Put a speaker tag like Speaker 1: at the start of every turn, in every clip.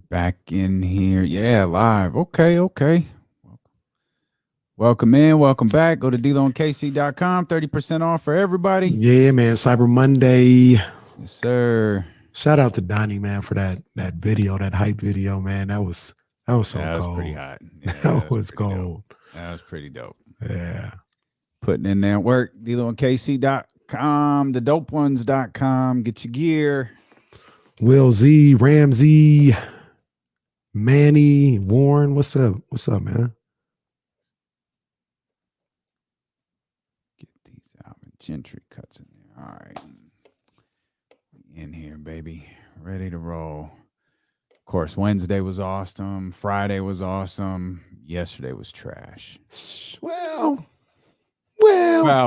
Speaker 1: Back in here. Yeah, live. Okay. Welcome in. Welcome back. Go to DLONKC.com. 30% off for everybody.
Speaker 2: Yeah, man. Cyber Monday.
Speaker 1: Yes, sir.
Speaker 2: Shout out to Donnie, man, for that video, that hype video, man. That was so cold.
Speaker 1: That was pretty hot. Yeah,
Speaker 2: that was gold.
Speaker 1: That was pretty dope.
Speaker 2: Yeah.
Speaker 1: Putting in there work. DLONKC.com, thedopeones.com. Get your gear.
Speaker 2: Will Z, Ramsey, Manny, Warren. What's up? What's up, man?
Speaker 1: Get these Alvin Gentry cuts in there. All right. In here, baby. Ready to roll. Of course, Wednesday was awesome. Friday was awesome. Yesterday was trash.
Speaker 2: Well,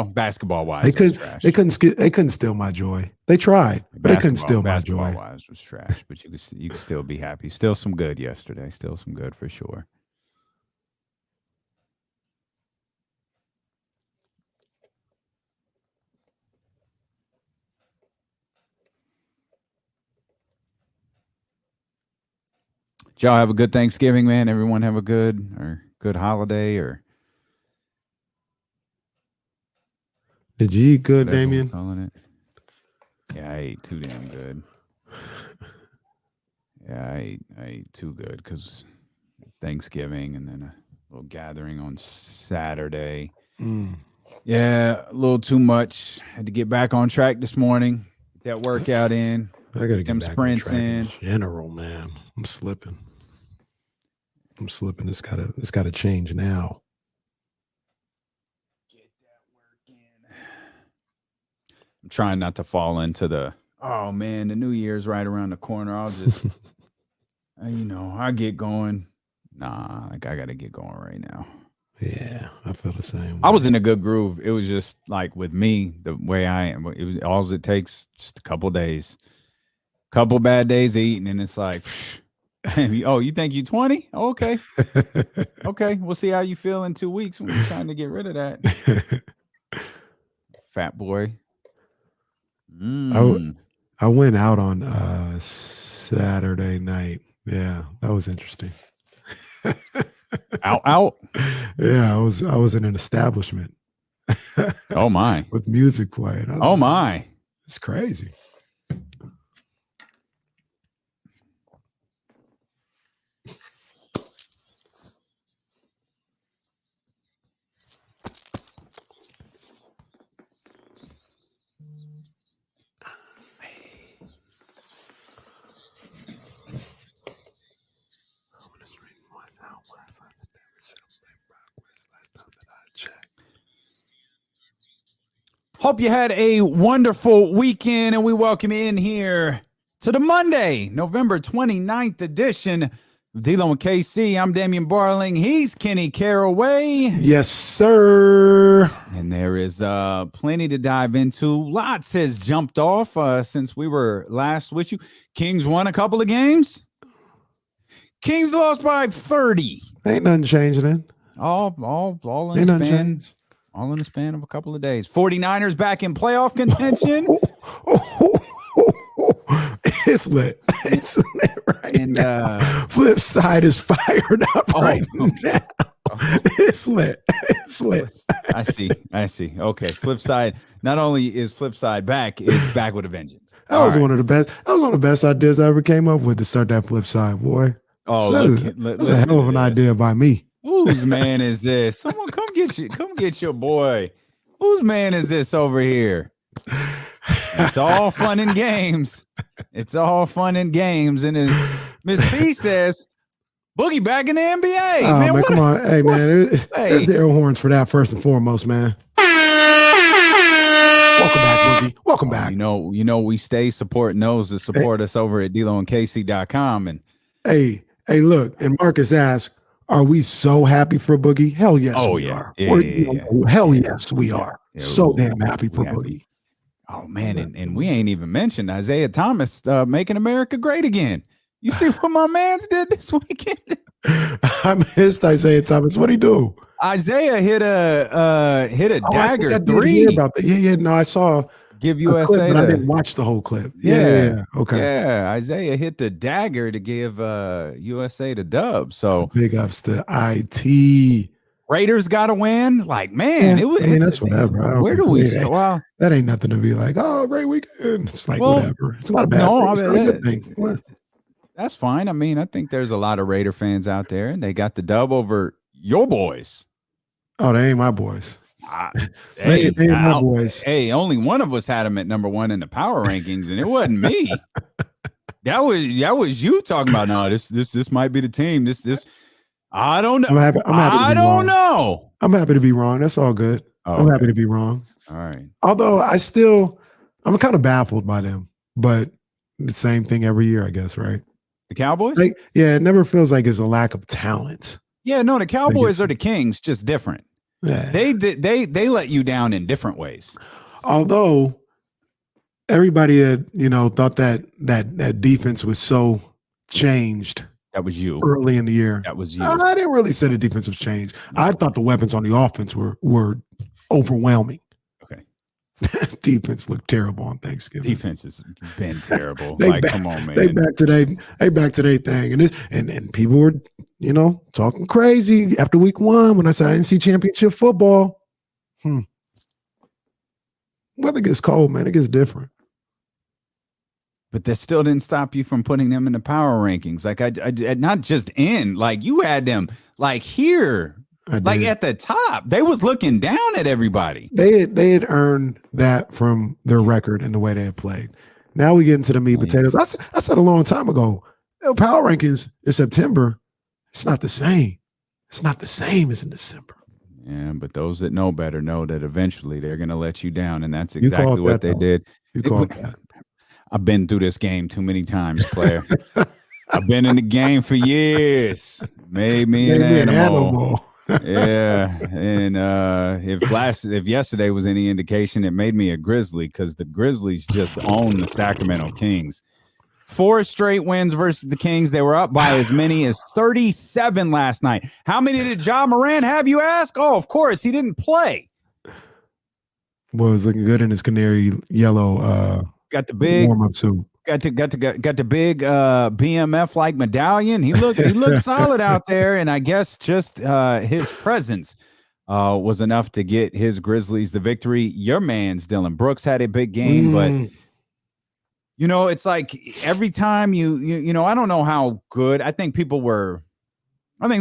Speaker 1: basketball wise,
Speaker 2: they couldn't steal my joy. They tried, but they couldn't steal my joy.
Speaker 1: Basketball wise was trash, but you could still be happy. Still some good yesterday. Still some good for sure. Did y'all have a good Thanksgiving, man? Everyone have a good holiday or?
Speaker 2: Did you eat good, Damien?
Speaker 1: Calling it. Yeah, I ate too damn good. Yeah, I ate too good because Thanksgiving and then a little gathering on Saturday. Yeah, a little too much. Had to get back on track this morning. Get that workout in.
Speaker 2: I gotta get
Speaker 1: them
Speaker 2: back
Speaker 1: sprints
Speaker 2: on track
Speaker 1: in.
Speaker 2: General, man. I'm slipping. It's gotta change now.
Speaker 1: I'm trying not to fall into the, oh man, the New Year's right around the corner. I'll just, I get going. Nah, like I got to get going right now.
Speaker 2: Yeah, I feel the same way.
Speaker 1: I was in a good groove. It was just like with me, the way I am. It was all it takes, just a couple days, couple bad days of eating, and it's like, oh, you think you 20? Okay, okay. We'll see how you feel in 2 weeks when you're trying to get rid of that. Fat boy.
Speaker 2: I went out on Saturday night. Yeah, that was interesting.
Speaker 1: out.
Speaker 2: Yeah, I was in an establishment.
Speaker 1: Oh my!
Speaker 2: With music playing.
Speaker 1: Oh my!
Speaker 2: It's crazy.
Speaker 1: Hope you had a wonderful weekend, and we welcome you in here to the Monday, November 29th edition of D-Lo and KC. I'm Damian Barling. He's Kenny Caraway.
Speaker 2: Yes, sir.
Speaker 1: And there is plenty to dive into. Lots has jumped off since we were last with you. Kings won a couple of games. Kings lost by 30.
Speaker 2: Ain't nothing changing then.
Speaker 1: All in the span. All in the span of a couple of days. 49ers back in playoff contention.
Speaker 2: It's lit. It's lit right now. Flip side is fired up right now. It's lit. It's lit.
Speaker 1: I see. Okay. Flip side. Not only is flip side back, it's back with a vengeance.
Speaker 2: That was one of the best ideas I ever came up with to start that flip side, boy.
Speaker 1: Oh,
Speaker 2: that's a hell of an idea by me.
Speaker 1: Whose man is this? Someone come get your boy. Whose man is this over here? It's all fun and games. It's all fun and games. And as Miss B says, Boogie back in the NBA.
Speaker 2: Oh, man, come on. Hey, man. There's the air horns for that first and foremost, man. Welcome back, Boogie. Welcome back.
Speaker 1: You know, we stay supporting those that support us over at DLOandKC.com. And
Speaker 2: hey, look, and Marcus asked, are we so happy for Boogie? Hell yes, we are. Hell yes, we are. So damn happy for Boogie.
Speaker 1: Oh, man, and we ain't even mentioned Isaiah Thomas making America great again. You see what my man's did this weekend?
Speaker 2: I missed Isaiah Thomas. What'd he do?
Speaker 1: Isaiah hit a dagger three.
Speaker 2: About that. Yeah. No, I saw
Speaker 1: give
Speaker 2: a clip,
Speaker 1: USA
Speaker 2: but I
Speaker 1: the
Speaker 2: didn't watch the whole clip. Yeah. Okay.
Speaker 1: Yeah, Isaiah hit the dagger to give USA the dub. So
Speaker 2: big ups to IT.
Speaker 1: Raiders got to win. Like, man,
Speaker 2: Yeah, I mean, that's whatever. I don't
Speaker 1: where do we start? Well,
Speaker 2: that ain't nothing to be like, oh, great weekend. It's like, whatever. It's not a bad thing. It's not a good thing.
Speaker 1: That's fine. I mean, I think there's a lot of Raider fans out there, and they got the dub over your boys.
Speaker 2: Oh, they ain't my boys.
Speaker 1: They ain't my boys. Hey, only one of us had them at number 1 in the power rankings, and it wasn't me. That was you talking about. No, this might be the team. This. I don't know. I don't know.
Speaker 2: I'm happy to be wrong. That's all good. Oh, I'm happy to be wrong.
Speaker 1: All right.
Speaker 2: Although I'm kind of baffled by them, but the same thing every year, I guess, right?
Speaker 1: The Cowboys?
Speaker 2: It never feels like it's a lack of talent.
Speaker 1: Yeah, no, the Cowboys are the Kings, just different.
Speaker 2: Yeah.
Speaker 1: They let you down in different ways.
Speaker 2: Although everybody had, thought that defense was so changed.
Speaker 1: That was you.
Speaker 2: Early in the year.
Speaker 1: That was you.
Speaker 2: I didn't really say the defense was changed. I thought the weapons on the offense were overwhelming.
Speaker 1: Okay.
Speaker 2: Defense looked terrible on Thanksgiving.
Speaker 1: Defense has been terrible. Come on, man.
Speaker 2: They back to their thing. And people were, talking crazy after week 1 when I said I didn't see championship football. Weather gets cold, man. It gets different.
Speaker 1: But that still didn't stop you from putting them in the power rankings. Like I not just in, like you had them like here, like at the top. They was looking down at everybody.
Speaker 2: They had earned that from their record and the way they had played. Now we get into the meat and potatoes. I said a long time ago, power rankings in September, it's not the same. It's not the same as in December.
Speaker 1: Yeah, but those that know better know that eventually they're going to let you down, and that's exactly what they did.
Speaker 2: You called that.
Speaker 1: I've been through this game too many times, player. I've been in the game for years. Made me an animal. Yeah, and if yesterday was any indication, it made me a Grizzly because the Grizzlies just own the Sacramento Kings. 4 straight wins versus the Kings. They were up by as many as 37 last night. How many did Ja Morant have, you ask? Oh, of course, he didn't play.
Speaker 2: Well, was looking good in his canary yellow.
Speaker 1: Got the big
Speaker 2: warm up too.
Speaker 1: Got the big BMF like medallion. He looked solid out there, and I guess just his presence was enough to get his Grizzlies the victory. Your man's Dylan Brooks had a big game, but it's like every time you I don't know how good. I think there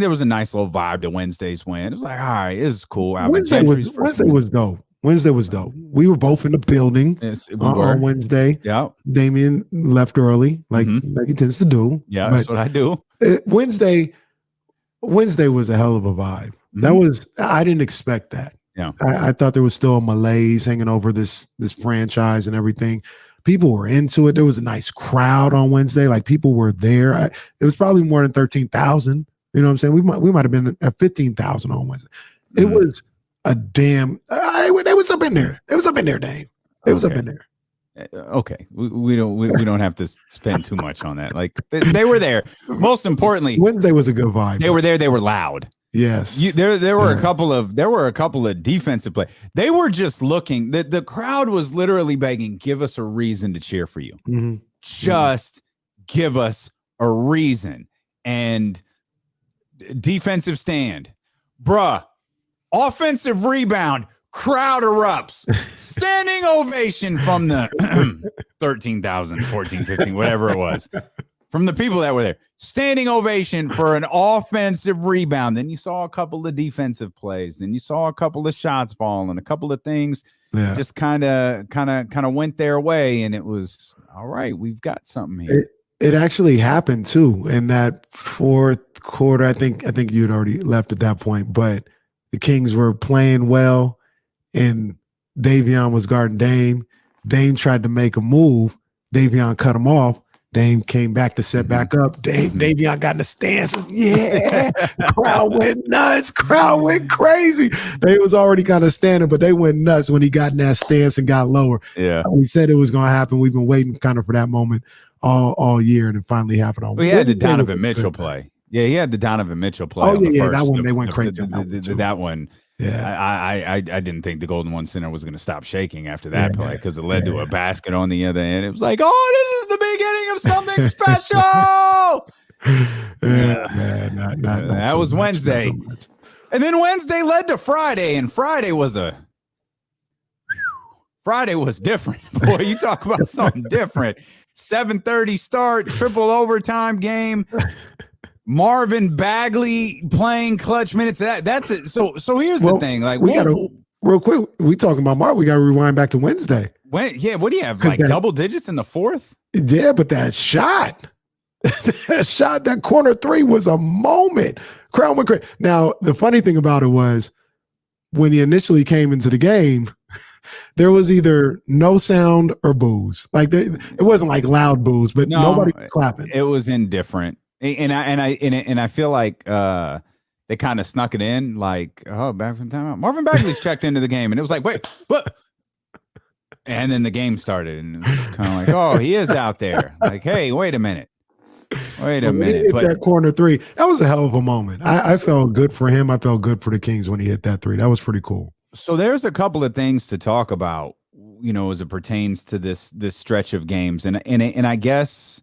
Speaker 1: was a nice little vibe to Wednesday's win. It was like, all right, it was cool.
Speaker 2: Wednesday was dope. Wednesday was dope. We were both in the building on Wednesday.
Speaker 1: Yeah.
Speaker 2: Damian left early, like he tends to do.
Speaker 1: Yeah, that's what I do.
Speaker 2: Wednesday was a hell of a vibe. I didn't expect that.
Speaker 1: Yeah.
Speaker 2: I thought there was still a malaise hanging over this franchise and everything. People were into it. There was a nice crowd on Wednesday. Like people were there. It was probably more than 13,000. You know what I'm saying? We might have been at 15,000 on Wednesday. It was a damn. They was up in there. It was up in there, Dame. It was up in there.
Speaker 1: Okay, we don't have to spend too much on that. Like they were there. Most importantly,
Speaker 2: Wednesday was a good vibe.
Speaker 1: They were there. They were loud.
Speaker 2: Yes.
Speaker 1: There were a couple of defensive play. They were just looking. The crowd was literally begging, "Give us a reason to cheer for you. Just give us a reason." And defensive stand, bruh. Offensive rebound, crowd erupts. Standing ovation from the 13,000, 14, 15, whatever it was. From the people that were there. Standing ovation for an offensive rebound. Then you saw a couple of defensive plays. Then you saw a couple of shots falling. A couple of things just kind of went their way. And it was, all right, we've got something here.
Speaker 2: It actually happened, too, in that fourth quarter. I think you had already left at that point, but the Kings were playing well, and Davion was guarding Dame. Dame tried to make a move. Davion cut him off. Dame came back to set back up. Davion got in the stance. Yeah. Crowd went nuts. Crowd went crazy. They was already kind of standing, but they went nuts when he got in that stance and got lower.
Speaker 1: Yeah.
Speaker 2: We said it was going to happen. We've been waiting kind of for that moment all year, and it finally happened.
Speaker 1: We had the Donovan Mitchell play. Yeah, he had the Donovan Mitchell play.
Speaker 2: Oh, yeah, that one, they went crazy.
Speaker 1: That one,
Speaker 2: Yeah.
Speaker 1: I didn't think the Golden One Center was going to stop shaking after that play because it led to a
Speaker 2: Yeah.
Speaker 1: basket on the other end. It was like, oh, this is the beginning of something special.
Speaker 2: Yeah, man, not
Speaker 1: That
Speaker 2: so
Speaker 1: was
Speaker 2: much. Not
Speaker 1: Wednesday.
Speaker 2: so much.
Speaker 1: And then Wednesday led to Friday, and Friday was different. Boy, you talk about something different. 7:30 start, triple overtime game. Marvin Bagley playing clutch minutes. That's it. So here's the thing. Like
Speaker 2: we got to real quick. We talking about Mark. We got to rewind back to Wednesday.
Speaker 1: What do you have? Like double digits in the fourth?
Speaker 2: Yeah, but that shot, that corner three was a moment. Crown went great. Now the funny thing about it was when he initially came into the game, there was either no sound or boos. Like it wasn't like loud boos, but nobody was clapping.
Speaker 1: It was indifferent. And I feel like they kind of snuck it in, like, oh, back from timeout. Marvin Bagley's checked into the game, and it was like, wait, what? And then the game started, and it was kind of like, oh, he is out there. Like, hey, wait a minute. But
Speaker 2: that corner three, that was a hell of a moment. I felt good for him. I felt good for the Kings when he hit that three. That was pretty cool.
Speaker 1: So there's a couple of things to talk about, as it pertains to this stretch of games, and I guess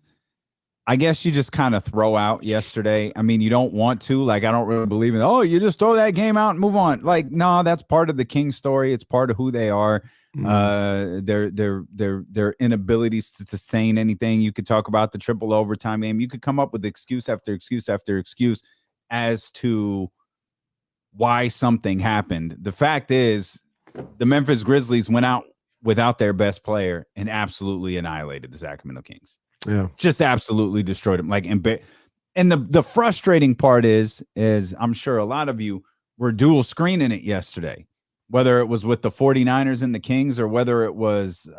Speaker 1: you just kind of throw out yesterday. I mean, you don't want to. Like, I don't really believe in, oh, you just throw that game out and move on. Like, no, that's part of the Kings story. It's part of who they are. Their inabilities to sustain anything. You could talk about the triple overtime game. You could come up with excuse after excuse after excuse as to why something happened. The fact is, the Memphis Grizzlies went out without their best player and absolutely annihilated the Sacramento Kings.
Speaker 2: Yeah,
Speaker 1: just absolutely destroyed them. Like, and the frustrating part is I'm sure a lot of you were dual screening it yesterday, whether it was with the 49ers and the Kings or whether it was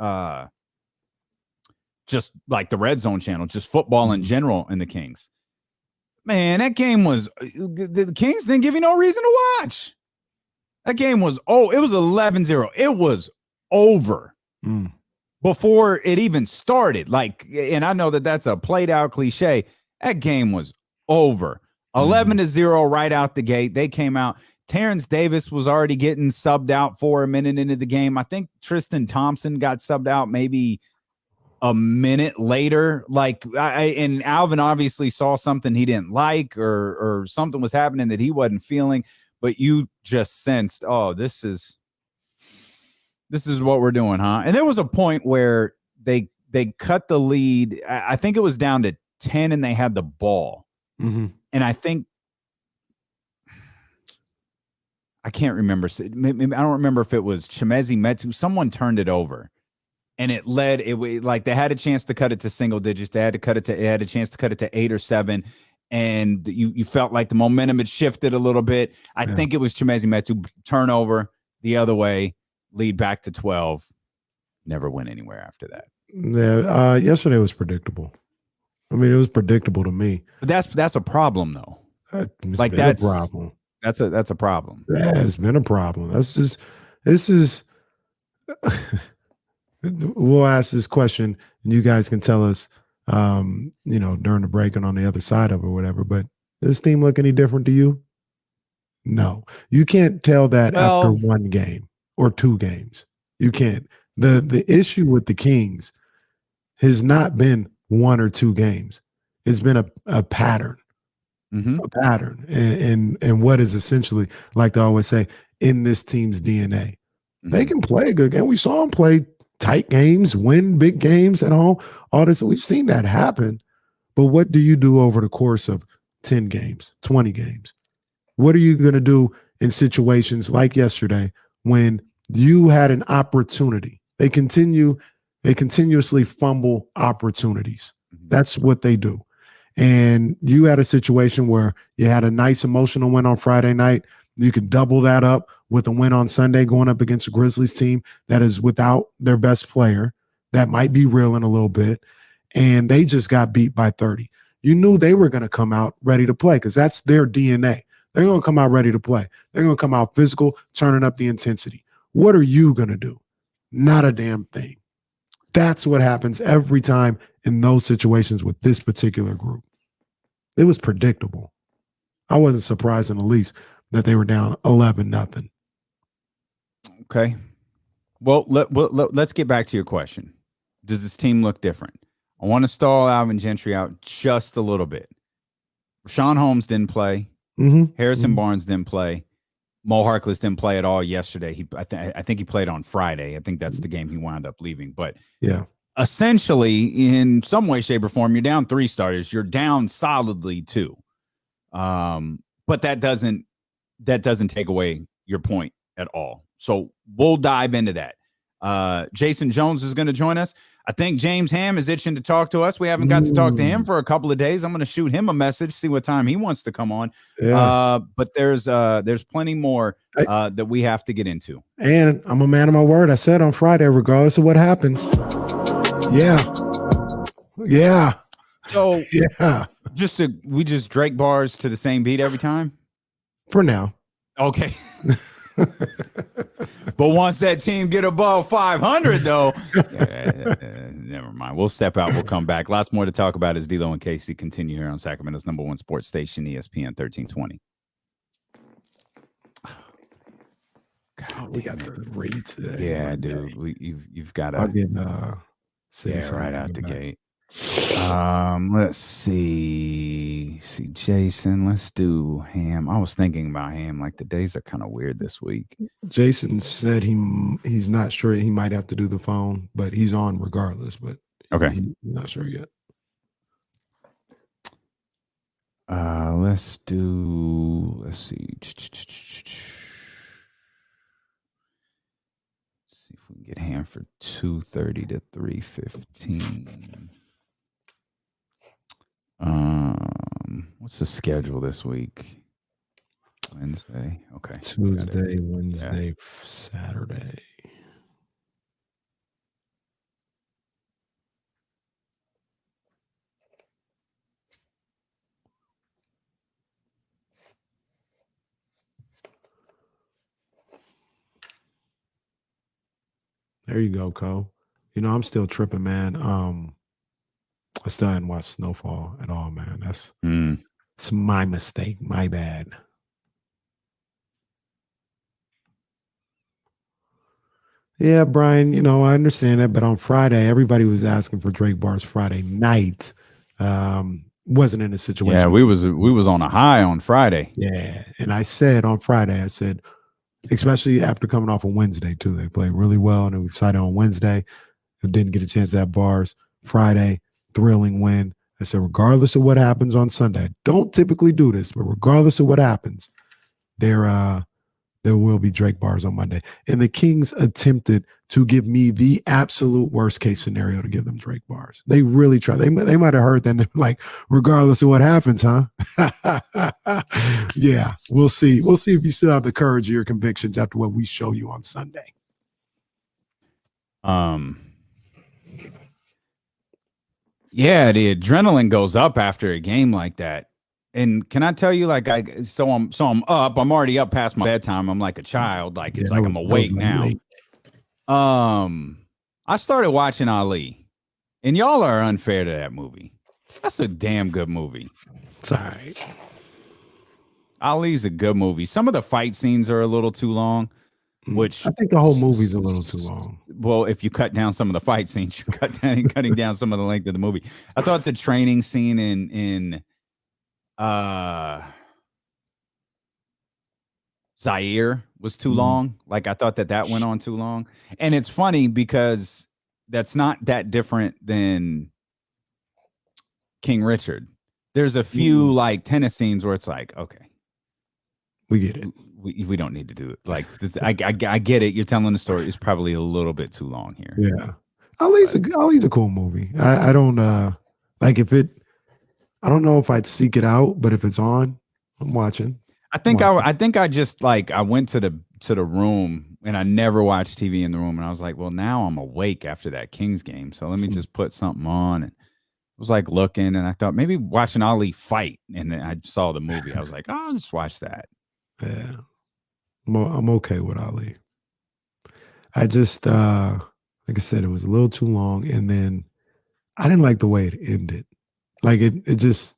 Speaker 1: just like the Red Zone channel, just football in general and the Kings. Man, that game was the Kings didn't give you no reason to watch. That game was it was 11-0. It was over. Before it even started. Like, and I know that that's a played out cliche. That game was over. 11-0 right out the gate. They came out. Terrence Davis was already getting subbed out for a minute into the game. I think Tristan Thompson got subbed out maybe a minute later. Like, and Alvin obviously saw something he didn't like or something was happening that he wasn't feeling, but you just sensed, oh, this is what we're doing, huh? And there was a point where they cut the lead. I think it was down to 10 and they had the ball. And I think, I can't remember. Maybe, I don't remember if it was Chimezi Metu. Someone turned it over and it like they had a chance to cut it to single digits. They had a chance to cut it to 8 or 7. And you felt like the momentum had shifted a little bit. I think it was Chimezi Metu turnover the other way. Lead back to 12, never went anywhere after that.
Speaker 2: Yeah, yesterday was predictable. I mean, it was predictable to me.
Speaker 1: But that's a problem, though.
Speaker 2: That's a problem.
Speaker 1: That's a problem.
Speaker 2: Yeah, it's been a problem. This is. We'll ask this question, and you guys can tell us, during the break and on the other side of it or whatever. But does this team look any different to you? No, you can't tell that after one game. Or 2 games. You can't. The issue with the Kings has not been 1 or 2 games. It's been a pattern. A pattern. And what is essentially, like they always say, in this team's DNA. They can play a good game. We saw them play tight games, win big games and all this. We've seen that happen. But what do you do over the course of 10 games, 20 games? What are you going to do in situations like yesterday when you had an opportunity? They continuously fumble opportunities. That's what they do. And you had a situation where you had a nice emotional win on Friday night. You can double that up with a win on Sunday going up against a Grizzlies team that is without their best player. That might be reeling a little bit. And they just got beat by 30. You knew they were going to come out ready to play because that's their DNA. They're going to come out ready to play. They're going to come out physical, turning up the intensity. What are you going to do? Not a damn thing. That's what happens every time in those situations with this particular group. It was predictable. I wasn't surprised in the least that they were down 11-0.
Speaker 1: Okay. Well, let's get back to your question. Does this team look different? I want to stall Alvin Gentry out just a little bit. Rashawn Holmes didn't play. Harrison Barnes didn't play. Mo Harkless didn't play at all yesterday. I think he played on Friday. I think that's the game he wound up leaving. But
Speaker 2: yeah,
Speaker 1: essentially, in some way, shape, or form, you're down 3 starters. You're down solidly 2. But that doesn't take away your point at all. So we'll dive into that. Jason Jones is going to join us. I think James Ham is itching to talk to us. We haven't got to talk to him for a couple of days. I'm going to shoot him a message, see what time he wants to come on.
Speaker 2: yeah.
Speaker 1: But there's plenty more that we have to get into.
Speaker 2: And I'm a man of my word. I said on Friday, regardless of what happens. Yeah.
Speaker 1: So
Speaker 2: yeah.
Speaker 1: We just Drake bars to the same beat every time?
Speaker 2: For now.
Speaker 1: Okay. But once that team get above 500, though, never mind. We'll step out. We'll come back. Lots more to talk about as D-Lo and Casey continue here on Sacramento's #1 sports station, ESPN 1320.
Speaker 2: God, we got the rates today.
Speaker 1: Yeah, dude. You've got to.
Speaker 2: I'll get
Speaker 1: right out the gate. Let's see Jason. Let's do Ham. I was thinking about Ham. Like the days are kind of weird this week.
Speaker 2: Jason said he's not sure. He might have to do the phone, but he's on regardless. But
Speaker 1: okay,
Speaker 2: he's not sure yet.
Speaker 1: Let's see. See if we can get Ham for 2:30 to 3:15. What's the schedule this week? Wednesday. Okay.
Speaker 2: Tuesday, Wednesday, Saturday. There you go, Cole. You know, I'm still tripping, man. I still hadn't watched Snowfall at all, man. It's my mistake. My bad. Yeah, Brian, you know, I understand that, but on Friday, everybody was asking for Drake bars Friday night. Wasn't in a situation.
Speaker 1: Yeah, we was on a high on Friday.
Speaker 2: Yeah. And I said on Friday, especially after coming off on Wednesday, too. They played really well, and it was excited on Wednesday. Didn't get a chance to have bars. Friday, thrilling win. I said, regardless of what happens on Sunday, I don't typically do this, but regardless of what happens, there will be Drake bars on Monday. And the Kings attempted to give me the absolute worst case scenario to give them Drake bars. They really tried. They might have heard that, like, regardless of what happens, huh? Yeah, we'll see. We'll see if you still have the courage of your convictions after what we show you on Sunday.
Speaker 1: Yeah, the adrenaline goes up after a game like that. And can I tell you, like, I'm up. I'm already up past my bedtime. I'm like a child. Like, it's I'm awake now. I started watching Ali, and y'all are unfair to that movie. That's a damn good movie.
Speaker 2: It's all right.
Speaker 1: Ali's a good movie. Some of the fight scenes are a little too long, which
Speaker 2: I think the whole movie's a little too long.
Speaker 1: Well, if you cut down some of the fight scenes, you're cutting down some of the length of the movie. I thought the training scene in Zaire was too long. Like, I thought that went on too long. And it's funny because that's not that different than King Richard. There's a few like tennis scenes where it's like, okay,
Speaker 2: we get it.
Speaker 1: We don't need to do it. Like this, I get it. You're telling the story. It's probably a little bit too long here.
Speaker 2: Yeah, Ali's a cool movie. I don't like if it. I don't know if I'd seek it out, but if it's on, I'm watching.
Speaker 1: I think I just like I went to the room and I never watched TV in the room, and I was like, well, now I'm awake after that Kings game, so let me just put something on. And I was like looking, and I thought maybe watching Ali fight, and then I saw the movie. I was like, oh, I'll just watch that.
Speaker 2: Yeah, I'm okay with Ali. I just like I said, it was a little too long, and then I didn't like the way it ended. Like it just,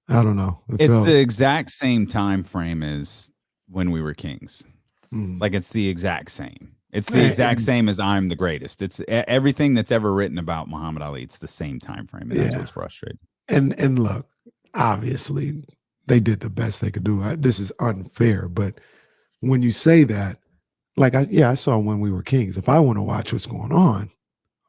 Speaker 2: I don't know.
Speaker 1: It's the exact same time frame as when we were Kings. Like it's the exact same. It's the exact same as I'm the greatest. It's everything that's ever written about Muhammad Ali. It's the same time frame, and that's what's frustrating.
Speaker 2: And look, obviously they did the best they could do. This is unfair, but when you say that, like I saw When We Were Kings. If I want to watch what's going on,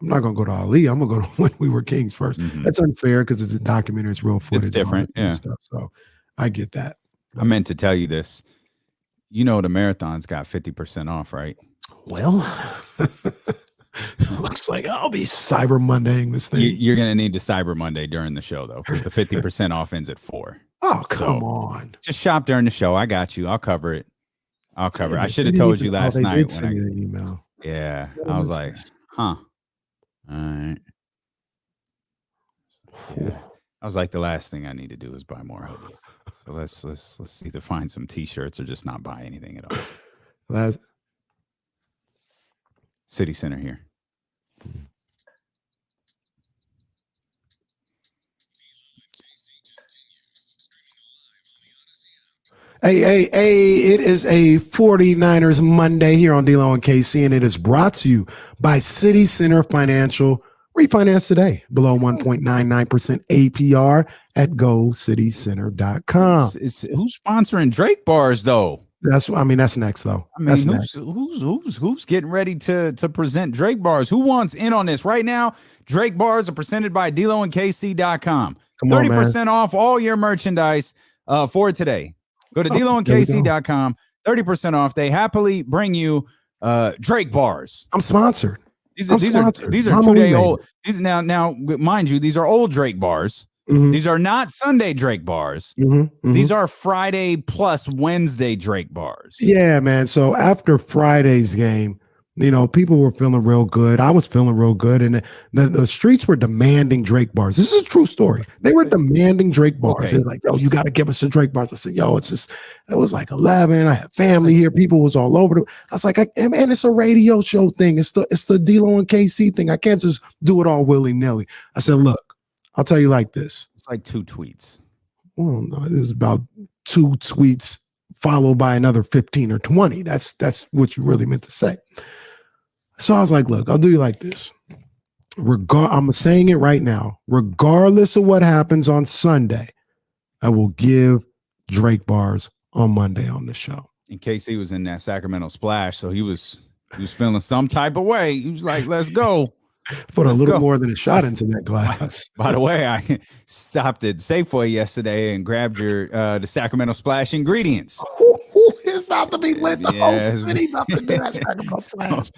Speaker 2: I'm not going to go to Ali. I'm going to go to When We Were Kings first. That's unfair because it's a documentary. It's real footage.
Speaker 1: It's different. Yeah.
Speaker 2: Stuff, so I get that.
Speaker 1: I meant to tell you this. You know, the marathon's got 50% off, right?
Speaker 2: Well, looks like I'll be Cyber Mondaying this thing.
Speaker 1: You're going to need to Cyber Monday during the show, though, because the 50% off ends at 4.
Speaker 2: Oh, come on.
Speaker 1: Just shop during the show. I got you. I'll cover it. I should have told you last night when I
Speaker 2: email.
Speaker 1: Yeah. I was like, huh. All right. Yeah. I was like, the last thing I need to do is buy more hoodies. So let's either find some t-shirts or just not buy anything at all. City Center here.
Speaker 2: Hey, it is a 49ers Monday here on D-Lo and KC, and it is brought to you by City Center Financial. Refinance today below 1.99% APR at GoCityCenter.com.
Speaker 1: Who's sponsoring Drake bars though?
Speaker 2: That's next though.
Speaker 1: I mean, who's getting ready to present Drake bars? Who wants in on this right now? Drake bars are presented by DLoandKC.com. 30% off all your merchandise for today. Go to DLoandKC.com. 30% off. They happily bring you Drake bars.
Speaker 2: I'm sponsored.
Speaker 1: These are 2-day old. These now, mind you, these are old Drake bars. These are not Sunday Drake bars. These are Friday plus Wednesday Drake bars.
Speaker 2: Yeah, man. So after Friday's game, people were feeling real good. I was feeling real good. And the streets were demanding Drake bars. This is a true story. They were demanding Drake bars.
Speaker 1: Okay.
Speaker 2: They're like, yo, you got to give us the Drake bars. I said, yo, it was like 11. I had family here. People was all over. I was like, man, it's a radio show thing. It's the D-Lo and KC thing. I can't just do it all willy-nilly. I said, look, I'll tell you like this.
Speaker 1: It's like 2 tweets.
Speaker 2: Well, no, it was about 2 tweets followed by another 15 or 20. That's what you really meant to say. So I was like, look, I'll do you like this. I'm saying it right now. Regardless of what happens on Sunday, I will give Drake bars on Monday on the show.
Speaker 1: In case he was in that Sacramento splash, so he was feeling some type of way. He was like, let's go.
Speaker 2: Put a little more than a shot into that glass.
Speaker 1: By the way, I stopped at Safeway yesterday and grabbed your the Sacramento Splash ingredients.
Speaker 2: It's about to be lit. The whole city about to do that Sacramento Splash.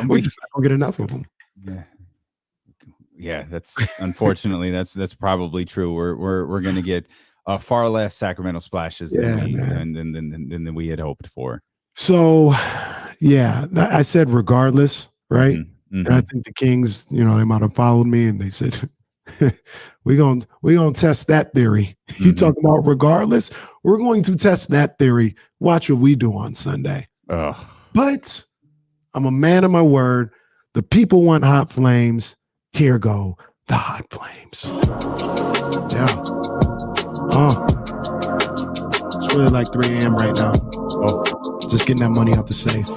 Speaker 2: We just don't get enough of them.
Speaker 1: Yeah. That's unfortunately that's probably true. We're going to get far less Sacramento Splashes than we had hoped for. So,
Speaker 2: yeah, I said regardless, right? And I think the Kings, they might have followed me and they said, we're gonna test that theory. You talking about regardless? We're going to test that theory. Watch what we do on Sunday. But I'm a man of my word. The people want hot flames. Here go the hot flames. Yeah. It's really like 3 a.m. right now. Just getting that money out the safe.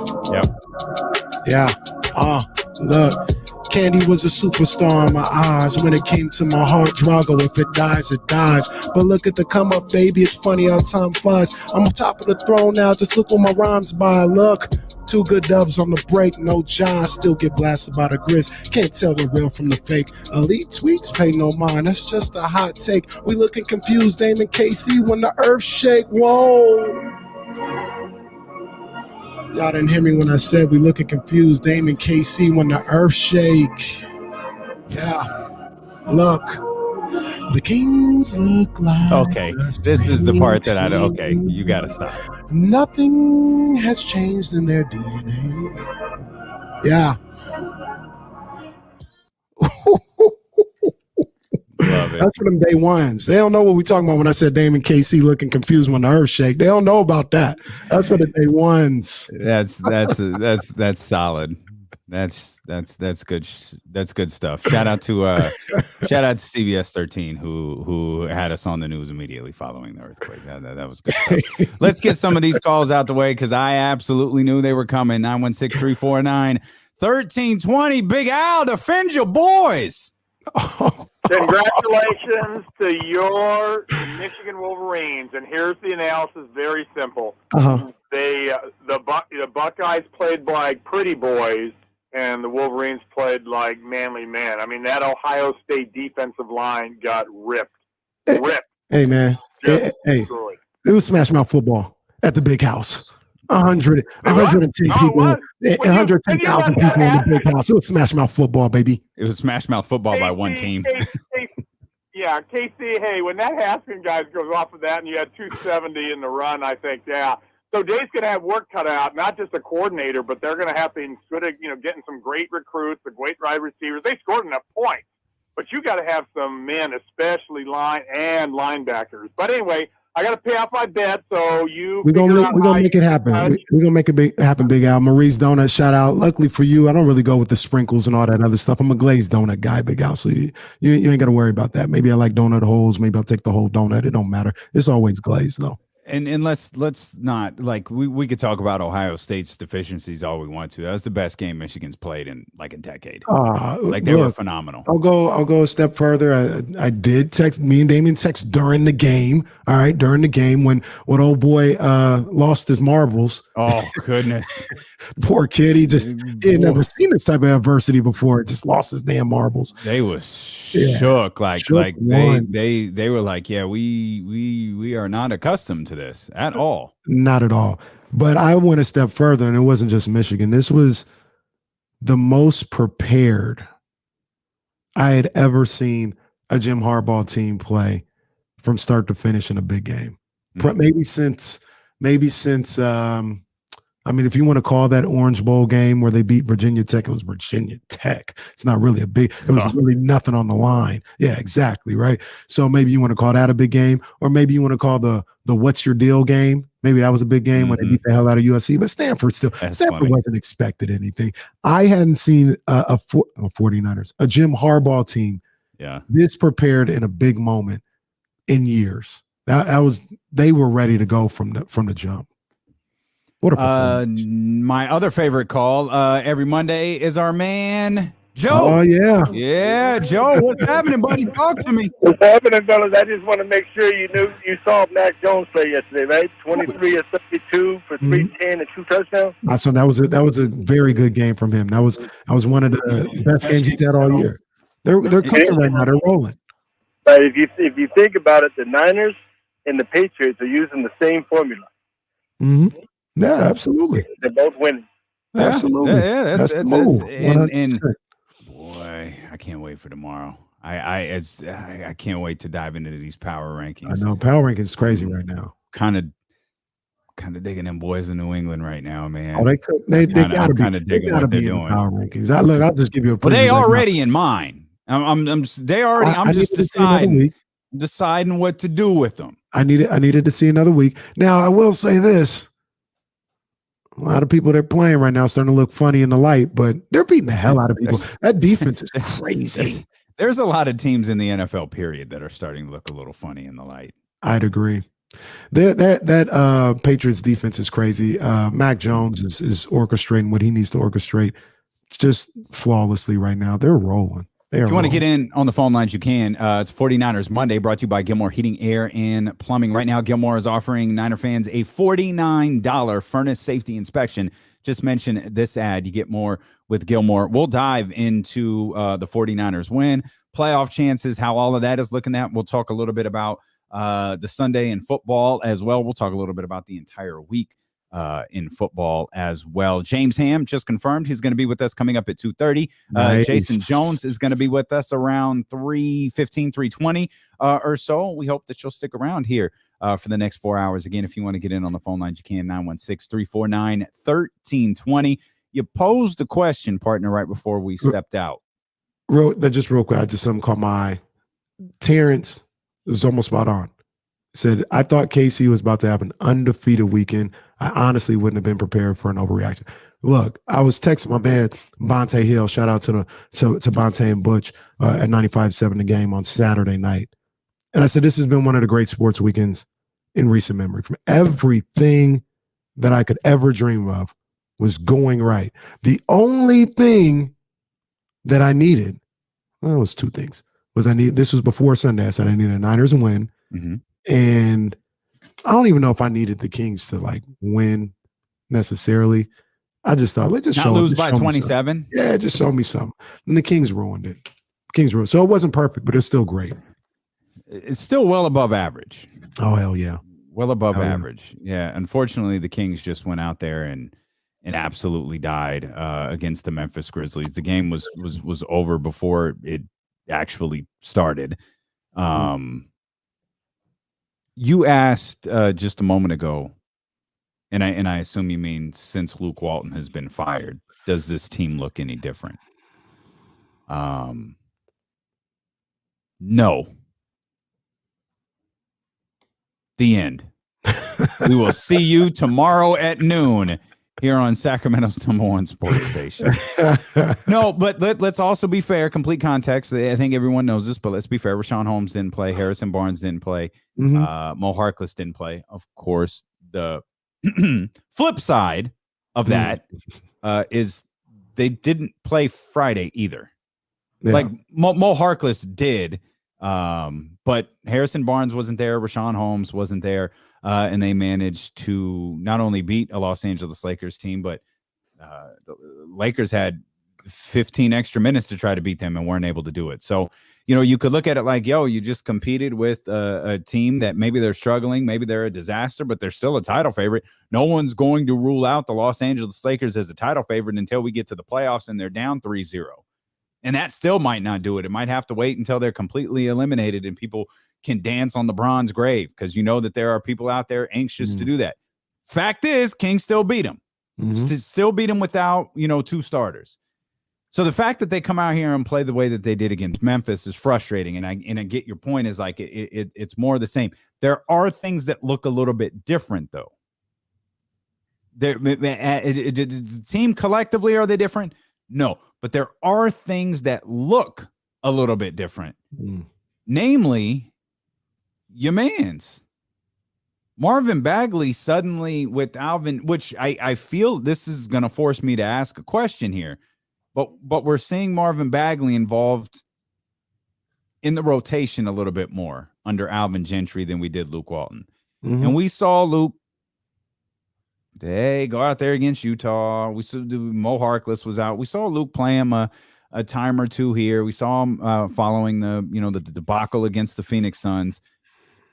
Speaker 2: Yeah. Look, Candy was a superstar in my eyes. When it came to my heart, Drago, if it dies, it dies. But look at the come up, baby, it's funny how time flies. I'm on top of the throne now, just look what my rhymes by. Look, 2 good dubs on the break, no John, still get blasted by the Grizz. Can't tell the real from the fake. Elite tweets pay no mind, that's just a hot take. We looking confused, Dame and KC when the earth shake. Whoa. Y'all didn't hear me when I said we looking confused, Dame and KC when the earth shake. Yeah. Look. The Kings look like.
Speaker 1: Okay. This is the part that I don't. Okay. You got to stop.
Speaker 2: Nothing has changed in their DNA. Yeah.
Speaker 1: Love it.
Speaker 2: That's for them day ones. They don't know what we talking about when I said Dame and KC looking confused when the earth shake. They don't know about that. That's for the day ones.
Speaker 1: That's solid. That's good. That's good stuff. Shout out to CBS 13 who had us on the news immediately following the earthquake. That was good stuff. Let's get some of these calls out the way because I absolutely knew they were coming. 916-349-1320. Big Al, defend your boys.
Speaker 3: Congratulations to your Michigan Wolverines. And here's the analysis, very simple. The Buckeyes played like pretty boys, and the Wolverines played like manly men. I mean, that Ohio State defensive line got ripped.
Speaker 2: Hey, man. Hey, it was Smash Mouth football at the big house. 110 people. 110,000 people in the big house. It was Smash Mouth football, baby.
Speaker 1: It was Smash Mouth football by one team.
Speaker 3: Yeah, KC, hey, when that Haskins guy goes off of that and you had 270 in the run, I think, yeah. So Dave's going to have work cut out, not just a coordinator, but they're going to have to, instead of, getting some great recruits, the great wide receivers. They scored enough points, but you got to have some men, especially line and linebackers. But anyway, I got to pay off my bet, so we're gonna make it happen.
Speaker 2: We're gonna make it happen, Big Al. Marie's Donut, shout out. Luckily for you, I don't really go with the sprinkles and all that other stuff. I'm a glazed donut guy, Big Al. So you ain't got to worry about that. Maybe I like donut holes. Maybe I'll take the whole donut. It don't matter. It's always glazed though.
Speaker 1: And let's not like we could talk about Ohio State's deficiencies all we want to. That was the best game Michigan's played in like a decade. They were phenomenal.
Speaker 2: I'll go a step further. I did text me and Damien text during the game. All right, during the game when old boy lost his marbles.
Speaker 1: Oh goodness,
Speaker 2: poor kid. He had never seen this type of adversity before. Just lost his damn marbles.
Speaker 1: They was shook. They were like, yeah, we are not accustomed to this at all.
Speaker 2: Not at all. But I went a step further, and it wasn't just Michigan. This was the most prepared I had ever seen a Jim Harbaugh team play from start to finish in a big game. Mm-hmm. Maybe since if you want to call that Orange Bowl game where they beat Virginia Tech, it was Virginia Tech. It's not really it was really nothing on the line. Yeah, exactly, right? So maybe you want to call that a big game, or maybe you want to call the what's your deal game. Maybe that was a big game when they beat the hell out of USC, but Stanford wasn't expected anything. I hadn't seen a 49ers, a Jim Harbaugh team this prepared in a big moment in years. They were ready to go from the jump. What a
Speaker 1: my other favorite call every Monday is our man Joe.
Speaker 2: Oh
Speaker 1: yeah, Joe. What's happening, buddy? Talk to me.
Speaker 4: What's happening, fellas? I just want to make sure you saw Mac Jones play yesterday, right? 23 of 32 for 310 and 2 touchdowns.
Speaker 2: So that was a very good game from him. That was one of the best games he's had all year. They're cooking right now. They're rolling.
Speaker 4: But if you think about it, the Niners and the Patriots are using the same formula.
Speaker 2: Mm-hmm. Yeah, absolutely.
Speaker 4: They're both winning.
Speaker 2: Absolutely.
Speaker 1: Yeah, that's the move. And boy, I can't wait for tomorrow. I can't wait to dive into these power rankings.
Speaker 2: I know power rankings is crazy right now.
Speaker 1: Kind of digging them boys in New England right now, man.
Speaker 2: Oh, they gotta be kind of digging what they're doing. Power rankings. I'll just give you a.
Speaker 1: Well, they already in mine. I'm just deciding what to do with them.
Speaker 2: I needed to see another week. Now I will say this. A lot of people they're playing right now are starting to look funny in the light, but they're beating the hell out of people. That defense is crazy.
Speaker 1: There's a lot of teams in the NFL period that are starting to look a little funny in the light.
Speaker 2: I'd agree. That Patriots defense is crazy. Mac Jones is orchestrating what he needs to orchestrate just flawlessly right now. They're rolling.
Speaker 1: If you want to get in on the phone lines, you can. It's 49ers Monday, brought to you by Gilmore Heating, Air, and Plumbing. Right now, Gilmore is offering Niner fans a $49 furnace safety inspection. Just mention this ad. You get more with Gilmore. We'll dive into the 49ers win, playoff chances, how all of that is looking at. We'll talk a little bit about the Sunday in football as well. We'll talk a little bit about the entire week in football as well. James Ham just confirmed he's going to be with us coming up at 2:30.
Speaker 2: Nice.
Speaker 1: Jason Jones is going to be with us around 3:15, 3:20 or so. We hope that you'll stick around here for the next 4 hours. Again, if you want to get in on the phone lines, you can. 916-349-1320. You posed a question, partner, right before we stepped out.
Speaker 2: Real quick, I just something caught my eye. Terrence was almost spot on. Said, I thought KC was about to have an undefeated weekend. I honestly wouldn't have been prepared for an overreaction. Look, I was texting my man Bonte Hill. Shout out to Bonte and Butch at 95.7 The Game on Saturday night. And I said, this has been one of the great sports weekends in recent memory. From everything that I could ever dream of was going right. The only thing that I needed, well, it was two things. This was before Sunday. I said I needed a Niners win.
Speaker 1: Mm-hmm.
Speaker 2: And I don't even know if I needed the Kings to like win necessarily. I just thought, let's just
Speaker 1: not lose by 27.
Speaker 2: Yeah, just show me something. And the Kings ruined it. So it wasn't perfect, but it's still great.
Speaker 1: It's still well above average.
Speaker 2: Oh, hell yeah.
Speaker 1: Well above average. Yeah. Unfortunately, the Kings just went out there and absolutely died against the Memphis Grizzlies. The game was over before it actually started. You asked just a moment ago, and I assume you mean since Luke Walton has been fired, does this team look any different? No. The end. We will see you tomorrow at noon here on Sacramento's #1 sports station. No, but let's also be fair. Complete context. I think everyone knows this, but let's be fair. Rashawn Holmes didn't play. Harrison Barnes didn't play. Mo Harkless didn't play. Of course, the flip side of that is they didn't play Friday either.
Speaker 2: Yeah.
Speaker 1: Like Mo Harkless did, but Harrison Barnes wasn't there. Rashawn Holmes wasn't there. And they managed to not only beat a Los Angeles Lakers team, but the Lakers had 15 extra minutes to try to beat them and weren't able to do it. So, you could look at it like, you just competed with a team that maybe they're struggling, maybe they're a disaster, but they're still a title favorite. No one's going to rule out the Los Angeles Lakers as a title favorite until we get to the playoffs and they're down 3-0. And that still might not do it. It might have to wait until they're completely eliminated and people can dance on LeBron's grave, because that there are people out there anxious to do that. Fact is, Kings still beat them. Still beat them without, 2 starters. So the fact that they come out here and play the way that they did against Memphis is frustrating. And I get your point is like it's more of the same. There are things that look a little bit different, though. The team collectively, are they different? No, but there are things that look a little bit different. Namely, your man's Marvin Bagley suddenly with Alvin, which I feel this is going to force me to ask a question here, but we're seeing Marvin Bagley involved in the rotation a little bit more under Alvin Gentry than we did Luke Walton. And we saw Luke, go out there against Utah. We saw Mo Harkless was out. We saw Luke play him a time or two here. We saw him following the debacle against the Phoenix Suns.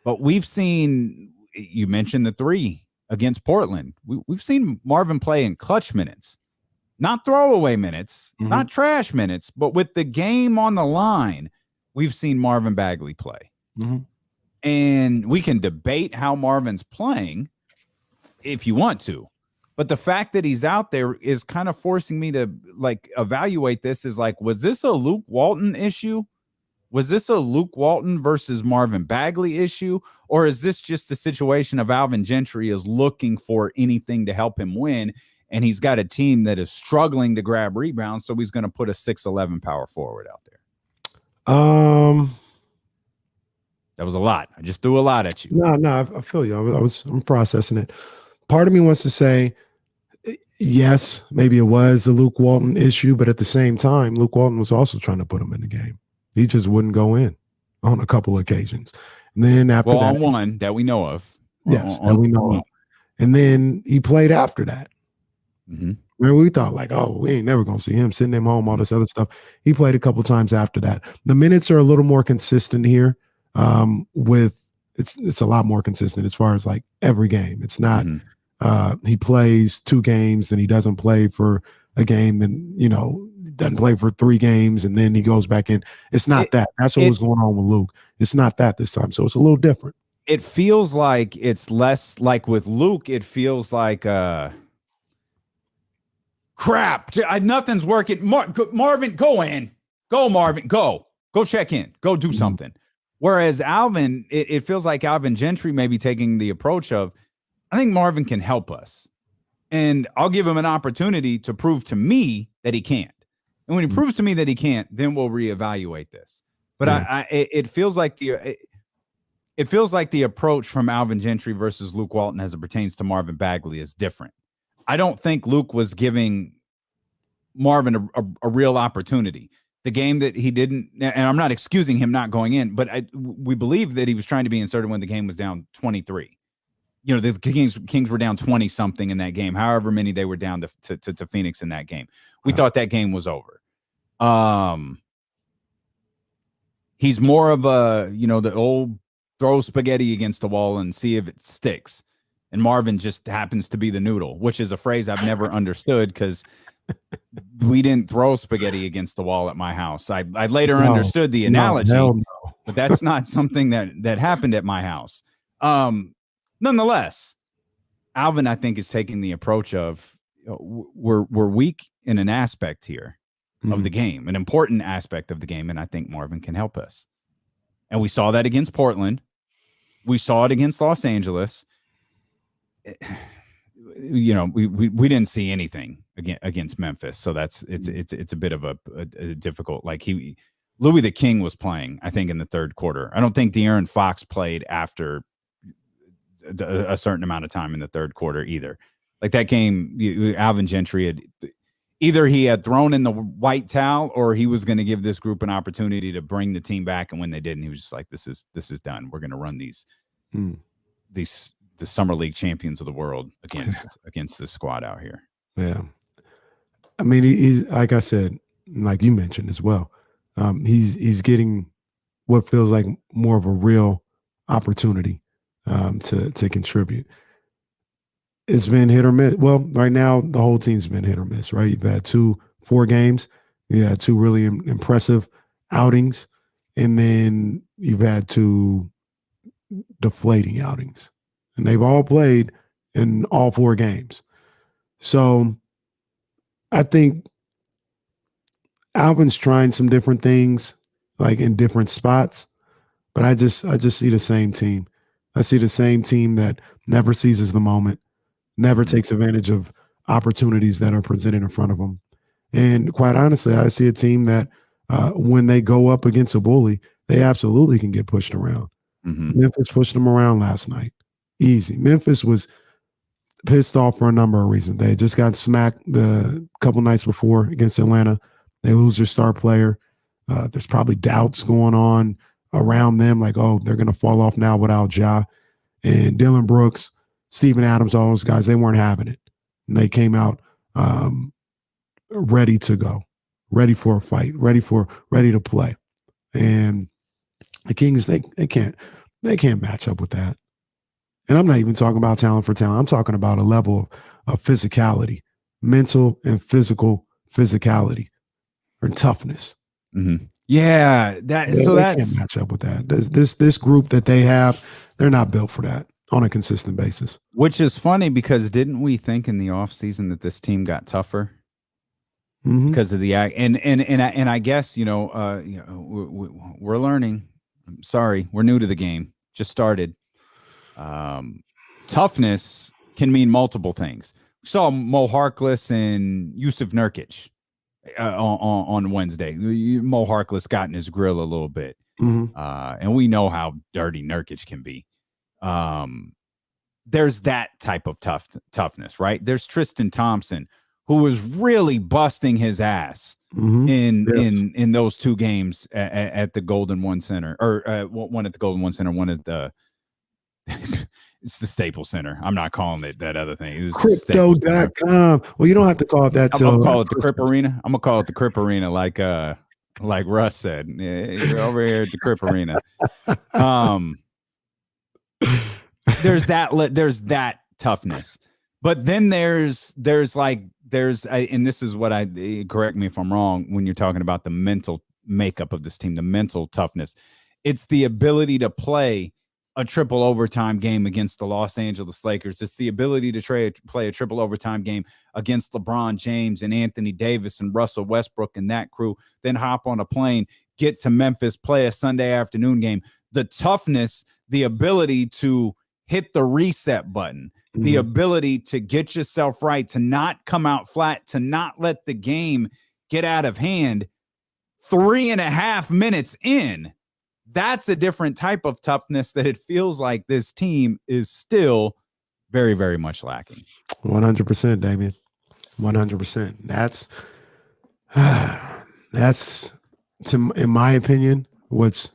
Speaker 1: But we've seen, you mentioned the 3 against Portland. We've seen Marvin play in clutch minutes, not throwaway minutes, not trash minutes, but with the game on the line, we've seen Marvin Bagley play. And we can debate how Marvin's playing if you want to. But the fact that he's out there is kind of forcing me to evaluate this as was this a Luke Walton issue? Was this a Luke Walton versus Marvin Bagley issue? Or is this just a situation of Alvin Gentry is looking for anything to help him win, and he's got a team that is struggling to grab rebounds, so he's going to put a 6'11" power forward out there? That was a lot. I just threw a lot at you.
Speaker 2: No, I feel you. I'm processing it. Part of me wants to say, yes, maybe it was the Luke Walton issue, but at the same time, Luke Walton was also trying to put him in the game. He just wouldn't go in on a couple of occasions. And then after that,
Speaker 1: on one that we know of.
Speaker 2: Yes, that we know of. And then he played after that. Where we thought we ain't never going to see him sitting at home, all this other stuff. He played a couple times after that. The minutes are a little more consistent here. It's a lot more consistent as far as every game. It's not he plays 2 games, then he doesn't play for a game, then doesn't play for 3 games, and then he goes back in. It's not that. That's what was going on with Luke. It's not that this time. So it's a little different.
Speaker 1: It feels like it's less like with Luke. It feels like crap. Nothing's working. Marvin, go in. Go, Marvin. Go check in. Go do something. Whereas Alvin, it feels like Alvin Gentry may be taking the approach of, I think Marvin can help us. And I'll give him an opportunity to prove to me that he can't. And when he proves to me that he can't, then we'll reevaluate this. But it feels like the approach from Alvin Gentry versus Luke Walton as it pertains to Marvin Bagley is different. I don't think Luke was giving Marvin a real opportunity. The game that he didn't, and I'm not excusing him not going in, but we believe that he was trying to be inserted when the game was down 23. You know, the Kings were down 20 something in that game, however many they were down to Phoenix in that game. We thought that game was over. He's more of a, the old throw spaghetti against the wall and see if it sticks. And Marvin just happens to be the noodle, which is a phrase I've never understood because we didn't throw spaghetti against the wall at my house. I later understood the analogy, but that's not something that happened at my house. Nonetheless, Alvin, I think, is taking the approach of we're weak in an aspect here of the game, an important aspect of the game, and I think Marvin can help us. And we saw that against Portland. We saw it against Los Angeles. We didn't see anything against Memphis, so it's a bit of a difficult. Like Louis the King was playing, I think, in the third quarter. I don't think De'Aaron Fox played after a certain amount of time in the third quarter either. Like that game, Alvin Gentry he had thrown in the white towel, or he was going to give this group an opportunity to bring the team back. And when they didn't, he was just like, "This is done. We're going to run the summer league champions of the world against this squad out here."
Speaker 2: Yeah, I mean, he's like I said, like you mentioned as well. He's getting what feels like more of a real opportunity to contribute. It's been hit or miss. Well, right now the whole team's been hit or miss. Right, you've had 4 games. You had 2 really impressive outings, and then you've had 2 deflating outings. And they've all played in all 4 games. So I think Alvin's trying some different things, like in different spots, but I just see the same team. I see the same team that never seizes the moment, never takes advantage of opportunities that are presented in front of them. And quite honestly, I see a team that when they go up against a bully, they absolutely can get pushed around. Memphis pushed them around last night. Easy. Memphis was pissed off for a number of reasons. They just got smacked the couple nights before against Atlanta. They lose their star player. There's probably doubts going on around them, like, oh, they're going to fall off now without Ja. And Dylan Brooks, Steven Adams, all those guys, they weren't having it. And they came out ready to go, ready for a fight, ready to play. And the Kings, they can't match up with that. And I'm not even talking about talent for talent. I'm talking about a level of physicality, mental and physical physicality, or toughness.
Speaker 1: Yeah,
Speaker 2: they can't match up with that. This group that they have, they're not built for that on a consistent basis.
Speaker 1: Which is funny because didn't we think in the offseason that this team got tougher because of the and I guess we're learning. I'm sorry, we're new to the game. Just started. Toughness can mean multiple things. We saw Mo Harkless and Yusuf Nurkic on Wednesday. Mo Harkless got in his grill a little bit, and we know how dirty Nurkic can be. There's that type of toughness, right? There's Tristan Thompson, who was really busting his ass in those 2 games at the Golden One Center, or one at the Golden One Center, one at the it's the Staples Center. I'm not calling it that other thing.
Speaker 2: Crypto.com. Well, you don't have to call it that.
Speaker 1: I'm gonna call it the Crip Arena. I'm gonna call it the Crip Arena, like Russ said. Yeah, you're over here at the Crip Arena. There's that toughness, but then there's and this is what correct me if I'm wrong when you're talking about the mental makeup of this team, the mental toughness. It's the ability to play a triple overtime game against the Los Angeles Lakers. It's the ability to play a triple overtime game against LeBron James and Anthony Davis and Russell Westbrook and that crew, then hop on a plane, get to Memphis, play a Sunday afternoon game. The toughness, the ability to hit the reset button, the
Speaker 2: Mhm.
Speaker 1: ability to get yourself right, to not come out flat, to not let the game get out of hand 3.5 minutes in. That's a different type of toughness that it feels like this team is still very, very much lacking.
Speaker 2: 100%, Damien. 100%. That's in my opinion, what's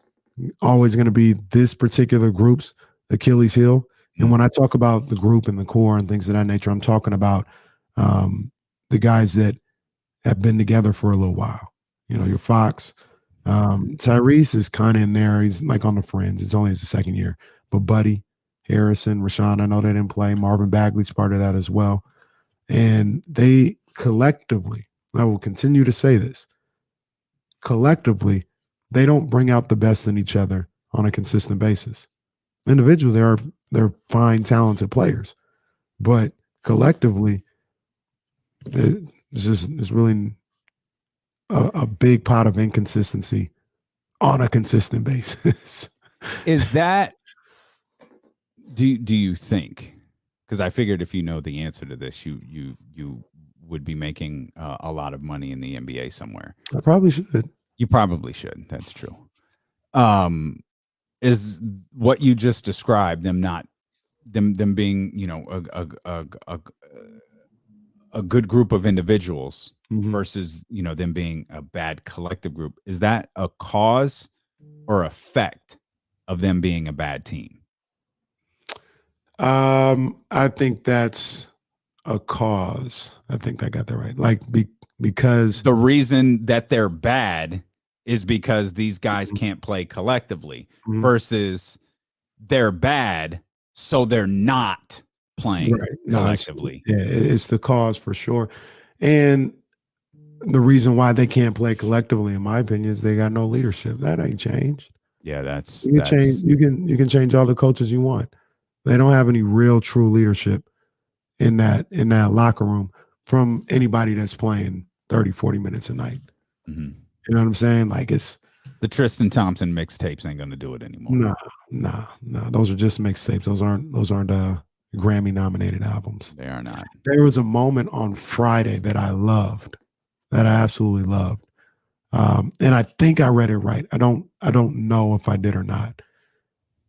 Speaker 2: always going to be this particular group's Achilles heel. And when I talk about the group and the core and things of that nature, I'm talking about the guys that have been together for a little while. You know, your Fox. Tyrese is kind of in there. He's like on the fringe. It's only his second year. But Buddy, Harrison, Rashawn, I know they didn't play. Marvin Bagley's part of that as well. And they collectively, I will continue to say this, collectively, they don't bring out the best in each other on a consistent basis. Individually, they're fine, talented players. But collectively, it's really a big pot of inconsistency on a consistent basis.
Speaker 1: Is that, do you think, because I figured if you know the answer to this, you would be making a lot of money in the NBA somewhere.
Speaker 2: I probably should.
Speaker 1: You probably should. That's true. Is what you just described, them being, you know, a good group of individuals versus, you know, them being a bad collective group, is that a cause or effect of them being a bad team?
Speaker 2: I think that's a cause. I think I got that right. Like because
Speaker 1: the reason that they're bad is because these guys can't play collectively versus they're bad, so they're not playing collectively.
Speaker 2: It's the cause for sure. And the reason why they can't play collectively, in my opinion, is they got no leadership. That ain't changed.
Speaker 1: Yeah, that's
Speaker 2: you can change all the coaches you want. They don't have any real true leadership in that locker room from anybody that's playing 30, 40 minutes a night. You know what I'm saying? Like, it's
Speaker 1: the Tristan Thompson mixtapes ain't gonna do it anymore.
Speaker 2: No. Those are just mixtapes. Those aren't Grammy nominated albums.
Speaker 1: They are not.
Speaker 2: There was a moment on Friday that I loved, that I absolutely loved. And I think I read it right. I don't know if I did or not.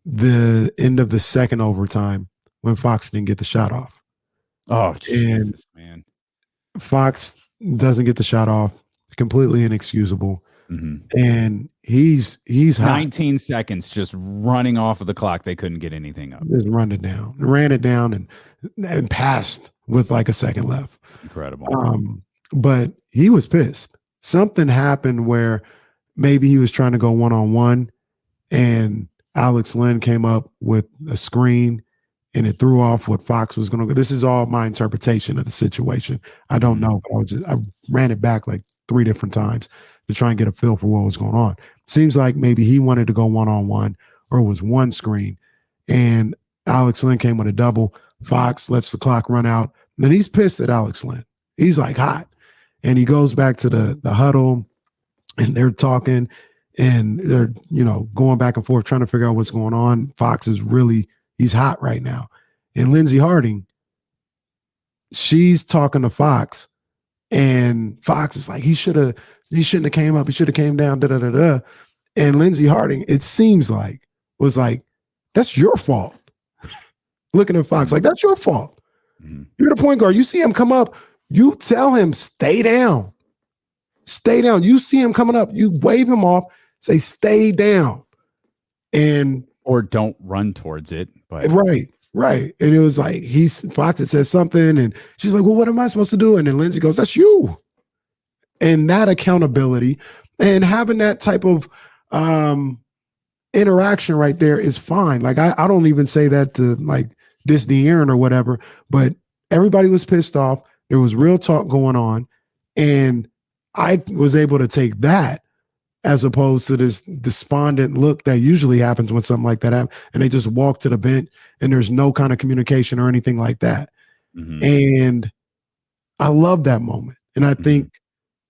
Speaker 2: The end of the second overtime when Fox didn't get the shot off.
Speaker 1: Oh, Jesus, man.
Speaker 2: Fox doesn't get the shot off. Completely inexcusable. And he's hot.
Speaker 1: 19 seconds just running off of the clock. They couldn't get anything up.
Speaker 2: Just ran it down and passed with like a second left.
Speaker 1: Incredible.
Speaker 2: But he was pissed. Something happened where maybe he was trying to go one-on-one and Alex Len came up with a screen and it threw off what Fox was going to go. This is all my interpretation of the situation. I don't know, but I ran it back like 3 different times to try and get a feel for what was going on. Seems like maybe he wanted to go one-on-one or it was one screen. And Alex Len came with a double. Fox lets the clock run out. And then he's pissed at Alex Len. He's like hot. And he goes back to the huddle and they're talking and they're, you know, going back and forth trying to figure out what's going on. Fox is he's hot right now. And Lindsey Harding, she's talking to Fox and Fox is like, he shouldn't have came up. He should have came down, da-da-da-da. And Lindsey Harding, it seems like, was like, that's your fault. Looking at Fox, like, that's your fault. You're the point guard. You see him come up, you tell him, stay down. Stay down. You see him coming up, you wave him off, say, stay down.
Speaker 1: Or don't run towards it. But
Speaker 2: Right. And it was like, Fox had said something, and she's like, well, what am I supposed to do? And then Lindsey goes, that's you. And that accountability and having that type of interaction right there is fine. Like, I don't even say that to like diss the Aaron or whatever, but everybody was pissed off. There was real talk going on. And I was able to take that as opposed to this despondent look that usually happens when something like that happens. And they just walk to the bench and there's no kind of communication or anything like that. And I love that moment. And I think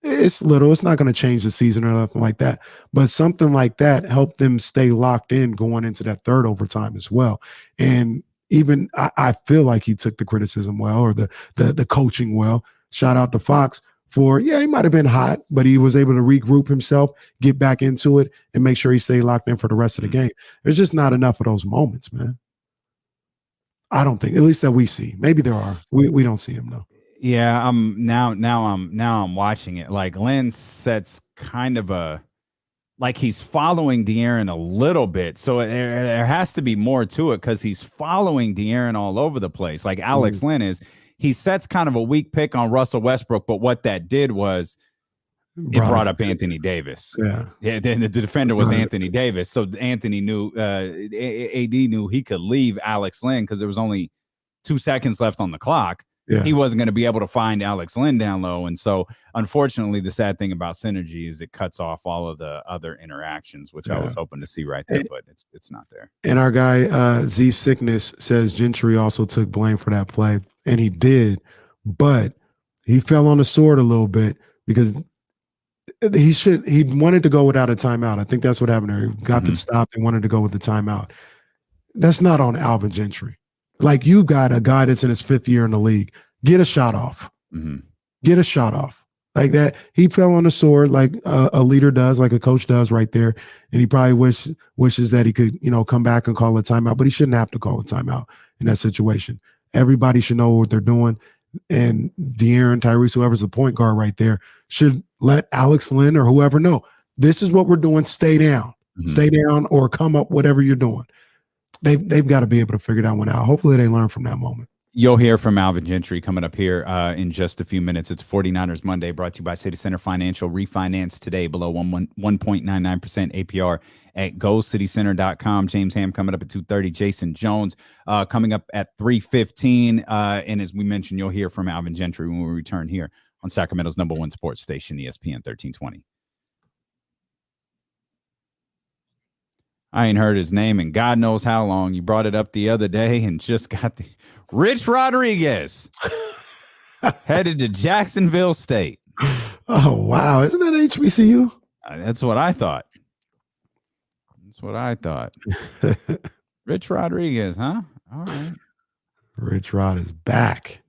Speaker 2: it's not going to change the season or nothing like that. But something like that helped them stay locked in going into that third overtime as well. And even I feel like he took the criticism well, or the coaching well. Shout out to Fox for, he might have been hot, but he was able to regroup himself, get back into it, and make sure he stayed locked in for the rest of the game. There's just not enough of those moments, man. I don't think, at least that we see. Maybe there are. We don't see them though.
Speaker 1: Yeah, now I'm watching it. Like Lynn sets kind of a, like he's following De'Aaron a little bit. So there has to be more to it because he's following De'Aaron all over the place. Like Alex Lynn is, he sets kind of a weak pick on Russell Westbrook, but what that did was it brought up Anthony Davis. Yeah. Then the defender was Anthony Davis. So Anthony knew, AD knew he could leave Alex Lynn because there was only 2 seconds left on the clock.
Speaker 2: Yeah.
Speaker 1: He wasn't going to be able to find Alex Lynn down low. And so, unfortunately, the sad thing about Synergy is it cuts off all of the other interactions, which I was hoping to see right there, but it's not there.
Speaker 2: And our guy, Z Sickness, says Gentry also took blame for that play. And he did, but he fell on the sword a little bit because he wanted to go without a timeout. I think that's what happened there. He got the stop and wanted to go with the timeout. That's not on Alvin Gentry. Like, you got a guy that's in his 5th year in the league. Get a shot off. Get a shot off. Like that. He fell on the sword like a leader does, like a coach does right there. And he probably wishes that he could, come back and call a timeout, but he shouldn't have to call a timeout in that situation. Everybody should know what they're doing. And De'Aaron, Tyrese, whoever's the point guard right there, should let Alex Lynn or whoever know, this is what we're doing. Stay down. Stay down or come up, whatever you're doing. They've got to be able to figure that one out. Hopefully they learn from that moment.
Speaker 1: You'll hear from Alvin Gentry coming up here in just a few minutes. It's 49ers Monday, brought to you by City Center Financial. Refinance today below 1.99% APR at GoCityCenter.com. James Ham coming up at 2:30. Jason Jones coming up at 3:15. And as we mentioned, you'll hear from Alvin Gentry when we return here on Sacramento's #1 sports station, ESPN 1320. I ain't heard his name in God knows how long. You brought it up the other day and just got the Rich Rodriguez headed to Jacksonville State.
Speaker 2: Oh, wow. Isn't that HBCU?
Speaker 1: That's what I thought. Rich Rodriguez, huh? All right.
Speaker 2: Rich Rod is back.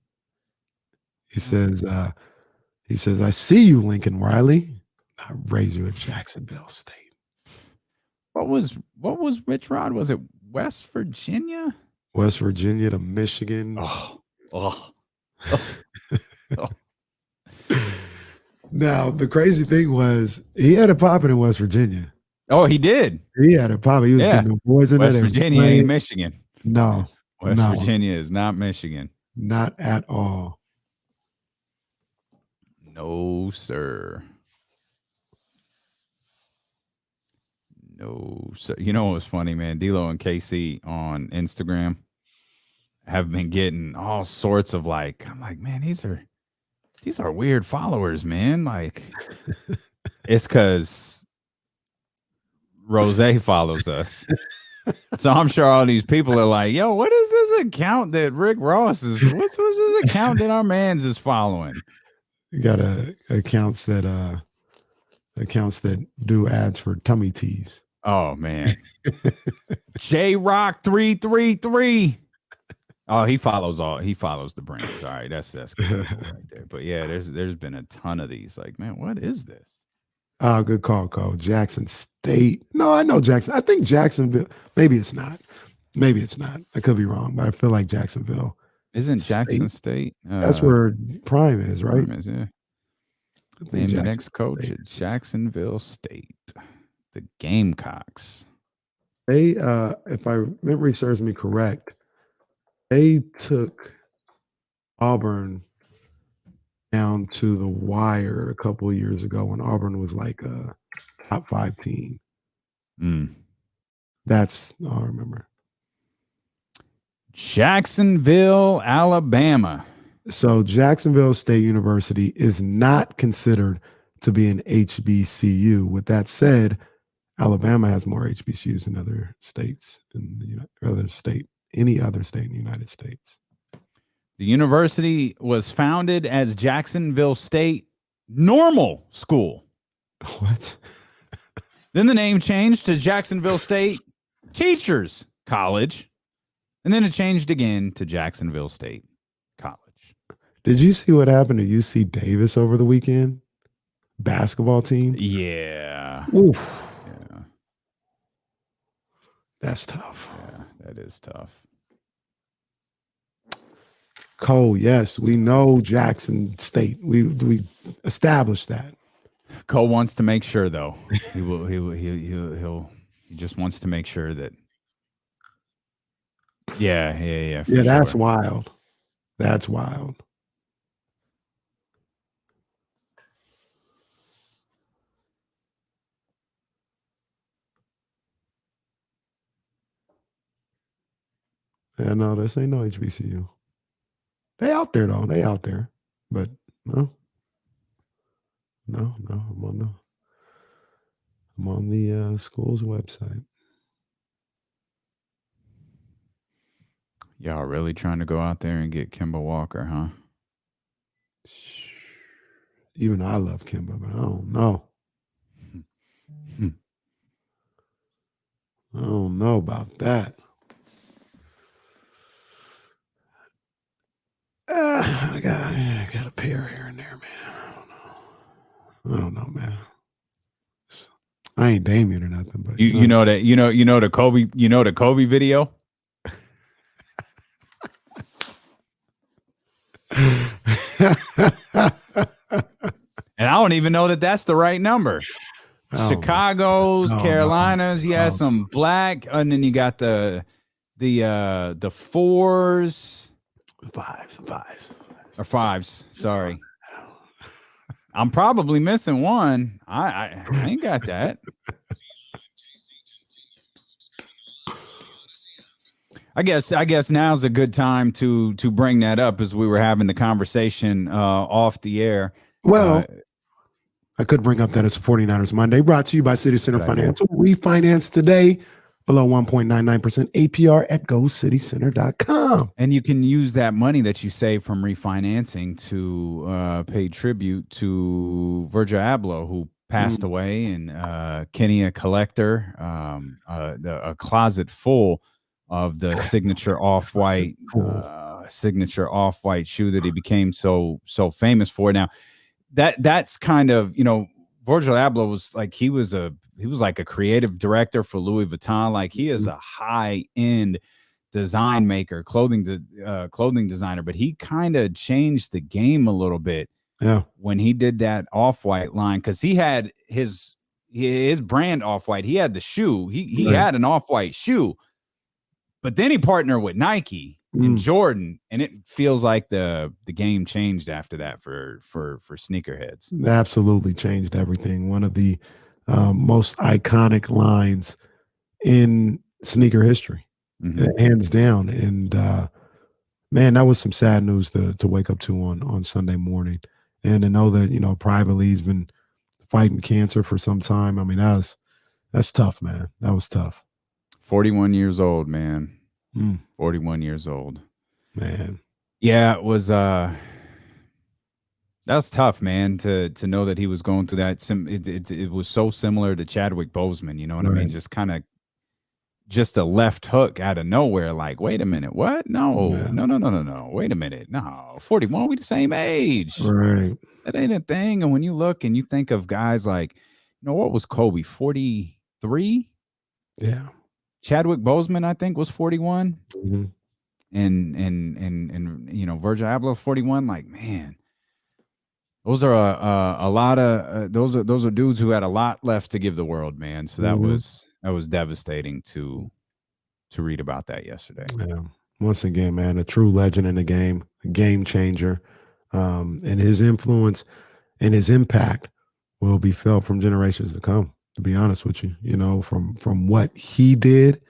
Speaker 2: He says, I see you, Lincoln Riley. I raise you at Jacksonville State.
Speaker 1: What was Rich Rod? Was it West Virginia?
Speaker 2: West Virginia to Michigan. Now, the crazy thing was he had it popping in West Virginia.
Speaker 1: Oh, he did.
Speaker 2: He had it popping. He was getting the boys in
Speaker 1: West
Speaker 2: there.
Speaker 1: Virginia ain't Michigan.
Speaker 2: No.
Speaker 1: West Virginia is not Michigan.
Speaker 2: Not at all.
Speaker 1: No, sir. No, sir. You know what was funny, man? D-Lo and KC on Instagram have been getting all sorts of I'm like, man, these are weird followers, man. Like, it's because Rose follows us. So I'm sure all these people are like, yo, what is this account that Rick Ross is? What's this account that our man's is following?
Speaker 2: You got accounts that do ads for tummy teas.
Speaker 1: Oh man. J Rock 333. Oh, he follows the brands. All right, that's good right there. But yeah, there's been a ton of these. Like, man, what is this?
Speaker 2: Oh, good call, Cole. Jackson State. No, I know Jackson. I think Jacksonville. Maybe it's not. I could be wrong, but I feel like Jacksonville.
Speaker 1: Isn't Jackson State?
Speaker 2: That's where Prime is, right?
Speaker 1: Prime is, yeah. And the next coach at Jacksonville State, the Gamecocks.
Speaker 2: They, if my memory serves me correct, they took Auburn down to the wire a couple of years ago when Auburn was like a top 5 team. That's all I remember.
Speaker 1: Jacksonville, Alabama.
Speaker 2: So Jacksonville State University is not considered to be an HBCU. With that said, Alabama has more HBCUs than other states in any other state in the United States.
Speaker 1: The university was founded as Jacksonville State Normal School.
Speaker 2: What?
Speaker 1: Then the name changed to Jacksonville State Teachers College And then it changed again to Jacksonville State College.
Speaker 2: Did you see what happened to UC Davis over the weekend? Basketball team?
Speaker 1: Yeah.
Speaker 2: Oof.
Speaker 1: Yeah.
Speaker 2: That's tough.
Speaker 1: Yeah, that is tough.
Speaker 2: Cole, yes, we know Jackson State. We established that.
Speaker 1: Cole wants to make sure, though. He just wants to make sure that. Yeah.
Speaker 2: Yeah,
Speaker 1: sure.
Speaker 2: that's wild. That's wild. Yeah, no, this ain't no HBCU. They out there though. They out there, but no. I'm on the school's website.
Speaker 1: Y'all really trying to go out there and get Kemba Walker, huh?
Speaker 2: Even though I love Kemba, but I don't know. I don't know about that. I got a pair here and there, man. I don't know, man. I ain't Damien or nothing, but
Speaker 1: you know that you know the Kobe video. And I don't even know that that's the right number. Chicago's, Carolinas, some black, and then you got the fours, fives. Sorry, I'm probably missing one. I ain't got that. I guess now's a good time to bring that up as we were having the conversation off the air.
Speaker 2: Well, I could bring up that it's a 49ers Monday, brought to you by City Center Financial. Refinance today below 1.99% APR at GoCityCenter.com.
Speaker 1: And you can use that money that you save from refinancing to pay tribute to Virgil Abloh, who passed away, and Kenny, a collector, a closet full of the signature off-white shoe that he became so famous for. Now, that's kind of, Virgil Abloh was like, he was like a creative director for Louis Vuitton. Like, he is a high-end design maker, clothing designer, but he kind of changed the game a little bit when he did that off-white line, because he had his brand off-white. He had the shoe. He had an off-white shoe, but then he partnered with Nike and Jordan, and it feels like the game changed after that for sneakerheads.
Speaker 2: It absolutely changed everything. One of the most iconic lines in sneaker history, hands down. And man, that was some sad news to wake up to on Sunday morning, and to know that privately he's been fighting cancer for some time. I mean, that's tough, man. That was tough.
Speaker 1: 41 years old, man. 41 years old,
Speaker 2: man.
Speaker 1: Yeah, it was that was tough, man, to know that he was going through that. It was so similar to Chadwick Boseman, you know what I mean? Just a left hook out of nowhere. Like, wait a minute, what? No. Wait a minute, no. 41, we the same age,
Speaker 2: right?
Speaker 1: That ain't a thing. And when you look and you think of guys like, what was Kobe? 43?
Speaker 2: Yeah.
Speaker 1: Chadwick Boseman, I think, was 41, and Virgil Abloh 41. Like, man, those are a lot of those are dudes who had a lot left to give the world, man. So that was devastating to read about that yesterday.
Speaker 2: Yeah. Once again, man, a true legend in the game, a game changer, and his influence and his impact will be felt from generations to come. To be honest with you, from what he did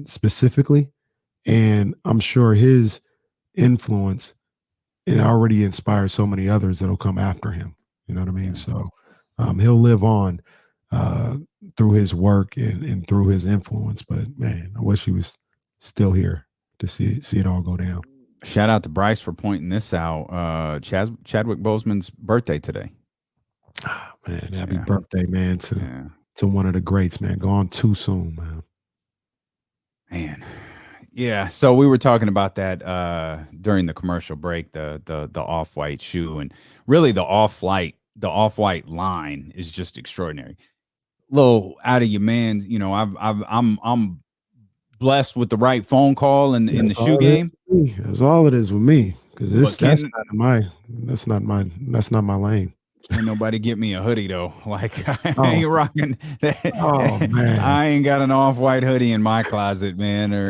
Speaker 2: specifically, and I'm sure his influence already inspires so many others that'll come after him. You know what I mean? So he'll live on through his work and through his influence. But man, I wish he was still here to see it all go down.
Speaker 1: Shout out to Bryce for pointing this out. Chadwick Boseman's birthday today.
Speaker 2: Man, happy birthday, man, to one of the greats, man. Gone too soon, man.
Speaker 1: Man, Yeah, so we were talking about that during the commercial break, the off-white shoe, and really the off-white line is just extraordinary. Little out of your man, I'm blessed with the right phone call in the shoe game.
Speaker 2: That's all it is with me, because
Speaker 1: But
Speaker 2: that's not my lane.
Speaker 1: Can't nobody get me a hoodie though. Like I
Speaker 2: Oh.
Speaker 1: ain't rocking that.
Speaker 2: Oh man,
Speaker 1: I ain't got an off-white hoodie in my closet, man, or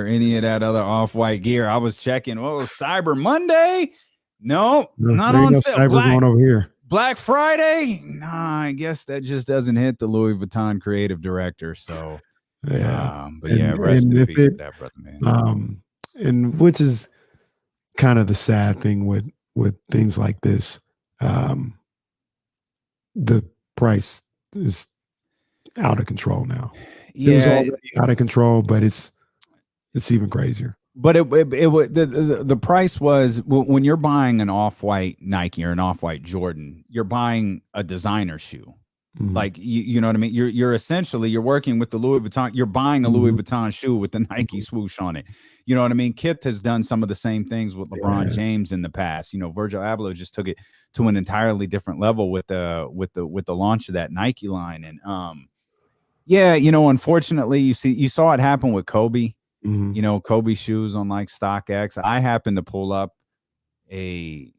Speaker 1: any of that other off-white gear. I was checking. Oh, Cyber Monday? No, not
Speaker 2: there ain't
Speaker 1: on
Speaker 2: no
Speaker 1: sale.
Speaker 2: cyber going over here.
Speaker 1: Black Friday? Nah, I guess that just doesn't hit the Louis Vuitton creative director. So
Speaker 2: Yeah,
Speaker 1: but yeah, rest in peace to that brother, man.
Speaker 2: And which is kind of the sad thing with things like this. The price is out of control now. It was already out of control, but it's even crazier.
Speaker 1: But the price was, when you're buying an off-white Nike or an off-white Jordan, you're buying a designer shoe.
Speaker 2: Mhm.
Speaker 1: Like you know what I mean? You're essentially you're working with the Louis Vuitton. You're buying a Louis Vuitton shoe with the Nike swoosh on it. You know what I mean? Kith has done some of the same things with LeBron James in the past. Virgil Abloh just took it to an entirely different level with the launch of that Nike line. And unfortunately, you saw it happen with Kobe.
Speaker 2: Mm-hmm.
Speaker 1: Kobe shoes on like StockX. I happened to pull up a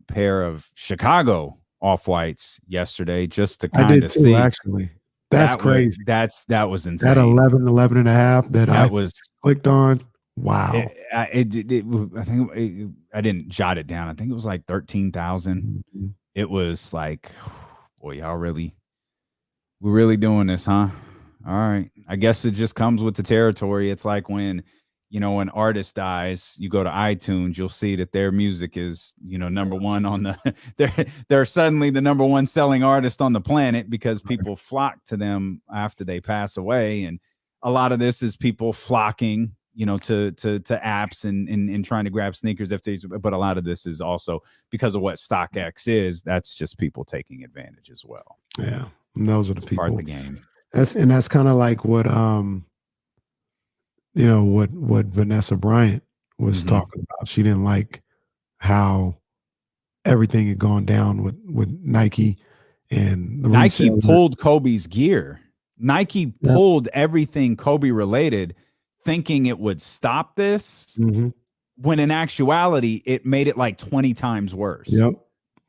Speaker 1: pair of Chicago off-whites yesterday just to kind of see.
Speaker 2: Actually, that's crazy.
Speaker 1: That was insane.
Speaker 2: That 11 and a half that I was clicked on. Wow.
Speaker 1: I think I didn't jot it down. I think it was like 13,000.
Speaker 2: Mm-hmm.
Speaker 1: It was like, boy, we're really doing this, huh? All right. I guess it just comes with the territory. It's like when, an artist dies, you go to iTunes, you'll see that their music is, number one on the, they're suddenly the number one selling artist on the planet because people flock to them after they pass away. And a lot of this is people flocking, to apps and trying to grab sneakers but a lot of this is also because of what StockX is. That's just people taking advantage as well.
Speaker 2: Yeah. And those are the people.
Speaker 1: Part of the game.
Speaker 2: That's kind of like what what Vanessa Bryant was talking about. She didn't like how everything had gone down with Nike, and
Speaker 1: Nike pulled Kobe's gear. Nike pulled everything Kobe related, thinking it would stop this, when in actuality it made it like 20 times worse.
Speaker 2: Yep.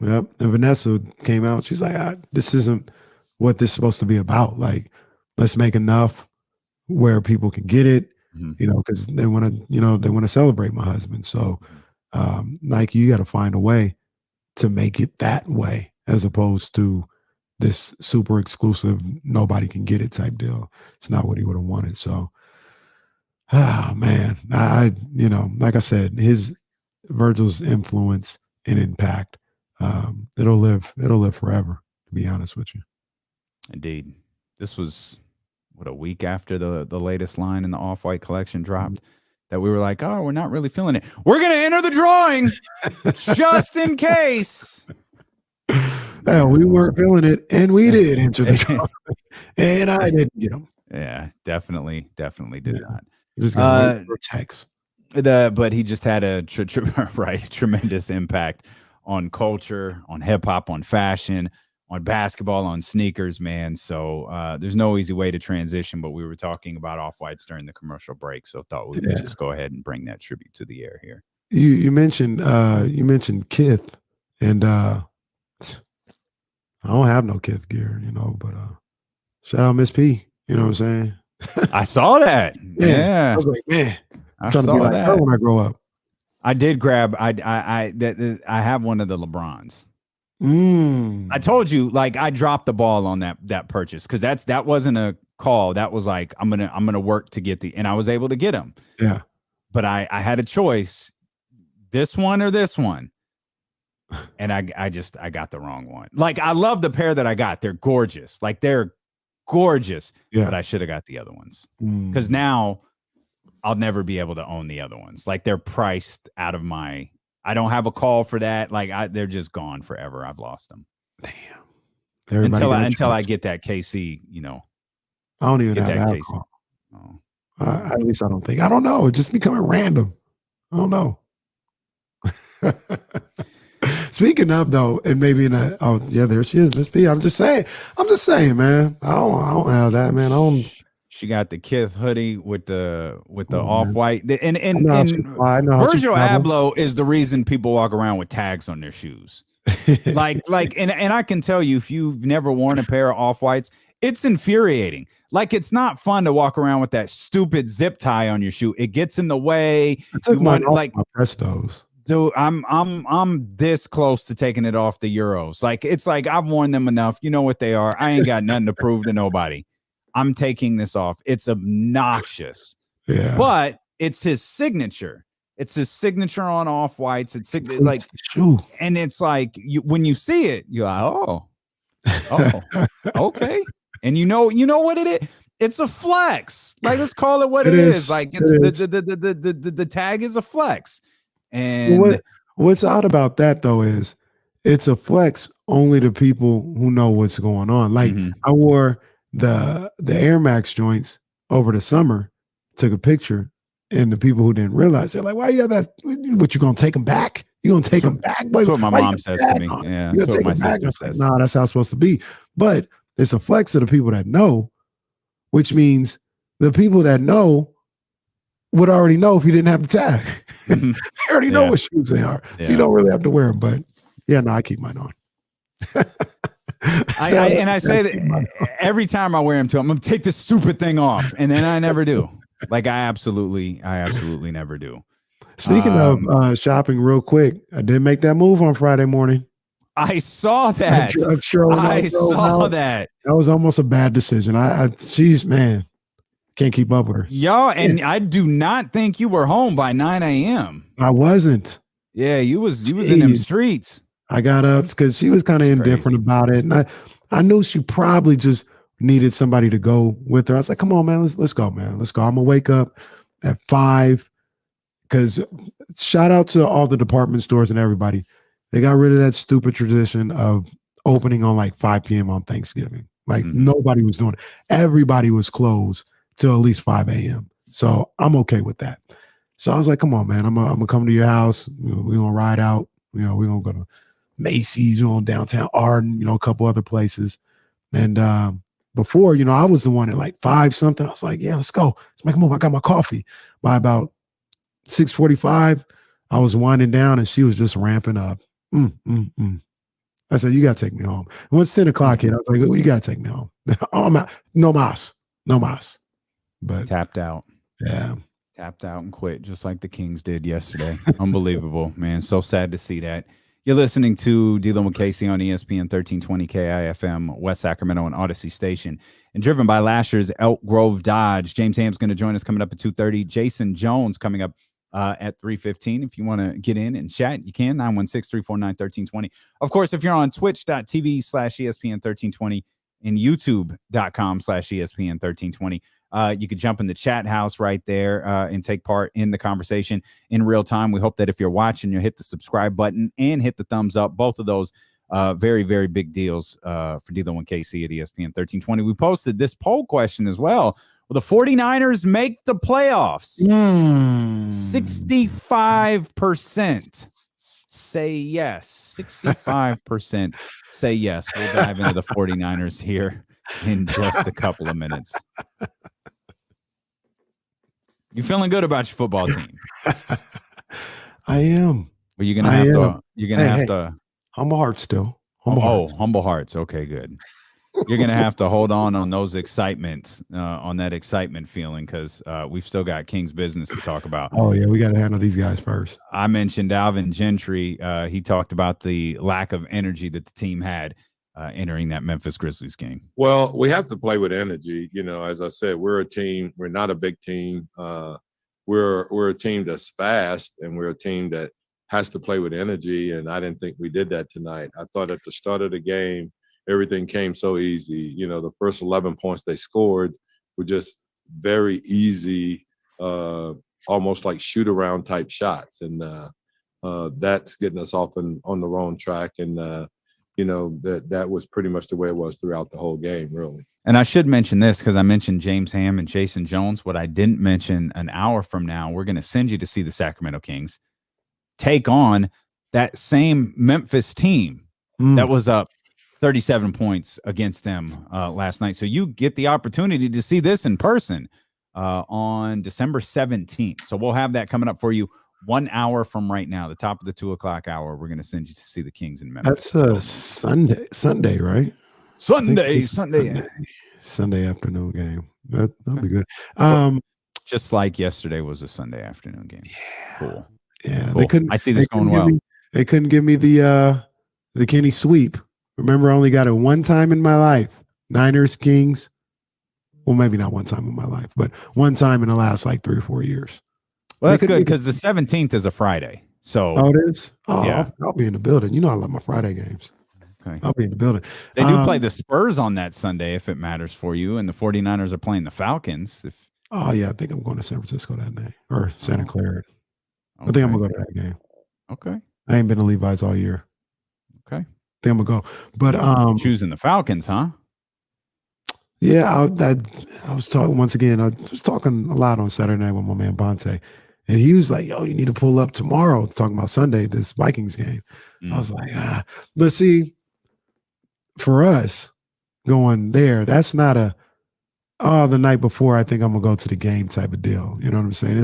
Speaker 2: And Vanessa came out. She's like, this isn't what this is supposed to be about. Like, let's make enough where people can get it, because they want to celebrate my husband. So Nike, you got to find a way to make it that way, as opposed to this super exclusive, nobody can get it type deal. It's not what he would have wanted. So, man, like I said, Virgil's influence and impact, it'll live forever, to be honest with you.
Speaker 1: Indeed. This was a week after the latest line in the Off-White collection dropped, that we were like, oh, we're not really feeling it. We're going to enter the drawing just in case.
Speaker 2: We weren't feeling it, and we did enter the drawing, and I didn't get them.
Speaker 1: Yeah, definitely did not.
Speaker 2: Just got text.
Speaker 1: But he just had a tremendous impact on culture, on hip hop, on fashion, on basketball, on sneakers, man. So there's no easy way to transition, but we were talking about Off-Whites during the commercial break, so thought we would just go ahead and bring that tribute to the air here.
Speaker 2: You mentioned Kith, and I don't have no Kith gear, but shout out Miss P. You know what I'm saying?
Speaker 1: I saw that. Yeah.
Speaker 2: I was like, man,
Speaker 1: I'm
Speaker 2: trying to be like her when I grow up.
Speaker 1: I did grab. I have one of the LeBrons. I told you, like, I dropped the ball on that purchase because that wasn't a call. That was like, I'm gonna work to get and I was able to get them.
Speaker 2: Yeah.
Speaker 1: But I had a choice, this one or this one, and I got the wrong one. Like, I love the pair that I got. They're gorgeous. Like, they're gorgeous. Yeah. But I should have got the other ones because now I'll never be able to own the other ones. Like, they're priced out of my. I don't have a call for that. Like, they're just gone forever. I've lost them.
Speaker 2: Damn.
Speaker 1: Until I get that KC,
Speaker 2: I don't even have that call.
Speaker 1: Oh.
Speaker 2: At least I don't think. I don't know. It's just becoming random. I don't know. Speaking of though, and maybe in a there she is, Miss B. I'm just saying, man. I don't have that, man. I don't.
Speaker 1: She got the Kith hoodie with the
Speaker 2: Oh,
Speaker 1: off
Speaker 2: man.
Speaker 1: white, and
Speaker 2: I know how she fly. I know how she
Speaker 1: Virgil
Speaker 2: travel.
Speaker 1: Abloh is the reason people walk around with tags on their shoes. like, and I can tell you, if you've never worn a pair of off whites, it's infuriating. Like, it's not fun to walk around with that stupid zip tie on your shoe. It gets in the way.
Speaker 2: I took mine off
Speaker 1: like
Speaker 2: my Prestos.
Speaker 1: Dude, I'm this close to taking it off the Euros. Like, it's like I've worn them enough. You know what they are. I ain't got nothing to prove to nobody. I'm taking this off. It's obnoxious.
Speaker 2: Yeah.
Speaker 1: But it's his signature. It's his signature on off whites. It's like
Speaker 2: the shoe.
Speaker 1: And it's like when you see it, you're like, oh, okay. And you know what it is? It's a flex. Like, let's call it what it is. Like, it's the tag is a flex. And
Speaker 2: what's odd about that though is it's a flex only to people who know what's going on. Like, I wore the Air Max joints over the summer, took a picture, and the people who didn't realize, they're like, "Why you have that? What, you gonna take them back? You gonna take them back?"
Speaker 1: That's what my mom says to me. Yeah, that's what my sister says.
Speaker 2: Nah, that's how it's supposed to be. But it's a flex to the people that know, which means the people that know would already know if you didn't have the tag. They already know what shoes they are, so you don't really have to wear them. But yeah, no, I keep mine on.
Speaker 1: I say that every time I wear them, I'm gonna take this stupid thing off, and then I never do. Like, I absolutely never do.
Speaker 2: Speaking of shopping, real quick, I did make that move on Friday morning.
Speaker 1: I saw that. I saw that.
Speaker 2: That was almost a bad decision. She's, man, can't keep up with her.
Speaker 1: Y'all, and I do not think you were home by 9 a.m.
Speaker 2: I wasn't.
Speaker 1: Yeah, you was in them streets.
Speaker 2: I got up because she was kind of indifferent about it, and I knew she probably just needed somebody to go with her. I was like, "Come on, man, let's go, man. Let's go." I'm gonna wake up at 5 because shout out to all the department stores and everybody. They got rid of that stupid tradition of opening on like 5 p.m. on Thanksgiving. Like, nobody was doing it. Everybody was closed till at least 5 a.m. So I'm okay with that. So I was like, "Come on, man. I'm gonna come to your house. We're gonna ride out. We're gonna go to Macy's, downtown Arden, a couple other places." And before, I was the one at like 5 something. I was like, "Yeah, let's go. Let's make a move." I got my coffee. By about 6:45, I was winding down and she was just ramping up. I said, "You got to take me home." And once 10 o'clock hit, I was like, "Well, you got to take me home." I'm out. No mas. But
Speaker 1: tapped out.
Speaker 2: Yeah.
Speaker 1: Tapped out and quit, just like the Kings did yesterday. Unbelievable, man. So sad to see that. You're listening to Dealing with Casey on ESPN 1320 KIFM, West Sacramento and Odyssey Station, and driven by Lashers, Elk Grove Dodge. James Ham's going to join us coming up at 2:30. Jason Jones coming up at 3:15. If you want to get in and chat, you can, 916-349-1320. Of course, if you're on twitch.tv/ESPN1320 and youtube.com/ESPN1320, you could jump in the chat house right there and take part in the conversation in real time. We hope that if you're watching, you'll hit the subscribe button and hit the thumbs up. Both of those very, very big deals for Dealing with KC at ESPN 1320. We posted this poll question as well. Will the 49ers make the playoffs? 65% say yes. 65% say yes. We'll dive into the 49ers here in just a couple of minutes. You feeling good about your football team?
Speaker 2: I am.
Speaker 1: Well, you're gonna have to. You're gonna have to.
Speaker 2: Humble hearts still.
Speaker 1: Humble hearts. Okay, good. You're gonna have to hold on those excitements, on that excitement feeling, because we've still got King's business to talk about.
Speaker 2: Oh yeah, we got to handle these guys first.
Speaker 1: I mentioned Alvin Gentry. He talked about the lack of energy that the team had entering that Memphis Grizzlies game.
Speaker 5: Well, we have to play with energy. As I said, we're a team. We're not a big team. We're a team that's fast, and we're a team that has to play with energy. And I didn't think we did that tonight. I thought at the start of the game, everything came so easy. The first 11 points they scored were just very easy, almost like shoot around type shots. And that's getting us off on the wrong track. And that was pretty much the way it was throughout the whole game, really.
Speaker 1: And I should mention this because I mentioned James Ham and Jason Jones. What I didn't mention, an hour from now, we're going to send you to see the Sacramento Kings take on that same Memphis team that was up 37 points against them last night. So you get the opportunity to see this in person on December 17th. So we'll have that coming up for you 1 hour from right now, the top of the 2 o'clock hour. We're going to send you to see the Kings in Memphis.
Speaker 2: That's a Sunday, right? Sunday afternoon game. That'll be good.
Speaker 1: Just like yesterday was a Sunday afternoon game.
Speaker 2: Yeah.
Speaker 1: Cool.
Speaker 2: Yeah.
Speaker 1: Cool. I see this going well.
Speaker 2: They couldn't give me the Kenny sweep. Remember, I only got it one time in my life. Niners, Kings. Well, maybe not one time in my life, but one time in the last like 3 or 4 years.
Speaker 1: Well, that's good because the 17th is a Friday. So
Speaker 2: it is? Oh,
Speaker 1: yeah.
Speaker 2: I'll be in the building. You know I love my Friday games.
Speaker 1: Okay.
Speaker 2: I'll be in the building.
Speaker 1: They do play the Spurs on that Sunday if it matters for you, and the 49ers are playing the Falcons.
Speaker 2: Oh, yeah, I think I'm going to San Francisco that night or Santa Clara.
Speaker 1: Okay.
Speaker 2: I think I'm going to go to that game.
Speaker 1: Okay.
Speaker 2: I ain't been to Levi's all year.
Speaker 1: Okay.
Speaker 2: I think I'm going to go. But
Speaker 1: choosing the Falcons, huh?
Speaker 2: Yeah, I was talking once again. I was talking a lot on Saturday night with my man Bonte, and he was like, "Yo, you need to pull up tomorrow." Talking about Sunday, this Vikings game. I was like, but see, for us going there, that's not the night before. I think I'm gonna go to the game type of deal. You know what I'm saying?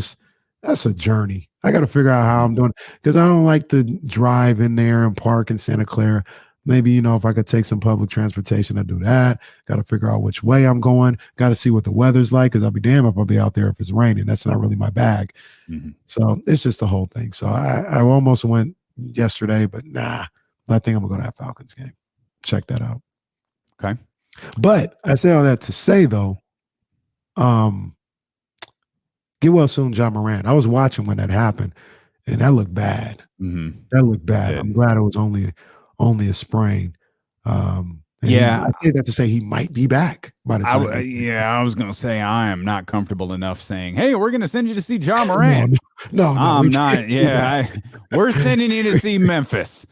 Speaker 2: That's a journey. I got to figure out how I'm doing because I don't like to drive in there and park in Santa Clara. Maybe, if I could take some public transportation, I'd do that. Got to figure out which way I'm going. Got to see what the weather's like because I'll be damned if I'll be out there if it's raining. That's not really my bag. Mm-hmm. So it's just the whole thing. So I almost went yesterday, but nah, I think I'm going to go to that Falcons game. Check that out.
Speaker 1: Okay.
Speaker 2: But I say all that to say, though, get well soon, John Morant. I was watching when that happened, and that looked bad.
Speaker 1: Mm-hmm.
Speaker 2: That looked bad. I'm glad it was only a sprain.
Speaker 1: I
Speaker 2: say that to say he might be back by the time.
Speaker 1: I was going to say I am not comfortable enough saying, "Hey, we're going to send you to see John Morant."
Speaker 2: No,
Speaker 1: I'm not. Yeah, we're sending you to see Memphis.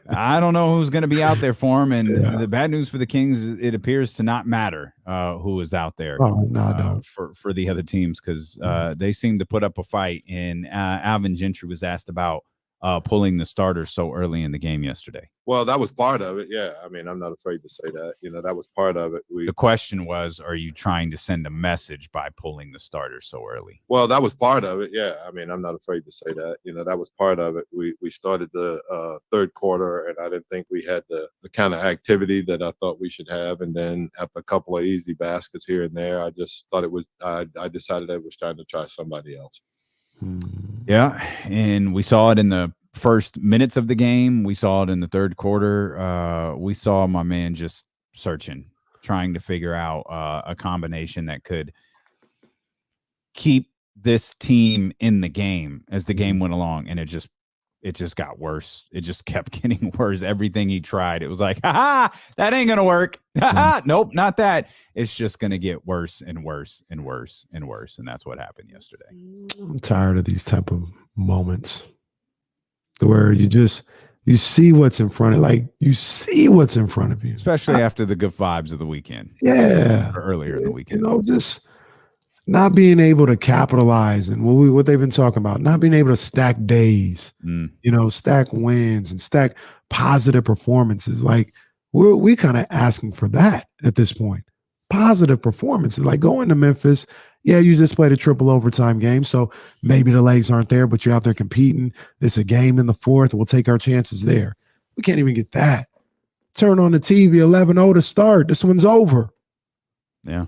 Speaker 1: I don't know who's going to be out there for him, and the bad news for the Kings, it appears to not matter who is out there for the other teams because they seem to put up a fight. And Alvin Gentry was asked about pulling the starters so early in the game yesterday.
Speaker 5: Well, that was part of it. Yeah. I mean, I'm not afraid to say that. That was part of it.
Speaker 1: The question was, are you trying to send a message by pulling the starters so early?
Speaker 5: Well, that was part of it. Yeah. I mean, I'm not afraid to say that. That was part of it. We started the third quarter, and I didn't think we had the kind of activity that I thought we should have. And then after a couple of easy baskets here and there, I just thought it was I decided it was time to try somebody else.
Speaker 1: Yeah, and we saw it in the first minutes of the game. We saw it in the third quarter. We saw my man just searching, trying to figure out a combination that could keep this team in the game as the game went along, and it just got worse. It just kept getting worse. Everything he tried, it was like, ha, that ain't gonna work. Nope, not that. It's just gonna get worse and worse and worse and worse, and that's what happened yesterday.
Speaker 2: I'm tired of these type of moments where you see what's in front of you,
Speaker 1: especially after the good vibes of the weekend.
Speaker 2: Yeah,
Speaker 1: or earlier in the weekend.
Speaker 2: Just not being able to capitalize and what they've been talking about, not being able to stack days, stack wins and stack positive performances. Like we kind of asking for that at this point. Positive performances, like going to Memphis. Yeah, you just played a triple overtime game, so maybe the legs aren't there, but you're out there competing. It's a game in the fourth. We'll take our chances there. We can't even get that. Turn on the TV, 11-0 to start. This one's over.
Speaker 1: Yeah.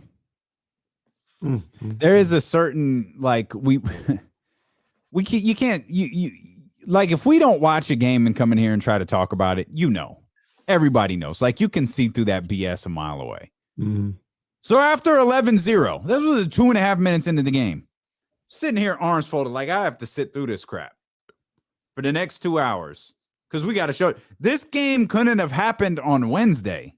Speaker 1: There is a certain you can't if we don't watch a game and come in here and try to talk about it, everybody knows. Like you can see through that BS a mile away.
Speaker 2: Mm-hmm.
Speaker 1: So after 11-0, that was 2.5 minutes into the game. Sitting here arms folded like I have to sit through this crap for the next 2 hours because we got to show it. This game couldn't have happened on Wednesday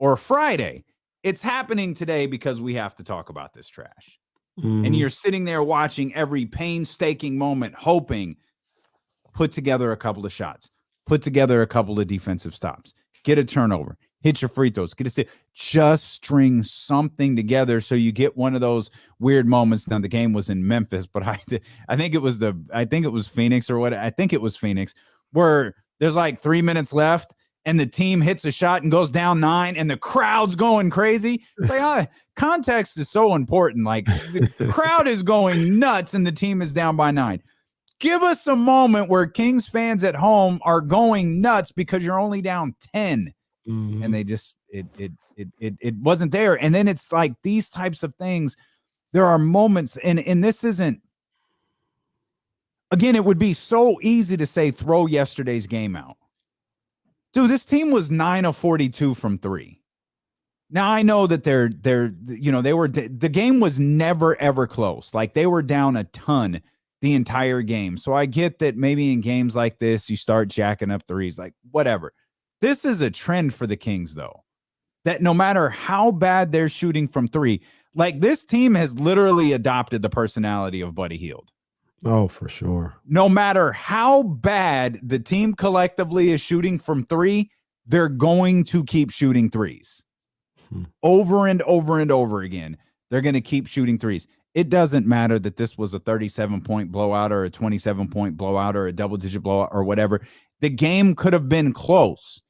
Speaker 1: or Friday. It's happening today because we have to talk about this trash. Mm-hmm. And you're sitting there watching every painstaking moment, hoping, put together a couple of shots, put together a couple of defensive stops, get a turnover, hit your free throws, get a steal. Just string something together so you get one of those weird moments. Now the game was in Memphis, but I think it was Phoenix or what? I think it was Phoenix, where there's like 3 minutes left and the team hits a shot and goes down 9 and the crowd's going crazy. It's like, context is so important. Like the crowd is going nuts and the team is down by 9. Give us a moment where Kings fans at home are going nuts because you're only down 10. Mm-hmm. And they just it wasn't there. And then it's like these types of things. There are moments, and this isn't, again, it would be so easy to say throw yesterday's game out. Dude, this team was 9 of 42 from 3. Now I know that the game was never ever close. Like they were down a ton the entire game. So I get that maybe in games like this, you start jacking up threes, like whatever. This is a trend for the Kings, though, that no matter how bad they're shooting from 3, like this team has literally adopted the personality of Buddy Hield.
Speaker 2: Oh, for sure.
Speaker 1: No matter how bad the team collectively is shooting from 3, they're going to keep shooting threes over and over and over again. They're going to keep shooting threes. It doesn't matter that this was a 37-point blowout or a 27-point blowout or a double-digit blowout or whatever. The game could have been close,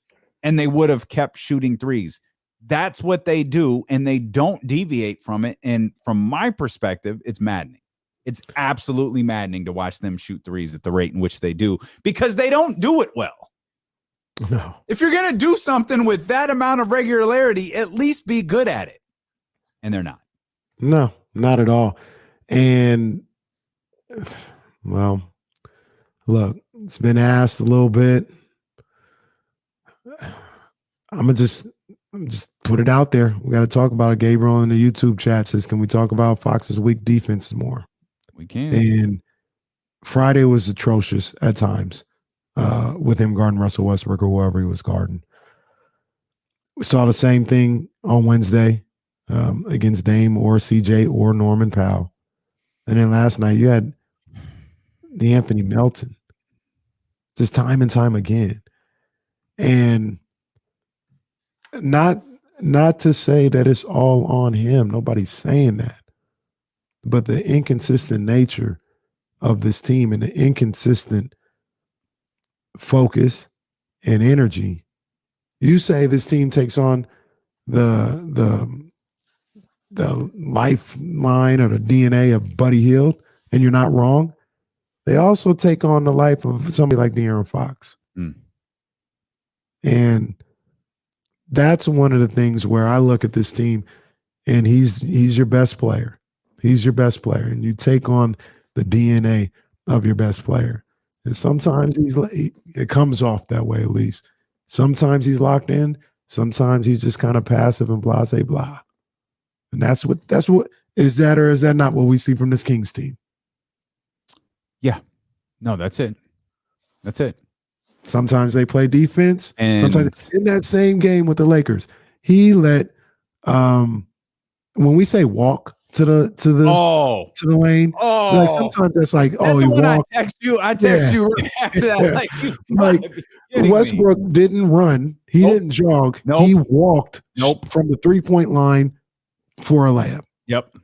Speaker 1: and they would have kept shooting threes. That's what they do, and they don't deviate from it. And from my perspective, it's maddening. It's absolutely maddening to watch them shoot threes at the rate in which they do because they don't do it well.
Speaker 2: No.
Speaker 1: If you're going to do something with that amount of regularity, at least be good at it. And they're not.
Speaker 2: No, not at all. And, well, look, it's been asked a little bit. I'm gonna just put it out there. We got to talk about it. Gabriel in the YouTube chat says, can we talk about Fox's weak defense more?
Speaker 1: We can.
Speaker 2: And Friday was atrocious at times with him guarding Russell Westbrook or whoever he was guarding. We saw the same thing on Wednesday against Dame or CJ or Norman Powell. And then last night you had the Anthony Melton just time and time again. And not to say that it's all on him. Nobody's saying that. But the inconsistent nature of this team and the inconsistent focus and energy. You say this team takes on the lifeline or the DNA of Buddy Hield, and you're not wrong. They also take on the life of somebody like De'Aaron Fox. And that's one of the things where I look at this team and he's your best player. He's your best player. And you take on the DNA of your best player. And sometimes it comes off that way, at least. Sometimes he's locked in. Sometimes he's just kind of passive and blah, say blah. And that's what is that, or is that not what we see from this Kings team?
Speaker 1: Yeah. No, that's it. That's it.
Speaker 2: Sometimes they play defense.
Speaker 1: And
Speaker 2: sometimes in that same game with the Lakers, he let when we say walk to the lane, like sometimes that's like, he walked.
Speaker 1: I text you right after that.
Speaker 2: Like Westbrook didn't run, he didn't jog, he walked from the 3-point line for a layup.
Speaker 1: Yep.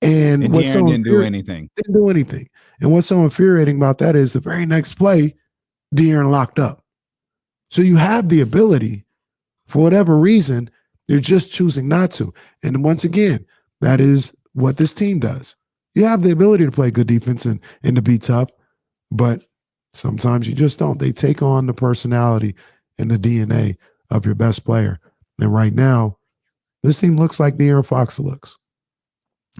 Speaker 2: And what's so
Speaker 1: didn't do anything.
Speaker 2: Didn't do anything. And what's so infuriating about that is the very next play, De'Aaron locked up. So you have the ability, for whatever reason, you're just choosing not to. And once again, that is what this team does. You have the ability to play good defense and to be tough, but sometimes you just don't. They take on the personality and the DNA of your best player. And right now, this team looks like De'Aaron Fox looks.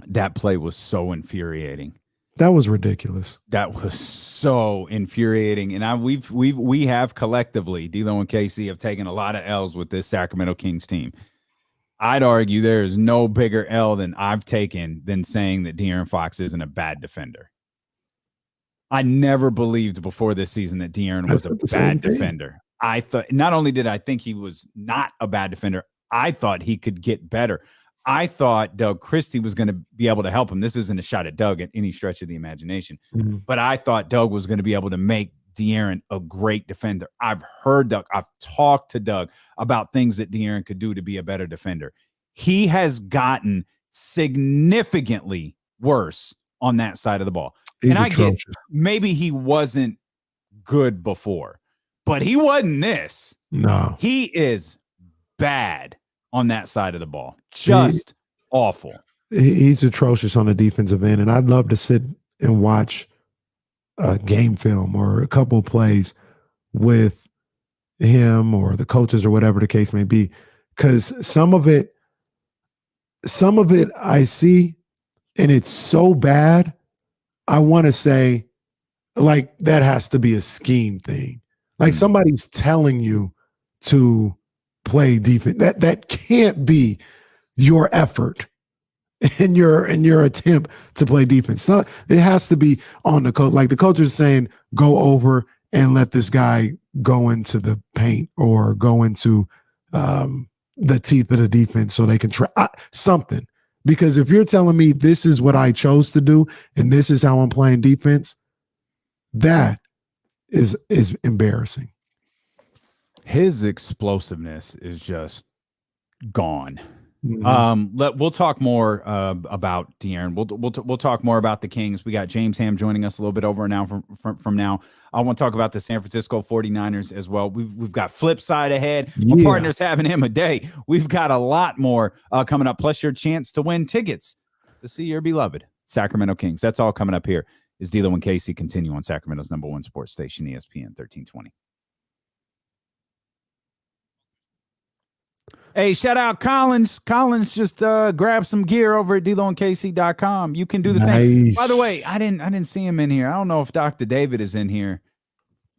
Speaker 1: That play was so infuriating.
Speaker 2: That was ridiculous.
Speaker 1: That was so infuriating. And we have collectively, D'Lo and KC have taken a lot of L's with this Sacramento Kings team. I'd argue there is no bigger L than I've taken than saying that De'Aaron Fox isn't a bad defender. I never believed before this season that De'Aaron was a bad defender. I thought, not only did I think he was not a bad defender, I thought he could get better. I thought Doug Christie was going to be able to help him. This isn't a shot at Doug at any stretch of the imagination, but I thought Doug was going to be able to make De'Aaron a great defender. I've heard Doug. I've talked to Doug about things that De'Aaron could do to be a better defender. He has gotten significantly worse on that side of the ball.
Speaker 2: He's
Speaker 1: and I
Speaker 2: atrocious.
Speaker 1: get maybe he wasn't good before, but he wasn't this.
Speaker 2: No.
Speaker 1: He is bad on that side of the ball. Just awful.
Speaker 2: He's atrocious on the defensive end, and I'd love to sit and watch a game film or a couple of plays with him or the coaches or whatever the case may be, because some of it I see, and it's so bad. I want to say, like, that has to be a scheme thing. Like somebody's telling you to play defense. That can't be your effort in your attempt to play defense. So it has to be on the coach. Like the coach is saying, go over and let this guy go into the paint or go into the teeth of the defense so they can try something. Because if you're telling me this is what I chose to do and this is how I'm playing defense, that is embarrassing.
Speaker 1: His explosiveness is just gone.
Speaker 2: Mm-hmm.
Speaker 1: We'll talk more about De'Aaron. We'll talk more about the Kings. We got James Ham joining us a little bit over now from now. I want to talk about the San Francisco 49ers as well. We've got flip side ahead. My partner's having him a day. We've got a lot more coming up, plus your chance to win tickets to see your beloved Sacramento Kings. That's all coming up here. Is D'Lo and Casey continue on Sacramento's #1 sports station, ESPN 1320. Hey, shout out Collins. Collins just grabbed some gear over at DLoandKC.com. You can do the same. By the way, I didn't see him in here. I don't know if Dr. David is in here.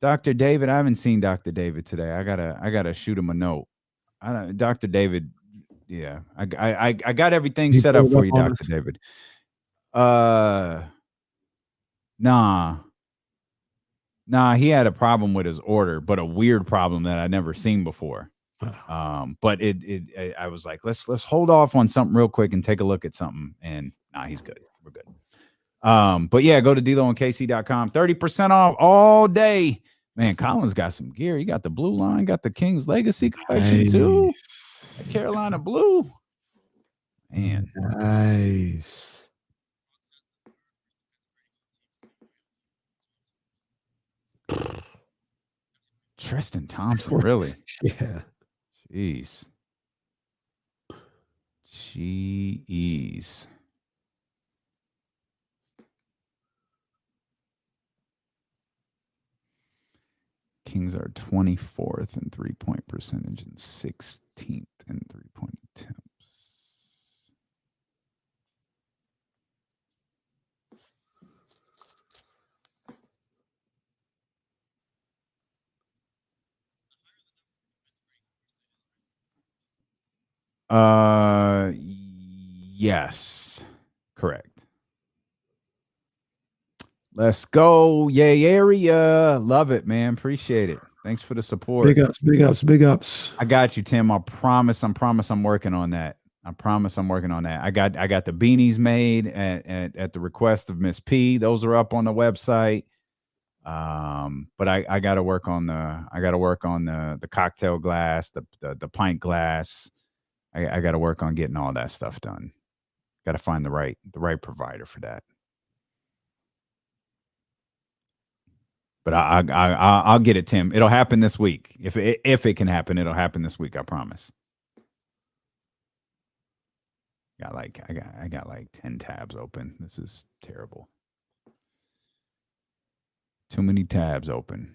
Speaker 1: Dr. David, I haven't seen Dr. David today. I gotta shoot him a note. Dr. David, yeah. I got everything set up for you, Dr. David. Nah, he had a problem with his order, but a weird problem that I'd never seen before. But I was like, let's hold off on something real quick and take a look at something. And he's good. We're good. But yeah, go to DLoandKC.com. 30% off all day. Man, Collins got some gear. He got the blue line, got the King's Legacy collection too. The Carolina blue. Man.
Speaker 2: Nice.
Speaker 1: Tristan Thompson, really?
Speaker 2: Yeah.
Speaker 1: Jeez. Kings are 24th in 3-point percentage and 16th in 3-point attempts. Yes, correct. Let's go. Yay area. Love it, man. Appreciate it. Thanks for the support.
Speaker 2: Big ups.
Speaker 1: I got you, Tim. I promise I'm working on that. I got the beanies made at the request of Miss P. Those are up on the website. But I gotta work on the cocktail glass, the pint glass. I got to work on getting all that stuff done. Got to find the right provider for that. But I'll get it, Tim. It'll happen this week. If it can happen, it'll happen this week. I promise. I got like 10 tabs open. This is terrible. Too many tabs open.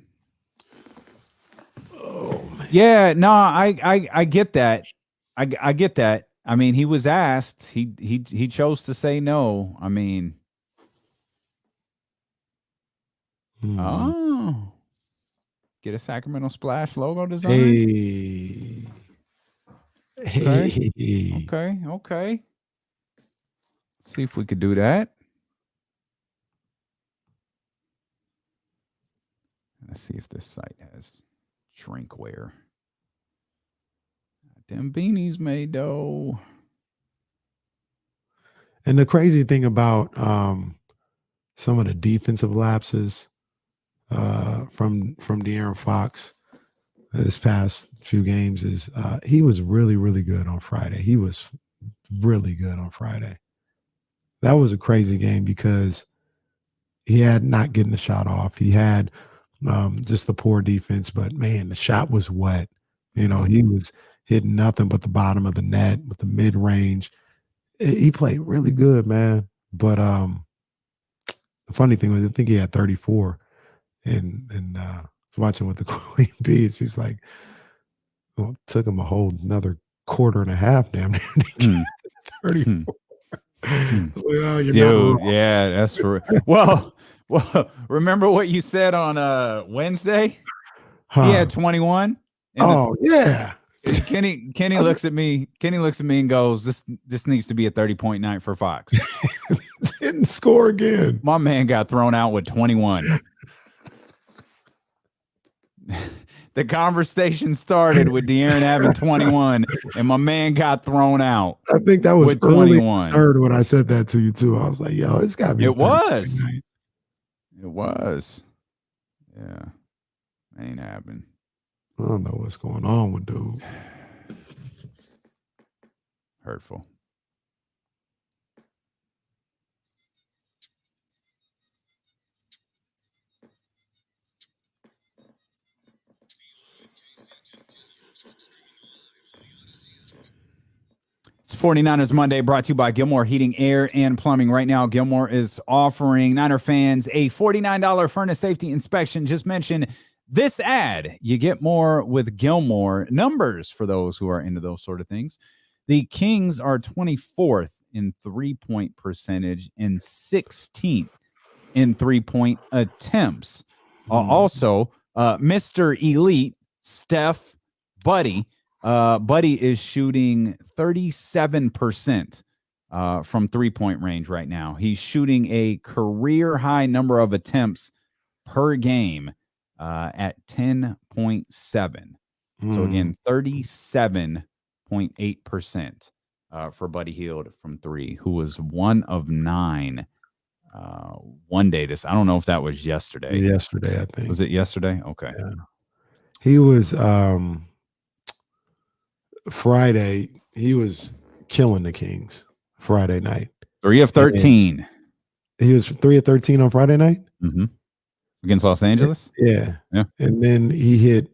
Speaker 2: Oh man.
Speaker 1: Yeah, no, I get that. I get that. I mean, he was asked. He chose to say no. I mean, oh, get a Sacramento Splash logo design. Okay. See if we could do that. Let's see if this site has drinkware. Them beanies made though.
Speaker 2: And the crazy thing about some of the defensive lapses, from De'Aaron Fox this past few games is he was really, really good on Friday. He was really good on Friday. That was a crazy game because he had not getting the shot off. He had just the poor defense, but man, the shot was wet. You know, he was hitting nothing but the bottom of the net with the mid range. He played really good, man. But the funny thing was, I think he had 34, and watching with the Queen Bee, she's like, well, it took him a whole another quarter and a half, damn near to get 34. Like, oh, you're
Speaker 1: Dude,
Speaker 2: not wrong.
Speaker 1: yeah, that's for well, remember what you said on Wednesday?
Speaker 2: Huh.
Speaker 1: He had 21.
Speaker 2: Oh, yeah.
Speaker 1: Kenny looks at me. Kenny looks at me and goes, "This needs to be a 30-point night for Fox."
Speaker 2: Didn't score again.
Speaker 1: My man got thrown out with 21. The conversation started with De'Aaron having 21, and my man got thrown out.
Speaker 2: I think that was
Speaker 1: with
Speaker 2: early
Speaker 1: 21.
Speaker 2: third when I said that to you too. I was like, "Yo, it's got to be."
Speaker 1: It was. It was. Yeah, ain't happened.
Speaker 2: I don't know what's going on with dude.
Speaker 1: Hurtful. It's 49ers Monday, brought to you by Gilmore Heating, Air, and Plumbing. Right now, Gilmore is offering Niner fans a $49 furnace safety inspection. Just mention this ad. You get more with Gilmore. Numbers for those who are into those sort of things. The Kings are 24th in three-point percentage and 16th in three-point attempts. Also, Mr. Elite, Steph Buddy. Buddy is shooting 37% from three-point range right now. He's shooting a career-high number of attempts per game at 10.7. So, again, 37.8% for Buddy Hield from three, who was 1 of 9 one day. I don't know if that was yesterday.
Speaker 2: Yesterday, I think.
Speaker 1: Was it yesterday? Okay.
Speaker 2: Yeah. He was Friday. He was killing the Kings Friday night.
Speaker 1: 3 of 13.
Speaker 2: He was 3 of 13 on Friday night
Speaker 1: Against Los Angeles.
Speaker 2: Yeah.
Speaker 1: Yeah.
Speaker 2: And then he hit,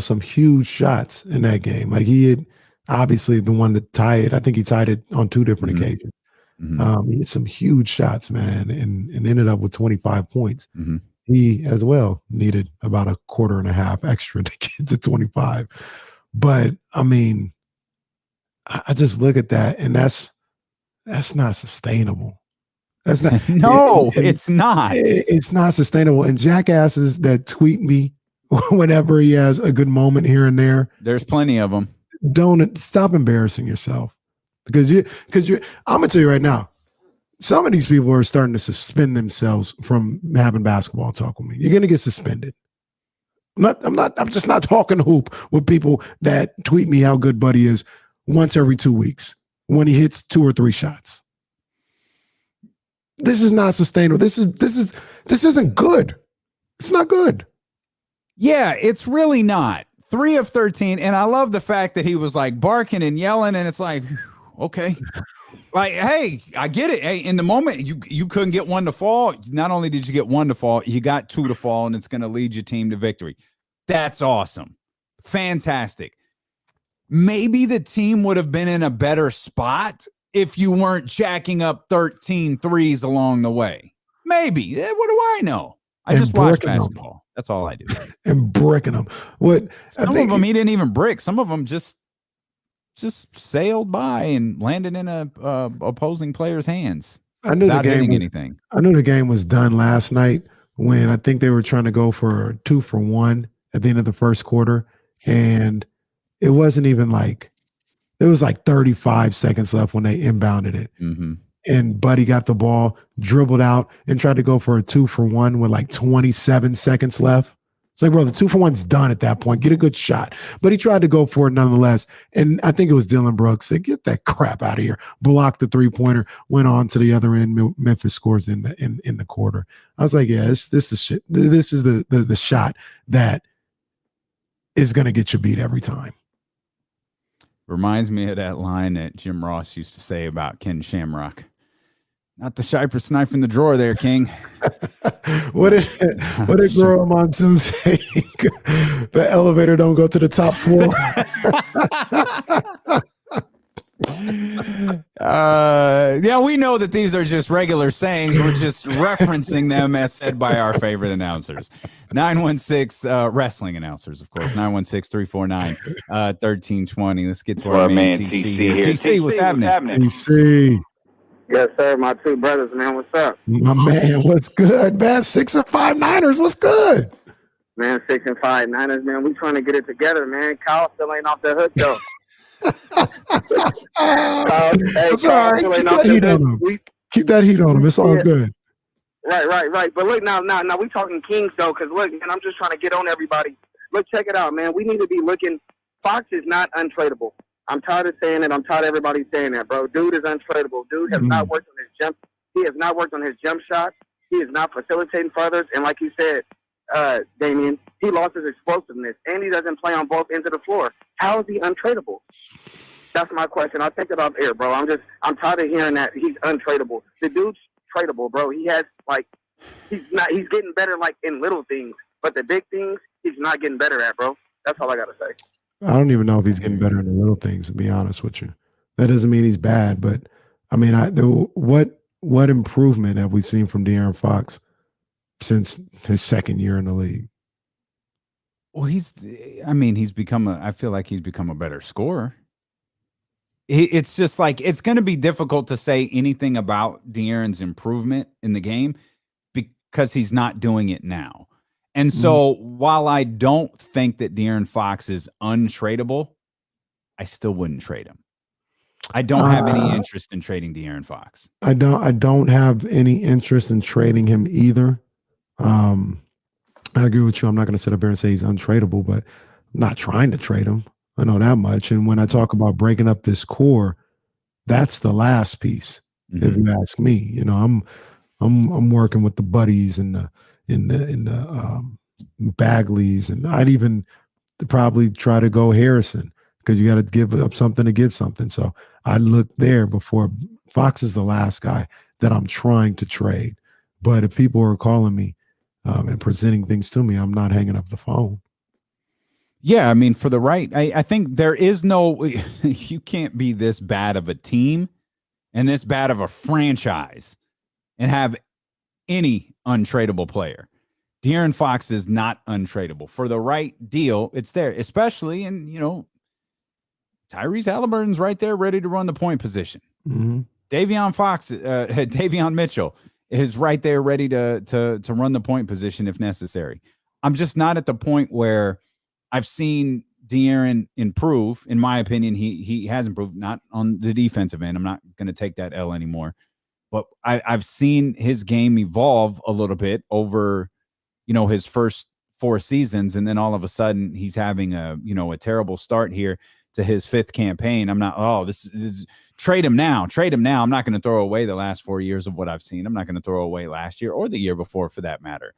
Speaker 2: some huge shots in that game. Like he hit, obviously the one to tie it. I think he tied it on 2 different occasions. He hit some huge shots, man, and ended up with 25 points. He as well needed about a quarter and a half extra to get to 25. But I mean, I just look at that, and that's not sustainable. That's not.
Speaker 1: No, it's not.
Speaker 2: It's not sustainable. And jackasses that tweet me whenever he has a good moment here and there,
Speaker 1: there's plenty of them.
Speaker 2: Don't stop embarrassing yourself because you're. I'm gonna tell you right now. Some of these people are starting to suspend themselves from having basketball talk with me. You're gonna get suspended. I'm just not talking hoop with people that tweet me how good Buddy is once every 2 weeks when he hits 2 or 3 shots. This is not sustainable. This isn't good. It's not good.
Speaker 1: Yeah, it's really not. 3 of 13, and I love the fact that he was like barking and yelling, and it's like, okay. Like, hey, I get it. Hey, in the moment, you couldn't get one to fall. Not only did you get one to fall, you got 2 to fall, and it's going to lead your team to victory. That's awesome. Fantastic. Maybe the team would have been in a better spot if you weren't jacking up 13 threes along the way. Maybe. What do I know? I just watch basketball. That's all I do.
Speaker 2: And bricking them.
Speaker 1: Some of them he didn't even brick. Some of them just sailed by and landed in a opposing player's hands.
Speaker 2: I knew
Speaker 1: without hitting anything.
Speaker 2: I knew the game was done last night when I think they were trying to go for 2 for 1 at the end of the first quarter, and it wasn't even like there was like 35 seconds left when they inbounded it. And Buddy got the ball, dribbled out, and tried to go for a 2 for 1 with like 27 seconds left. It's like, bro, the 2-for-1's done at that point. Get a good shot. But he tried to go for it nonetheless. And I think it was Dylan Brooks said, get that crap out of here. Blocked the 3-pointer, went on to the other end. Memphis scores in the quarter. I was like, yeah, this is shit. This is the shot that is going to get you beat every time.
Speaker 1: Reminds me of that line that Jim Ross used to say about Ken Shamrock. Not the sharpest knife in the drawer there, King.
Speaker 2: what did Grover Monsoon say? The elevator don't go to the top floor.
Speaker 1: Yeah, we know that these are just regular sayings. We're just referencing them as said by our favorite announcers. 916 wrestling announcers, of course. 916-349-1320. Let's get to our man TC here. TC, what's happening?
Speaker 2: TC.
Speaker 6: Yes, sir. My two brothers, man. What's up?
Speaker 2: My man, what's good, man? 6 and 5 Niners. What's good?
Speaker 6: Man, 6 and 5 Niners, man. We trying to get it together, man. Kyle still ain't off the hook, though.
Speaker 2: That's all right. Keep that heat on him. It's all good.
Speaker 6: Right. But look, now we talking Kings, though, because, look, man, I'm just trying to get on everybody. Look, check it out, man. We need to be looking. Fox is not untradeable. I'm tired of saying it. I'm tired of everybody saying that, bro. Dude is untradeable. Dude has not worked on his jump. He has not worked on his jump shot. He is not facilitating for others. And like you said, Damian, he lost his explosiveness, and he doesn't play on both ends of the floor. How is he untradeable? That's my question. I'll take it off air, bro. I'm tired of hearing that he's untradeable. The dude's tradable, bro. He has, like, he's getting better, like, in little things. But the big things, he's not getting better at, bro. That's all I got to say.
Speaker 2: I don't even know if he's getting better in the little things, to be honest with you. That doesn't mean he's bad, but I mean, what improvement have we seen from De'Aaron Fox since his second year in the league?
Speaker 1: Well, I feel like he's become a better scorer. It's just like, it's going to be difficult to say anything about De'Aaron's improvement in the game because he's not doing it now. And so while I don't think that De'Aaron Fox is untradeable, I still wouldn't trade him. I don't have any interest in trading De'Aaron Fox.
Speaker 2: I don't have any interest in trading him either. I agree with you. I'm not going to sit up here and say he's untradeable, but I'm not trying to trade him. I know that much. And when I talk about breaking up this core, that's the last piece. If you ask me, you know, I'm working with the buddies and the Bagleys, and I'd even probably try to go Harrison because you got to give up something to get something. So I look there before. Fox is the last guy that I'm trying to trade. But if people are calling me and presenting things to me, I'm not hanging up the phone.
Speaker 1: Yeah, I mean, for the right, I think there is no, you can't be this bad of a team and this bad of a franchise and have any untradeable player. De'Aaron Fox is not untradeable. For the right deal, it's there, especially in, you know, Tyrese Halliburton's right there ready to run the point position. Davion Mitchell is right there ready to run the point position if necessary. I'm just not at the point where I've seen De'Aaron improve. In my opinion, he has improved, not on the defensive end. I'm not going to take that L anymore. But I've seen his game evolve a little bit over, you know, his first 4 seasons, and then all of a sudden he's having a terrible start here to his 5th campaign. I'm not, this is trade him now. I'm not going to throw away the last 4 years of what I've seen. I'm not going to throw away last year or the year before for that matter.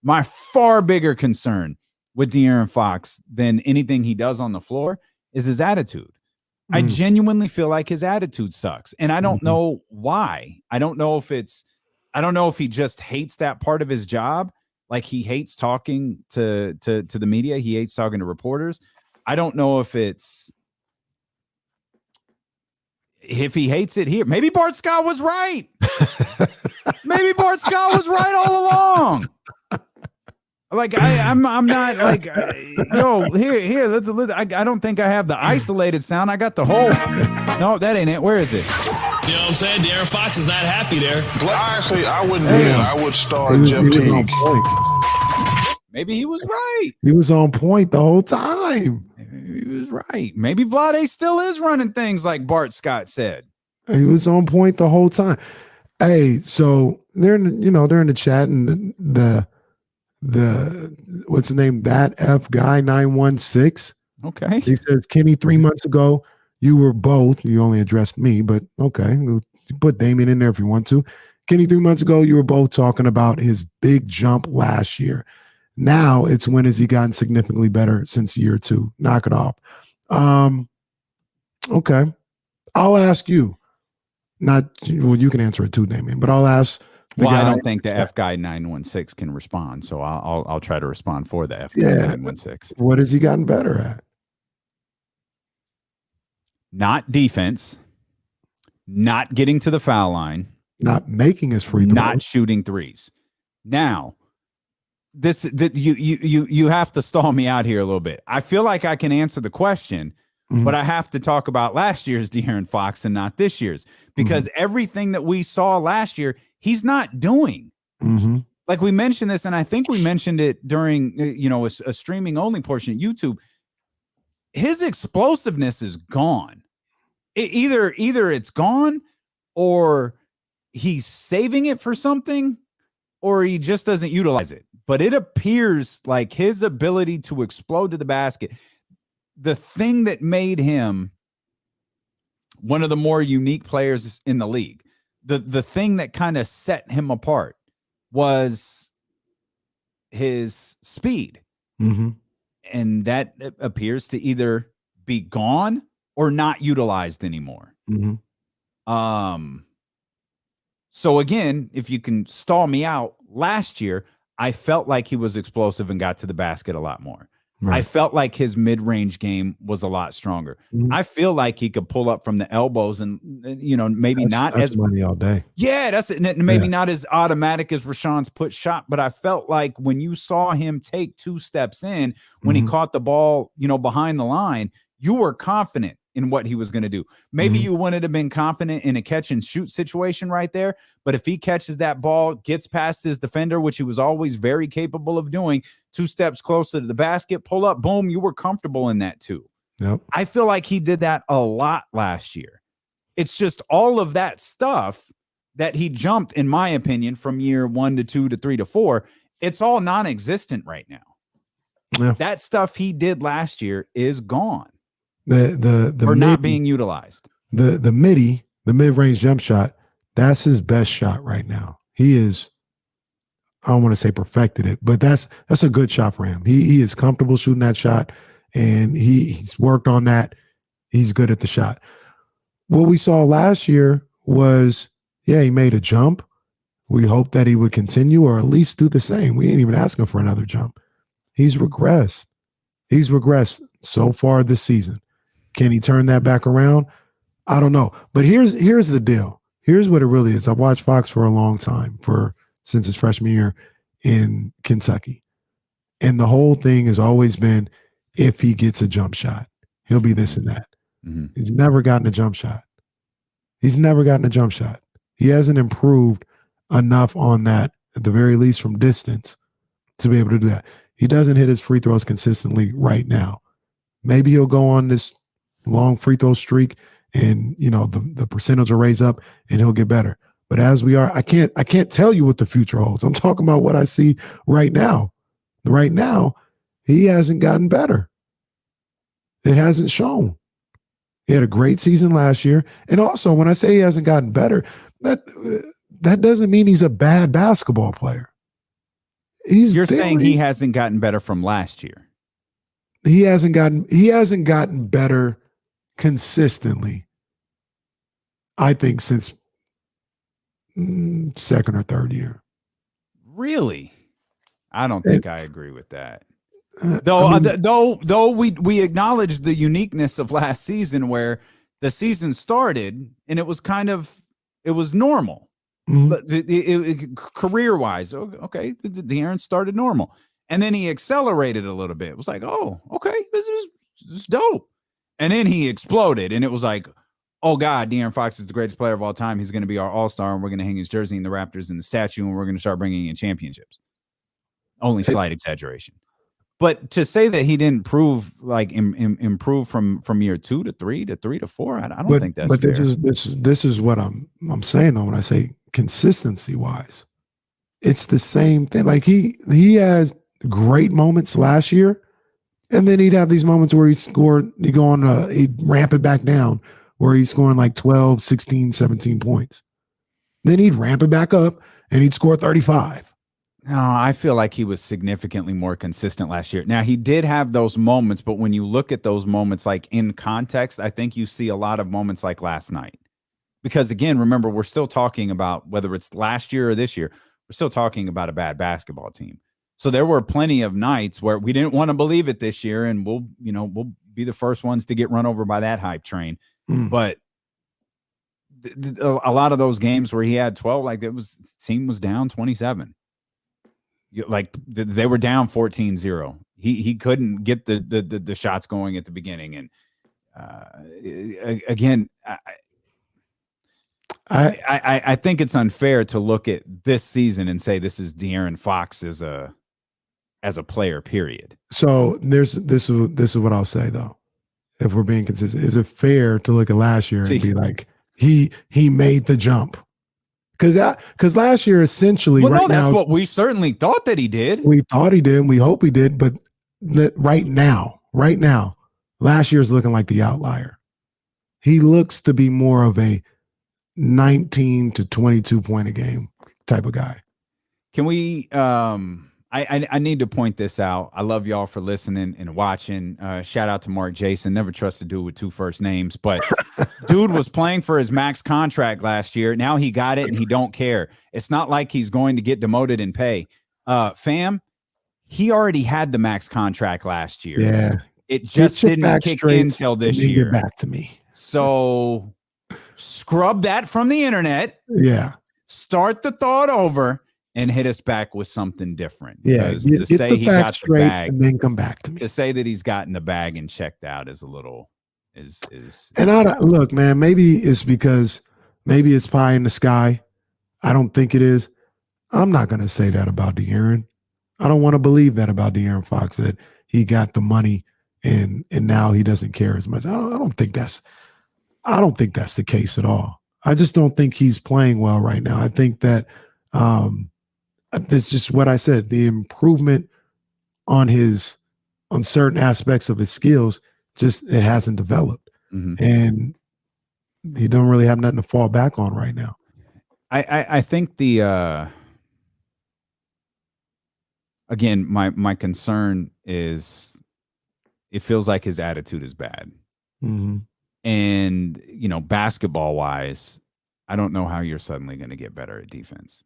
Speaker 1: My far bigger concern with De'Aaron Fox than anything he does on the floor is his attitude. I genuinely feel like his attitude sucks. And I don't know why. I don't know if he just hates that part of his job. Like he hates talking to the media. He hates talking to reporters. I don't know if he hates it here. Maybe Bart Scott was right. Maybe Bart Scott was right all along. Like I'm not like here. I don't think I have the isolated sound. I got the whole. No, that ain't it. Where is it?
Speaker 7: You know what I'm saying? De'Aaron Fox is not happy there.
Speaker 8: Honestly, I wouldn't. I would start Jeff Teague.
Speaker 1: Maybe he was right.
Speaker 2: He was on point the whole time.
Speaker 1: Maybe he was right. Maybe Vlade still is running things like Bart Scott said.
Speaker 2: He was on point the whole time. Hey, so they're in, they're in the chat, and the what's the name? That F guy 916.
Speaker 1: Okay.
Speaker 2: He says, Kenny, 3 months ago, you were both. You only addressed me, but okay. Put Damien in there if you want to. Kenny, 3 months ago, you were both talking about his big jump last year. Now it's when has he gotten significantly better since year 2? Knock it off. Okay. I'll ask you. You can answer it too, Damien, but I'll ask.
Speaker 1: I don't think the F guy 916 can respond, so I'll try to respond for the F guy 916.
Speaker 2: What has he gotten better at?
Speaker 1: Not defense, not getting to the foul line,
Speaker 2: not making his free throws,
Speaker 1: not shooting threes. Now, you have to stall me out here a little bit. I feel like I can answer the question, but I have to talk about last year's De'Aaron Fox and not this year's, because everything that we saw last year, he's not doing. Like we mentioned this, and I think we mentioned it during a streaming only portion of YouTube. His explosiveness is gone. Either it's gone, or he's saving it for something, or he just doesn't utilize it. But it appears like his ability to explode to the basket, the thing that made him one of the more unique players in the league, the thing that kind of set him apart was his speed. And that appears to either be gone or not utilized anymore. So again, if you can stall me out, last year, I felt like he was explosive and got to the basket a lot more. Right. I felt like his mid-range game was a lot stronger. I feel like he could pull up from the elbows and, maybe that's as money all day. Yeah, that's it. Maybe not as automatic as Rashawn's put shot, but I felt like when you saw him take 2 steps in, when he caught the ball, behind the line, you were confident in what he was going to do. Maybe you wouldn't have been confident in a catch and shoot situation right there, but if he catches that ball, gets past his defender, which he was always very capable of doing, 2 steps closer to the basket, pull up, boom, you were comfortable in that too. Yep. I feel like he did that a lot last year. It's just all of that stuff that he jumped, in my opinion, from year 1 to 2 to 3 to 4. It's all non-existent right now. Yeah. That stuff he did last year is gone. Or not being utilized.
Speaker 2: The mid-range jump shot, that's his best shot right now. He is, I don't want to say perfected it, but that's a good shot for him. He is comfortable shooting that shot, and he's worked on that. He's good at the shot. What we saw last year was, he made a jump. We hope that he would continue or at least do the same. We ain't even asking for another jump. He's regressed. He's regressed so far this season. Can he turn that back around? I don't know. But here's the deal. Here's what it really is. I've watched Fox for a long time, since his freshman year in Kentucky. And the whole thing has always been, if he gets a jump shot, he'll be this and that. He's never gotten a jump shot. He hasn't improved enough on that, at the very least from distance, to be able to do that. He doesn't hit his free throws consistently right now. Maybe he'll go on this long free throw streak and the percentage will raise up and he'll get better. But as we are, I can't tell you what the future holds. I'm talking about what I see right now. Right now, he hasn't gotten better. It hasn't shown. He had a great season last year. And also, when I say he hasn't gotten better, that doesn't mean he's a bad basketball player.
Speaker 1: You're saying he hasn't gotten better from last year.
Speaker 2: He hasn't gotten better consistently, I think, since second or third year.
Speaker 1: Really? I don't think I agree with that. Though we acknowledge the uniqueness of last season, where the season started and it was normal. Career-wise, okay, De'Aaron started normal. And then he accelerated a little bit. It was like, oh, okay, this is dope. And then he exploded, and it was like, oh, God, De'Aaron Fox is the greatest player of all time. He's going to be our all-star, and we're going to hang his jersey in the Raptors and the statue, and we're going to start bringing in championships. Only slight exaggeration. But to say that he didn't improve from year 2 to 3 to 3 to 4, I don't think that's fair.
Speaker 2: But this is what I'm saying though when I say consistency wise. it's the same thing. Like he has great moments last year, and then he'd have these moments where he'd ramp it back down, where he's scoring like 12, 16, 17 points. Then he'd ramp it back up and he'd score 35.
Speaker 1: No, I feel like he was significantly more consistent last year. Now, he did have those moments, but when you look at those moments, like in context, I think you see a lot of moments like last night. Because again, remember, we're still talking about whether it's last year or this year, we're still talking about a bad basketball team. So there were plenty of nights where we didn't want to believe it this year, and we'll be the first ones to get run over by that hype train. But a lot of those games where he had 12, like team was down 27. Like they were down 14-0. He couldn't get the shots going at the beginning. And again, I think it's unfair to look at this season and say this is De'Aaron Fox as a player, period.
Speaker 2: So this is what I'll say though. If we're being consistent, is it fair to look at last year and be like, he made the jump? Because last year essentially,
Speaker 1: that's what we certainly thought that he did.
Speaker 2: We thought he did, and we hope he did. But right now, last year's looking like the outlier. He looks to be more of a 19 to 22 point a game type of guy.
Speaker 1: Can we? I need to point this out. I love y'all for listening and watching. Shout out to Mark Jason. Never trust a dude with two first names, but dude was playing for his max contract last year. Now he got it and he don't care. It's not like he's going to get demoted in pay. Fam, he already had the max contract last year.
Speaker 2: Yeah.
Speaker 1: It just didn't kick in until this year.
Speaker 2: Get back to me.
Speaker 1: So scrub that from the internet.
Speaker 2: Yeah.
Speaker 1: Start the thought over. And hit us back with something different.
Speaker 2: Yeah,
Speaker 1: to say he got the bag
Speaker 2: and then come back to me.
Speaker 1: To say that he's gotten the bag and checked out is a little is.
Speaker 2: And look, man, maybe it's because maybe it's pie in the sky. I don't think it is. I'm not going to say that about De'Aaron. I don't want to believe that about De'Aaron Fox, that he got the money and now he doesn't care as much. I don't think that's the case at all. I just don't think he's playing well right now. I think that that's just what I said. The improvement on certain aspects of his skills, it hasn't developed. And he don't really have nothing to fall back on right now.
Speaker 1: I think again, my concern is it feels like his attitude is bad. And, basketball wise, I don't know how you're suddenly going to get better at defense.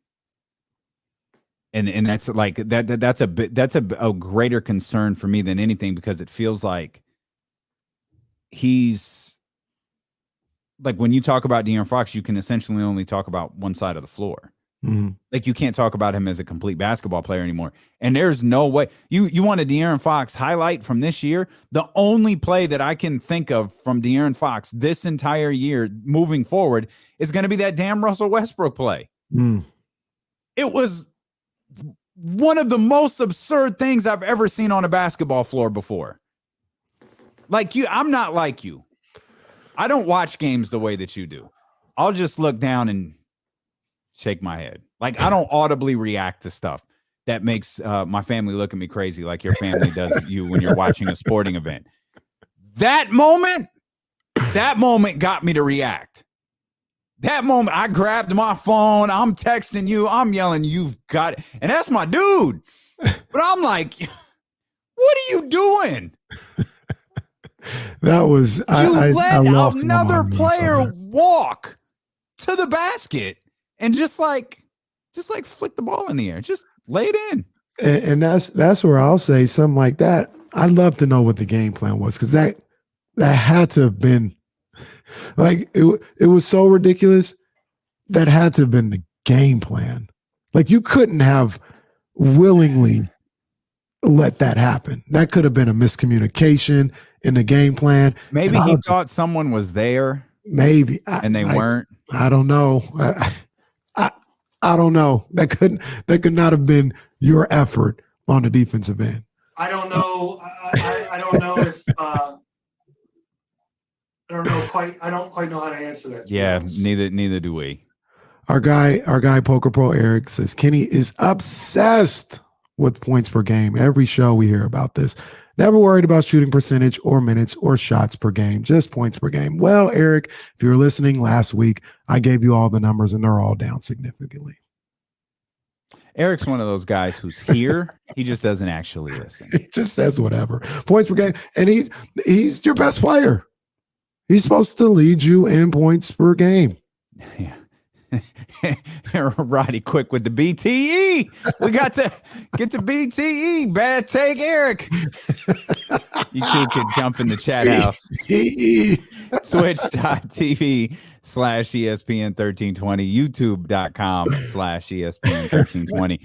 Speaker 1: And that's like that's a greater concern for me than anything, because it feels like he's like, when you talk about De'Aaron Fox, you can essentially only talk about one side of the floor. Like, you can't talk about him as a complete basketball player anymore. And there's no way you want a De'Aaron Fox highlight from this year. The only play that I can think of from De'Aaron Fox this entire year moving forward is going to be that damn Russell Westbrook play. It was one of the most absurd things I've ever seen on a basketball floor before. Like I'm not like you. I don't watch games the way that you do. I'll just look down and shake my head. Like, I don't audibly react to stuff that makes my family look at me crazy, like your family does you when you're watching a sporting event. That moment got me to react. That moment, I grabbed my phone. I'm texting you. I'm yelling, "You've got it." And that's my dude. But I'm like, what are you doing?
Speaker 2: That was,
Speaker 1: I let another player walk to the basket and just like flick the ball in the air. Just lay it in.
Speaker 2: And that's where I'll say something like that. I'd love to know what the game plan was, because that had to have been like, it was so ridiculous. That had to have been the game plan. Like, you couldn't have willingly let that happen. That could have been a miscommunication in the game plan.
Speaker 1: Maybe he thought someone was there.
Speaker 2: Maybe.
Speaker 1: And they weren't.
Speaker 2: I don't know. I don't know. That could not have been your effort on the defensive end.
Speaker 9: I don't know. I don't know if I don't quite know how to answer that.
Speaker 1: Yeah, neither do we.
Speaker 2: Our guy Poker Pro Eric says Kenny is obsessed with points per game. Every show we hear about this. Never worried about shooting percentage or minutes or shots per game, just points per game. Well, Eric, if you were listening last week, I gave you all the numbers and they're all down significantly.
Speaker 1: Eric's one of those guys who's here. He just doesn't actually listen.
Speaker 2: He just says whatever. Points per game. And he's your best player. He's supposed to lead you in points per game.
Speaker 1: Yeah. Roddy quick with the BTE. We got to get to BTE. Bad take, Eric. You two could jump in the chat house. Twitch.tv/ESPN 1320, YouTube.com/ESPN 1320.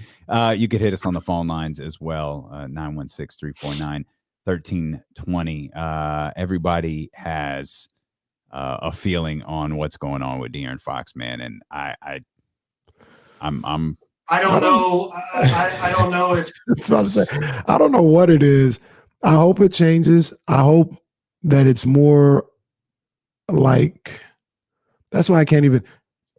Speaker 1: You could hit us on the phone lines as well. 916-349-1320. Everybody has a feeling on what's going on with De'Aaron Fox, man, and I don't know.
Speaker 9: I don't know if
Speaker 2: I don't know what it is. I hope it changes. I hope that it's more like, that's why I can't even,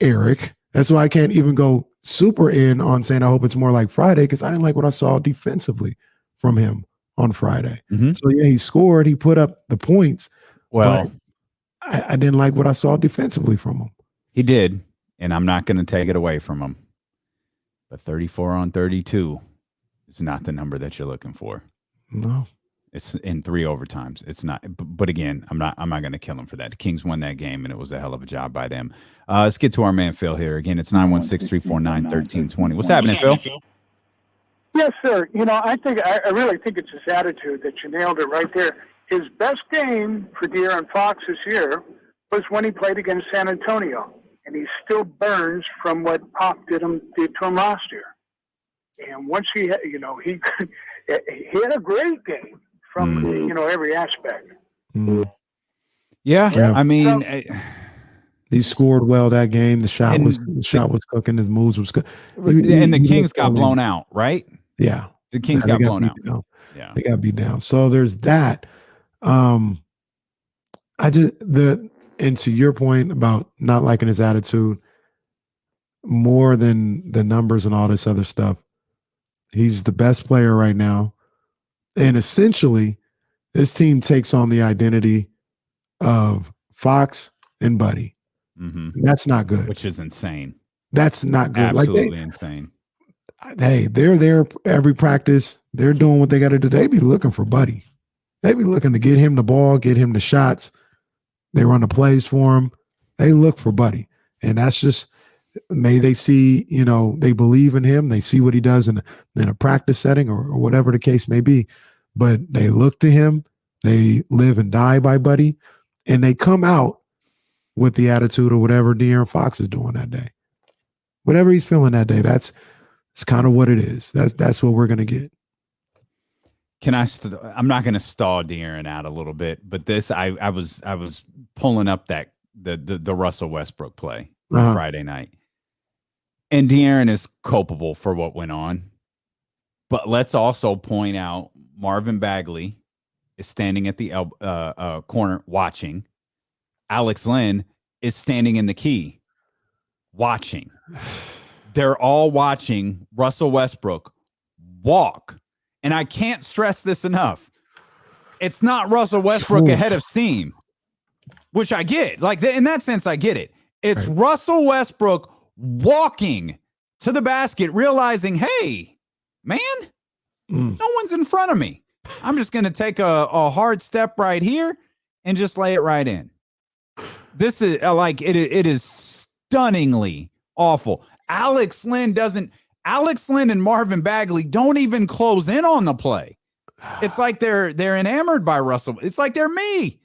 Speaker 2: Eric, that's why I can't even go super in on saying I hope it's more like Friday, because I didn't like what I saw defensively from him on Friday.
Speaker 1: Mm-hmm.
Speaker 2: So yeah, he scored, he put up the points.
Speaker 1: Well,
Speaker 2: I didn't like what I saw defensively from him.
Speaker 1: He did, and I'm not going to take it away from him. But 34 on 32 is not the number that you're looking for.
Speaker 2: No.
Speaker 1: It's in 3 overtimes. It's not, but again, I'm not going to kill him for that. The Kings won that game, and it was a hell of a job by them. Let's get to our man Phil here. Again, it's 916-349-1320. What's happening, Phil?
Speaker 10: Yes, sir. You know, I really think it's his attitude that you nailed it right there. His best game for De'Aaron Fox this year was when he played against San Antonio, and he still burns from what Pop did to him last year. And once he had a great game from every aspect.
Speaker 1: Yeah, I mean,
Speaker 2: he scored well that game. The shot was cooking. His moves was good.
Speaker 1: And the Kings got blown out, right?
Speaker 2: Yeah,
Speaker 1: the Kings got blown out.
Speaker 2: Yeah, they got beat down. So there's that. And to your point about not liking his attitude, more than the numbers and all this other stuff, he's the best player right now. And essentially, this team takes on the identity of Fox and Buddy.
Speaker 1: Mm-hmm.
Speaker 2: That's not good.
Speaker 1: Which is insane.
Speaker 2: That's not good.
Speaker 1: Absolutely insane.
Speaker 2: Hey, they're there every practice. They're doing what they got to do. They be looking for Buddy. They be looking to get him the ball, get him the shots. They run the plays for him. They look for Buddy. And that's just, may they see, they believe in him. They see what he does in a practice setting or whatever the case may be. But they look to him. They live and die by Buddy. And they come out with the attitude of whatever De'Aaron Fox is doing that day. Whatever he's feeling that day, that's kind of what it is. That's what we're going to get.
Speaker 1: I'm not going to stall De'Aaron out a little bit, but this I was pulling up that the Russell Westbrook play Friday night, and De'Aaron is culpable for what went on. But let's also point out Marvin Bagley is standing at the corner watching. Alex Len is standing in the key watching. They're all watching Russell Westbrook walk. And I can't stress this enough. It's not Russell Westbrook ahead of steam, which I get. Like, in that sense, I get it. It's right. Russell Westbrook walking to the basket, realizing, hey, man, no one's in front of me. I'm just going to take a hard step right here and just lay it right in. This is it is stunningly awful. Alex Len and Marvin Bagley don't even close in on the play. It's like they're enamored by Russell. It's like they're me.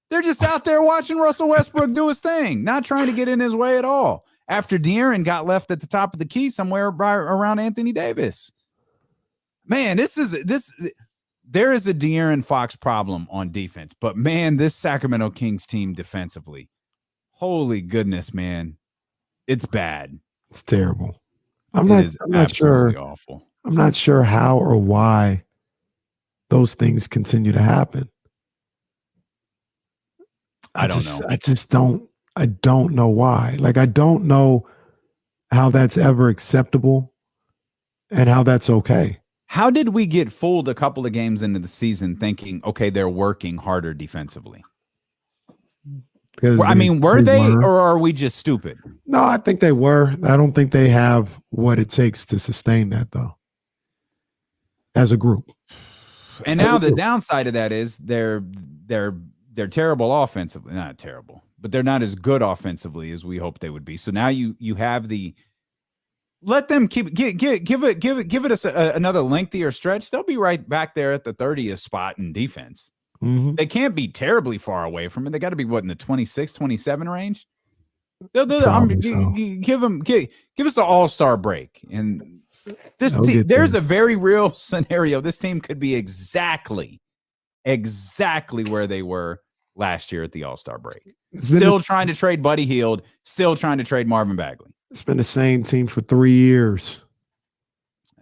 Speaker 1: They're just out there watching Russell Westbrook do his thing, not trying to get in his way at all. After De'Aaron got left at the top of the key somewhere around Anthony Davis. Man, there is a De'Aaron Fox problem on defense. But, man, this Sacramento Kings team defensively, holy goodness, man, it's bad.
Speaker 2: It's terrible. I'm not sure.
Speaker 1: Awful.
Speaker 2: I'm not sure how or why those things continue to happen.
Speaker 1: I don't know.
Speaker 2: I don't know why. Like, I don't know how that's ever acceptable and how that's okay.
Speaker 1: How did we get fooled a couple of games into the season thinking, okay, they're working harder defensively? I mean, were they or are we just stupid?
Speaker 2: No, I think they were. I don't think they have what it takes to sustain that, though, as a group.
Speaker 1: And now the downside of that is they're terrible offensively. Not terrible, but they're not as good offensively as we hoped they would be. So now you have let them give it us another lengthier stretch. They'll be right back there at the 30th spot in defense.
Speaker 2: Mm-hmm.
Speaker 1: They can't be terribly far away from it. They got to be in the 26, 27 range. Give us the all-star break. And there's a very real scenario. This team could be exactly where they were last year at the all-star break. Still trying to trade Buddy Hield, still trying to trade Marvin Bagley.
Speaker 2: It's been the same team for 3 years.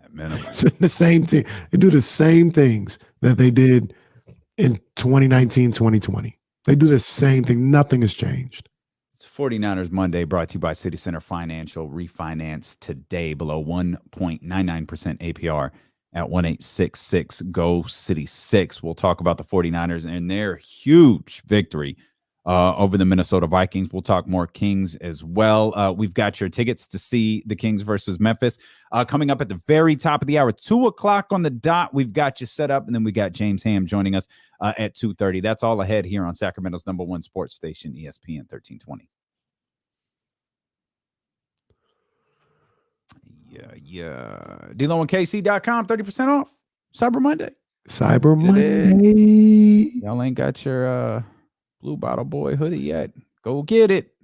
Speaker 1: At minimum.
Speaker 2: It's been the same team. They do the same things that they did in 2019, 2020. They do the same thing. Nothing has changed.
Speaker 1: It's 49ers Monday, brought to you by City Center Financial. Refinance today below 1.99% APR at 1-866-GO-CITY-6. We'll talk about the 49ers and their huge victory over the Minnesota Vikings. We'll talk more Kings as well. We've got your tickets to see the Kings versus Memphis coming up at the very top of the hour, 2:00 on the dot. We've got you set up, and then we got James Ham joining us at 2:30. That's all ahead here on Sacramento's #1 sports station, ESPN 1320. Yeah. DLoandKC.com, 30% off. Cyber Monday.
Speaker 2: Cyber Monday.
Speaker 1: Y'all ain't got your Blue Bottle Boy hoodie yet. Go get it.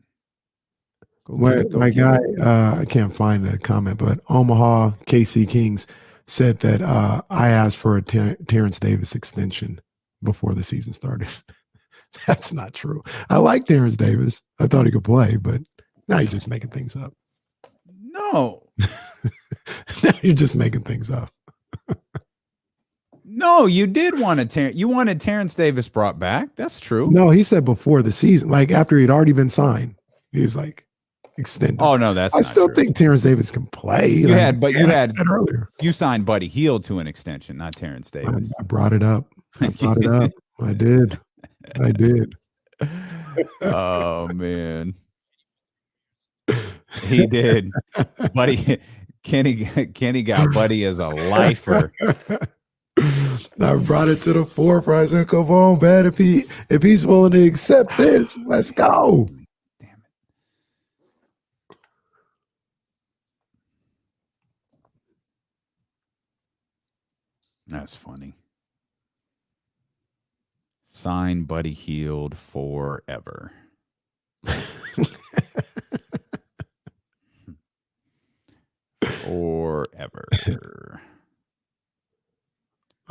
Speaker 2: My guy, I can't find the comment, but Omaha KC Kings said that I asked for a Terrence Davis extension before the season started. That's not true. I like Terrence Davis. I thought he could play, but now you're just making things up.
Speaker 1: No.
Speaker 2: Now you're just making things up.
Speaker 1: No, you did want you wanted Terrence Davis brought back. That's true.
Speaker 2: No, he said before the season, like after he'd already been signed, he was like extended.
Speaker 1: Oh no, that's
Speaker 2: I still think Terrence Davis can play.
Speaker 1: You had
Speaker 2: earlier.
Speaker 1: You signed Buddy Hield to an extension, not Terrence Davis.
Speaker 2: I brought it up. I did.
Speaker 1: Oh man. He did. Buddy Kenny got Buddy as a lifer.
Speaker 2: I brought it to the forefront. I said, come on, man. If he's willing to accept this, let's go.
Speaker 1: Damn it. That's funny. Sign Buddy Hield forever. Forever.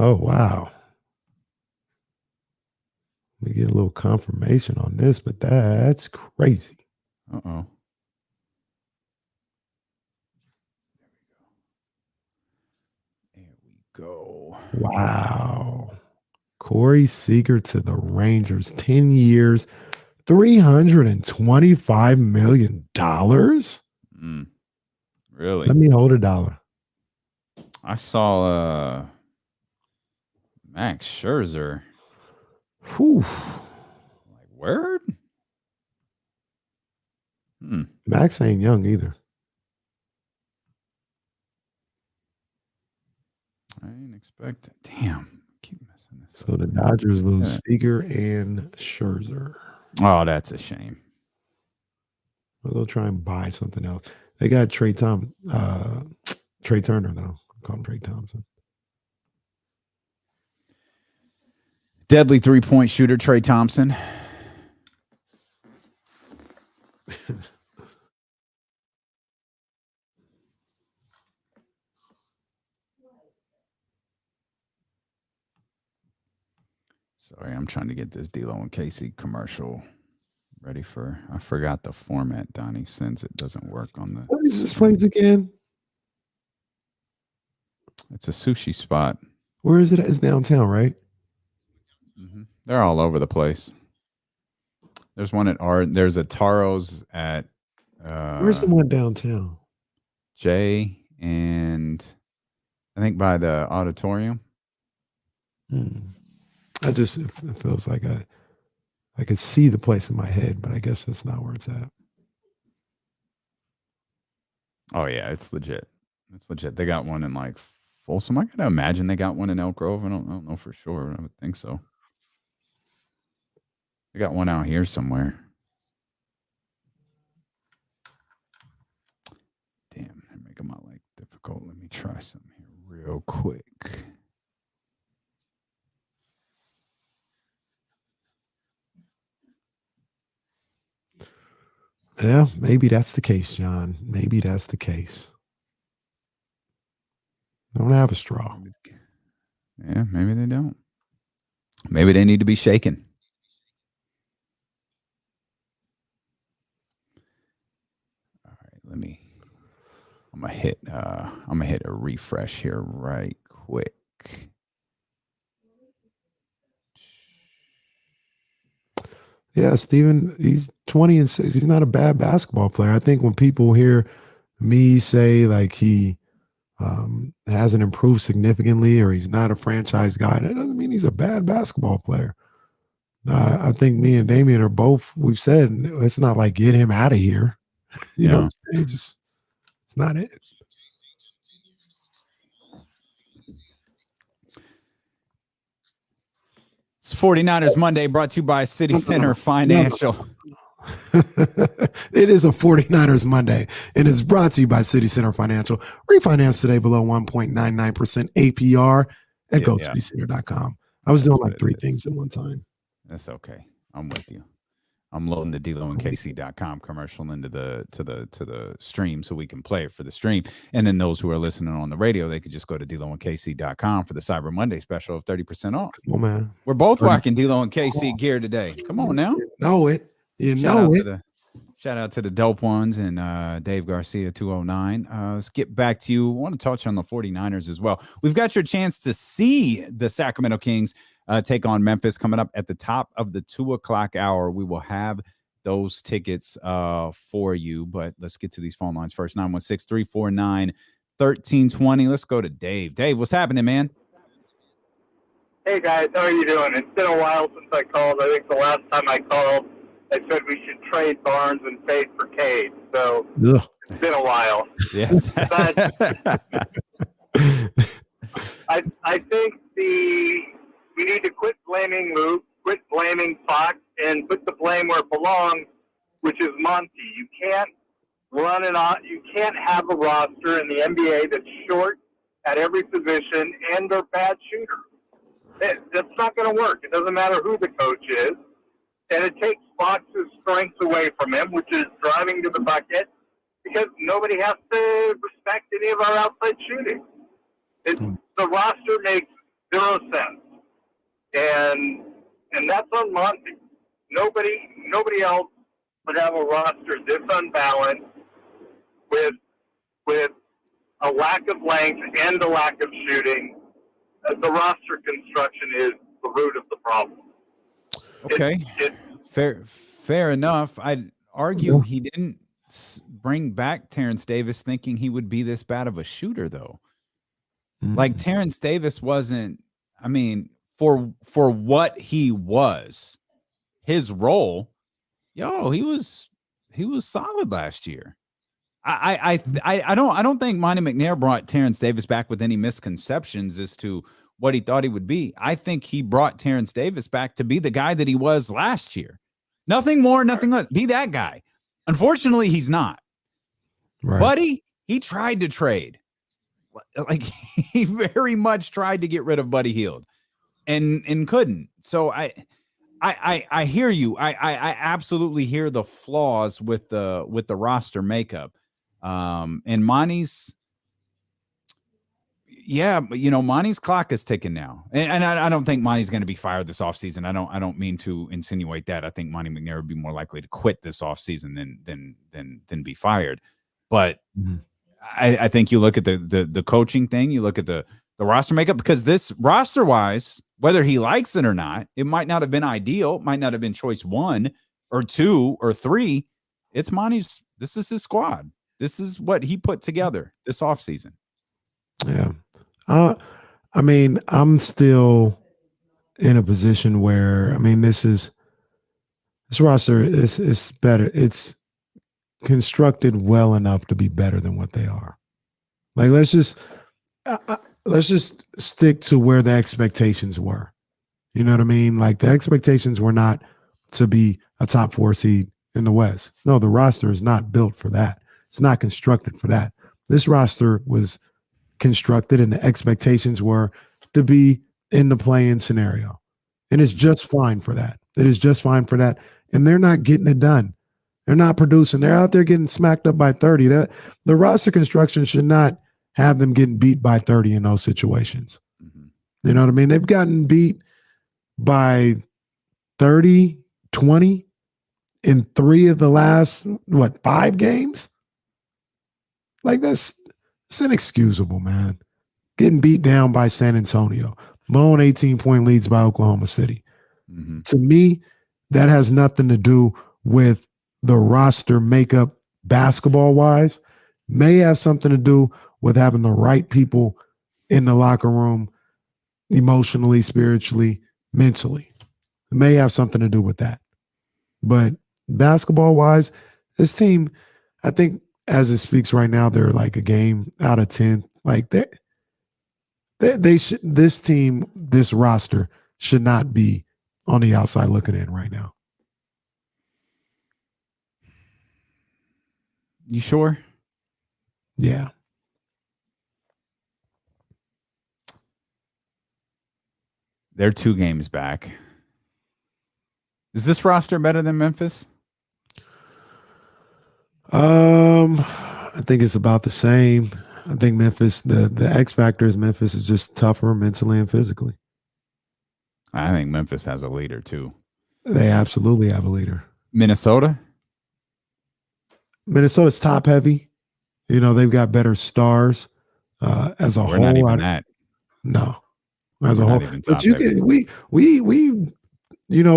Speaker 2: Oh, wow. Let me get a little confirmation on this, but that's crazy.
Speaker 1: Uh-oh. There we go.
Speaker 2: Wow. Corey Seager to the Rangers, 10 years, $325 million.
Speaker 1: Really?
Speaker 2: Let me hold $1.
Speaker 1: I saw Max Scherzer.
Speaker 2: Whew.
Speaker 1: Like, word?
Speaker 2: Max ain't young either.
Speaker 1: I didn't expect it. Damn. Keep messing this
Speaker 2: So the Dodgers lose Seager and Scherzer.
Speaker 1: Oh, that's a shame.
Speaker 2: I'll go try and buy something else. They got Trey Turner, though. Call him Trey Thompson.
Speaker 1: Deadly three-point shooter, Trey Thompson. Sorry, I'm trying to get this D'Lo and Casey commercial ready for. I forgot the format Donnie sends. It doesn't work on the.
Speaker 2: What is this place again?
Speaker 1: It's a sushi spot.
Speaker 2: Where is it? It's downtown, right?
Speaker 1: Mm-hmm. They're all over the place. There's one at There's a Taro's at.
Speaker 2: Where's the one downtown?
Speaker 1: Jay and I think by the auditorium.
Speaker 2: It feels like I could see the place in my head, but I guess that's not where it's at.
Speaker 1: Oh yeah, it's legit. It's legit. They got one in like Folsom. I gotta imagine they got one in Elk Grove. I don't know for sure. I would think so. They got one out here somewhere. Damn, they're making my life difficult. Let me try something here real quick.
Speaker 2: Yeah, maybe that's the case, John. Maybe that's the case. They don't have a straw.
Speaker 1: Yeah, maybe they don't. Maybe they need to be shaken. All right, I'm gonna hit a refresh here right quick.
Speaker 2: Yeah, Steven, he's 20 and 6. He's not a bad basketball player. I think when people hear me say like he hasn't improved significantly or he's not a franchise guy, that doesn't mean he's a bad basketball player. I think me and Damian are both, we've said it's not like get him out of here. You know, it's not it.
Speaker 1: It's 49ers Monday brought to you by City Center Financial.
Speaker 2: It is a 49ers Monday, and it's brought to you by City Center Financial. Refinance today below 1.99% APR at GoCityCenter.com. I was doing like 3 things at one time.
Speaker 1: That's okay. I'm with you. I'm loading the DLoandKC.com commercial into the stream so we can play it for the stream. And then those who are listening on the radio, they could just go to DLoandKC.com for the Cyber Monday special of 30% off.
Speaker 2: Come on, man.
Speaker 1: We're both rocking D'Lo and KC gear today. Come on now.
Speaker 2: You know it.
Speaker 1: Shout out to the dope ones and Dave Garcia 209. Let's get back to you. I want to touch on the 49ers as well. We've got your chance to see the Sacramento Kings take on Memphis coming up at the top of the 2:00 hour. We will have those tickets for you, but let's get to these phone lines first. 916-349-1320. Let's go to Dave. Dave, what's happening, man?
Speaker 4: Hey, guys. How are you doing? It's been a while since I called. I think the last time I called, I said we should trade Barnes and trade for Cade. So It's been a while.
Speaker 1: Yes.
Speaker 4: But I think we need to quit blaming Luke, quit blaming Fox, and put the blame where it belongs, which is Monty. You can't you can't have a roster in the NBA that's short at every position and they're bad shooters. That's not going to work. It doesn't matter who the coach is. And it takes Fox's strengths away from him, which is driving to the bucket, because nobody has to respect any of our outside shooting. The roster makes 0 sense. And that's on Monty. Nobody else would have a roster this unbalanced with a lack of length and a lack of shooting. The roster construction is the root of the problem.
Speaker 1: Okay. Fair enough. I'd argue he didn't bring back Terrence Davis thinking he would be this bad of a shooter, though. Like Terrence Davis wasn't, I mean, for what he was, his role, he was solid last year. I don't think Monty McNair brought Terrence Davis back with any misconceptions as to what he thought he would be. I think he brought Terrence Davis back to be the guy that he was last year. Nothing more, nothing less. Be that guy. Unfortunately, he's not.
Speaker 2: Right.
Speaker 1: Buddy, he tried to trade. Like, he very much tried to get rid of Buddy Hield and couldn't. So I hear you. I absolutely hear the flaws with the roster makeup. And Monty's, Monty's clock is ticking now. And I don't think Monty's going to be fired this offseason. I don't mean to insinuate that. I think Monty McNair would be more likely to quit this offseason than be fired. But I think you look at the coaching thing, you look at the roster makeup, because this roster wise, whether he likes it or not, it might not have been ideal. It might not have been choice 1 or 2 or 3. It's Monty's. This is his squad. This is what he put together this offseason.
Speaker 2: Yeah. I mean, I'm still in a position where, I mean, this roster is better. It's constructed well enough to be better than what they are. Like, let's just stick to where the expectations were. You know what I mean? Like, the expectations were not to be a top 4 seed in the West. No, the roster is not built for that. It's not constructed for that. This roster was constructed and the expectations were to be in the play-in scenario. And it's just fine for that. It is just fine for that. And they're not getting it done. They're not producing. They're out there getting smacked up by 30. The roster construction should not have them getting beat by 30 in those situations. You know what I mean? They've gotten beat by 30, 20 in 3 of the last, 5 games? Like, it's inexcusable, man. Getting beat down by San Antonio, blowing 18-point leads by Oklahoma City.
Speaker 1: Mm-hmm.
Speaker 2: To me, that has nothing to do with the roster makeup basketball-wise. May have something to do with having the right people in the locker room emotionally, spiritually, mentally. It may have something to do with that. But basketball-wise, this team, I think, as it speaks right now, they're like a game out of 10. Like, they should, this team, this roster should not be on the outside looking in right now.
Speaker 1: You sure?
Speaker 2: Yeah.
Speaker 1: They're 2 games back. Is this roster better than Memphis?
Speaker 2: I think it's about the same. I think Memphis, the X factor is Memphis is just tougher mentally and physically.
Speaker 1: I think Memphis has a leader too.
Speaker 2: They absolutely have a leader.
Speaker 1: Minnesota's
Speaker 2: top heavy. You know, they've got better stars as a whole.
Speaker 1: We're not even that.
Speaker 2: No, as a
Speaker 1: We're
Speaker 2: whole.
Speaker 1: not even
Speaker 2: But
Speaker 1: top
Speaker 2: you
Speaker 1: heavy.
Speaker 2: can we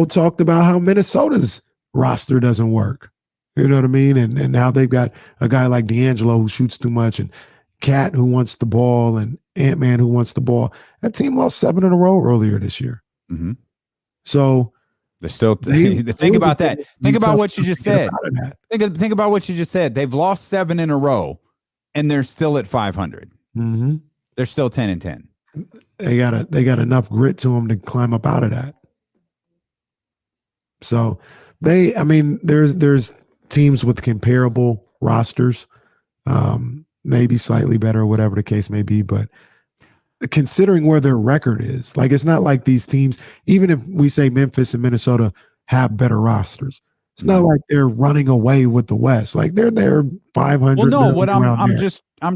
Speaker 2: talked about how Minnesota's roster doesn't work. You know what I mean? And now they've got a guy like D'Angelo who shoots too much, and Cat who wants the ball, and Ant-Man who wants the ball. That team lost 7 in a row earlier this year.
Speaker 1: Mm-hmm.
Speaker 2: So
Speaker 1: they're still think about that. Think about what you just said. Think about what you just said. They've lost 7 in a row, and they're still at 500.
Speaker 2: Mm-hmm.
Speaker 1: They're still 10-10.
Speaker 2: They got enough grit to them to climb up out of that. So there's teams with comparable rosters, maybe slightly better or whatever the case may be, but considering where their record is, like, it's not like these teams, even if we say Memphis and Minnesota have better rosters, it's not like they're running away with the West. Like, they're 500.
Speaker 1: Well, no, what I'm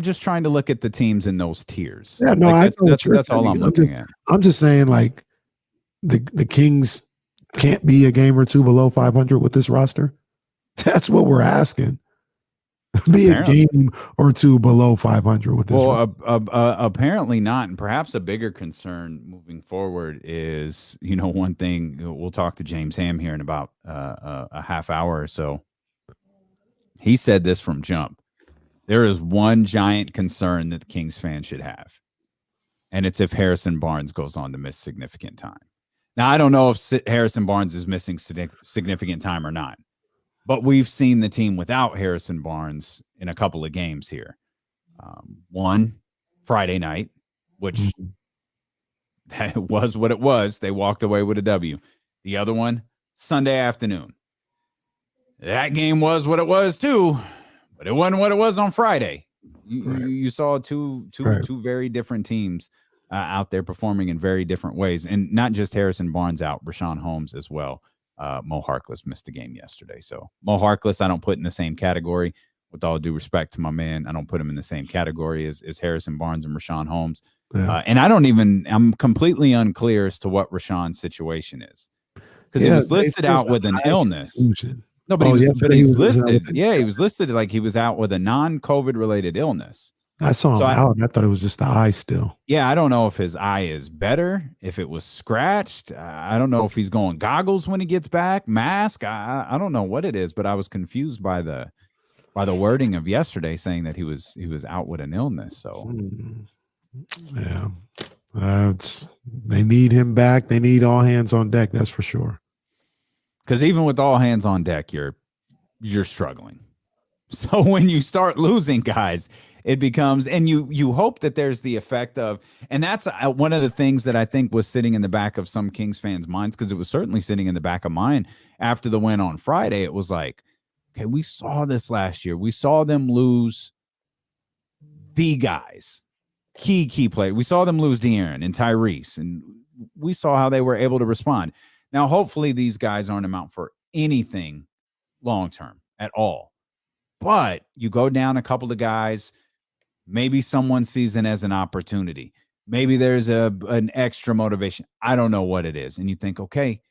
Speaker 1: just trying to look at the teams in those tiers.
Speaker 2: Yeah, no,
Speaker 1: like,
Speaker 2: that's
Speaker 1: all I'm looking at.
Speaker 2: I'm just saying, like, the Kings can't be a game or 2 below 500 with this roster. That's what we're asking. Be apparently a game or 2 below 500 with this.
Speaker 1: Well, apparently not. And perhaps a bigger concern moving forward is, one thing, we'll talk to James Ham here in about a half hour or so. He said this from jump. There is one giant concern that the Kings fans should have, and it's if Harrison Barnes goes on to miss significant time. Now, I don't know if Harrison Barnes is missing significant time or not, but we've seen the team without Harrison Barnes in a couple of games here. One, Friday night, which that was what it was. They walked away with a W. The other one, Sunday afternoon. That game was what it was too, but it wasn't what it was on Friday. You saw two very different teams out there performing in very different ways, and not just Harrison Barnes out, Rashawn Holmes as well. Mo Harkless missed the game yesterday. So Mo Harkless, I don't put in the same category. With all due respect to my man, I don't put him in the same category as Harrison Barnes and Rashawn Holmes. Yeah. And I'm completely unclear as to what Rashawn's situation is. Because he was listed out with an illness.
Speaker 2: Conclusion.
Speaker 1: No, but he was listed. Yeah, he was listed like he was out with a non-COVID related illness.
Speaker 2: I saw him out, and I thought it was just the eye still.
Speaker 1: Yeah, I don't know if his eye is better, if it was scratched. I don't know if he's going goggles when he gets back, mask. I don't know what it is, but I was confused by the by the wording of yesterday, saying that he was out with an illness. So
Speaker 2: yeah, they need him back. They need all hands on deck. That's for sure.
Speaker 1: Because even with all hands on deck, you're struggling. So when you start losing guys, it becomes, and you hope that there's the effect of, and that's one of the things that I think was sitting in the back of some Kings fans' minds, because it was certainly sitting in the back of mine after the win on Friday. It was like, okay, we saw this last year. We saw them lose the guys, key players. We saw them lose De'Aaron and Tyrese, and we saw how they were able to respond. Now, hopefully these guys aren't amount for anything long-term at all. But you go down a couple of guys, maybe someone sees it as an opportunity. Maybe there's an extra motivation. I don't know what it is. And you think, okay,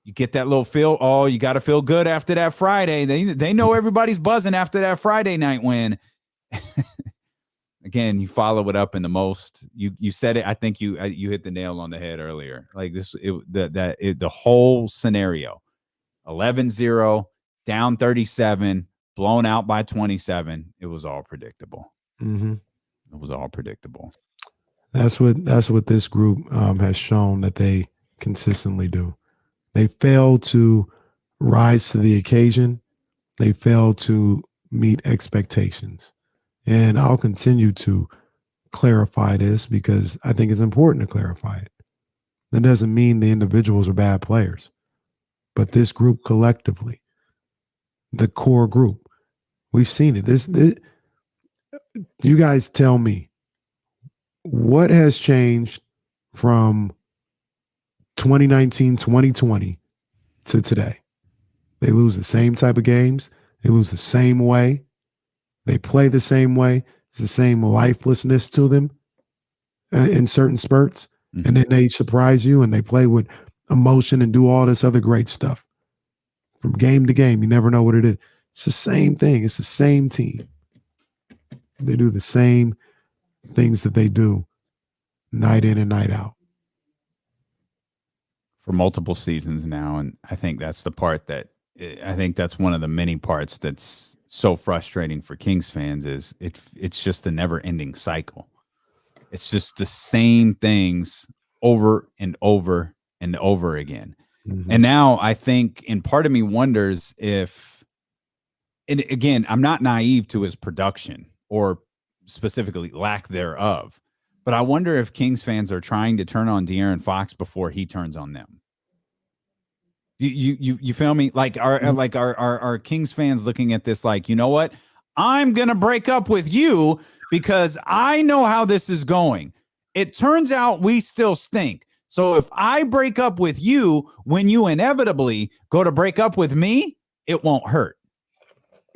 Speaker 1: you get that little feel. Oh, you got to feel good after that Friday. They know everybody's buzzing after that Friday night win. Again, you follow it up in the most. You said it. I think you hit the nail on the head earlier. Like this, the whole scenario, 11-0, down 37, blown out by 27. It was all predictable.
Speaker 2: Mm-hmm.
Speaker 1: It was all predictable.
Speaker 2: That's what this group has shown that they consistently do. They fail to rise to the occasion. They fail to meet expectations. And I'll continue to clarify this because I think it's important to clarify it. That doesn't mean the individuals are bad players, but this group collectively, the core group, we've seen it. This you guys tell me, what has changed from 2019, 2020 to today? They lose the same type of games. They lose the same way. They play the same way. It's the same lifelessness to them in certain spurts. Mm-hmm. And then they surprise you and they play with emotion and do all this other great stuff. From game to game, you never know what it is. It's the same thing. It's the same team. They do the same things that they do night in and night out.
Speaker 1: For multiple seasons now. And I think that's the part that I think that's one of the many parts that's so frustrating for Kings fans is it's just a never-ending cycle. It's just the same things over and over and over again. Mm-hmm. And now I think, and part of me wonders if, and again, I'm not naive to his production or specifically lack thereof, but I wonder if Kings fans are trying to turn on De'Aaron Fox before he turns on them. You feel me? Like our Kings fans looking at this like, you know what? I'm going to break up with you because I know how this is going. It turns out we still stink. So if I break up with you when you inevitably go to break up with me, it won't hurt.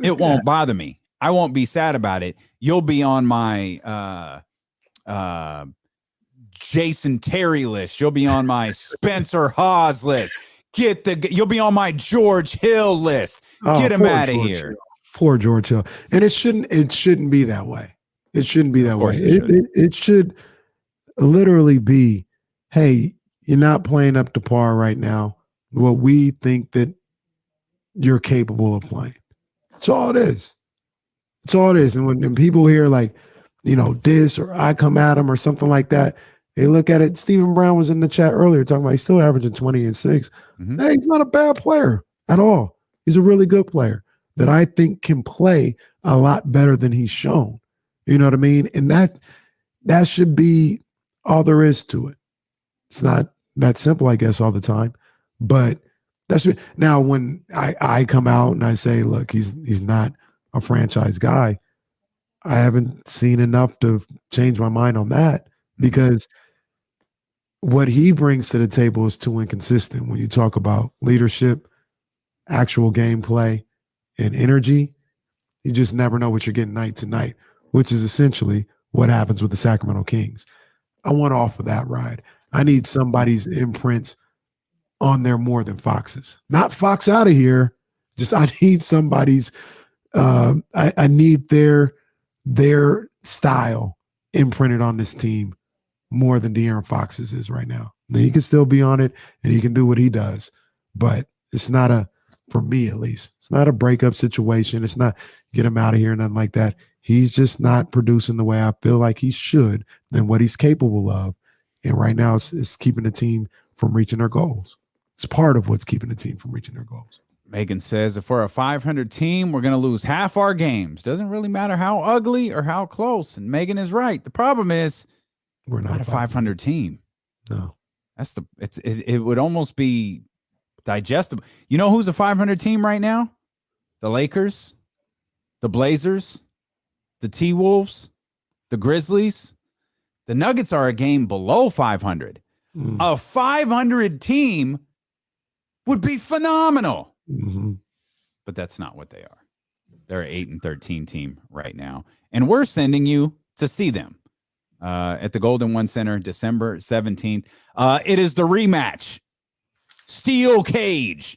Speaker 1: It won't bother me. I won't be sad about it. You'll be on my Jason Terry list. You'll be on my Spencer Hawes list. You'll be on my George Hill list. Get him out of here.
Speaker 2: Poor George Hill. And it shouldn't be that way. It shouldn't be that way. It should literally be, hey, you're not playing up to par right now. What we think that you're capable of playing. That's all it is. That's all it is. And when people hear like, diss or I come at him or something like that, they look at it. Stephen Brown was in the chat earlier talking about he's still averaging 20 and 6. Mm-hmm. Hey, he's not a bad player at all. He's a really good player that I think can play a lot better than he's shown. You know what I mean? And that should be all there is to it. It's not that simple, I guess, all the time. But that's now when I come out and I say, look, he's not a franchise guy, I haven't seen enough to change my mind on that because what he brings to the table is too inconsistent. When you talk about leadership, actual gameplay, and energy, you just never know what you're getting night to night, which is essentially what happens with the Sacramento Kings. I want off of that ride. I need somebody's imprints on there more than Fox's. Not Fox out of here. Just I need somebody's I need their style imprinted on this team more than De'Aaron Fox's is right now. Now he can still be on it and he can do what he does, but it's not a for me at least. It's not a breakup situation. It's not get him out of here, nothing like that. He's just not producing the way I feel like he should and what he's capable of. And right now it's keeping the team from reaching their goals. It's part of what's keeping the team from reaching their goals.
Speaker 1: Megan says, if we're a 500 team, we're going to lose half our games. Doesn't really matter how ugly or how close. And Megan is right. The problem is
Speaker 2: we're not
Speaker 1: a 500 team.
Speaker 2: No.
Speaker 1: It would almost be digestible. You know who's a 500 team right now? The Lakers, the Blazers, the T-Wolves, the Grizzlies. The Nuggets are a game below 500. A 500 team would be phenomenal.
Speaker 2: Mm-hmm.
Speaker 1: But that's not what they are. They're an 8-13 team right now. And we're sending you to see them at the Golden One Center, December 17th. It is the rematch. Steel Cage.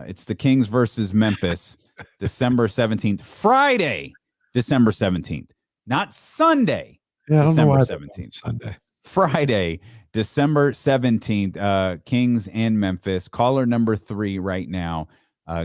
Speaker 1: It's the Kings versus Memphis, December 17th. Friday, December 17th. Not Sunday, December 17th.
Speaker 2: Sunday.
Speaker 1: Friday, December 17th, Kings and Memphis. Caller number 3 right now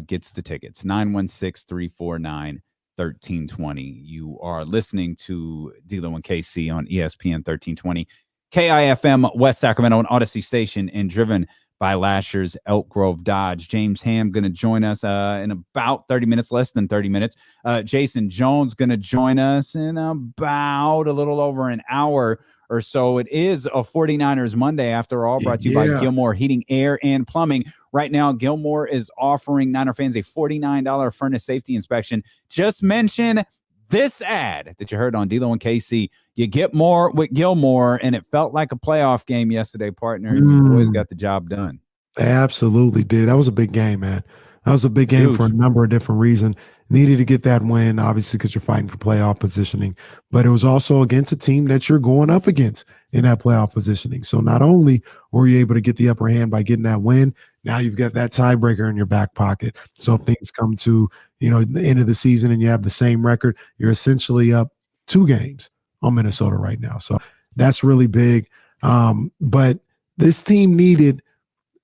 Speaker 1: gets the tickets. 916-349-1320. You are listening to D'Lo and KC on ESPN 1320. KIFM West Sacramento, an Odyssey station, and driven by Lashers, Elk Grove Dodge. James Ham going to join us in about 30 minutes, less than 30 minutes. Jason Jones going to join us in about a little over an hour or so. It is a 49ers Monday, after all, brought to you by Gilmore Heating, Air, and Plumbing. Right now, Gilmore is offering Niner fans a $49 furnace safety inspection. Just mention this ad that you heard on D'Lo and KC. You get more with Gilmore, and it felt like a playoff game yesterday, partner, and you boys got the job done.
Speaker 2: They absolutely did. That was a big game, man. That was a big game for a number of different reasons. Needed to get that win, obviously, because you're fighting for playoff positioning. But it was also against a team that you're going up against in that playoff positioning. So not only were you able to get the upper hand by getting that win, now you've got that tiebreaker in your back pocket. So if things come to, the end of the season and you have the same record, you're essentially up 2 games on Minnesota right now. So that's really big. But this team needed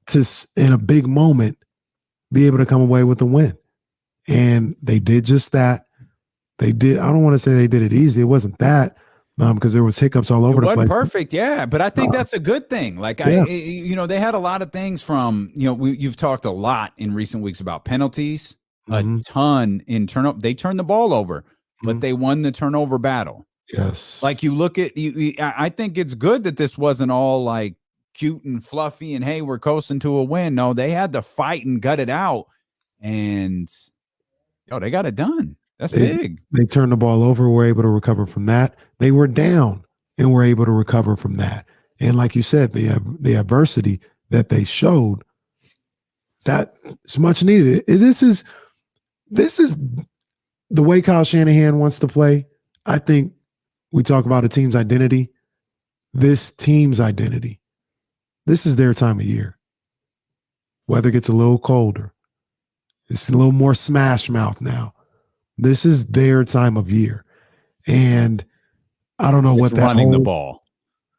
Speaker 2: to, in a big moment, be able to come away with a win. And they did just that. They did. I don't want to say they did it easy. It wasn't that because there was hiccups all over the place.
Speaker 1: It wasn't perfect, yeah. But I think that's a good thing. Like, they had a lot of things from, you've talked a lot in recent weeks about penalties, a ton in turnover. They turned the ball over, but they won the turnover battle.
Speaker 2: Yes.
Speaker 1: Like you look at, I think it's good that this wasn't all like cute and fluffy and, hey, we're coasting to a win. No, they had to fight and gut it out. And they got it done. That's big.
Speaker 2: They turned the ball over, were able to recover from that. They were down and were able to recover from that. And like you said, the adversity that they showed, that is much needed. This is the way Kyle Shanahan wants to play. I think we talk about a team's identity. This team's identity. This is their time of year. Weather gets a little colder. It's a little more smash mouth now. This is their time of year. And I don't know what that
Speaker 1: running the ball.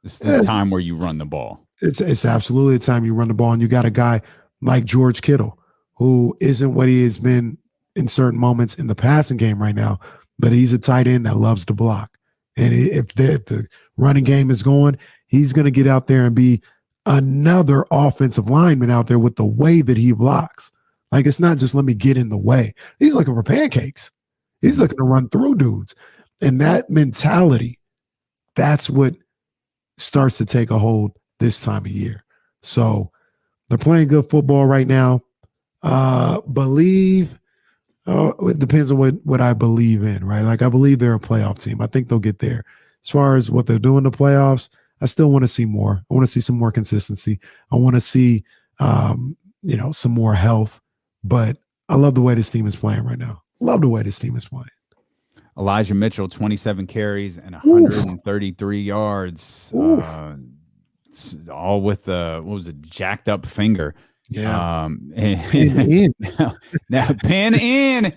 Speaker 1: It's the time where you run the ball.
Speaker 2: It's absolutely the time you run the ball. And you got a guy like George Kittle, who isn't what he has been in certain moments in the passing game right now, but he's a tight end that loves to block. And if the running game is going, he's going to get out there and be another offensive lineman out there with the way that he blocks. Like, it's not just let me get in the way. He's looking for pancakes. He's looking to run through dudes. And that mentality, that's what starts to take a hold this time of year. So they're playing good football right now. It depends on what I believe in, right? Like, I believe they're a playoff team. I think they'll get there. As far as what they're doing in the playoffs, I still want to see more. I want to see some more consistency. I want to see, some more health. But I love the way this team is playing right now. Love the way this team is playing.
Speaker 1: Elijah Mitchell, 27 carries and 133 yards, all with jacked up finger.
Speaker 2: Yeah.
Speaker 1: Now pin in.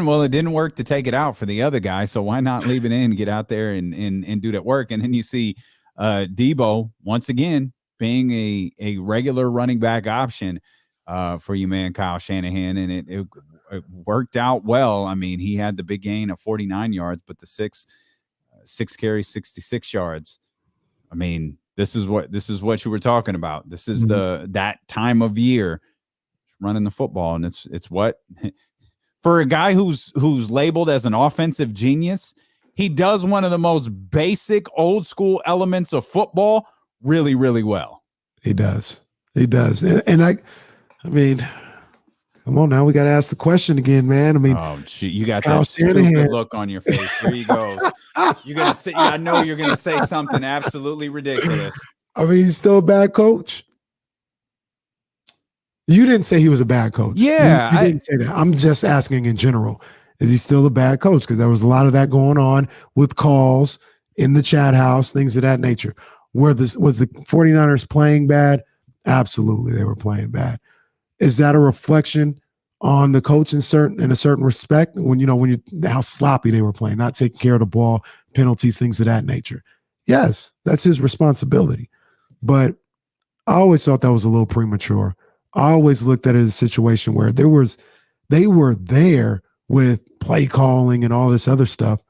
Speaker 1: Well, it didn't work to take it out for the other guy, so why not leave it in, get out there and do that work? And then you see Debo once again being a regular running back option. for you, man, Kyle Shanahan, and it worked out well. I mean, he had the big gain of 49 yards, but the six carries, 66 yards. I mean, this is what you were talking about. This is that time of year running the football, and it's what for a guy who's labeled as an offensive genius, he does one of the most basic old school elements of football really, really well.
Speaker 2: He does. And I mean, come on now, we got to ask the question again, man. I mean,
Speaker 1: oh, shit, you got
Speaker 2: Kyle
Speaker 1: that stupid
Speaker 2: Shanahan.
Speaker 1: look on your face. There you go. You're gonna say, I know you're gonna say something absolutely ridiculous.
Speaker 2: I mean, he's still a bad coach. You didn't say he was a bad coach.
Speaker 1: Yeah,
Speaker 2: you didn't say that. I'm just asking in general. Is he still a bad coach? Because there was a lot of that going on with calls in the chat house, things of that nature. Was the 49ers playing bad? Absolutely, they were playing bad. Is that a reflection on the coach in a certain respect? When how sloppy they were playing, not taking care of the ball, penalties, things of that nature. Yes, that's his responsibility. But I always thought that was a little premature. I always looked at it as a situation where they were there with play calling and all this other stuff.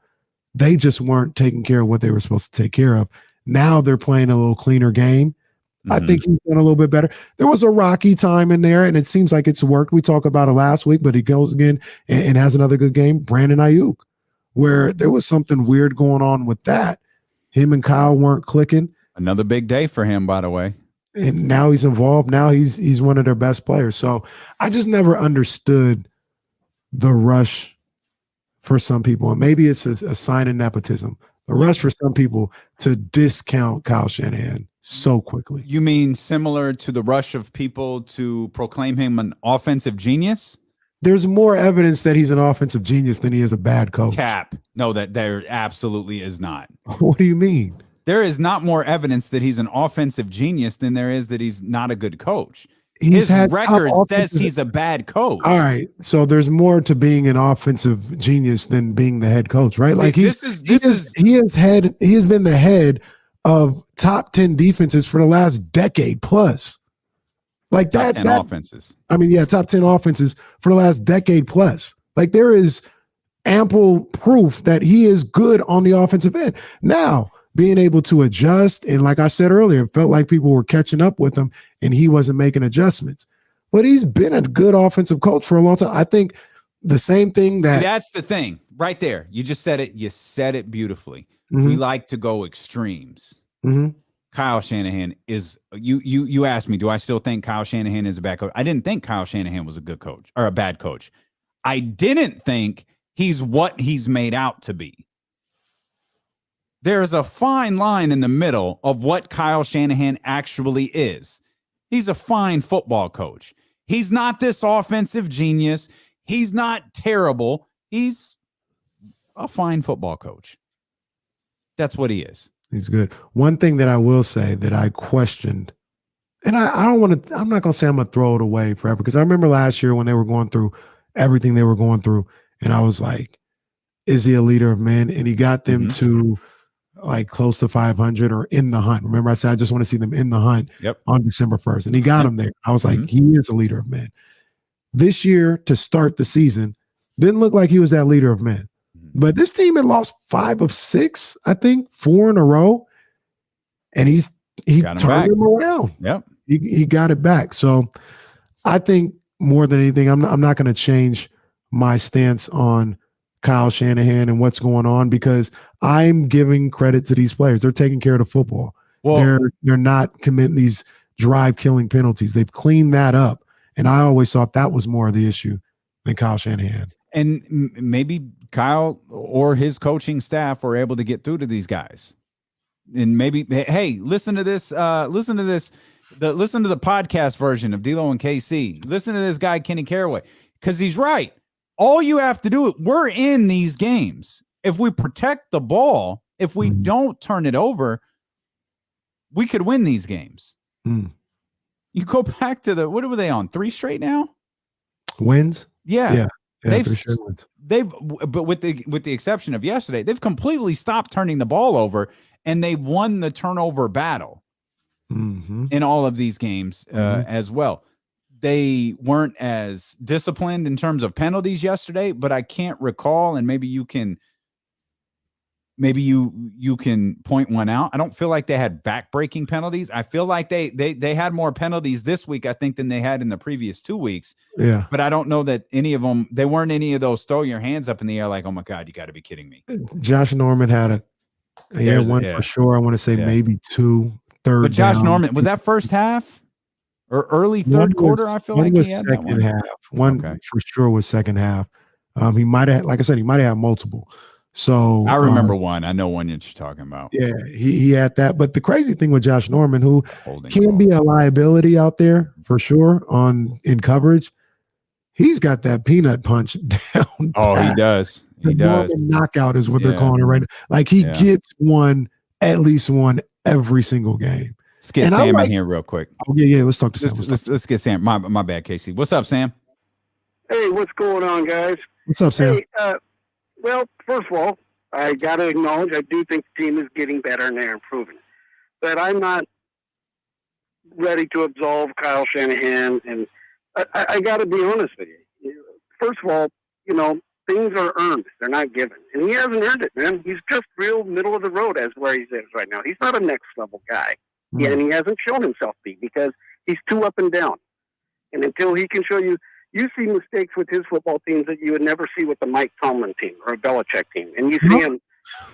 Speaker 2: They just weren't taking care of what they were supposed to take care of. Now they're playing a little cleaner game. I think he's done a little bit better. There was a rocky time in there, and it seems like it's worked. We talked about it last week, but he goes again and has another good game. Brandon Ayuk, where there was something weird going on with that. Him and Kyle weren't clicking.
Speaker 1: Another big day for him, by the way.
Speaker 2: And now he's involved. Now he's one of their best players. So I just never understood the rush for some people. And maybe it's a sign of nepotism. The rush for some people to discount Kyle Shanahan so quickly.
Speaker 1: You mean similar to the rush of people to proclaim him an offensive genius?
Speaker 2: There's more evidence that he's an offensive genius than he is a bad coach.
Speaker 1: Cap. No, that there absolutely is not.
Speaker 2: What do you mean?
Speaker 1: There is not more evidence that he's an offensive genius than there is that he's not a good coach. His record says he's a bad coach.
Speaker 2: All right. So there's more to being an offensive genius than being the head coach, right? Like he has been the head of top 10 defenses for the last decade plus. Like
Speaker 1: top 10 offenses.
Speaker 2: I mean, yeah, top 10 offenses for the last decade plus. Like there is ample proof that he is good on the offensive end. Now, being able to adjust, and like I said earlier, it felt like people were catching up with him and he wasn't making adjustments. But he's been a good offensive coach for a long time. I think the same thing
Speaker 1: that's the thing right there. You just said it. You said it beautifully. We like to go extremes. Kyle Shanahan is you asked me, do I still think Kyle Shanahan is a bad coach? I didn't think Kyle Shanahan was a good coach or a bad coach. I didn't think he's what he's made out to be. There's a fine line in the middle of what Kyle Shanahan actually is. He's a fine football coach. He's not this offensive genius. He's not terrible. He's a fine football coach. That's what he is.
Speaker 2: He's good. One thing that I will say that I questioned, and I'm not going to say I'm going to throw it away forever, because I remember last year when they were going through everything they were going through, and I was like, is he a leader of men? And he got them to like close to 500 or in the hunt. Remember I said, I just want to see them in the hunt on December 1st. And he got them there. I was like, he is a leader of men. This year, to start the season, didn't look like he was that leader of men. But this team had lost 5 of 6, I think, 4 in a row. And he turned them around.
Speaker 1: Yep.
Speaker 2: He got it back. So I think more than anything, I'm not going to change my stance on Kyle Shanahan and what's going on, because I'm giving credit to these players. They're taking care of the football. Well, they're not committing these drive-killing penalties. They've cleaned that up. And I always thought that was more of the issue than Kyle Shanahan.
Speaker 1: And maybe Kyle or his coaching staff were able to get through to these guys. And maybe, hey, listen to this. Listen to the podcast version of D-Lo and KC. Listen to this guy, Kenny Caraway, because he's right. All you have to do, we're in these games. If we protect the ball, if we don't turn it over, we could win these games. You go back to what were they on? 3 straight now?
Speaker 2: Wins?
Speaker 1: Yeah. They've
Speaker 2: but
Speaker 1: with the exception of yesterday, they've completely stopped turning the ball over, and they've won the turnover battle in all of these games as well. they weren't as disciplined in terms of penalties yesterday, but I can't recall, and maybe you can point one out. I don't feel like they had back-breaking penalties. I feel like they had more penalties this week, I think, than they had in the previous 2 weeks.
Speaker 2: Yeah.
Speaker 1: But I don't know that any of them, they weren't any of those throw your hands up in the air like, oh my God, you got to be kidding me.
Speaker 2: Josh Norman had one for sure. I want to say maybe two. Third.
Speaker 1: But Josh
Speaker 2: down.
Speaker 1: Norman, was that first half or early third quarter? I feel like he had that one.
Speaker 2: Half. One for sure was second half. He might have, like I said, he might have had multiple. So
Speaker 1: I remember one. I know one that you're talking about.
Speaker 2: Yeah, he had that. But the crazy thing with Josh Norman, who can be a liability out there for sure in coverage, he's got that peanut punch down.
Speaker 1: Oh, he does. He does.
Speaker 2: Knockout is what they're calling it right now. Like he gets at least one every single game.
Speaker 1: Let's get Sam in here real quick.
Speaker 2: Oh, yeah. Let's talk to Sam.
Speaker 1: Let's get Sam. My bad, Casey. What's up, Sam?
Speaker 11: Hey, what's going on, guys?
Speaker 2: What's up, Sam?
Speaker 11: Hey, well, first of all, I got to acknowledge I do think the team is getting better and they're improving. But I'm not ready to absolve Kyle Shanahan. And I got to be honest with you. First of all, things are earned. They're not given. And he hasn't earned it, man. He's just real middle of the road as where he is right now. He's not a next level guy.
Speaker 2: Mm.
Speaker 11: And he hasn't shown himself to be because he's too up and down. And until he can show you see mistakes with his football teams that you would never see with the Mike Tomlin team or a Belichick team. And you see him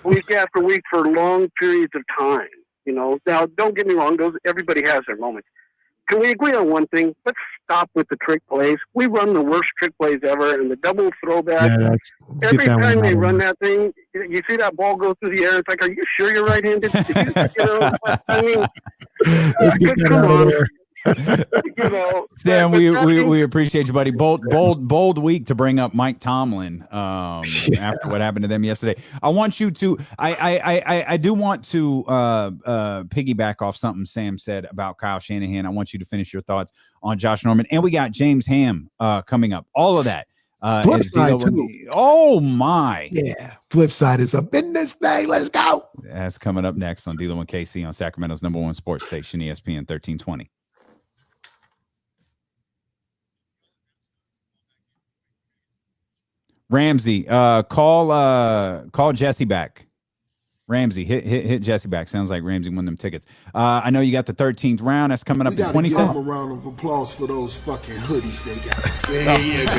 Speaker 11: week after week for long periods of time. Now, don't get me wrong. Everybody has their moments. Can we agree on one thing? Let's stop with the trick plays. We run the worst trick plays ever, and the double throwback.
Speaker 2: Yeah,
Speaker 11: every time they run that thing, you see that ball go through the air. It's like, are you sure you're right-handed? I mean, come on.
Speaker 1: Sam, we appreciate you, buddy. Bold week to bring up Mike Tomlin after what happened to them yesterday. I want you to I do want to piggyback off something Sam said about Kyle Shanahan. I want you to finish your thoughts on Josh Norman, and we got James Ham coming up. All of that.
Speaker 2: Flip side too.
Speaker 1: Oh my!
Speaker 2: Yeah, flip side is up in this thing. Let's go.
Speaker 1: That's coming up next on Dealing with KC on Sacramento's #1 sports station, ESPN 1320. Ramsey, call Jesse back. Ramsey, hit Jesse back. Sounds like Ramsey won them tickets. I know you got the 13th round. That's coming up in 27.
Speaker 12: Give them a round of applause for those fucking hoodies they got.
Speaker 7: There you go.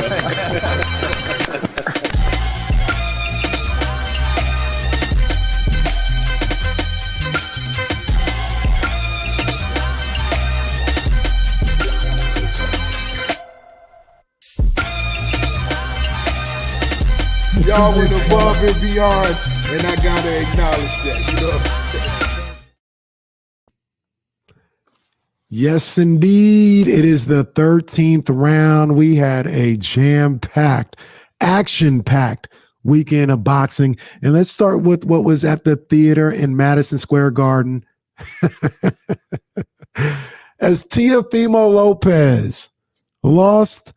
Speaker 12: Y'all went above and beyond, and I gotta acknowledge that.
Speaker 2: Yes, indeed. It is the 13th round. We had a jam-packed, action-packed weekend of boxing. And let's start with what was at the theater in Madison Square Garden. As Teofimo Lopez lost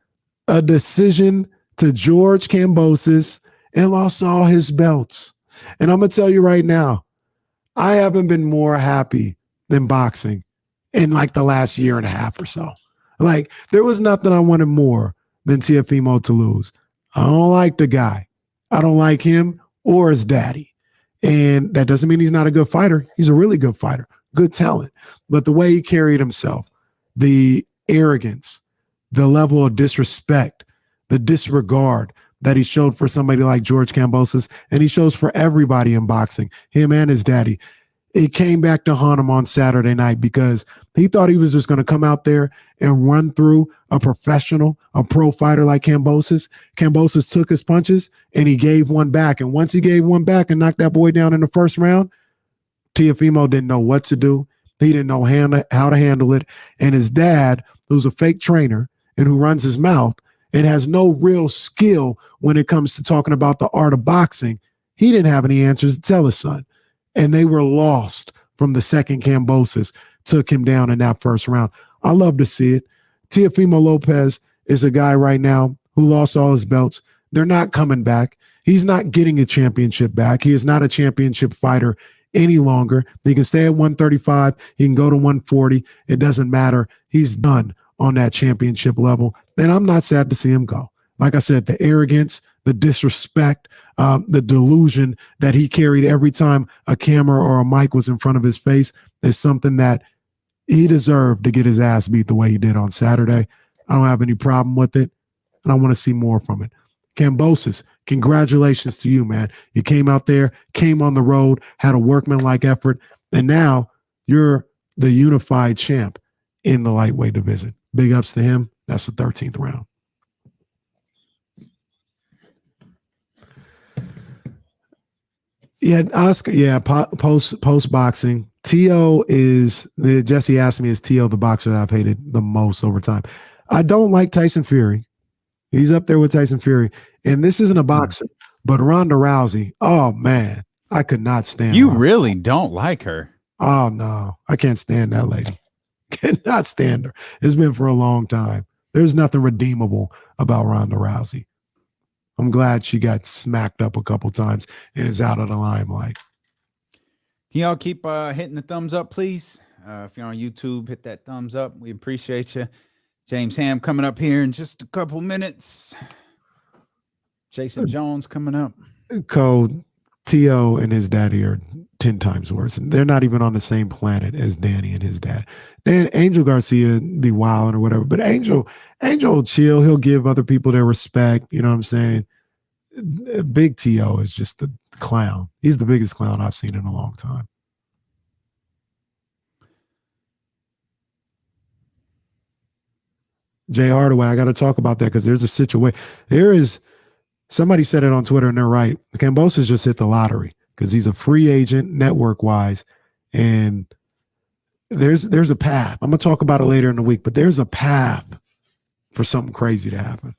Speaker 2: a decision to George Kambosos and lost all his belts. And I'm going to tell you right now, I haven't been more happy than boxing in like the last year and a half or so. Like, there was nothing I wanted more than Teofimo to lose. I don't like the guy. I don't like him or his daddy. And that doesn't mean he's not a good fighter. He's a really good fighter, good talent. But the way he carried himself, the arrogance, the level of disrespect, the disregard that he showed for somebody like George Kambosos, and he shows for everybody in boxing, him and his daddy. It came back to haunt him on Saturday night because he thought he was just going to come out there and run through a professional, a pro fighter like Kambosos. Kambosos took his punches and he gave one back. And once he gave one back and knocked that boy down in the first round, Teofimo didn't know what to do. He didn't know how to handle it. And his dad, who's a fake trainer and who runs his mouth and has no real skill when it comes to talking about the art of boxing, he didn't have any answers to tell his son. And they were lost from the second Kambosos took him down in that first round. I love to see it. Teofimo Lopez is a guy right now who lost all his belts. They're not coming back. He's not getting a championship back. He is not a championship fighter any longer. He can stay at 135. He can go to 140. It doesn't matter. He's done on that championship level, then I'm not sad to see him go. Like I said, the arrogance, the disrespect, the delusion that he carried every time a camera or a mic was in front of his face is something that he deserved to get his ass beat the way he did on Saturday. I don't have any problem with it, and I want to see more from it. Kambosos, congratulations to you, man. You came out there, came on the road, had a workmanlike effort, and now you're the unified champ in the lightweight division. Big ups to him. That's the 13th round. Yeah, Oscar. Yeah, post boxing. T.O. is Jesse asked me, is T.O. the boxer that I've hated the most over time? I don't like Tyson Fury. He's up there with Tyson Fury, and this isn't a boxer, but Ronda Rousey. Oh man, I could not stand.
Speaker 1: You
Speaker 2: Ronda.
Speaker 1: really don't like her?
Speaker 2: Oh no, I can't stand that lady. Cannot stand her. It's been for a long time. There's nothing redeemable about Ronda Rousey. I'm glad she got smacked up a couple times and is out of the limelight.
Speaker 1: Can y'all keep hitting the thumbs up, please? If you're on YouTube, hit that thumbs up. We appreciate you. James Ham coming up here in just a couple minutes. Jason Jones coming up.
Speaker 2: Code T.O. and his daddy are 10 times worse. They're not even on the same planet as Danny and his dad. Dan Angel Garcia be wilding or whatever, but Angel will chill. He'll give other people their respect. You know what I'm saying? Big T.O. is just the clown. He's the biggest clown I've seen in a long time. Jay Hardaway, I got to talk about that because there's a situation. Somebody said it on Twitter, and they're right. Kambosos just hit the lottery because he's a free agent network-wise, and there's a path. I'm going to talk about it later in the week, but there's a path for something crazy to happen.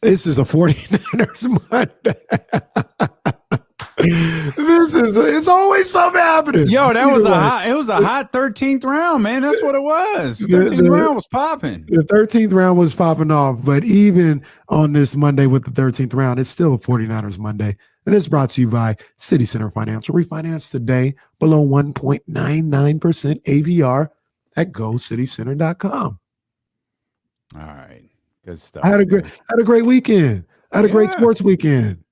Speaker 2: This is a 49ers Monday. It's always something happening.
Speaker 1: Yo, that was a hot 13th round, man. That's what it was. 13th round was popping.
Speaker 2: The 13th round was popping off, but even on this Monday with the 13th round, it's still a 49ers Monday. And it's brought to you by City Center Financial. Refinance today below 1.99% APR at GoCityCenter.com.
Speaker 1: All right. Good stuff.
Speaker 2: I had a great weekend. I had a great sports weekend.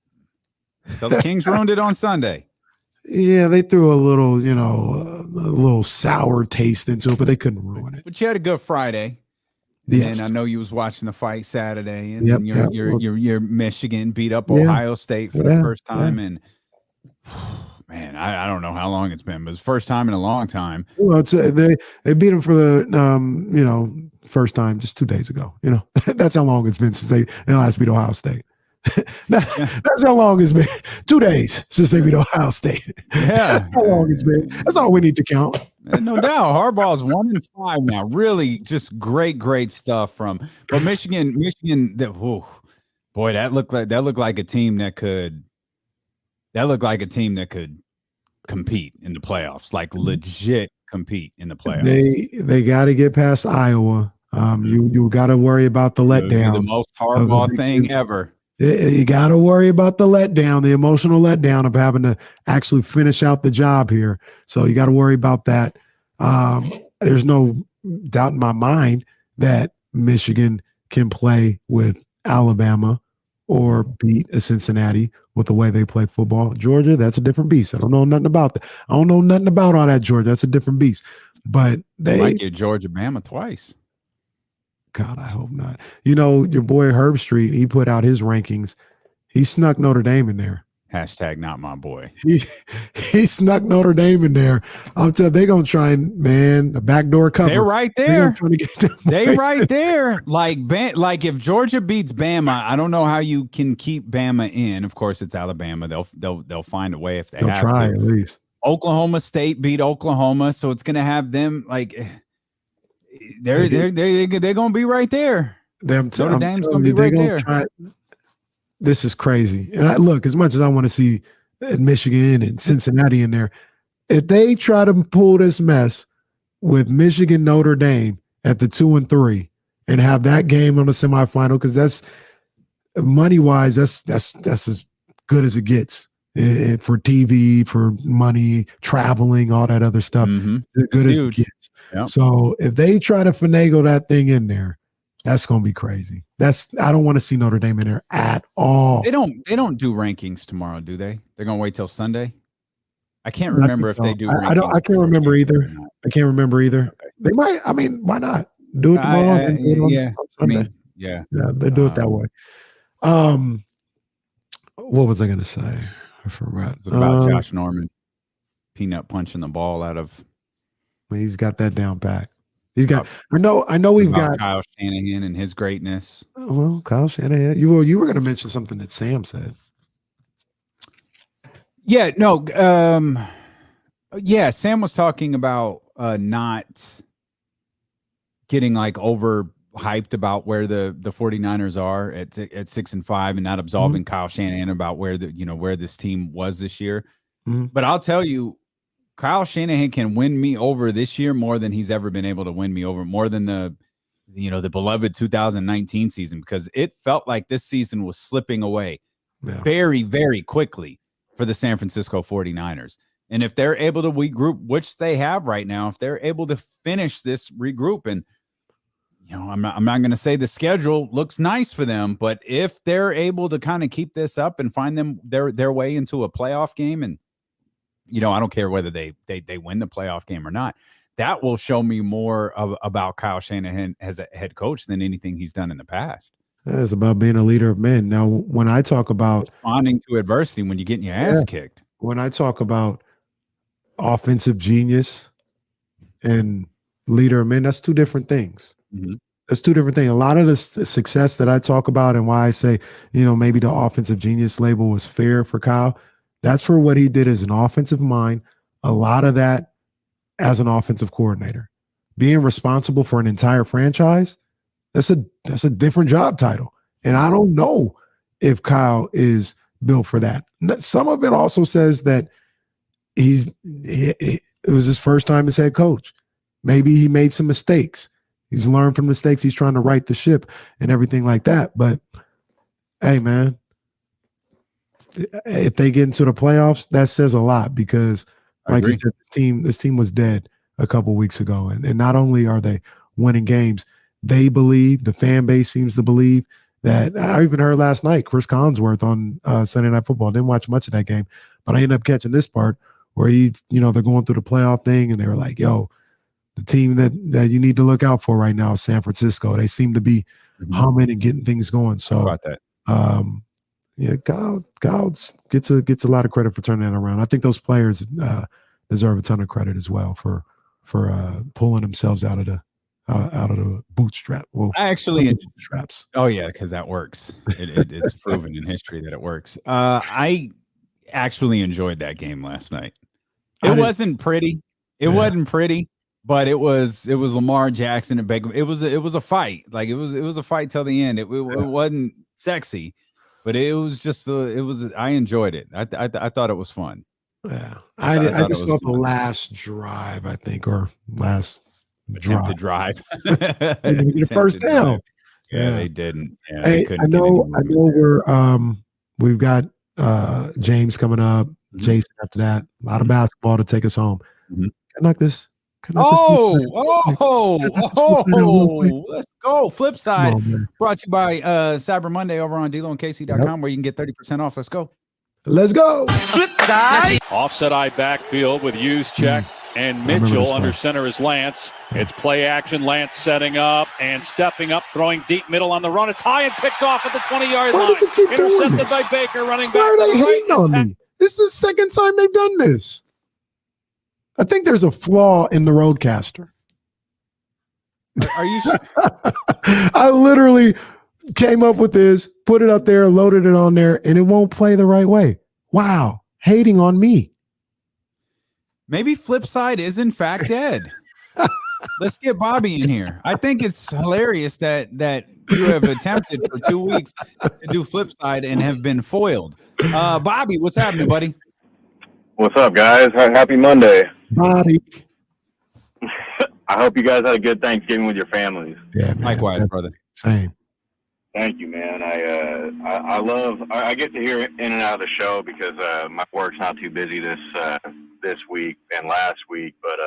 Speaker 1: So the Kings ruined it on Sunday.
Speaker 2: Yeah, they threw a little sour taste into it, but they couldn't ruin it.
Speaker 1: But you had a good Friday.
Speaker 2: Yes.
Speaker 1: And I know you was watching the fight Saturday, and
Speaker 2: Yep,
Speaker 1: your Michigan beat up Ohio State for the first time, and man, I don't know how long it's been, but it's the first time in a long time.
Speaker 2: Well, it's they beat them for the first time just 2 days ago. That's how long it's been since they last beat Ohio State. That's how long it's been. 2 days since they beat Ohio State.
Speaker 1: Yeah,
Speaker 2: that's how long it's been. That's all we need to count.
Speaker 1: No doubt. Harbaugh's 1-5 now. Really, just great stuff from. But Michigan. That looked like a team that could. That looked like a team that could compete in the playoffs, like legit compete in the playoffs.
Speaker 2: They got to get past Iowa. You got to worry about the letdown.
Speaker 1: The most Harbaugh thing ever.
Speaker 2: You got to worry about the letdown, the emotional letdown of having to actually finish out the job here. So you got to worry about that. There's no doubt in my mind that Michigan can play with Alabama or beat a Cincinnati with the way they play football. Georgia, that's a different beast. I don't know nothing about that. I don't know nothing about all that, Georgia. That's a different beast. But they
Speaker 1: might get Georgia Bama twice.
Speaker 2: God, I hope not. Your boy Herb Street, he put out his rankings. He snuck Notre Dame in there.
Speaker 1: Hashtag not my boy.
Speaker 2: He snuck Notre Dame in there. I'm telling you, they're going to try and, the backdoor cover.
Speaker 1: They're right there.
Speaker 2: They
Speaker 1: right there. Like if Georgia beats Bama, I don't know how you can keep Bama in. Of course, it's Alabama. They'll find a way if they'll have
Speaker 2: try
Speaker 1: to.
Speaker 2: At least.
Speaker 1: Oklahoma State beat Oklahoma, so it's going to have them like they're going to be right there. Notre Dame's going to be right there.
Speaker 2: This is crazy. And look, as much as I want to see Michigan and Cincinnati in there, if they try to pull this mess with Michigan, Notre Dame, at the 2-3 and have that game on the semifinal, because that's money-wise, that's as good as it gets for TV, for money, traveling, all that other stuff. As good as it gets.
Speaker 1: Yep.
Speaker 2: So if they try to finagle that thing in there, that's going to be crazy. I don't want to see Notre Dame in there at all.
Speaker 1: They don't do rankings tomorrow, do they? They're going to wait till Sunday. I can't remember if they do.
Speaker 2: I can't remember either. I can't remember either. Okay. They might. I mean, why not do it tomorrow?
Speaker 1: Yeah.
Speaker 2: I mean,
Speaker 1: yeah.
Speaker 2: They do it that way. What was I going to say? I forgot.
Speaker 1: It's about Josh Norman peanut punching the ball out of.
Speaker 2: He's got that down pat. He's got. I know. We've got
Speaker 1: Kyle Shanahan and his greatness.
Speaker 2: Well, Kyle Shanahan. You were going to mention something that Sam said.
Speaker 1: Yeah. No. Yeah. Sam was talking about not getting like over hyped about where the 49ers are at 6-5 and not absolving Kyle Shanahan about where where this team was this year. But I'll tell you, Kyle Shanahan can win me over this year more than he's ever been able to win me over, more than the beloved 2019 season, because it felt like this season was slipping away very, very quickly for the San Francisco 49ers. And if they're able to regroup, which they have right now, if they're able to finish this regroup, and I'm not going to say the schedule looks nice for them, but if they're able to kind of keep this up and find them their way into a playoff game, and I don't care whether they win the playoff game or not, that will show me more about Kyle Shanahan as a head coach than anything he's done in the past.
Speaker 2: It's about being a leader of men. Now, when I talk about
Speaker 1: responding to adversity when you're getting your ass kicked,
Speaker 2: when I talk about offensive genius and leader of men, that's two different things. That's two different things. A lot of the success that I talk about and why I say, maybe the offensive genius label was fair for Kyle, that's for what he did as an offensive mind. A lot of that as an offensive coordinator. Being responsible for an entire franchise, that's a different job title. And I don't know if Kyle is built for that. Some of it also says that it was his first time as head coach. Maybe he made some mistakes. He's learned from mistakes. He's trying to right the ship and everything like that. But hey, man, if they get into the playoffs, that says a lot, because like you said, this team was dead a couple weeks ago. And not only are they winning games, they believe, the fan base seems to believe that. I even heard last night, Chris Collinsworth on Sunday Night Football, didn't watch much of that game, but I ended up catching this part where they're going through the playoff thing, and they were like, yo, the team that you need to look out for right now is San Francisco. They seem to be humming and getting things going. So
Speaker 1: about that.
Speaker 2: Kyle gets a lot of credit for turning that around. I think those players deserve a ton of credit as well for pulling themselves out of the bootstrap. Well,
Speaker 1: I actually
Speaker 2: bootstraps.
Speaker 1: Oh yeah, because that works. It's proven in history that it works. I actually enjoyed that game last night. It wasn't pretty. It wasn't pretty, but it was Lamar Jackson and Baker. It was a fight. Like it was a fight till the end. It wasn't sexy, but it was just I enjoyed it. I thought it was fun.
Speaker 2: Yeah, I just thought the last drive, I think, or last
Speaker 1: drive.
Speaker 2: The first down.
Speaker 1: Yeah, they didn't. Yeah,
Speaker 2: hey, I know we've got James coming up, Jason after that. A lot of basketball to take us home. Can I knock this?
Speaker 1: Let's go. Flip side brought to you by Cyber Monday over on DeLoandKC.com, where you can get 30% off. Let's go.
Speaker 2: Let's go.
Speaker 13: Flip side. Offset eye backfield with Hughes check and Mitchell under center is Lance. It's play action. Lance setting up and stepping up, throwing deep middle on the run. It's high and picked off at the 20-yard line.
Speaker 2: Does it keep
Speaker 13: Intercepted by Baker, running back.
Speaker 2: Why are they hating on me? This is the second time they've done this. I think there's a flaw in the roadcaster.
Speaker 1: Are you?
Speaker 2: I literally came up with this, put it up there, loaded it on there, and it won't play the right way. Wow. Hating on me.
Speaker 1: Maybe Flipside is in fact dead. Let's get Bobby in here. I think it's hilarious that you have attempted for 2 weeks to do Flipside and have been foiled. Bobby, what's happening, buddy?
Speaker 14: What's up, guys? Happy Monday.
Speaker 2: Bobby.
Speaker 4: I hope you guys had a good Thanksgiving with your families.
Speaker 2: Yeah, man.
Speaker 1: Likewise, brother.
Speaker 2: Same.
Speaker 4: Thank you, man. I get to hear in and out of the show because my work's not too busy this week and last week. But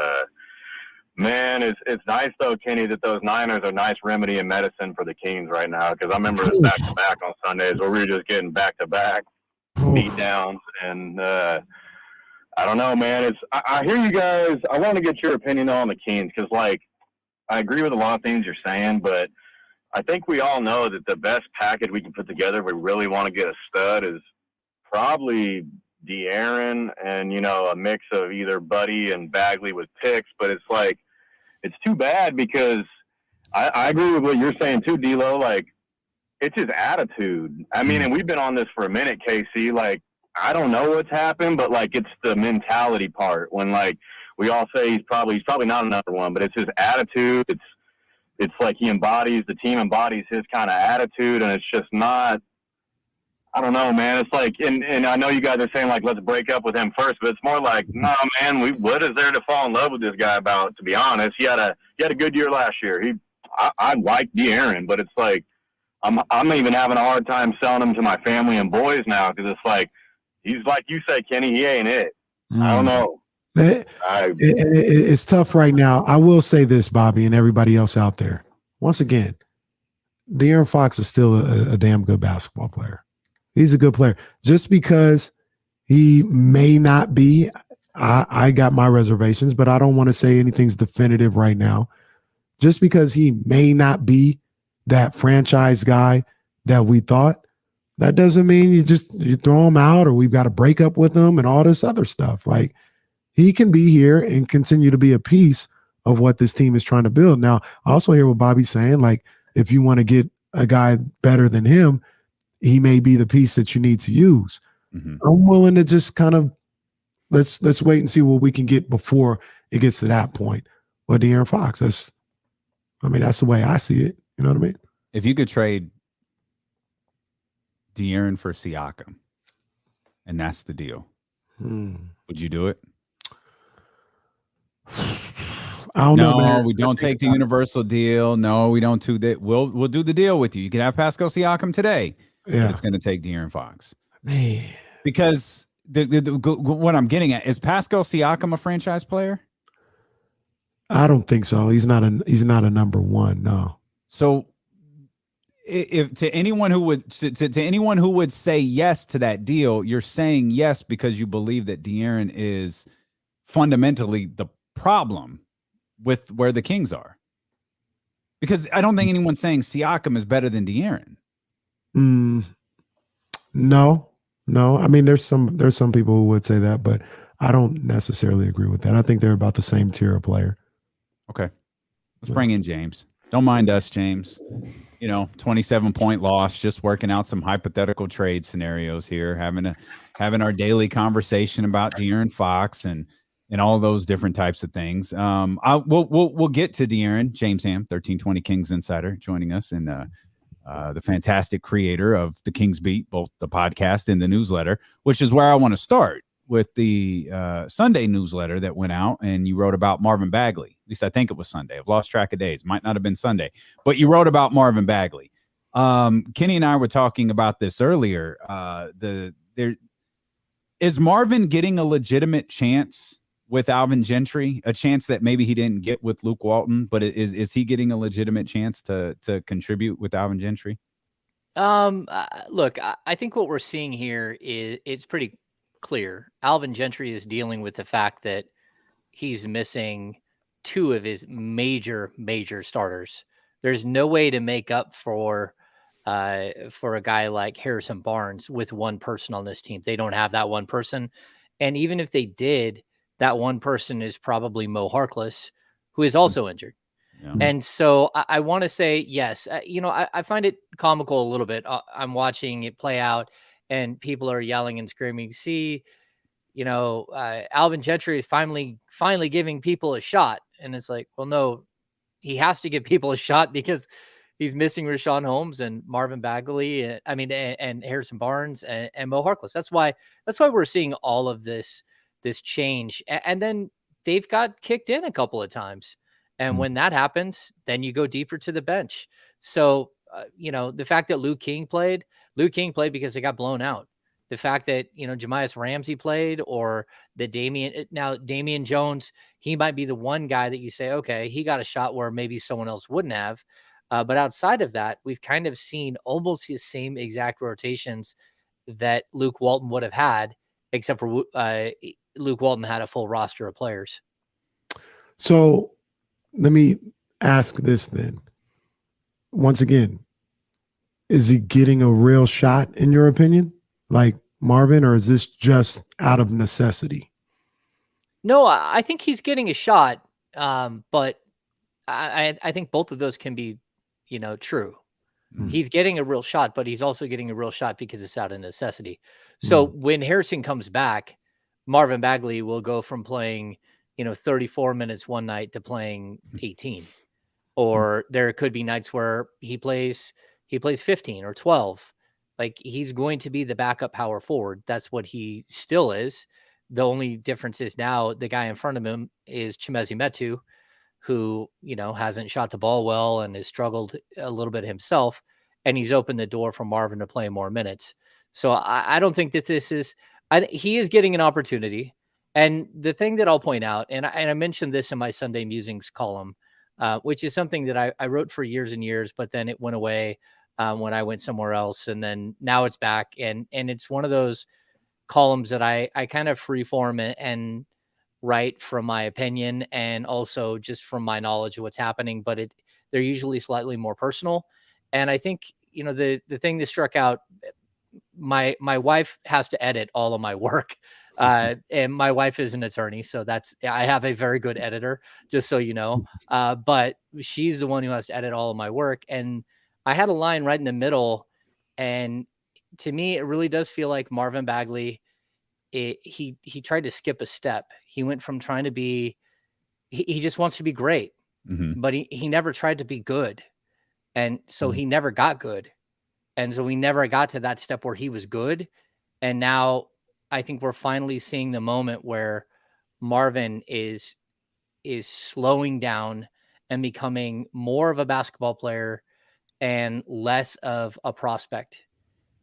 Speaker 4: man, it's nice though, Kenny, that those Niners are nice remedy and medicine for the Kings right now. Because I remember it was back to back on Sundays where we were just getting back to back beat downs, and I don't know, man. I hear you guys. I want to get your opinion on the Kings because, like, I agree with a lot of things you're saying, but I think we all know that the best package we can put together if we really want to get a stud is probably De'Aaron and, a mix of either Buddy and Bagley with picks. But it's like, it's too bad because I agree with what you're saying too, D'Lo. Like, it's his attitude. I mean, and we've been on this for a minute, KC. Like, I don't know what's happened, but like, it's the mentality part when like we all say he's probably not another one, but it's his attitude. It's like the team embodies his kind of attitude, and it's just not, I don't know, man. It's like, and I know you guys are saying like, let's break up with him first, but it's more like, no, man, what is there to fall in love with this guy about? To be honest, he had a good year last year. I like De'Aaron, but it's like, I'm even having a hard time selling him to my family and boys now because it's like, he's like you say, Kenny, he ain't it. I don't know.
Speaker 2: It's tough right now. I will say this, Bobby, and everybody else out there. Once again, De'Aaron Fox is still a damn good basketball player. He's a good player. Just because he may not be, I got my reservations, but I don't want to say anything's definitive right now. Just because he may not be that franchise guy that we thought, that doesn't mean you throw him out or we've got to break up with him and all this other stuff. Like, he can be here and continue to be a piece of what this team is trying to build. Now, I also hear what Bobby's saying. Like, if you want to get a guy better than him, he may be the piece that you need to use. Mm-hmm. I'm willing to just kind of let's wait and see what we can get before it gets to that point. But De'Aaron Fox, that's the way I see it. You know what I mean?
Speaker 1: If you could trade De'Aaron for Siakam, and that's the deal, would you do it?
Speaker 2: I don't know, man.
Speaker 1: No, we don't take the universal deal. No, we don't do that. We'll do the deal with you. You can have Pascal Siakam today. Yeah, it's going to take De'Aaron Fox, man. Because what I'm getting at is Pascal Siakam a franchise player?
Speaker 2: I don't think so. He's not a number one. No.
Speaker 1: So, if to anyone who would say yes to that deal, you're saying yes because you believe that De'Aaron is fundamentally the problem with where the Kings are. Because I don't think anyone's saying Siakam is better than De'Aaron.
Speaker 2: No. I mean, there's some people who would say that, but I don't necessarily agree with that. I think they're about the same tier of player.
Speaker 1: Okay. Let's bring in James. Don't mind us, James. 27-point loss, just working out some hypothetical trade scenarios here, having our daily conversation about De'Aaron Fox and all those different types of things. We'll get to De'Aaron. James Ham, 1320 Kings Insider, joining us, and the fantastic creator of the Kings Beat, both the podcast and the newsletter, which is where I want to start with the Sunday newsletter that went out, and you wrote about Marvin Bagley. At least I think it was Sunday. I've lost track of days. Might not have been Sunday, but you wrote about Marvin Bagley. Kenny and I were talking about this earlier. Is Marvin getting a legitimate chance with Alvin Gentry, a chance that maybe he didn't get with Luke Walton, but is he getting a legitimate chance to contribute with Alvin Gentry?
Speaker 14: Look, I think what we're seeing here is it's pretty clear. Alvin Gentry is dealing with the fact that he's missing two of his major starters. There's no way to make up for a guy like Harrison Barnes with one person on this team. They don't have that one person. And even if they did, that one person is probably Mo Harkless, who is also injured. Yeah. And so I want to say, yes, I find it comical a little bit. I'm watching it play out and people are yelling and screaming, see, Alvin Gentry is finally giving people a shot. And it's like, well, no, he has to give people a shot because he's missing Rashawn Holmes and Marvin Bagley, and Harrison Barnes and Mo Harkless. That's why we're seeing all of this change. And then they've got kicked in a couple of times. And when that happens, then you go deeper to the bench. So, the fact that Luke King played because they got blown out. The fact that, Jemias Ramsey played, or that Damian Jones, he might be the one guy that you say, okay, he got a shot where maybe someone else wouldn't have. But outside of that, we've kind of seen almost the same exact rotations that Luke Walton would have had, except for Luke Walton had a full roster of players.
Speaker 2: So let me ask this then. Once again, is he getting a real shot in your opinion, like Marvin, or is this just out of necessity?
Speaker 14: No, I think he's getting a shot, but I think both of those can be, true. He's getting a real shot, but he's also getting a real shot because it's out of necessity. So when Harrison comes back, Marvin Bagley will go from playing, 34 minutes one night to playing 18. Or there could be nights where he plays 15 or 12. Like, he's going to be the backup power forward. That's what he still is. The only difference is now the guy in front of him is Chimezie Metu, who, hasn't shot the ball well and has struggled a little bit himself. And he's opened the door for Marvin to play more minutes. So I don't think that he is getting an opportunity. And the thing that I'll point out, and I mentioned this in my Sunday Musings column, which is something that I wrote for years and years, but then it went away when I went somewhere else. And then now it's back. And it's one of those columns that I kind of freeform and write from my opinion and also just from my knowledge of what's happening, but they're usually slightly more personal. And I think, the thing that struck out, my wife has to edit all of my work. And my wife is an attorney, so I have a very good editor, just so you know. But she's the one who has to edit all of my work. And I had a line right in the middle, and to me, it really does feel like Marvin Bagley, he tried to skip a step. He went from trying to be, he just wants to be great, but he never tried to be good. And so he never got good. And so we never got to that step where he was good. And now I think we're finally seeing the moment where Marvin is slowing down and becoming more of a basketball player and less of a prospect.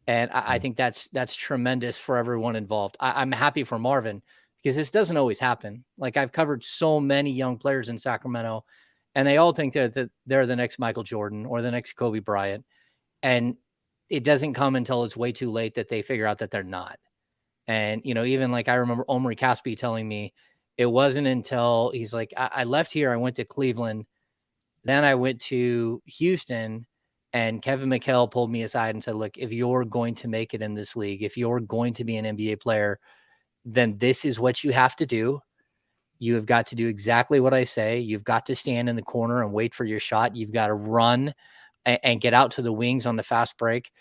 Speaker 14: And I think that's tremendous for everyone involved. I'm happy for Marvin because this doesn't always happen. Like, I've covered so many young players in Sacramento, and they all think that they're the next Michael Jordan or the next Kobe Bryant. And it doesn't come until it's way too late that they figure out that they're not. And, even like I remember Omri Caspi telling me it wasn't until he's like, I left here, I went to Cleveland, then I went to Houston, and Kevin McHale pulled me aside and said, look, if you're going to make it in this league, if you're going to be an NBA player, then this is what you have to do. You have got to do exactly what I say. You've got to stand in the corner and wait for your shot. You've got to run and get out to the wings on the fast break.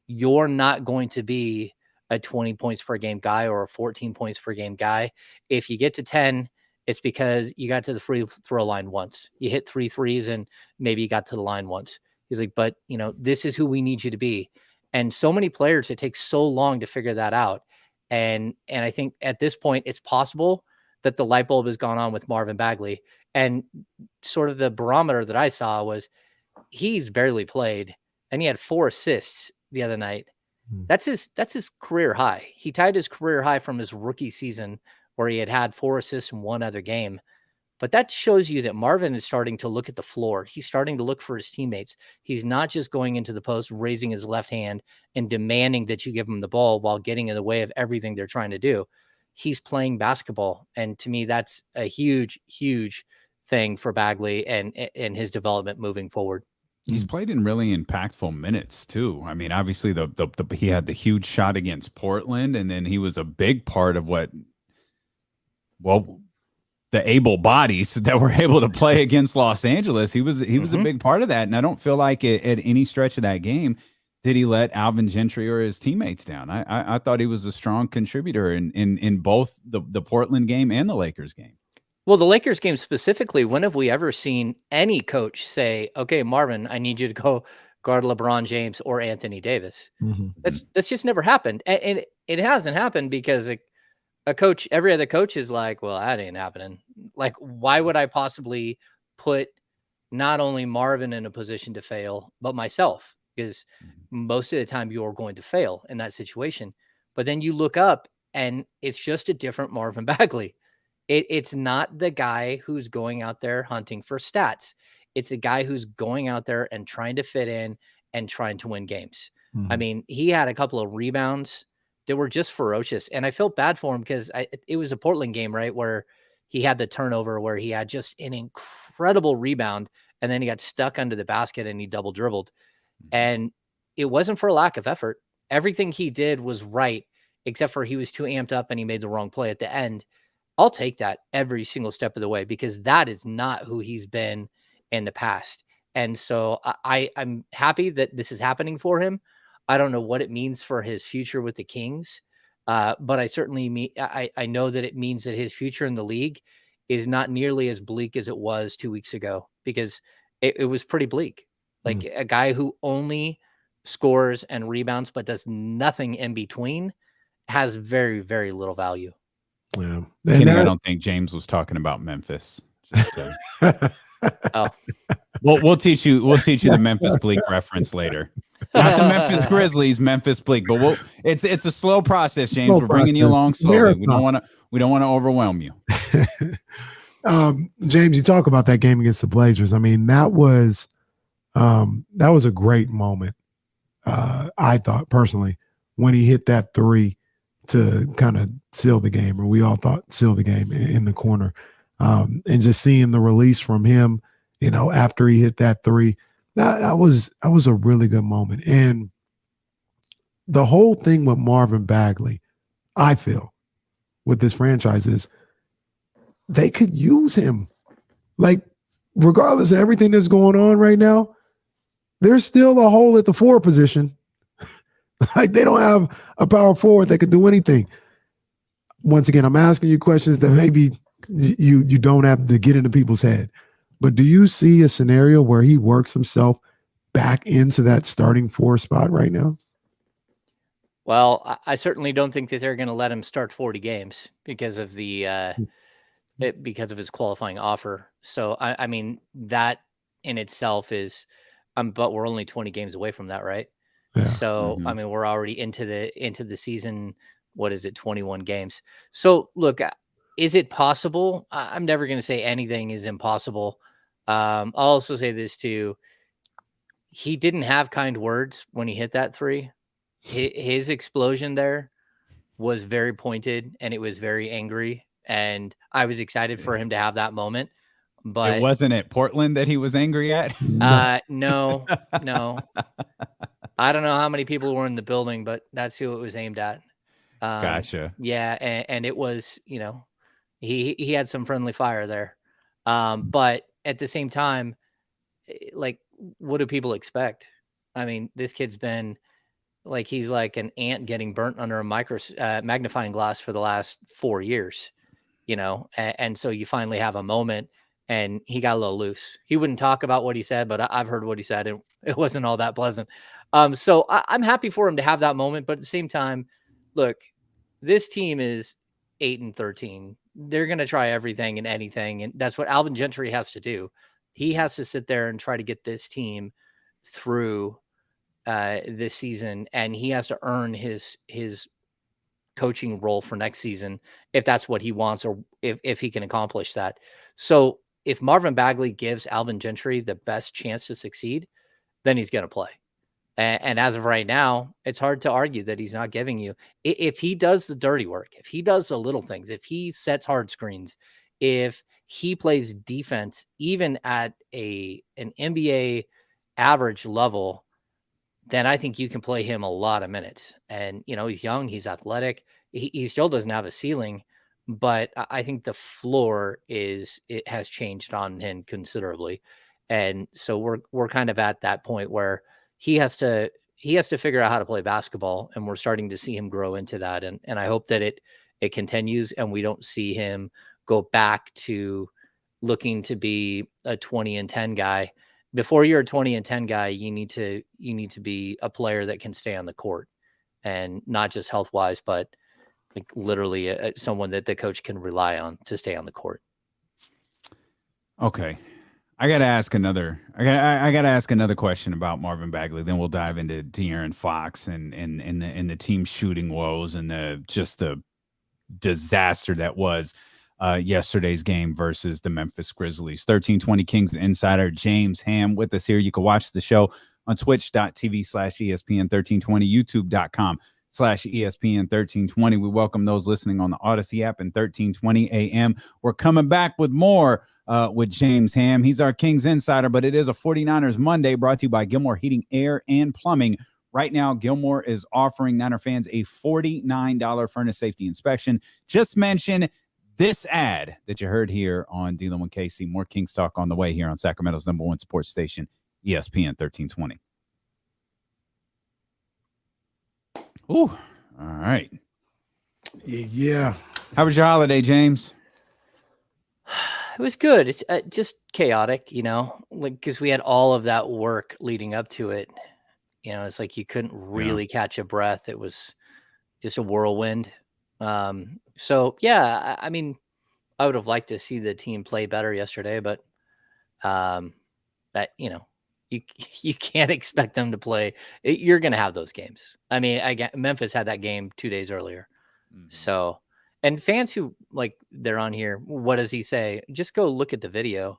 Speaker 14: You're not going to be a 20 points per game guy or a 14 points per game guy. If you get to 10, it's because you got to the free throw line once. You hit 3 threes and maybe you got to the line once. He's like, but this is who we need you to be. And so many players, it takes so long to figure that out. And I think at this point, it's possible that the light bulb has gone on with Marvin Bagley. And sort of the barometer that I saw was he's barely played, and he had 4 assists the other night. That's his career high. He tied his career high from his rookie season where he had 4 assists in one other game. But that shows you that Marvin is starting to look at the floor. He's starting to look for his teammates. He's not just going into the post, raising his left hand and demanding that you give him the ball while getting in the way of everything they're trying to do. He's playing basketball. And to me, that's a huge, huge thing for Bagley and his development moving forward.
Speaker 1: He's played in really impactful minutes too. I mean, obviously he had the huge shot against Portland, and then he was a big part of the able bodies that were able to play against Los Angeles. He was a big part of that. And I don't feel like at any stretch of that game did he let Alvin Gentry or his teammates down. I thought he was a strong contributor in both the Portland game and the Lakers game.
Speaker 14: Well, the Lakers game specifically, when have we ever seen any coach say, okay, Marvin, I need you to go guard LeBron James or Anthony Davis? That's just never happened. And it hasn't happened because a coach, every other coach is like, well, that ain't happening. Like, why would I possibly put not only Marvin in a position to fail, but myself, because most of the time you are going to fail in that situation. But then you look up and it's just a different Marvin Bagley. It's not the guy who's going out there hunting for stats. It's a guy who's going out there and trying to fit in and trying to win games. I mean, he had a couple of rebounds that were just ferocious. And I felt bad for him because it was a Portland game, right, where he had the turnover where he had just an incredible rebound and then he got stuck under the basket and he double dribbled. And it wasn't for a lack of effort. Everything he did was right, except for he was too amped up and he made the wrong play at the end. I'll take that every single step of the way because that is not who he's been in the past. And so I'm happy that this is happening for him. I don't know what it means for his future with the Kings, but I certainly I know that it means that his future in the league is not nearly as bleak as it was 2 weeks ago, because it was pretty bleak. Like a guy who only scores and rebounds but does nothing in between has very, very little value.
Speaker 2: Yeah.
Speaker 1: Kenny, I don't think James was talking about Memphis.
Speaker 14: Oh,
Speaker 1: well, we'll teach you the Memphis Bleak reference later. Not the Memphis Grizzlies, Memphis Bleak, but it's a slow process, James. We're bringing you along slowly. We don't want to overwhelm you.
Speaker 2: James, you talk about that game against the Blazers. I mean, that was a great moment. I thought personally when he hit that three to kind of seal the game, or we all thought seal the game in the corner. And just seeing the release from him, after he hit that three, that was a really good moment. And the whole thing with Marvin Bagley, I feel, with this franchise is they could use him. Like, regardless of everything that's going on right now, there's still a hole at the 4 position. Like, they don't have a power forward that could do anything. Once again, I'm asking you questions that maybe you don't have to get into people's head. But do you see a scenario where he works himself back into that starting 4 spot right now?
Speaker 14: Well, I certainly don't think that they're going to let him start 40 games because of because of his qualifying offer. So, I mean, that in itself is, but we're only 20 games away from that, right? Yeah. So, I mean, we're already into the season. What is it? 21 games. So, look, is it possible? I'm never going to say anything is impossible. I'll also say this too. He didn't have kind words when he hit that three. His explosion there was very pointed and it was very angry. And I was excited for him to have that moment. But
Speaker 1: it wasn't at Portland that he was angry at.
Speaker 14: No. I don't know how many people were in the building, but that's who it was aimed at.
Speaker 1: Gotcha.
Speaker 14: Yeah, and it was, he had some friendly fire there. But at the same time, like, what do people expect? I mean, this kid's been like, he's like an ant getting burnt under a magnifying glass for the last 4 years, and so you finally have a moment and he got a little loose. He wouldn't talk about what he said, but I've heard what he said and it wasn't all that pleasant. So I'm happy for him to have that moment, but at the same time, look, this team is 8-13. They're going to try everything and anything. And that's what Alvin Gentry has to do. He has to sit there and try to get this team through this season. And he has to earn his coaching role for next season, if that's what he wants, or if he can accomplish that. So if Marvin Bagley gives Alvin Gentry the best chance to succeed, then he's going to play. And as of right now, it's hard to argue that he's not giving you. If he does the dirty work, if he does the little things, if he sets hard screens, if he plays defense, even at an NBA average level, then I think you can play him a lot of minutes. And, he's young, he's athletic. He still doesn't have a ceiling, but I think the floor it has changed on him considerably. And so we're kind of at that point where he has to figure out how to play basketball, and we're starting to see him grow into that. And I hope that it continues and we don't see him go back to looking to be a 20-10 guy. Before you're a 20-10 guy, you need to be a player that can stay on the court, and not just health wise, but like literally someone that the coach can rely on to stay on the court.
Speaker 1: Okay. I gotta ask another. I gotta ask another question about Marvin Bagley. Then we'll dive into De'Aaron Fox and the team shooting woes and the disaster that was yesterday's game versus the Memphis Grizzlies. 1320 Kings insider James Ham with us here. You can watch the show on twitch.tv/ESPN1320, youtube.com/ESPN1320. We welcome those listening on the Odyssey app and 1320 AM. We're coming back with more with James Ham. He's our Kings insider, but it is a 49ers Monday brought to you by Gilmore Heating, Air, and Plumbing. Right now, Gilmore is offering Niner fans a $49 furnace safety inspection. Just mention this ad that you heard here on Dealing with KC. More Kings talk on the way here on Sacramento's #1 sports station, ESPN 1320. Ooh, all right.
Speaker 2: Yeah.
Speaker 1: How was your holiday, James?
Speaker 14: It was good. It's just chaotic, because we had all of that work leading up to it. It's like you couldn't really catch a breath. It was just a whirlwind. So, yeah, I mean, I would have liked to see the team play better yesterday, but that, you can't expect them to play. You're going to have those games. I mean, Memphis had that game 2 days earlier. Mm-hmm. So, and fans who they're on here, what does he say? Just go look at the video.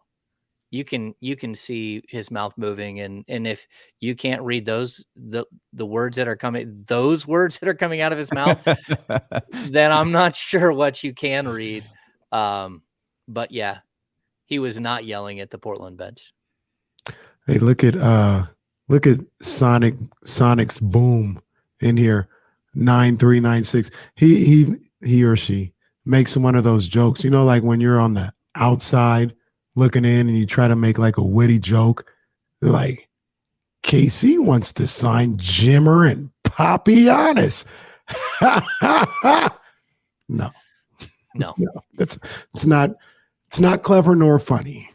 Speaker 14: You can see his mouth moving, and if you can't read the words that are coming out of his mouth, then I'm not sure what you can read. But yeah, he was not yelling at the Portland bench.
Speaker 2: Hey, look at Sonic's boom in here, 9396. He or she makes one of those jokes, like when you're on the outside looking in and you try to make like a witty joke, like KC wants to sign Jimmer and Papianis. No, it's not clever nor funny.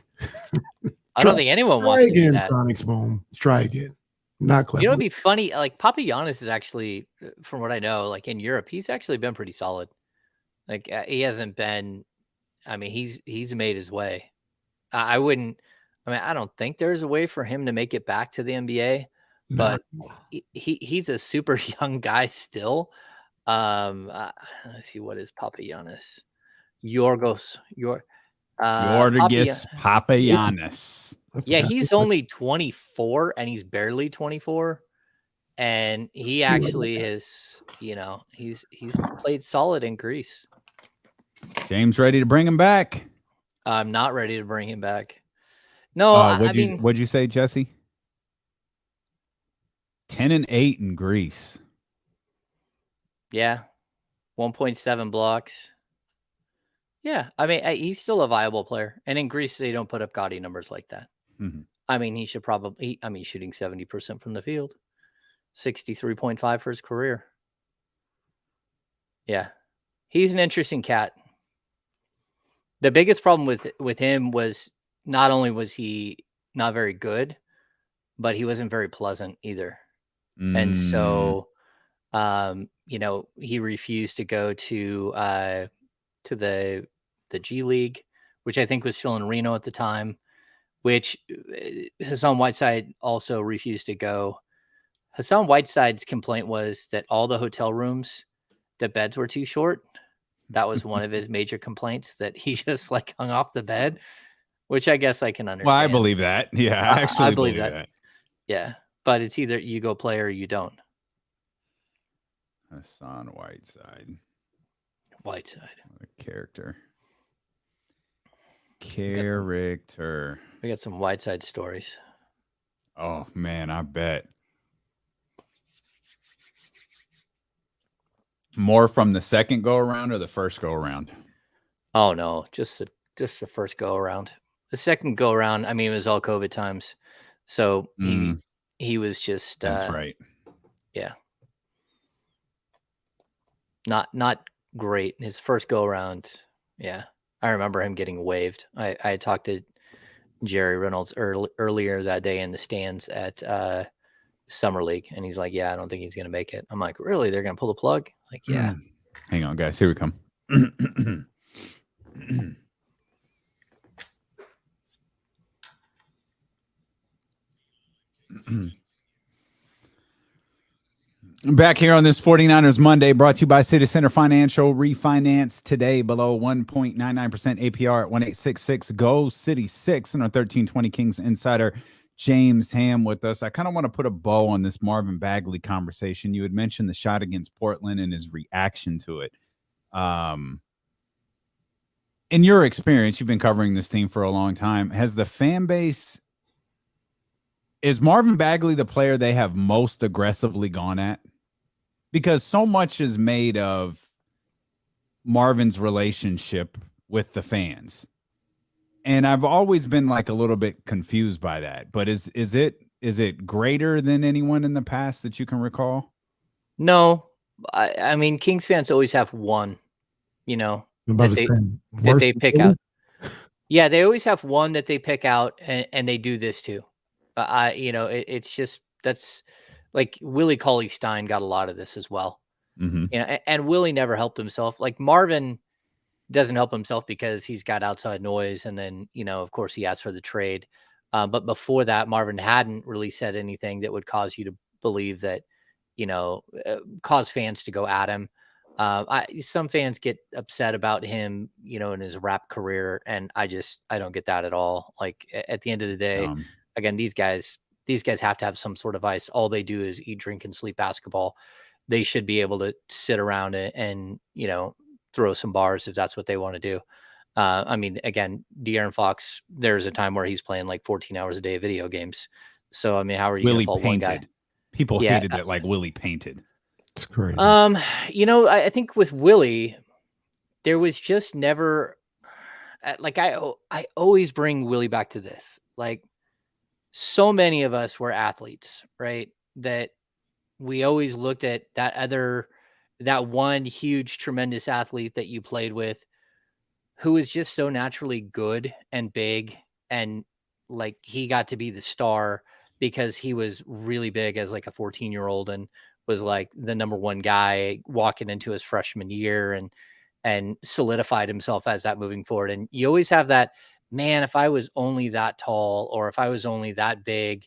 Speaker 14: I don't think anyone wants to do that.
Speaker 2: Sonic's boom. Let's try again. Not clever.
Speaker 14: It'd be funny. Like Papianis is actually, from what I know, like in Europe, he's actually been pretty solid. Like he hasn't been. I mean, he's made his way. I don't think there's a way for him to make it back to the NBA, but he's a super young guy still. Let's see, what is Papianis? Yorgos
Speaker 1: Papagiannis.
Speaker 14: Yeah, he's only 24 and he's barely 24. And he actually is, he's played solid in Greece.
Speaker 1: James ready to bring him back?
Speaker 14: I'm not ready to bring him back. No,
Speaker 1: what'd you say, Jesse? 10-8 in Greece.
Speaker 14: Yeah. 1.7 blocks. Yeah. I mean, he's still a viable player. And in Greece, they don't put up gaudy numbers like that.
Speaker 1: Mm-hmm.
Speaker 14: I mean, he should probably, shooting 70% from the field, 63.5 for his career. Yeah. He's an interesting cat. The biggest problem with him was not only was he not very good, but he wasn't very pleasant either. And so, he refused to go to the G League, which I think was still in Reno at the time, which Hassan Whiteside also refused to go. Hassan Whiteside's complaint was that all the hotel rooms, the beds were too short. That was one of his major complaints, that he just hung off the bed, which I guess I can understand.
Speaker 1: Well, I believe that. Yeah, I believe that.
Speaker 14: Yeah, but it's either you go play or you don't.
Speaker 1: Hassan Whiteside.
Speaker 14: What
Speaker 1: a character.
Speaker 14: We got some Whiteside stories.
Speaker 1: Oh, man, I bet. More from the second go around or the first go around?
Speaker 14: Oh no, just the first go around. The second go around, I mean, it was all COVID times, so he was just.
Speaker 1: That's right.
Speaker 14: Yeah. Not great. His first go around. Yeah, I remember him getting waived. I talked to Jerry Reynolds earlier that day in the stands at Summer League, and he's like, "Yeah, I don't think he's gonna make it." I'm like, "Really? They're gonna pull the plug?" Like, yeah.
Speaker 1: Hang on, guys. Here we come. Back here on this 49ers Monday, brought to you by City Center Financial. Refinance today below 1.99% APR at 1-866-GO-CITY-6. And our 1320 Kings insider, James Ham, with us. I kind of want to put a bow on this Marvin Bagley conversation. You had mentioned the shot against Portland and his reaction to it. In your experience, you've been covering this team for a long time. Has the fan base... Is Marvin Bagley the player they have most aggressively gone at? Because so much is made of Marvin's relationship with the fans. And I've always been like a little bit confused by that. But is it greater than anyone in the past that you can recall?
Speaker 14: No. I mean, Kings fans always have one, that they pick out. Yeah, they always have one that they pick out, and they do this too. It's just, that's like Willie Cauley-Stein got a lot of this as well.
Speaker 1: Mm-hmm.
Speaker 14: And Willie never helped himself. Like Marvin doesn't help himself because he's got outside noise. And then, of course he asked for the trade. But before that, Marvin hadn't really said anything that would cause you to believe that, cause fans to go at him. Some fans get upset about him, in his rap career. And I don't get that at all. Like at the end of the day, again, these guys have to have some sort of ice. All they do is eat, drink, and sleep basketball. They should be able to sit around and throw some bars if that's what they want to do. I mean, again, De'Aaron Fox, there's a time where he's playing like 14 hours a day of video games. So, I mean, how are you going to fault one guy?
Speaker 1: People hated that like Willie painted.
Speaker 2: It's crazy.
Speaker 14: I think with Willie, there was just never like I always bring Willie back to this. Like, so many of us were athletes, right? That we always looked at that one huge, tremendous athlete that you played with who was just so naturally good and big. And like, he got to be the star because he was really big as like a 14-year-old and was like the number one guy walking into his freshman year and solidified himself as that moving forward. And you always have that, man, if I was only that tall or if I was only that big.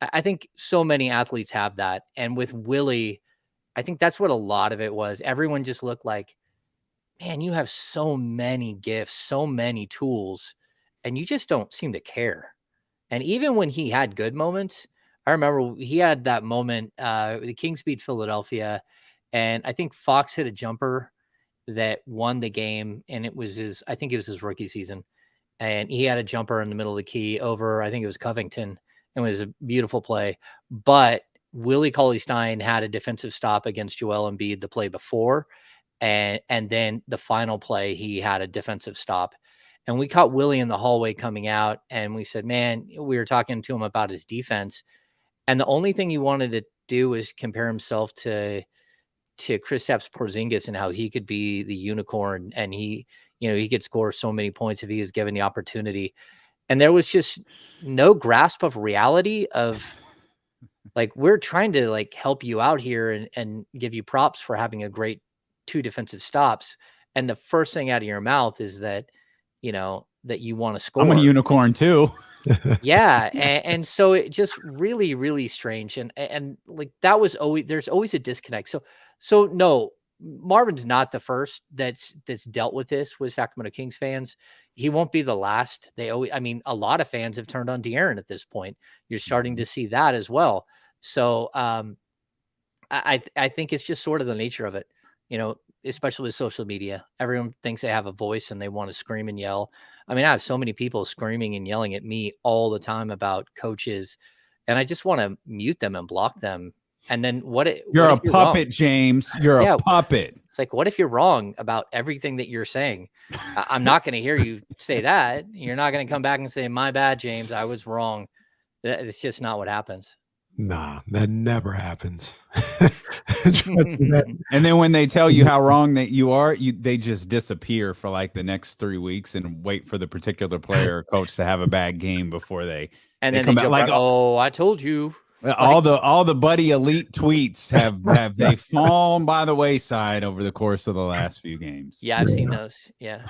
Speaker 14: I think so many athletes have that. And with Willie, I think that's what a lot of it was. Everyone just looked like, man, you have so many gifts, so many tools, and you just don't seem to care. And even when he had good moments, I remember he had that moment, the Kings beat Philadelphia, and I think Fox hit a jumper that won the game, and it was his rookie season. And he had a jumper in the middle of the key over, I think it was Covington. It was a beautiful play. But Willie Cauley-Stein had a defensive stop against Joel Embiid the play before. And then the final play, he had a defensive stop. And we caught Willie in the hallway coming out. And we said, man, we were talking to him about his defense. And the only thing he wanted to do was compare himself to Kristaps Porzingis and how he could be the unicorn. And he could score so many points if he was given the opportunity. And there was just no grasp of reality of like, we're trying to like help you out here and give you props for having a great 2 defensive stops. And the first thing out of your mouth is that, that you want to score.
Speaker 1: I'm a unicorn too.
Speaker 14: Yeah. And so it just really, really strange. And like, that was there's always a disconnect. So no, Marvin's not the first that's dealt with this with Sacramento Kings fans. He won't be the last. A lot of fans have turned on De'Aaron at this point. You're starting to see that as well. So I think it's just sort of the nature of it, especially with social media. Everyone thinks they have a voice and they want to scream and yell. I mean, I have so many people screaming and yelling at me all the time about coaches, and I just want to mute them and block them. And then
Speaker 1: you're a puppet, James. You're a puppet.
Speaker 14: It's like, what if you're wrong about everything that you're saying? I'm not going to hear you say that. You're not going to come back and say, my bad, James, I was wrong. It's just not what happens.
Speaker 2: Nah, that never happens.
Speaker 1: And then when they tell you how wrong that you are, they just disappear for like the next 3 weeks and wait for the particular player or coach to have a bad game before they
Speaker 14: come back like, oh, I told you.
Speaker 1: All the Buddy Elite tweets have they fallen by the wayside over the course of the last few games.
Speaker 14: Yeah, I've seen those. Yeah,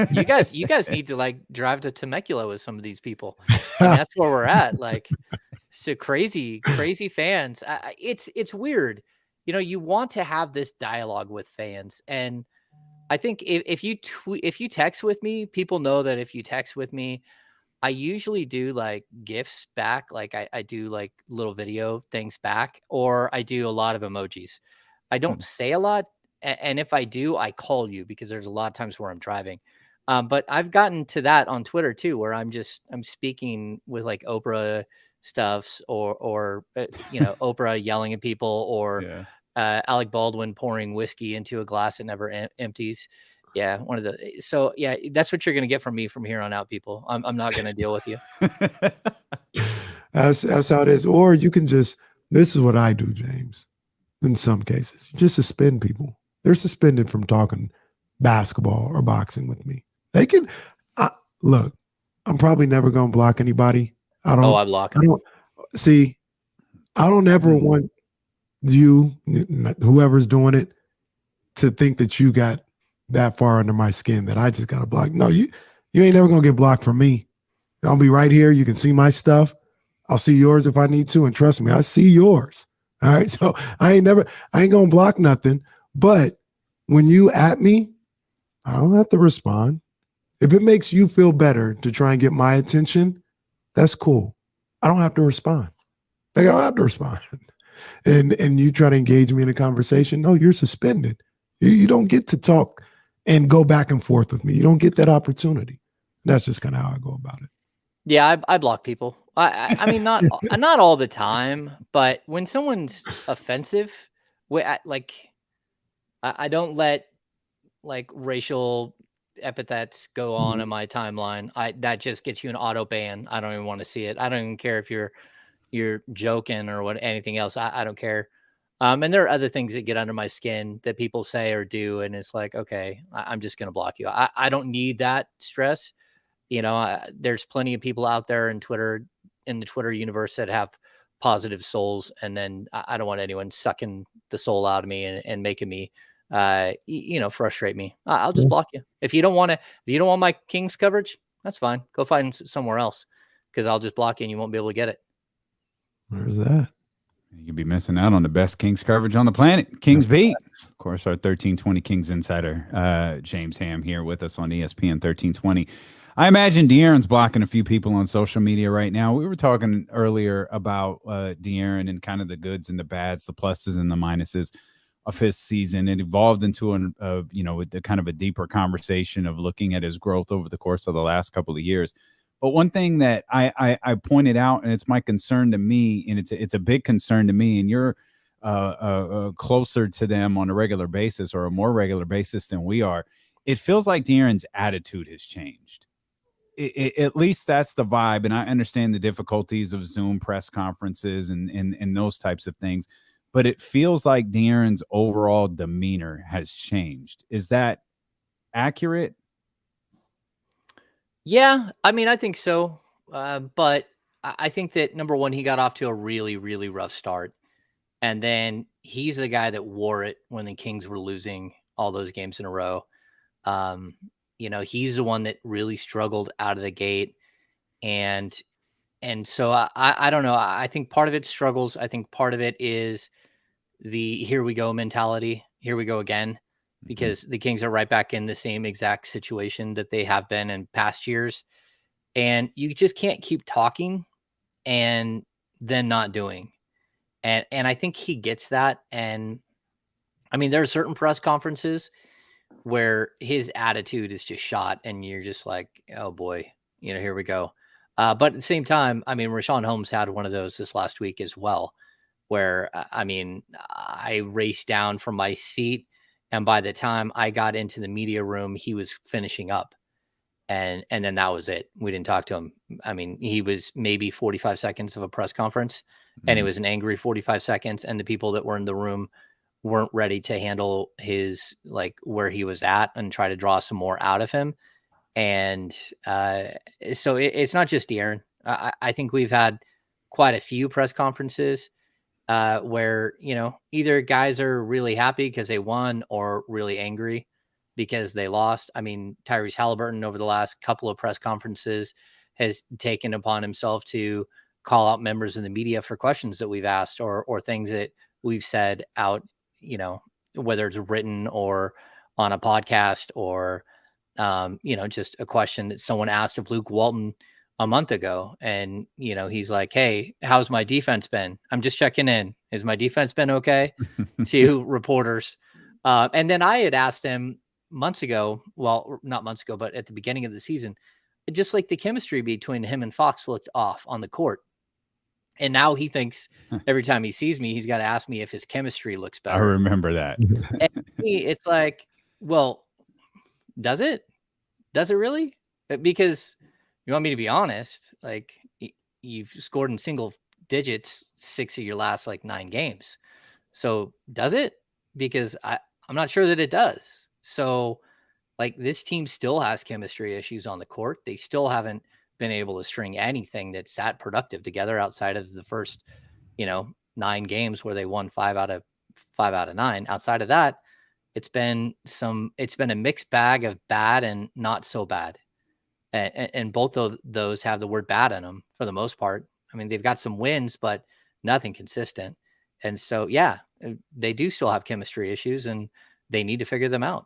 Speaker 14: you guys need to like drive to Temecula with some of these people. And that's where we're at. Like, So crazy fans. It's weird. You know, you want to have this dialogue with fans, and I think if you text with me, people know that if you text with me, I usually do like gifs back. Like I do like little video things back, or I do a lot of emojis. I don't say a lot. And if I do, I call you because there's a lot of times where I'm driving. But I've gotten to that on Twitter too, where I'm speaking with like Oprah stuffs or Oprah yelling at people or
Speaker 1: Yeah.
Speaker 14: Alec Baldwin pouring whiskey into a glass that never empties. Yeah, so yeah, that's what you're gonna get from me from here on out, people. I'm not gonna deal with you.
Speaker 2: That's how it is. Or you can this is what I do, James. In some cases, you just suspend people. They're suspended from talking basketball or boxing with me. They can look. I'm probably never gonna block anybody. I
Speaker 14: block them.
Speaker 2: I don't ever want you, whoever's doing it, to think that you got that far under my skin that I just got to block. No, you ain't never gonna get blocked from me. I'll be right here. You can see my stuff. I'll see yours if I need to, and trust me, I see yours. All right, so I ain't gonna block nothing. But when you at me, I don't have to respond. If it makes you feel better to try and get my attention, that's cool. I don't have to respond. Like, I don't have to respond. And you try to engage me in a conversation, no, you're suspended. You don't get to talk and go back and forth with me. You don't get that opportunity. That's just kind of how I go about it.
Speaker 14: Yeah, I block people. I mean, not all the time, but when someone's offensive, I don't let like racial epithets go on in my timeline. That just gets you an auto ban. I don't even want to see it. I don't even care if you're joking or anything else. I don't care. And there are other things that get under my skin that people say or do, and it's like, okay, I'm just gonna block you. I don't need that stress. You know, there's plenty of people out there in the Twitter universe that have positive souls, and then I don't want anyone sucking the soul out of me and making me, frustrate me. I'll just block you. If you don't want my Kings coverage, that's fine. Go find somewhere else, because I'll just block you and you won't be able to get it.
Speaker 2: Where's that?
Speaker 1: You could be missing out on the best Kings coverage on the planet. Kings beat. Of course, our 1320 Kings insider, James Ham, here with us on ESPN 1320. I imagine De'Aaron's blocking a few people on social media right now. We were talking earlier about De'Aaron and kind of the goods and the bads, the pluses and the minuses of his season. It evolved into a kind of a deeper conversation of looking at his growth over the course of the last couple of years. But one thing that I pointed out, and it's my concern to me, and it's a big concern to me, and you're closer to them on a regular basis or a more regular basis than we are. It feels like De'Aaron's attitude has changed. At least that's the vibe, and I understand the difficulties of Zoom press conferences and those types of things, but it feels like De'Aaron's overall demeanor has changed. Is that accurate?
Speaker 14: Yeah, I mean, I think so. But I think that, number one, he got off to a really, really rough start. And then he's the guy that wore it when the Kings were losing all those games in a row. He's the one that really struggled out of the gate. And so I don't know. I think part of it struggles. I think part of it is the here we go mentality. Here we go again. Because the Kings are right back in the same exact situation that they have been in past years. And you just can't keep talking and then not doing. And I think he gets that. And I mean, there are certain press conferences where his attitude is just shot and you're just like, oh boy, here we go. But at the same time, I mean, Rashawn Holmes had one of those this last week as well, where, I mean, I raced down from my seat, and by the time I got into the media room, he was finishing up. And then that was it. We didn't talk to him. I mean, he was maybe 45 seconds of a press conference, and it was an angry 45 seconds. And the people that were in the room weren't ready to handle his, like, where he was at and try to draw some more out of him. And so it's not just De'Aaron. I think we've had quite a few press conferences where, either guys are really happy because they won or really angry because they lost. I mean, Tyrese Halliburton over the last couple of press conferences has taken upon himself to call out members of the media for questions that we've asked or things that we've said out, whether it's written or on a podcast or, just a question that someone asked of Luke Walton a month ago. And, he's like, "Hey, how's my defense been? I'm just checking in. Has my defense been okay?" To reporters. And then I had asked him months ago, well, not months ago, but at the beginning of the season, just like the chemistry between him and Fox looked off on the court. And now he thinks every time he sees me, he's got to ask me if his chemistry looks better.
Speaker 1: I remember that.
Speaker 14: And it's like, well, does it? Does it really? Because you want me to be honest, like you've scored in single digits 6 of your last 9 games. So does it? Because I'm not sure that it does. So this team still has chemistry issues on the court. They still haven't been able to string anything that's that productive together outside of the first, 9 games where they won 5 out of 9. Outside of that, it's been a mixed bag of bad and not so bad. And both of those have the word bad in them for the most part. I mean, they've got some wins, but nothing consistent. And so, yeah, they do still have chemistry issues and they need to figure them out.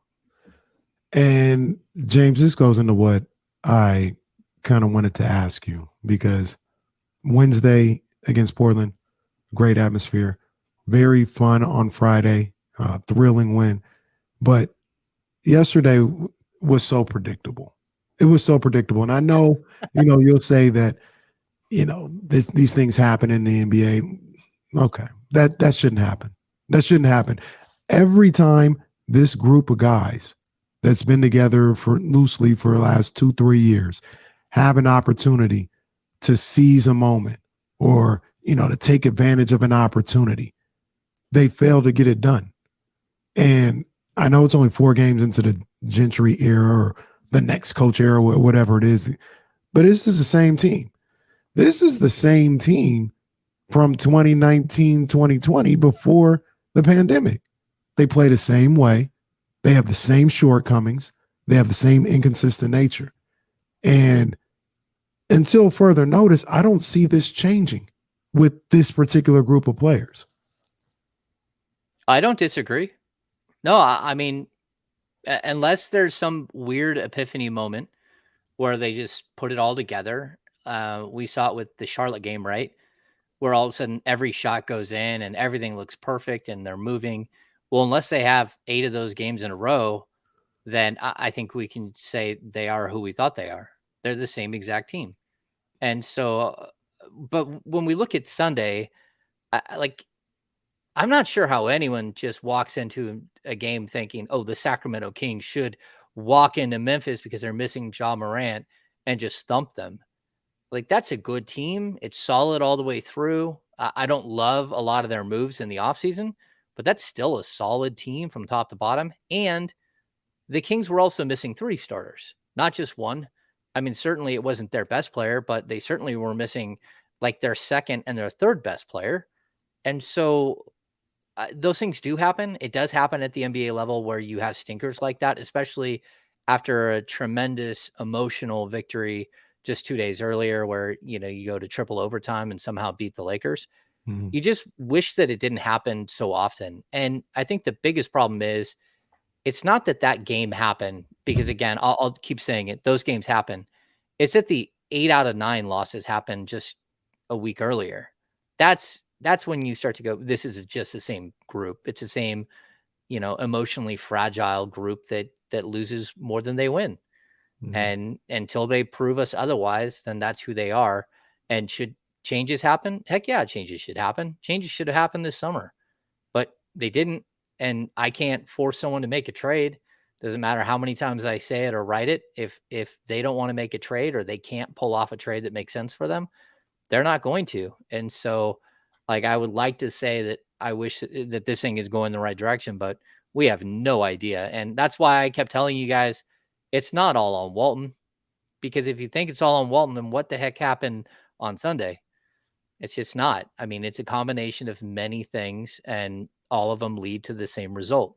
Speaker 2: And James, this goes into what I kind of wanted to ask you, because Wednesday against Portland, great atmosphere, very fun on Friday, thrilling win. But yesterday was so predictable. It was so predictable. And I know, you'll say that, these things happen in the NBA. Okay. That shouldn't happen. That shouldn't happen. Every time this group of guys that's been together loosely for the last 2-3 years have an opportunity to seize a moment or, to take advantage of an opportunity, they fail to get it done. And I know it's only 4 games into the Gentry era or the next coach era, whatever it is, but this is the same team. This is the same team from 2019, 2020 before the pandemic. They play the same way. They have the same shortcomings. They have the same inconsistent nature. And until further notice, I don't see this changing with this particular group of players.
Speaker 14: I don't disagree. No, I mean, unless there's some weird epiphany moment where they just put it all together. We saw it with the Charlotte game, right? Where all of a sudden every shot goes in and everything looks perfect and they're moving. Well, unless they have 8 of those games in a row, then I think we can say they are who we thought they are. They're the same exact team. And so, but when we look at Sunday, I'm not sure how anyone just walks into a game thinking, oh, the Sacramento Kings should walk into Memphis because they're missing Ja Morant and just thump them. That's a good team. It's solid all the way through. I don't love a lot of their moves in the offseason, but that's still a solid team from top to bottom. And the Kings were also missing 3 starters, not just one. I mean, certainly it wasn't their best player, but they certainly were missing their second and their third best player. And so those things do happen. It does happen at the NBA level where you have stinkers like that, especially after a tremendous emotional victory just 2 days earlier where, you go to triple overtime and somehow beat the Lakers. Mm-hmm. You just wish that it didn't happen so often. And I think the biggest problem is it's not that game happened because, again, I'll keep saying it. Those games happen. It's that the 8 out of 9 losses happened just a week earlier. That's when you start to go, this is just the same group. It's the same, emotionally fragile group that loses more than they win. Mm-hmm. And until they prove us otherwise, then that's who they are. And should changes happen? Heck yeah, changes should happen. Changes should have happened this summer, but they didn't. And I can't force someone to make a trade. Doesn't matter how many times I say it or write it. If they don't want to make a trade or they can't pull off a trade that makes sense for them, they're not going to. And so, I would like to say that I wish that this thing is going the right direction, but we have no idea. And that's why I kept telling you guys, it's not all on Walton, because if you think it's all on Walton, then what the heck happened on Sunday? It's just not. I mean, it's a combination of many things and all of them lead to the same result.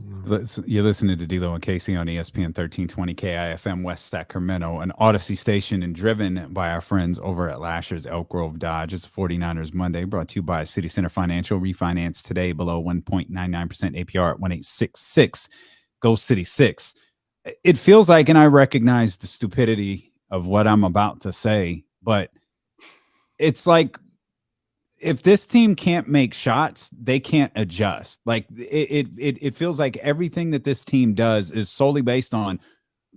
Speaker 1: You're listening to D'Lo and Casey on ESPN 1320 KIFM West Sacramento, an Odyssey station and driven by our friends over at Lashers Elk Grove Dodge. It's 49ers Monday, brought to you by City Center Financial. Refinance today below 1.99% APR at 1866. Go City 6. It feels like, and I recognize the stupidity of what I'm about to say, but it's like, if this team can't make shots, they can't adjust. Like it feels like everything that this team does is solely based on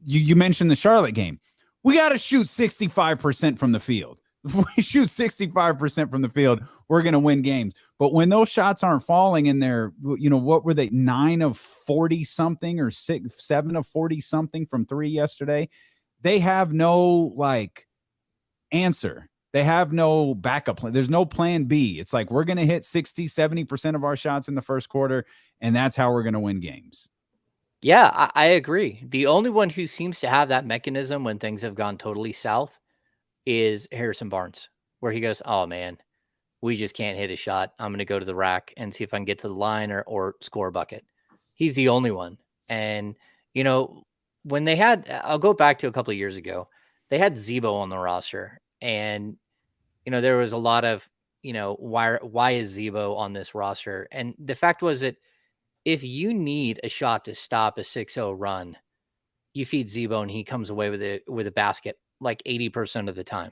Speaker 1: you mentioned the Charlotte game. We got to shoot 65% from the field. If we shoot 65% from the field, we're going to win games. But when those shots aren't falling in there, what were they? 9 of 40 something or 7 of 40 something from 3 yesterday. They have no answer. They have no backup plan. There's no plan B. It's like we're going to hit 60, 70% of our shots in the first quarter, and that's how we're going to win games.
Speaker 14: Yeah, I agree. The only one who seems to have that mechanism when things have gone totally south is Harrison Barnes, where he goes, oh, man, we just can't hit a shot. I'm going to go to the rack and see if I can get to the line or score a bucket. He's the only one. And, when they had, I'll go back to a couple of years ago, they had Zebo on the roster. And, there was a lot of, why is Zebo on this roster? And the fact was that if you need a shot to stop a 6-0 run, you feed Zebo and he comes away with a basket like 80% of the time.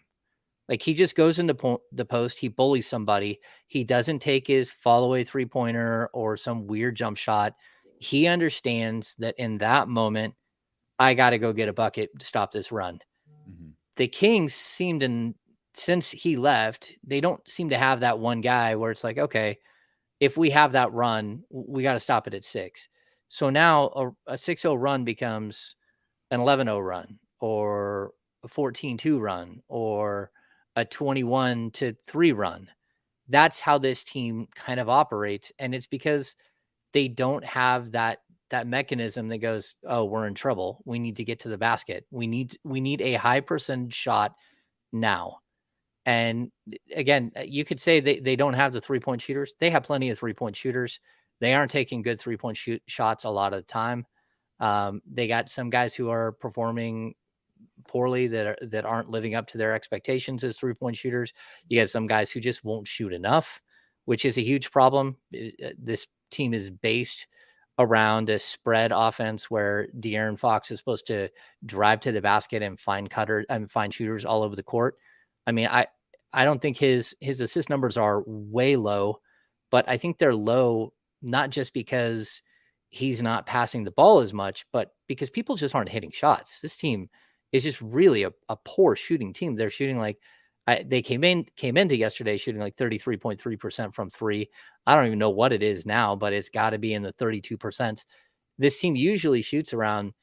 Speaker 14: Like he just goes into the post, he bullies somebody. He doesn't take his fall away 3-pointer or some weird jump shot. He understands that in that moment, I got to go get a bucket to stop this run. Mm-hmm. The Kings since he left, they don't seem to have that one guy where it's like, okay, if we have that run, we got to stop it at 6. So now a 6-0 run becomes an 11-0 run or a 14-2 run or a 21-3 run. That's how this team kind of operates. And it's because they don't have that mechanism that goes, oh, we're in trouble. We need to get to the basket. We need a high percentage shot now. And again, you could say they don't have the 3-point shooters. They have plenty of 3-point shooters. They aren't taking good 3-point shots a lot of the time. They got some guys who are performing poorly that aren't living up to their expectations as 3-point shooters. You got some guys who just won't shoot enough, which is a huge problem. This team is based around a spread offense where De'Aaron Fox is supposed to drive to the basket and find shooters all over the court. I mean, I don't think his assist numbers are way low, but I think they're low not just because he's not passing the ball as much, but because people just aren't hitting shots. This team is just really a poor shooting team. They're shooting they came into yesterday shooting like 33.3% from 3. I don't even know what it is now, but it's got to be in the 32%. This team usually shoots around,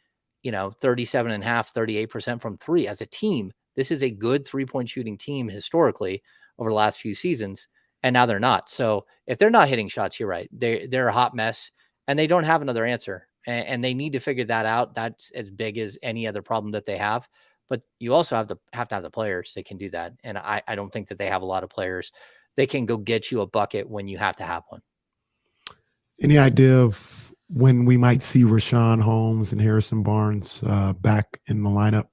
Speaker 14: 37.5, 38% from 3 as a team. This is a good 3-point shooting team historically over the last few seasons, and now they're not. So if they're not hitting shots, you're right. They're a hot mess, and they don't have another answer, and they need to figure that out. That's as big as any other problem that they have. But you also have to have the players that can do that, and I don't think that they have a lot of players that can go get you a bucket when you have to have one.
Speaker 2: Any idea of when we might see Rashawn Holmes and Harrison Barnes back in the lineup?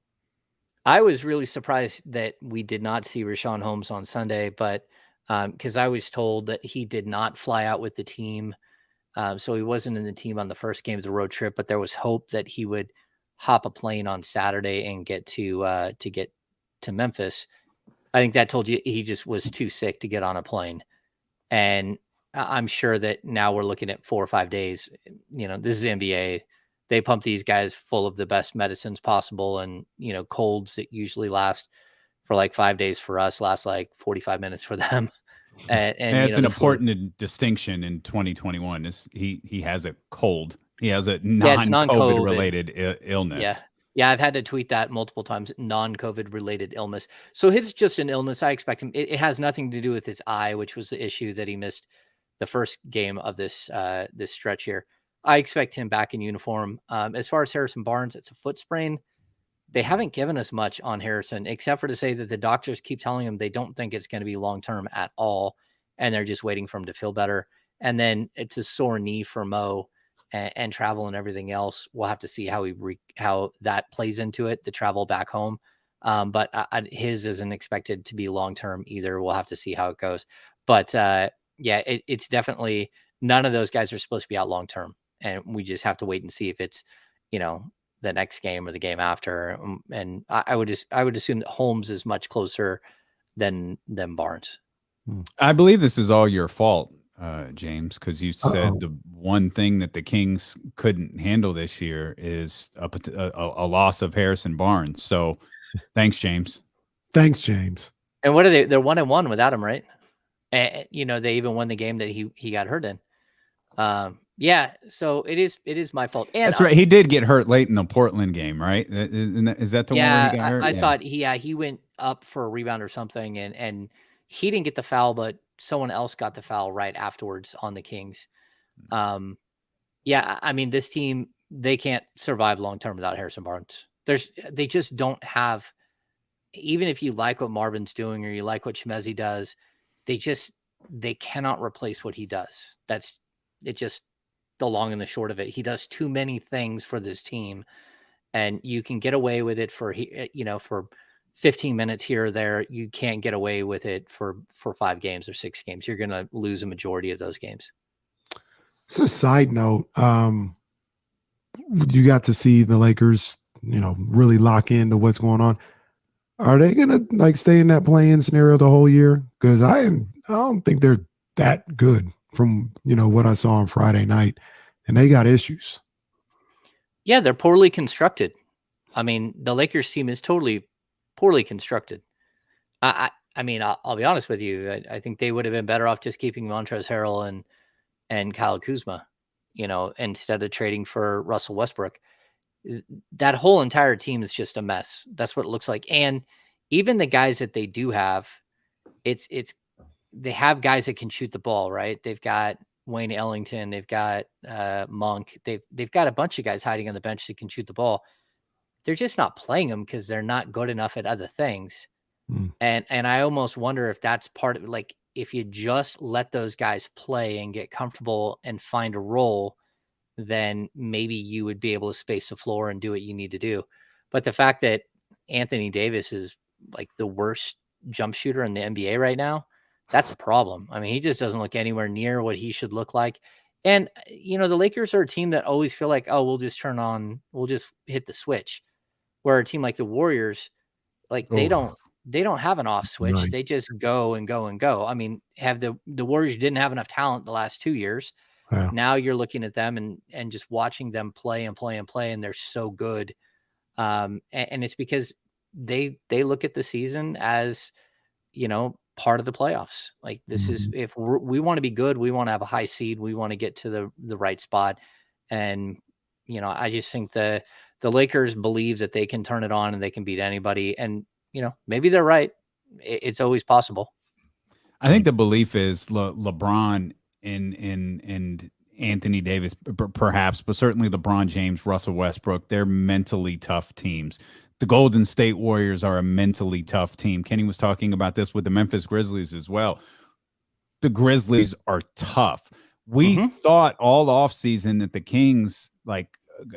Speaker 14: I was really surprised that we did not see Rashawn Holmes on Sunday, but because I was told that he did not fly out with the team. So he wasn't in the team on the first game of the road trip, but there was hope that he would hop a plane on Saturday and get to Memphis. I think that told you he just was too sick to get on a plane. And I'm sure that now we're looking at 4 or 5 days. This is NBA. They pump these guys full of the best medicines possible. And, colds that usually last for like 5 days for us last like 45 minutes for them. And
Speaker 1: it's an important distinction in 2021 is he has a cold. He has a non-COVID related illness.
Speaker 14: Yeah. I've had to tweet that multiple times, non-COVID related illness. So his just an illness. I expect him. It has nothing to do with his eye, which was the issue that he missed the first game of this stretch here. I expect him back in uniform. As far as Harrison Barnes, it's a foot sprain. They haven't given us much on Harrison, except for to say that the doctors keep telling him they don't think it's going to be long-term at all. And they're just waiting for him to feel better. And then it's a sore knee for Mo. and travel and everything else. We'll have to see how that plays into it, the travel back home. But his isn't expected to be long-term either. We'll have to see how it goes. But yeah, it's definitely none of those guys are supposed to be out long-term. And we just have to wait and see if it's, the next game or the game after. And I would assume that Holmes is much closer than Barnes.
Speaker 1: I believe this is all your fault, James, because you said the one thing that the Kings couldn't handle this year is a loss of Harrison Barnes. So thanks, James.
Speaker 2: Thanks, James.
Speaker 14: And what are they? They're 1-1 without him, right? And, they even won the game that he got hurt in. Yeah, so it is my fault. And
Speaker 1: that's right. He did get hurt late in the Portland game, right? Is that the one where he got hurt?
Speaker 14: I saw it. He went up for a rebound or something, and he didn't get the foul, but someone else got the foul right afterwards on the Kings. Yeah, I mean, this team, they can't survive long-term without Harrison Barnes. They just don't have, even if you like what Marvin's doing or you like what Chimezie does, they cannot replace what he does. That's just the long and the short of it. He does too many things for this team, and you can get away with it for 15 minutes here or there. You can't get away with it for 5 games or 6 games. You're going to lose a majority of those games.
Speaker 2: It's a side note. You got to see the Lakers, really lock into what's going on. Are they going to stay in that play-in scenario the whole year? Because I don't think they're that good from, what I saw on Friday night, and they got issues.
Speaker 14: Yeah, they're poorly constructed. I mean, the Lakers team is totally poorly constructed. I mean, I'll be honest with you. I think they would have been better off just keeping Montrezl Harrell and Kyle Kuzma, instead of trading for Russell Westbrook. That whole entire team is just a mess. That's what it looks like. And even the guys that they do have, they have guys that can shoot the ball, right? They've got Wayne Ellington, they've got Monk, they've got a bunch of guys hiding on the bench that can shoot the ball. They're just not playing them because they're not good enough at other things. And I almost wonder if that's part of it. If you just let those guys play and get comfortable and find a role, then maybe you would be able to space the floor and do what you need to do. But the fact that Anthony Davis is the worst jump shooter in the NBA right now, that's a problem. I mean, he just doesn't look anywhere near what he should look like. And, the Lakers are a team that always feel like, oh, we'll just hit the switch. Where a team like the Warriors, they don't have an off switch. Right. They just go and go and go. I mean, the Warriors didn't have enough talent the last 2 years. Wow. Now you're looking at them and just watching them play and play and play, and they're so good. And it's because they look at the season as, part of the playoffs. This is, if we want to be good, we want to have a high seed. We want to get to the right spot. And, I just think the Lakers believe that they can turn it on and they can beat anybody. And, maybe they're right. It's always possible.
Speaker 1: I think the belief is LeBron and Anthony Davis, perhaps, but certainly LeBron James, Russell Westbrook, they're mentally tough teams. The Golden State Warriors are a mentally tough team. Kenny was talking about this with the Memphis Grizzlies as well. The Grizzlies are tough. We thought all offseason that the Kings,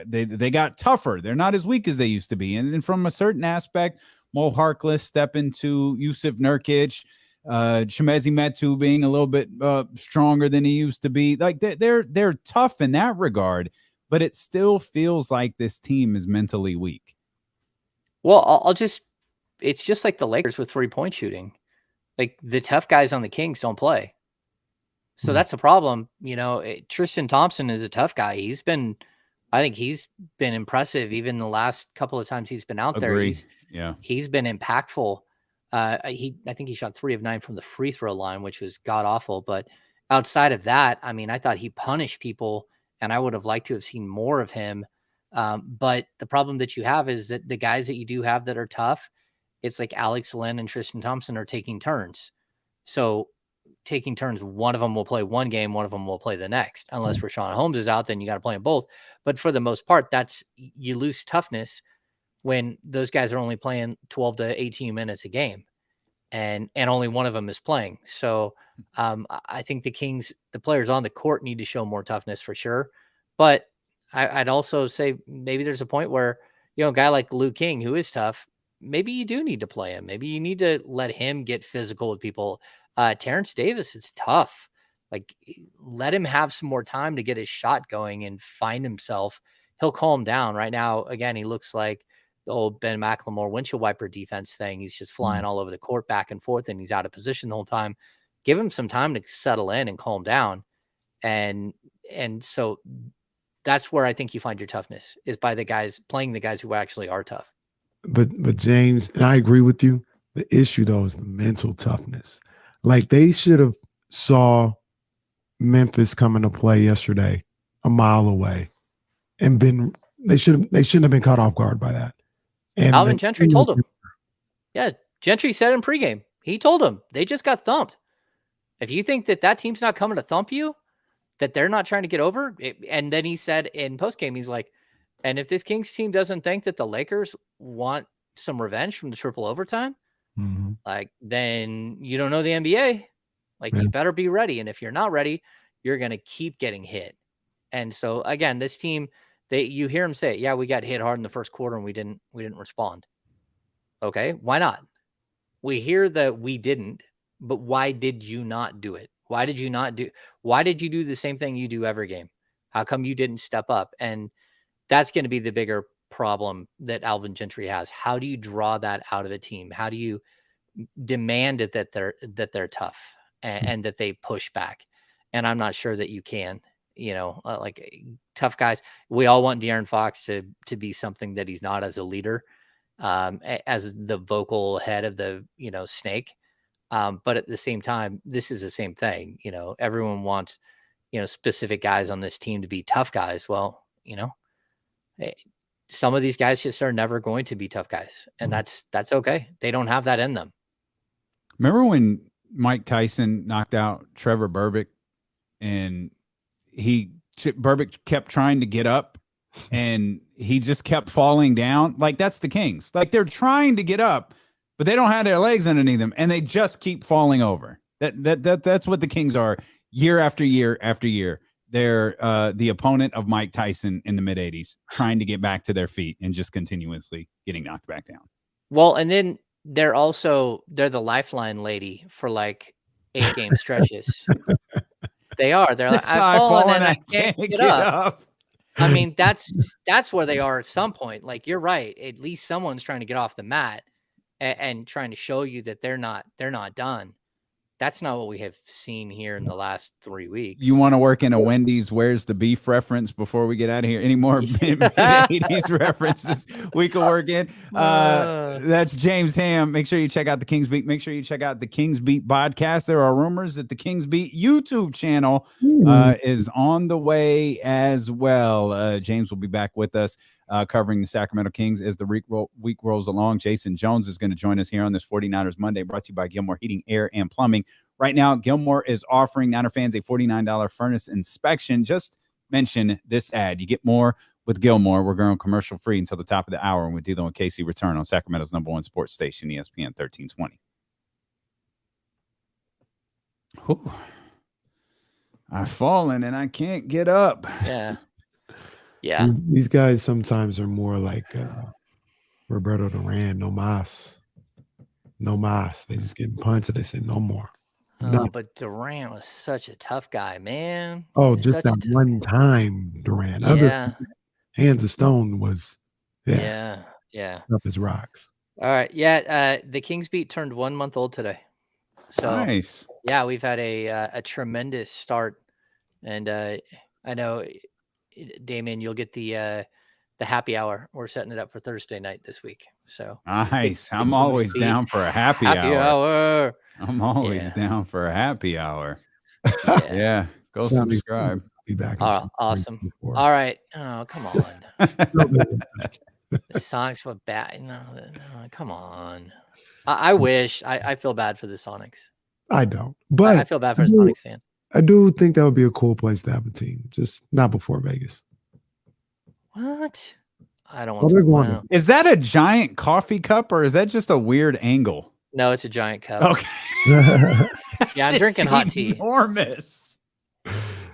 Speaker 1: they got tougher. They're not as weak as they used to be. And from a certain aspect, Mo Harkless step into Yusuf Nurkic, Chimezie Metu being a little bit stronger than he used to be. They're tough in that regard, but it still feels like this team is mentally weak.
Speaker 14: Well, it's just like the Lakers with 3-point shooting. The tough guys on the Kings don't play. So that's the problem. Tristan Thompson is a tough guy. I think he's been impressive even the last couple of times he's been out there. He's been impactful. I think he shot 3 of 9 from the free throw line, which was god awful. But outside of that, I mean, I thought he punished people, and I would have liked to have seen more of him. But the problem that you have is that the guys that you do have that are tough, it's like Alex Len and Tristan Thompson are taking turns. So taking turns, one of them will play one game, one of them will play the next. Unless Rashawn Holmes is out, then you got to play them both. But for the most part, you lose toughness when those guys are only playing 12 to 18 minutes a game, and only one of them is playing. So I think the Kings, the players on the court, need to show more toughness for sure. But I'd also say maybe there's a point where, a guy like Luke King, who is tough, maybe you do need to play him. Maybe you need to let him get physical with people. Terrence Davis is tough. Like, let him have some more time to get his shot going and find himself. He'll calm down. Right now, again, he looks like the old Ben McLemore windshield wiper defense thing. He's just flying all over the court back and forth, and he's out of position the whole time. Give him some time to settle in and calm down. And so that's where I think you find your toughness, is by playing the guys who actually are tough.
Speaker 2: But James, and I agree with you. The issue though is the mental toughness. Like, they should have saw Memphis coming to play yesterday a mile away, and they shouldn't have been caught off guard by that. And
Speaker 14: Alvin Gentry told him. Yeah, Gentry said in pregame, he told him they just got thumped. If you think that team's not coming to thump you, that they're not trying to get over it, and then he said in postgame, he's like, and if this Kings team doesn't think that the Lakers want some revenge from the triple overtime, like, then you don't know the NBA. Like, you better be ready. And if you're not ready, you're going to keep getting hit. And so again, this team, you hear him say, yeah, we got hit hard in the first quarter and we didn't respond. Okay. Why not? We hear that we didn't, but why did you not do it? Why did you do the same thing you do every game? How come you didn't step up? And that's going to be the bigger problem that Alvin Gentry has. How do you draw that out of a team? How do you demand it that they're tough and that they push back? And I'm not sure that you can, like, tough guys. We all want De'Aaron Fox to be something that he's not as a leader, as the vocal head of the, snake. But at the same time, this is the same thing. Everyone wants, specific guys on this team to be tough guys. Well, some of these guys just are never going to be tough guys, and that's okay. They don't have that in them.
Speaker 1: Remember when Mike Tyson knocked out Trevor Burbick, and Burbick kept trying to get up and he just kept falling down? Like, that's the Kings. Like, they're trying to get up, but they don't have their legs underneath them, and they just keep falling over. That's what the Kings are year after year after year. They're the opponent of Mike Tyson in the mid-'80s, trying to get back to their feet and just continuously getting knocked back down.
Speaker 14: Well, and then they're the lifeline lady for like 8 game stretches. They are. They're like, I've fallen and I can't get up. I mean, that's where they are at some point. Like, you're right. At least someone's trying to get off the mat and trying to show you that they're not done. That's not what we have seen here in the last 3 weeks.
Speaker 1: You want to work in a Wendy's Where's the Beef reference before we get out of here? Any more mid-'80s references we can work in? That's James Ham. Make sure you check out the Kings Beat. Make sure you check out the Kings Beat podcast. There are rumors that the Kings Beat YouTube channel is on the way as well. James will be back with us covering the Sacramento Kings as the week rolls along. Jason Jones is going to join us here on this 49ers Monday, brought to you by Gilmore Heating, Air, and Plumbing. Right now, Gilmore is offering Niner fans a $49 furnace inspection. Just mention this ad. You get more with Gilmore. We're going commercial free until the top of the hour when we deal with KC Return on Sacramento's #1 sports station, ESPN 1320. Whew. I've fallen and I can't get up.
Speaker 14: Yeah.
Speaker 2: These guys sometimes are more like Roberto Duran, no mas. No mas. They just get punched and they say no more.
Speaker 14: Oh, but Durant was such a tough guy, man.
Speaker 2: Oh, just that one time, Durant.
Speaker 14: Yeah.
Speaker 2: Hands of Stone was,
Speaker 14: yeah.
Speaker 2: Up as rocks.
Speaker 14: All right. Yeah. The Kings Beat turned 1 month old today. So
Speaker 1: nice.
Speaker 14: Yeah, we've had a tremendous start. And I know, Damien, you'll get the happy hour. We're setting it up for Thursday night this week. So
Speaker 1: nice. I'm always down for a happy hour. I'm always down for a happy hour. Yeah. Go subscribe.
Speaker 2: Be back.
Speaker 14: Awesome. All right. Oh, come on. The Sonics were bad. No, come on. I wish. I feel bad for the Sonics.
Speaker 2: I don't. But
Speaker 14: I feel bad for the Sonics fans.
Speaker 2: I do think that would be a cool place to have a team. Just not before Vegas.
Speaker 14: What? I don't want to.
Speaker 1: Is that a giant coffee cup or is that just a weird angle?
Speaker 14: No, it's a giant cup.
Speaker 1: Okay.
Speaker 14: Yeah, I'm drinking hot tea.
Speaker 1: Enormous.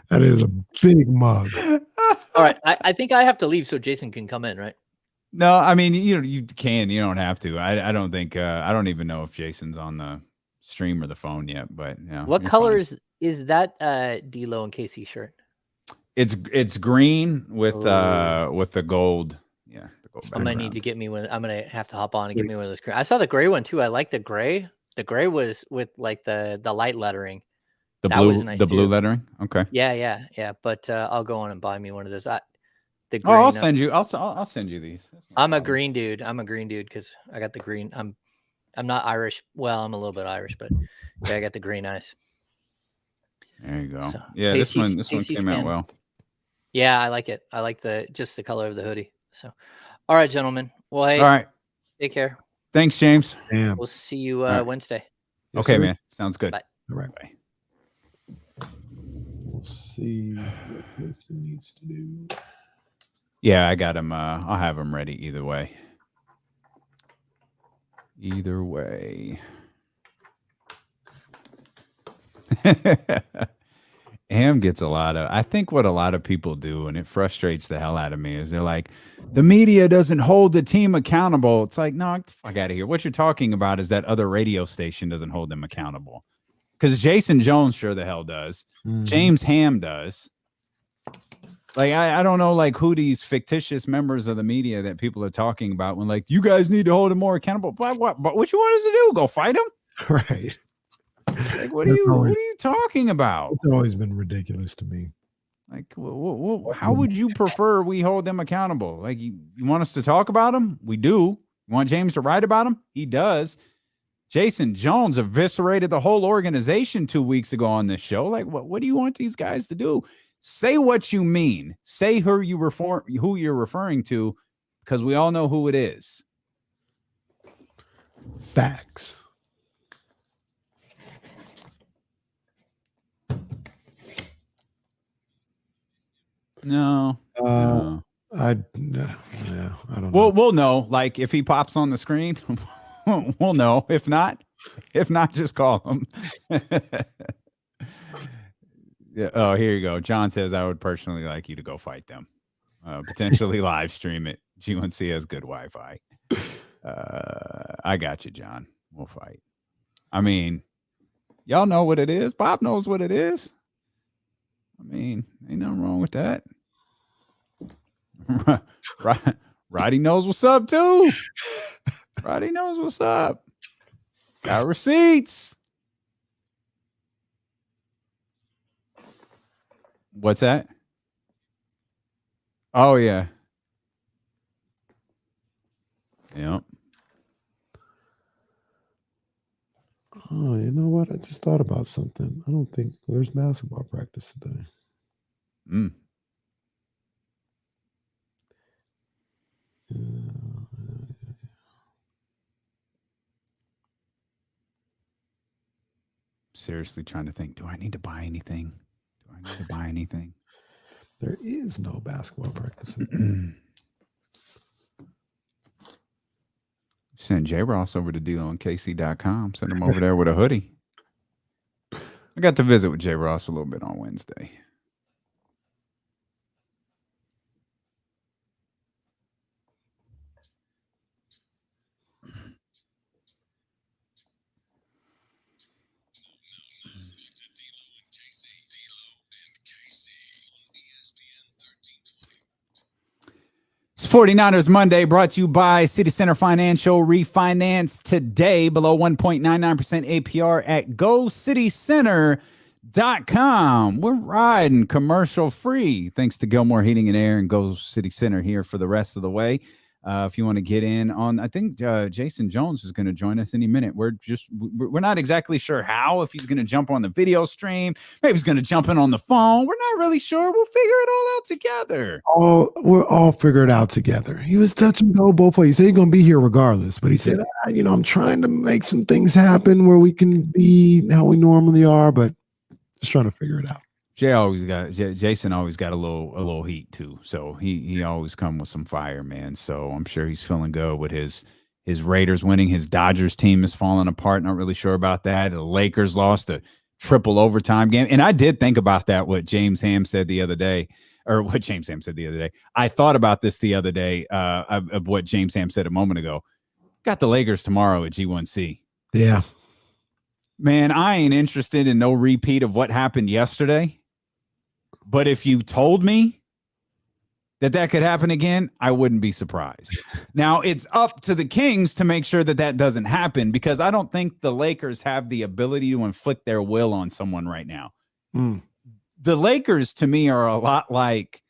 Speaker 2: That is a big mug.
Speaker 14: All right. I think I have to leave so Jason can come in, right?
Speaker 1: No, I mean, you can. You don't have to. I don't think. I don't even know if Jason's on the stream or the phone yet. But yeah.
Speaker 14: What color is that D-Lo and KC shirt?
Speaker 1: It's green with the gold. Yeah, the gold.
Speaker 14: I'm gonna need to get me one. I'm gonna have to hop on and get me one of those. I saw the gray one too. I like the gray. The gray was with like the light lettering.
Speaker 1: The
Speaker 14: that
Speaker 1: blue,
Speaker 14: was nice
Speaker 1: the blue
Speaker 14: too.
Speaker 1: lettering. Okay.
Speaker 14: Yeah. But I'll go on and buy me one of those. The green,
Speaker 1: I'll send you. I'll send you these.
Speaker 14: I'm a green dude. I'm a green dude because I got the green. I'm not Irish. Well, I'm a little bit Irish, but yeah, I got the green eyes.
Speaker 1: There you go.
Speaker 14: So,
Speaker 1: yeah, this one came out well.
Speaker 14: Yeah, I like it. I like the color of the hoodie. So, all right, gentlemen. Well, hey,
Speaker 1: all right.
Speaker 14: Take care.
Speaker 1: Thanks, James.
Speaker 2: Damn.
Speaker 14: We'll see you Wednesday.
Speaker 2: Yes,
Speaker 1: okay,
Speaker 2: sir.
Speaker 1: man. Sounds good.
Speaker 14: Bye.
Speaker 2: All right. Bye. We'll see what Jason needs to do.
Speaker 1: Yeah, I got him. I'll have him ready either way. Either way. Ham gets a lot of, I think what a lot of people do, and it frustrates the hell out of me, is they're like, the media doesn't hold the team accountable. It's like, no, get the fuck out of here. What you're talking about is that other radio station doesn't hold them accountable. Because Jason Jones sure the hell does. James Ham does. Like, I don't know, like, who these fictitious members of the media that people are talking about when, like, you guys need to hold him more accountable. But what you want us to do? Go fight him?
Speaker 2: Right.
Speaker 1: Like, what are you talking about?
Speaker 2: It's always been ridiculous to me.
Speaker 1: Like, how would you prefer we hold them accountable? Like, you want us to talk about them? We do. You want James to write about them? He does. Jason Jones eviscerated the whole organization 2 weeks ago on this show. Like, what do you want these guys to do? Say what you mean. Say who you're referring to, because we all know who it is.
Speaker 2: Facts.
Speaker 1: No.
Speaker 2: I don't know.
Speaker 1: We'll know. Like, if he pops on the screen, we'll know. If not, just call him. Yeah. Oh, here you go. John says, I would personally like you to go fight them. Potentially live stream it. G1C has good Wi-Fi. I got you, John. We'll fight. I mean, y'all know what it is. Bob knows what it is. I mean, ain't nothing wrong with that. Roddy knows what's up, too. Roddy knows what's up. Got receipts. What's that? Oh, yeah. Yep.
Speaker 2: Oh, you know what? I just thought about something. I don't think there's basketball practice today.
Speaker 1: Seriously trying to think, do I need to buy anything?
Speaker 2: There is no basketball practice today.
Speaker 1: Send J Ross over to DeLoandKC.com. Send him over there with a hoodie. I got to visit with J Ross a little bit on Wednesday. It's 49ers Monday, brought to you by City Center Financial. Refinance today below 1.99% APR at GoCityCenter.com. We're riding commercial free. Thanks to Gilmore Heating and Air and Go City Center here for the rest of the way. If you want to get in on, I think Jason Jones is going to join us any minute. We're not exactly sure how, if he's going to jump on the video stream, maybe he's going to jump in on the phone. We're not really sure. We'll figure it all out together.
Speaker 2: We're all figured out together. He was touch and go both ways. He said he's going to be here regardless, but he said, I'm trying to make some things happen where we can be how we normally are, but just trying to figure it out.
Speaker 1: Jason always got a little heat too, so he always come with some fire, man. So I'm sure he's feeling good with his Raiders winning. His Dodgers team is falling apart. Not really sure about that. The Lakers lost a triple overtime game, and I did think about that. What James Ham said the other day, or what James Ham said the other day. I thought about this the other day of what James Ham said a moment ago. Got the Lakers tomorrow at G1C.
Speaker 2: Yeah.
Speaker 1: Man, I ain't interested in no repeat of what happened yesterday. But if you told me that could happen again, I wouldn't be surprised. Now, it's up to the Kings to make sure that doesn't happen, because I don't think the Lakers have the ability to inflict their will on someone right now. The Lakers, to me, are a lot like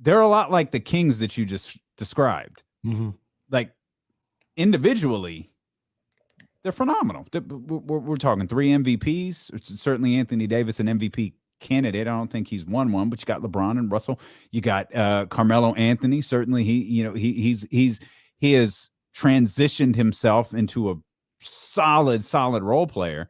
Speaker 1: the Kings that you just described. Like, individually, they're phenomenal. We're talking 3 MVPs. Certainly Anthony Davis, an MVP candidate. I don't think he's won one, but you got LeBron and Russell. You got Carmelo Anthony. Certainly he has transitioned himself into a solid role player,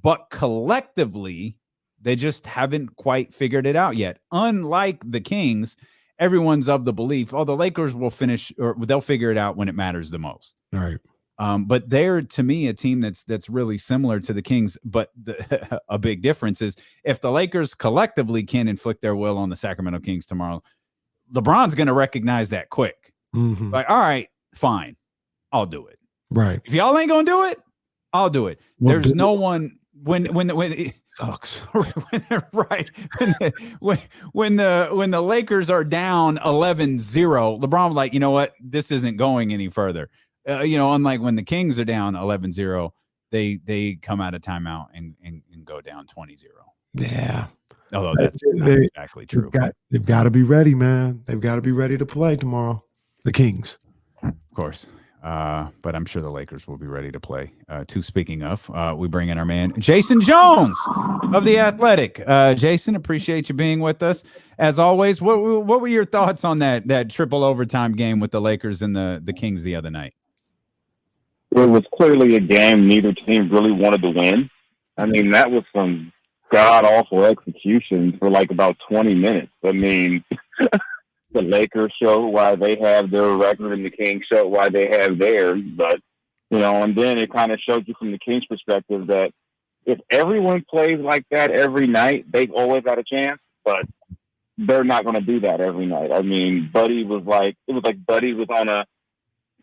Speaker 1: but collectively they just haven't quite figured it out yet. Unlike the Kings, everyone's of the belief, the Lakers will finish, or they'll figure it out when it matters the most.
Speaker 2: All right.
Speaker 1: But they're, to me, a team that's really similar to the Kings. But a big difference is if the Lakers collectively can inflict their will on the Sacramento Kings tomorrow, LeBron's going to recognize that quick. Like, all right, fine, I'll do it.
Speaker 2: Right.
Speaker 1: If y'all ain't going to do it, I'll do it. There's no one when it
Speaker 2: sucks.
Speaker 1: Right. When the Lakers are down 11-0, LeBron was like, you know what? This isn't going any further. Unlike when the Kings are down 11-0, they come out of timeout and go down 20-0.
Speaker 2: Yeah.
Speaker 1: Although that's not exactly true.
Speaker 2: They've got to be ready, man. They've got to be ready to play tomorrow. The Kings.
Speaker 1: Of course. But I'm sure the Lakers will be ready to play. Speaking of, we bring in our man, Jason Jones of The Athletic. Jason, appreciate you being with us. As always, what were your thoughts on that triple overtime game with the Lakers and the Kings the other night?
Speaker 15: It was clearly a game neither team really wanted to win. I mean, that was some god-awful execution for like about 20 minutes. I mean, the Lakers show why they have their record and the Kings show why they have theirs. But, and then it kind of shows you from the Kings' perspective that if everyone plays like that every night, they've always got a chance. But they're not going to do that every night. I mean, Buddy was like Buddy was on a,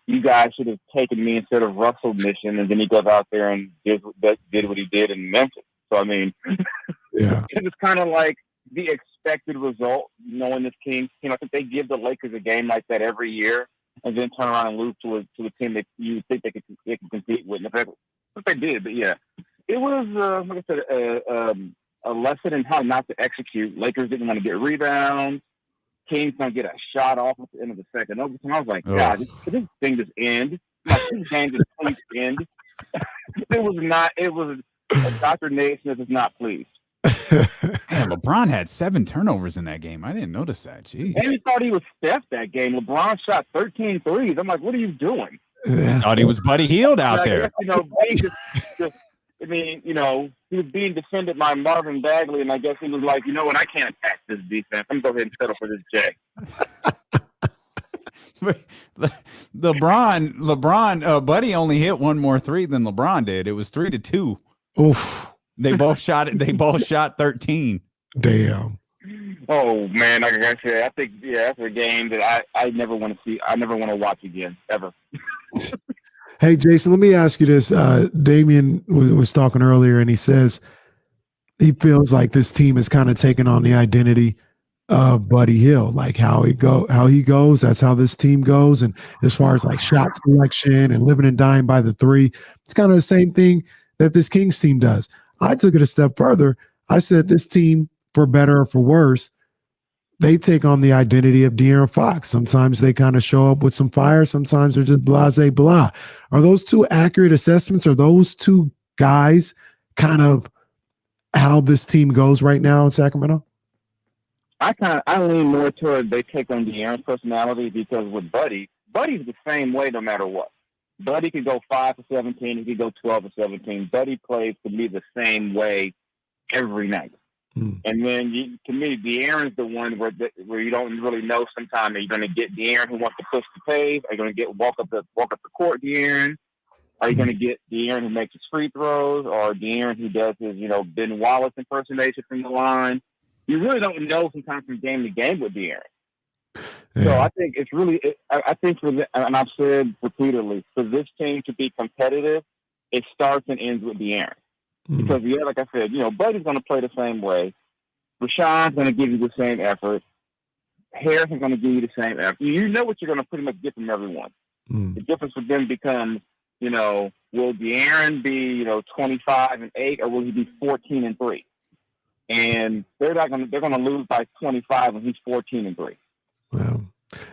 Speaker 15: you guys should have taken me instead of Russell mission, and then he goes out there and did what he did in Memphis. So, I mean, it's kind of like the expected result, knowing this Kings team. I think they give the Lakers a game like that every year and then turn around and lose to a team that you think they can compete with. And that's what they did. But, yeah, it was, like I said, a lesson in how not to execute. Lakers didn't want to get rebounds. Kings don't get a shot off at the end of the second overtime. I was like, God, this thing just end. Like, this game just please end. It was a Dr. Naismith is not pleased.
Speaker 1: Man, LeBron had 7 turnovers in that game. I didn't notice that. Jeez.
Speaker 15: And he thought he was Steph that game. LeBron shot 13 threes. I'm like, what are you doing?
Speaker 1: Thought he was Buddy Hield out there.
Speaker 15: Buddy just I mean, he was being defended by Marvin Bagley, and I guess he was like, you know what, I can't attack this defense. I'm going to go ahead and settle for this J.
Speaker 1: LeBron, Buddy only hit one more 3 than LeBron did. It was 3-2.
Speaker 2: Oof.
Speaker 1: They both shot it. They both shot 13.
Speaker 2: Damn.
Speaker 15: Oh man, like I said, I think that's a game that I never want to see. I never want to watch again, ever.
Speaker 2: Hey, Jason, let me ask you this. Damian was talking earlier, and he says he feels like this team is kind of taking on the identity of Buddy Hield, like how he goes. That's how this team goes. And as far as like shot selection and living and dying by the 3, it's kind of the same thing that this Kings team does. I took it a step further. I said this team, for better or for worse, they take on the identity of De'Aaron Fox. Sometimes they kind of show up with some fire. Sometimes they're just blase blah. Are those 2 accurate assessments? Are those 2 guys kind of how this team goes right now in Sacramento?
Speaker 15: I lean more toward they take on De'Aaron's personality, because with Buddy's the same way no matter what. Buddy could go 5 for 17. He could go 12 for 17. Buddy plays to me the same way every night. And then, to me, De'Aaron's the one where you don't really know sometimes. Are you going to get De'Aaron who wants to push the pace? Are you going to get walk up the court De'Aaron? Are you going to get De'Aaron who makes his free throws, or De'Aaron who does his Ben Wallace impersonation from the line? you really don't know sometimes from game to game with De'Aaron.
Speaker 2: Yeah.
Speaker 15: So I think it's really, I think and I've said repeatedly, for this team to be competitive, it starts and ends with De'Aaron. Because, like I said, Buddy's going to play the same way. Rashawn's going to give you the same effort. Harrison's going to give you the same effort. You know what you're going to pretty much get from everyone. The difference with them becomes, will De'Aaron be, 25-8, or will he be 14-3? And they're going to lose by 25 when he's 14-3.
Speaker 2: Well,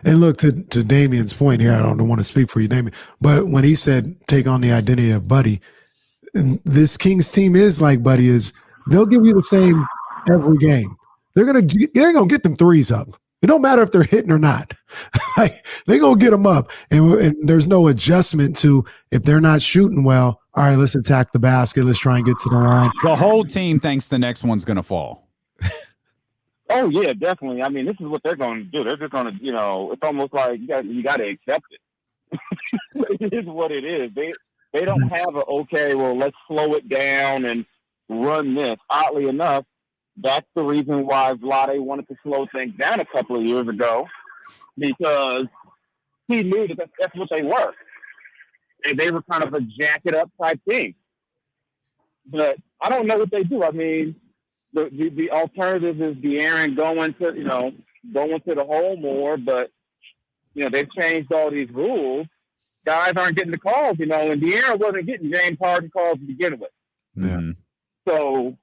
Speaker 2: and look, to Damian's point here, I don't want to speak for you, Damian, but when he said take on the identity of Buddy, this Kings team is like Buddy is. They'll give you the same every game. They're gonna get them threes up. It don't matter if they're hitting or not. They're gonna get them up, and there's no adjustment to if they're not shooting well. All right, let's attack the basket. Let's try and get to the line.
Speaker 1: The whole team thinks the next one's gonna fall.
Speaker 15: Oh yeah, definitely. I mean, this is what they're going to do. They're just going to, it's almost like you got to accept it. It is what it is. They don't have let's slow it down and run this. Oddly enough, that's the reason why Vlade wanted to slow things down a couple of years ago, because he knew that that's what they were. They were kind of a jack it up type thing. But I don't know what they do. I mean, the alternative is De'Aaron going to the hole more, but they've changed all these rules. Guys aren't getting the calls, and De'Aaron wasn't getting James Harden calls to begin with.
Speaker 2: Yeah.
Speaker 15: So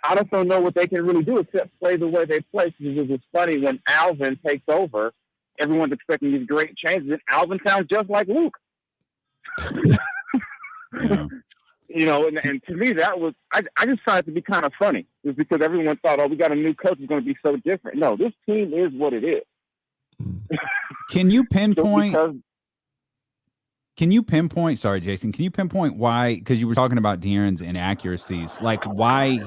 Speaker 15: I just don't know what they can really do except play the way they play. Because it's funny, when Alvin takes over, everyone's expecting these great changes, and Alvin sounds just like Luke.
Speaker 1: Yeah.
Speaker 15: And to me, that was, I just found it to be kind of funny. It was because everyone thought, we got a new coach who's going to be so different. No, this team is what it is.
Speaker 1: Can you pinpoint? Sorry, Jason. Can you pinpoint why? Because you were talking about De'Aaron's inaccuracies, like why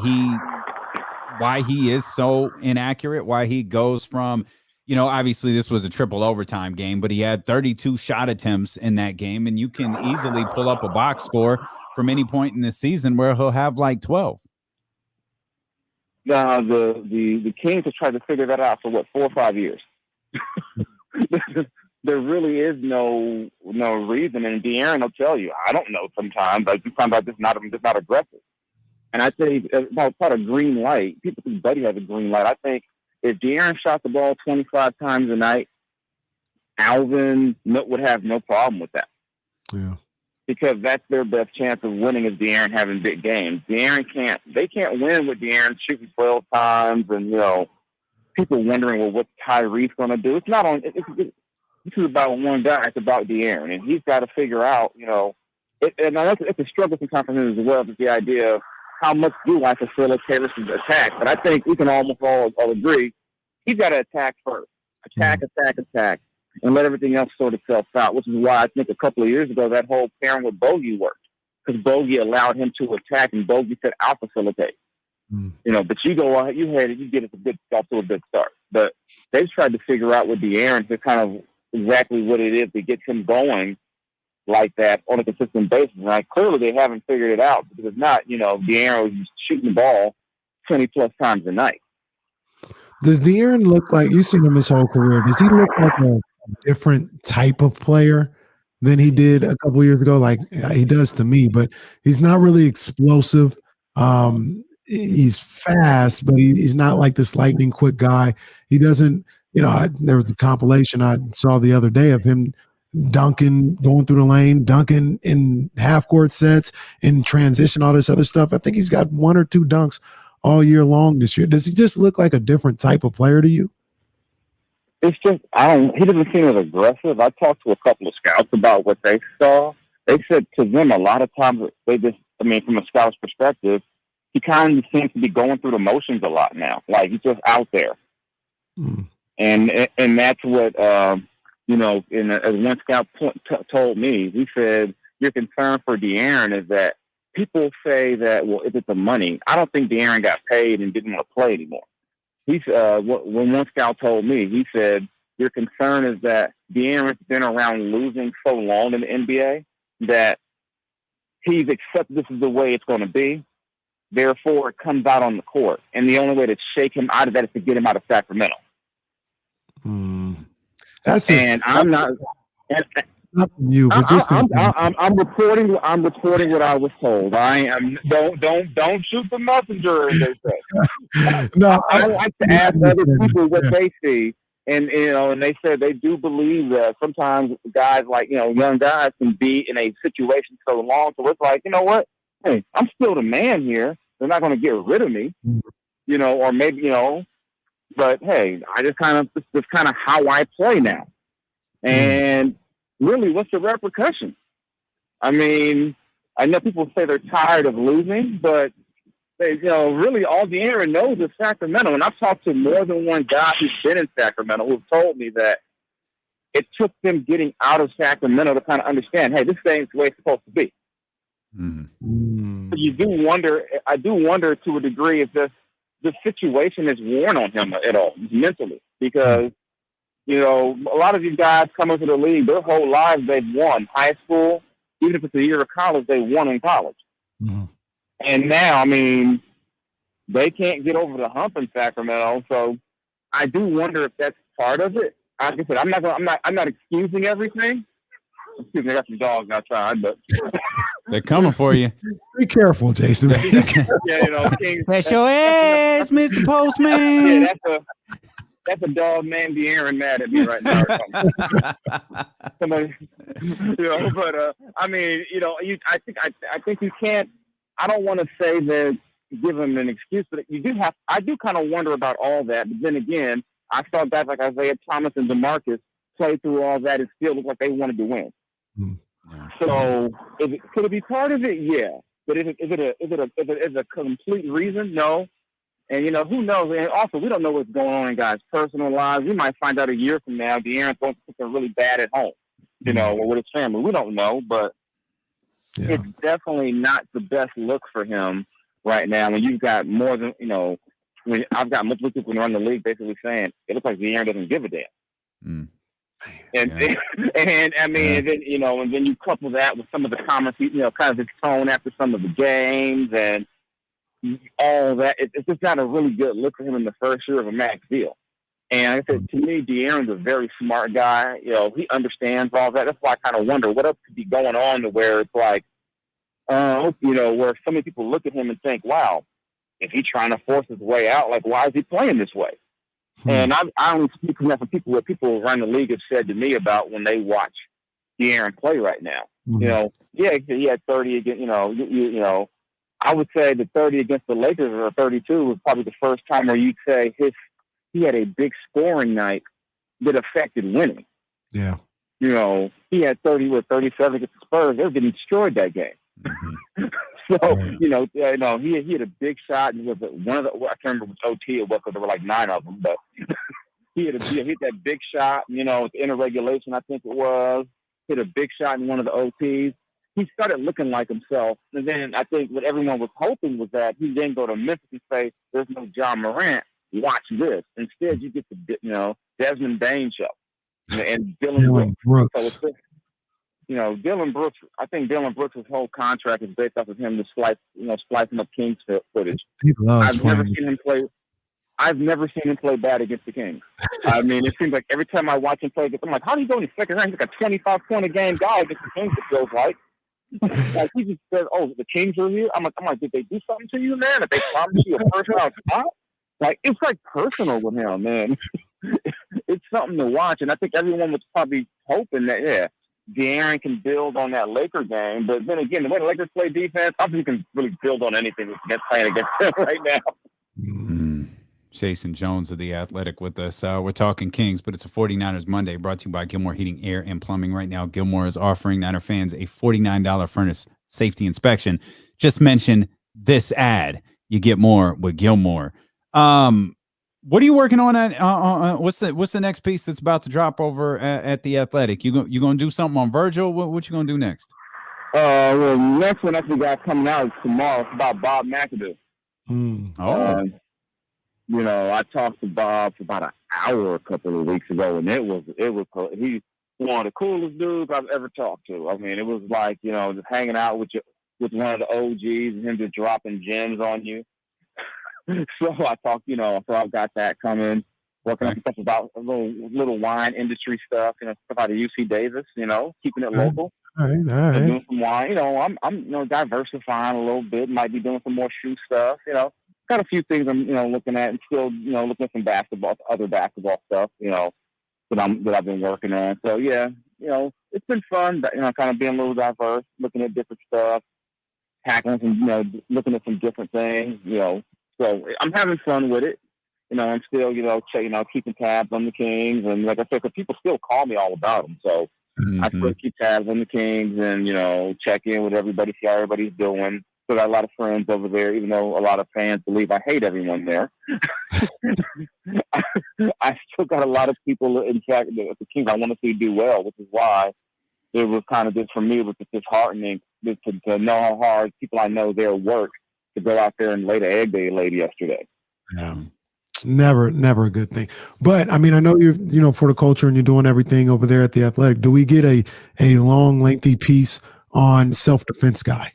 Speaker 1: he is so inaccurate. Why he goes from, obviously this was a triple overtime game, but he had 32 shot attempts in that game, and you can easily pull up a box score from any point in the season where he'll have like 12.
Speaker 15: The Kings have tried to figure that out for 4 or 5 years. There really is no reason, and De'Aaron will tell you, I don't know sometimes. I'm just not aggressive. And I think about a green light. People think Buddy has a green light. I think if De'Aaron shot the ball 25 times a night, Alvin would have no problem with that.
Speaker 2: Yeah.
Speaker 15: Because that's their best chance of winning is De'Aaron having big games. They can't win with De'Aaron shooting 12 times and, people wondering, well, what's Tyrese going to do? It's not on, this is about one guy. It's about De'Aaron, and he's got to figure out, it's a struggle sometimes for him as well, with the idea of how much do I facilitate this attack. But I think we can almost all agree he's got to attack first. Attack, and let everything else sort itself out, which is why I think a couple of years ago that whole pairing with Boogie worked, because Boogie allowed him to attack, and Boogie said, I'll facilitate. But you go out, you get it off to a good start. But they've tried to figure out with De'Aaron to kind of exactly what it is that gets him going like that on a consistent basis. And clearly they haven't figured it out, because if not, De'Aaron was shooting the ball 20 plus times a night.
Speaker 2: Does De'Aaron look like, you've seen him his whole career, does he look like a different type of player than he did a couple years ago? Like he does to me, but he's not really explosive. He's fast, but he's not like this lightning quick guy. He doesn't, there was a compilation I saw the other day of him dunking, going through the lane, dunking in half court sets, in transition, all this other stuff. I think he's got 1 or 2 dunks all year long this year. Does he just look like a different type of player to you?
Speaker 15: It's just, he doesn't seem as aggressive. I talked to a couple of scouts about what they saw. They said to them, a lot of times from a scout's perspective, he kind of seems to be going through the motions a lot now. Like he's just out there. And that's what, as one scout told me, he said, your concern for De'Aaron is that people say that, well, if it's the money, I don't think De'Aaron got paid and didn't want to play anymore. When one scout told me, he said, your concern is that De'Aaron's been around losing so long in the NBA that he's accepted this is the way it's going to be. Therefore, it comes out on the court. And the only way to shake him out of that is to get him out of Sacramento. I'm not
Speaker 2: from you, but just
Speaker 15: I'm reporting what I was told. I am don't shoot the messenger, as they say.
Speaker 2: No,
Speaker 15: I like to ask other people what they see. And and they said they do believe that sometimes guys like young guys can be in a situation so long, so it's like, you know what? Hey, I'm still the man here. They're not going to get rid of me, or maybe But hey, this is kind of how I play now. And really, what's the repercussion? I mean, I know people say they're tired of losing, but really all De'Aaron knows is Sacramento. And I've talked to more than one guy who's been in Sacramento who've told me that it took them getting out of Sacramento to kind of understand, hey, this ain't the way it's supposed to be. You do wonder. I do wonder to a degree if the situation is worn on him at all mentally, because a lot of these guys come into the league, their whole lives they've won. High school, even if it's a year of college, they won in college. And now, I mean, they can't get over the hump in Sacramento. So I do wonder if that's part of it. Like I said, I'm not excusing everything. Excuse me, I got some dogs outside, but
Speaker 1: they're coming for you.
Speaker 2: Be careful, Jason.
Speaker 15: Yeah, King,
Speaker 1: that's your ass, Mr. Postman.
Speaker 15: Yeah, that's a dog named De'Aaron mad at me right now. Somebody, but I mean, I think you can't. I don't want to say that give him an excuse, but I do kind of wonder about all that. But then again, I saw guys like Isaiah Thomas and DeMarcus play through all that and still look like they wanted to win. So, could it be part of it? Yeah. But is it a complete reason? No. And who knows? And also, we don't know what's going on in guys' personal lives. We might find out a year from now De'Aaron's going to something really bad at home, or with his family. We don't know, but it's definitely not the best look for him right now. When you've got more than when I've got multiple people around the league basically saying it looks like De'Aaron doesn't give a damn. And I mean, and then and then you couple that with some of the comments, kind of his tone after some of the games and all that. It's just not a really good look for him in the first year of a max deal. And like I said, to me, De'Aaron's a very smart guy. He understands all that. That's why I kind of wonder what else could be going on to where it's like, where so many people look at him and think, wow, if he's trying to force his way out, like, why is he playing this way? And I only speak from that from what people around the league have said to me about when they watch De'Aaron play right now. He had 30 against, I would say the 30 against the Lakers or 32 was probably the first time where you'd say he had a big scoring night that affected winning.
Speaker 2: Yeah.
Speaker 15: He had 30 or 37 against the Spurs. They were getting destroyed that game. So, he had a big shot. And was one of the, I can't remember which OT it was because there were like 9 of them, but he hit that big shot, in a regulation, I think it was, hit a big shot in one of the OTs. He started looking like himself. And then I think what everyone was hoping was that he then go to Memphis and say, there's no John Morant. Watch this. Instead, you get the, Desmond Bain show and Dylan Brooks. So Dylan Brooks, I think Dylan Brooks' whole contract is based off of him to splicing up Kings footage. I've never seen him play bad against the Kings. I mean, it seems like every time I watch him play, I'm like, how do you go in the second round? He's like a 25-point a game guy against the Kings, it feels like. Like he just says, oh, the Kings are here? I'm like, did they do something to you, man? Did they promise you a first round spot? Like, it's like personal with him, man. It's something to watch. And I think everyone was probably hoping that, De'Aaron can build on that Laker game. But then again, the way the Lakers play defense, I think you can really build on anything that's playing against them right now.
Speaker 1: Jason Jones of The Athletic with us. We're talking Kings, but it's a 49ers Monday brought to you by Gilmore Heating, Air, and Plumbing. Right now, Gilmore is offering Niner fans a $49 furnace safety inspection. Just mention this ad. You get more with Gilmore. What are you working on at what's the next piece that's about to drop over at The Athletic? You gonna do something on Virgil? What you gonna do next?
Speaker 15: Well, next one actually got coming out tomorrow. It's about Bob McAdoo. I talked to Bob for about an hour a couple of weeks ago, and he's one of the coolest dudes I've ever talked to. I mean, it was like, just hanging out with you. with one of the OGs and him just dropping gems on you. So I talked, so I've got that coming. Working on stuff about a little wine industry stuff, stuff out of UC Davis, keeping it local.
Speaker 2: All right.
Speaker 15: Doing some wine, I'm diversifying a little bit. Might be doing some more shoe stuff, Got a few things I'm, looking at, and still, looking at some other basketball stuff, that I've been working on. So yeah, it's been fun, kind of being a little diverse, looking at different stuff, tackling some, looking at some different things, So I'm having fun with it. I'm still, keeping tabs on the Kings. And like I said, because people still call me all about them. So I still keep tabs on the Kings and, check in with everybody, see how everybody's doing. Still got a lot of friends over there, even though a lot of fans believe I hate everyone there. I still got a lot of people, in fact, the Kings I want to see do well, which is why it was kind of just, for me, it was just disheartening to know how hard people I know there work to go out there and lay the egg they laid yesterday.
Speaker 2: Yeah. Never a good thing. But I mean, I know you're, for the culture and you're doing everything over there at the Athletic. Do we get a long, lengthy piece on self-defense guy?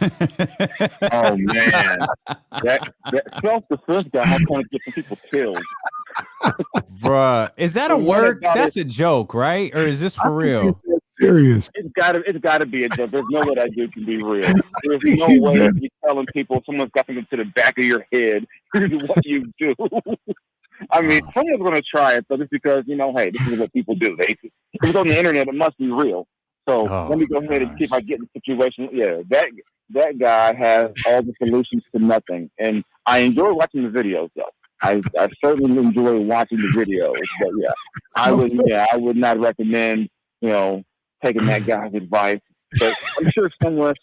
Speaker 15: Oh man, that self-defense guy, I'm trying to get some people killed.
Speaker 1: Bruh, is that a word? That's a joke, right? Or is this for real?
Speaker 2: Serious.
Speaker 15: It's gotta be a joke. There's no way that dude can be real. There's no way that you're telling people someone's got something to the back of your head. What you do. I mean, someone's gonna try it, so just because hey, this is what people do. If it's on the internet, it must be real. So let me go ahead and see if I get in the situation. Yeah, that guy has all the solutions to nothing, and I enjoy watching the videos though. I certainly enjoy watching the videos, but I would not recommend taking that guy's advice. But I'm sure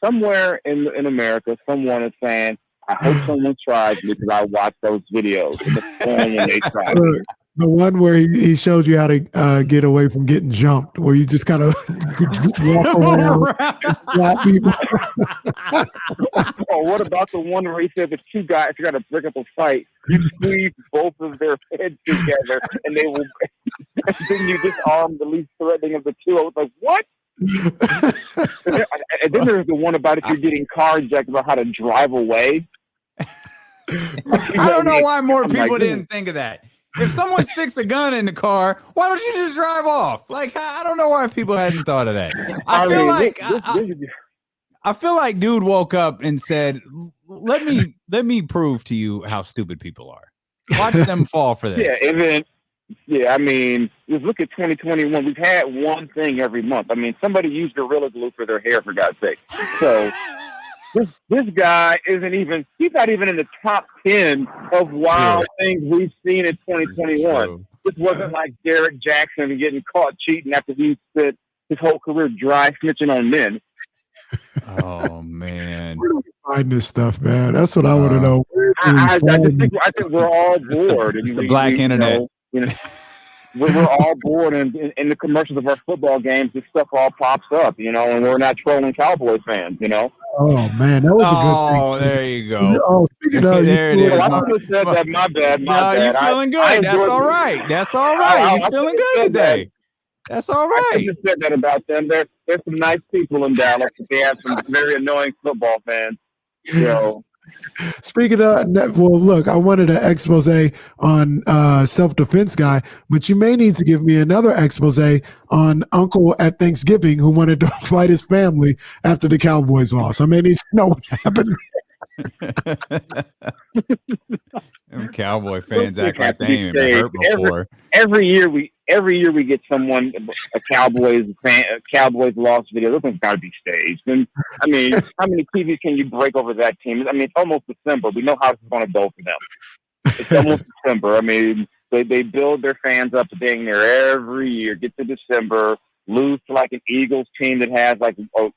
Speaker 15: somewhere in America, someone is saying, I hope someone tries me because I watch those videos. And it's fun when they try me.
Speaker 2: The one where he showed you how to get away from getting jumped, where you just kind of walk around and slap people.
Speaker 15: Or what about the one where he said the two guys got to break up a fight? You squeeze both of their heads together, and they will. And then you disarm the least threatening of the two. I was like, what? And then there's the one about if you're getting carjacked, about how to drive away.
Speaker 1: I don't know why more people didn't think of that. If someone sticks a gun in the car, why don't you just drive off? Like, I don't know why people hadn't thought of that. I feel like dude woke up and said, let me prove to you how stupid people are. Watch them fall for this.
Speaker 15: Yeah, and then I mean, just look at 2021. We've had one thing every month. I mean, somebody used Gorilla Glue for their hair, for God's sake. So this guy he's not even in the top 10 of wild things we've seen in 2021. This wasn't like Derek Jackson getting caught cheating after he spent his whole career dry snitching on men.
Speaker 1: Oh man,
Speaker 2: where do we find this stuff, man? That's what I want to know.
Speaker 15: I think we're all bored.
Speaker 1: It's the black internet.
Speaker 15: We're all bored, and in the commercials of our football games, this stuff all pops up, and we're not trolling Cowboys fans,
Speaker 2: Oh man, that was a good thing.
Speaker 1: Oh, there you go.
Speaker 2: Oh, speaking of,
Speaker 1: there it is.
Speaker 15: I should have said that. My bad.
Speaker 1: You're feeling good. That's all right. That's all right. You're feeling good today. That's all right.
Speaker 15: I just said that about them. There's some nice people in Dallas, but they have some very annoying football fans.
Speaker 2: Speaking of, well, look, I wanted an expose on self-defense guy, but you may need to give me another expose on Uncle at Thanksgiving who wanted to fight his family after the Cowboys lost. I may need to know what happened.
Speaker 1: Them Cowboy fans act like they ain't been hurt before.
Speaker 15: Every year we get someone, a Cowboys lost video. Those things got to be staged. And I mean, how many TVs can you break over that team? I mean, it's almost December. We know how it's going to go for them. It's almost December. I mean, they build their fans up to being there every year. Get to December, lose to like an Eagles team that has like a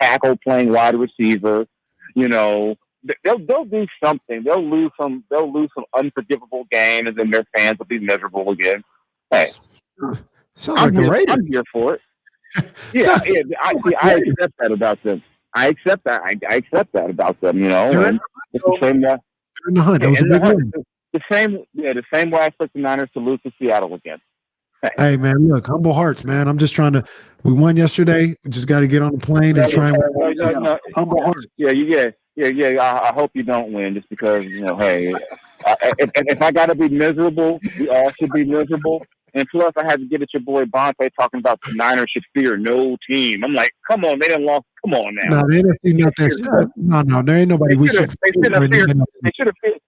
Speaker 15: tackle playing wide receiver. They'll do something. They'll lose some unforgivable game, and then their fans will be miserable again. Hey,
Speaker 2: sounds like the Raiders.
Speaker 15: I'm here for it. I accept that about them. I accept that about them. And it's the same way.
Speaker 2: In the hunt. That was a big win.
Speaker 15: The same way I expect the Niners to lose to Seattle again.
Speaker 2: Hey, man, look, humble hearts, man. I'm just trying to. We won yesterday. We just got to get on the plane and try and
Speaker 15: No,
Speaker 2: humble hearts.
Speaker 15: Yeah. I hope you don't win, just because hey, if I got to be miserable, we all should be miserable. And plus, I had to get at your boy Bonte talking about the Niners should fear no team. I'm like, come on, they didn't lost. Come on now.
Speaker 2: No, the NFC not that. No, there ain't nobody we should.
Speaker 15: They should have feared. They should have feared.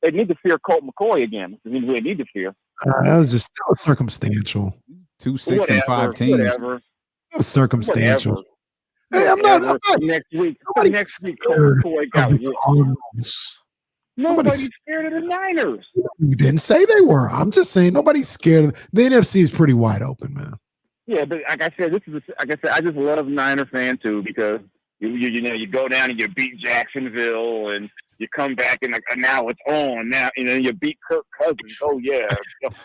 Speaker 15: They need to fear Colt McCoy again. They need to fear.
Speaker 2: That was circumstantial.
Speaker 1: 2, 6, and 5 teams.
Speaker 15: Whatever.
Speaker 2: That was circumstantial.
Speaker 15: Whatever.
Speaker 2: Hey, I'm not.
Speaker 15: Next week, Colt McCoy got one. Nobody's scared of the Niners.
Speaker 2: You didn't say they were. I'm just saying nobody's scared. The NFC is pretty wide open, man.
Speaker 15: Yeah, but like I said, I just love Niner fan too, because you go down and you beat Jacksonville and you come back and now it's on. Now you beat Kirk Cousins. Oh yeah.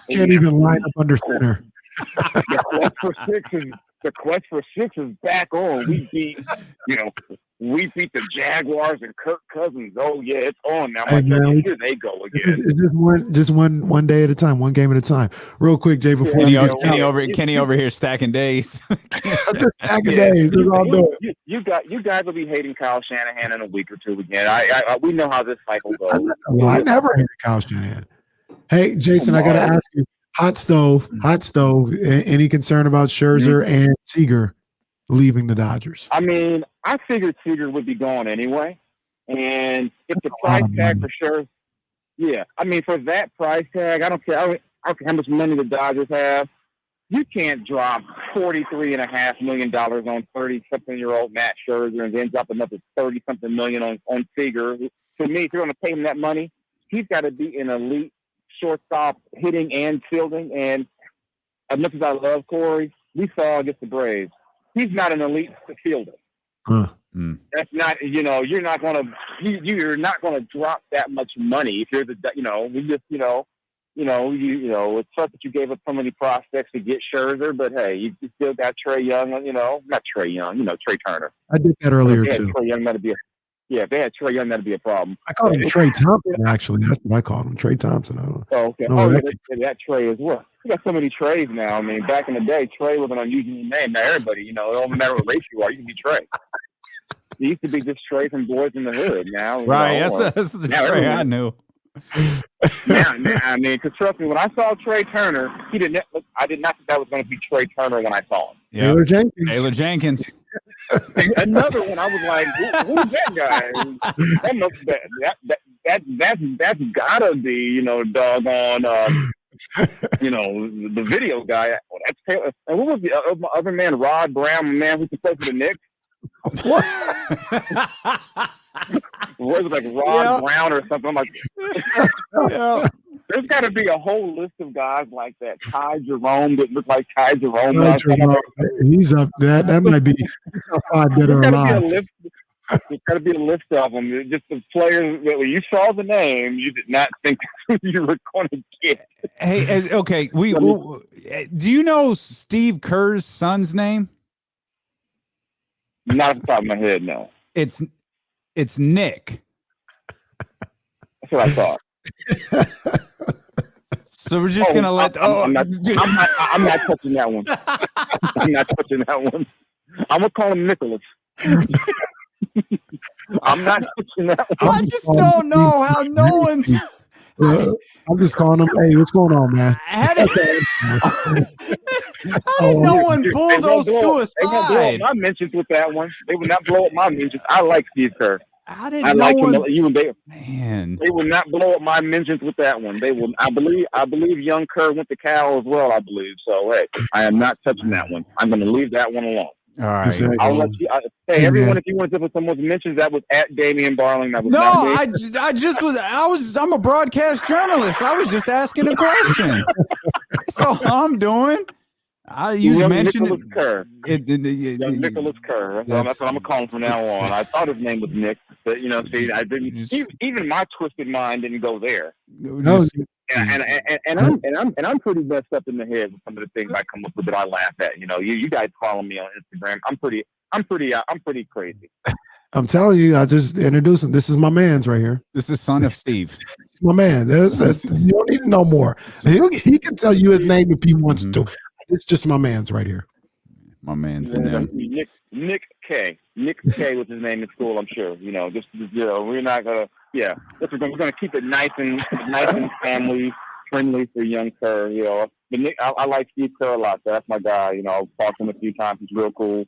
Speaker 2: Can't even line up under center.
Speaker 15: The quest for six is back on. We beat the Jaguars and Kirk Cousins. Oh yeah, it's on now.
Speaker 2: Hey, man,
Speaker 15: here they go again.
Speaker 2: It's just one day at a time, one game at a time. Real quick, Jay, before
Speaker 1: Kenny over here stacking days.
Speaker 2: Just stacking days.
Speaker 15: You guys will be hating Kyle Shanahan in a week or two again. We know how this cycle goes.
Speaker 2: I never hated Kyle Shanahan. Hey, Jason, I got to ask you. Hot stove. Any concern about Scherzer and Seager leaving the Dodgers?
Speaker 15: I mean, I figured Seager would be gone anyway. And if the price tag for Scherzer, I mean, for that price tag, I don't care. I don't care how much money the Dodgers have. You can't drop $43.5 million on 30-something-year-old Matt Scherzer and then drop another 30-something million on Seager. To me, if you're going to pay him that money, he's got to be an elite shortstop hitting and fielding. And as much as I love Corey, we saw against the Braves, he's not an elite fielder. That's not, you're not going to drop that much money if you're it sucks that you gave up so many prospects to get Scherzer, but hey, you still got Trey Young, not Trey Young, Trey Turner.
Speaker 2: I did that earlier too.
Speaker 15: Trey Young, if they had Trey Young, that'd be a problem.
Speaker 2: I called him Trey Thompson, actually. That's what I called him, Trey Thompson.
Speaker 15: Okay. That Trey as well. We got so many Treys now. I mean, back in the day, Trey was an unusual name. Now everybody, it don't matter what race you are, you can be Trey. It used to be just Trey from Boys in the Hood. Now,
Speaker 1: right? That's the Trey I knew.
Speaker 15: I mean, because trust me, when I saw Trey Turner, I did not think that was going to be Trey Turner when I saw him.
Speaker 1: Yeah. Taylor Jenkins.
Speaker 15: Another one, I was like, who's that guy? That's gotta be, doggone, the video guy. Oh, that's Taylor. And what was the other man, Rod Brown, the man who could play for the Knicks?
Speaker 2: What?
Speaker 15: Was it like Rod Brown or something? I'm like, there's got to be a whole list of guys like that. Ty Jerome that look like Ty Jerome.
Speaker 2: He's up. That might be top 5 dead or alive.
Speaker 15: There's got to be a list of them. Just the players that when you saw the name, you did not think you were going to get.
Speaker 1: Hey, okay. Do you know Steve Kerr's son's name?
Speaker 15: Not off the top of my head, no.
Speaker 1: It's Nick.
Speaker 15: That's what I thought.
Speaker 1: So we're just gonna let.
Speaker 15: I'm not touching that one. I'm not touching that one. I'm gonna call him Nicholas. I'm not touching that one.
Speaker 1: I just don't know how no one's.
Speaker 2: I'm just calling him. Hey, what's going on, man?
Speaker 1: How did no one pull those two aside?
Speaker 15: They won't blow up my mentions with that one. They will not blow up my mentions. I like Steve Kerr.
Speaker 1: How did him.
Speaker 15: Man, they will not blow up my mentions with that one. They will. I believe young Kerr went to Cal as well. I believe so. Hey, I am not touching that one. I'm going to leave that one alone.
Speaker 1: All right.
Speaker 15: I'll let you. Hey, everyone, if you want to put someone's mentions, that was at Damian Barling. That was
Speaker 1: I'm a broadcast journalist. I was just asking a question. That's all I'm doing. You mentioned
Speaker 15: Nicholas Kerr. Nicholas Kerr. That's what I'm gonna call him from now on. I thought his name was Nick, but see, I didn't. Even my twisted mind didn't go there.
Speaker 2: No.
Speaker 15: And I'm pretty messed up in the head with some of the things I come up with that I laugh at. You guys follow me on Instagram. I'm pretty crazy.
Speaker 2: I'm telling you, I just introduced him. This is my man's right here.
Speaker 1: This is son of Steve.
Speaker 2: My man. You don't need to know more. He can tell you his name if he wants to. It's just my man's right here.
Speaker 1: My man's in them.
Speaker 15: Nick K. Nick K was his name in school, I'm sure. We're not gonna. Yeah, we're gonna keep it nice and family friendly for young Kerr. But Nick, I like Steve Kerr a lot. So that's my guy. I've talked to him a few times. He's real cool.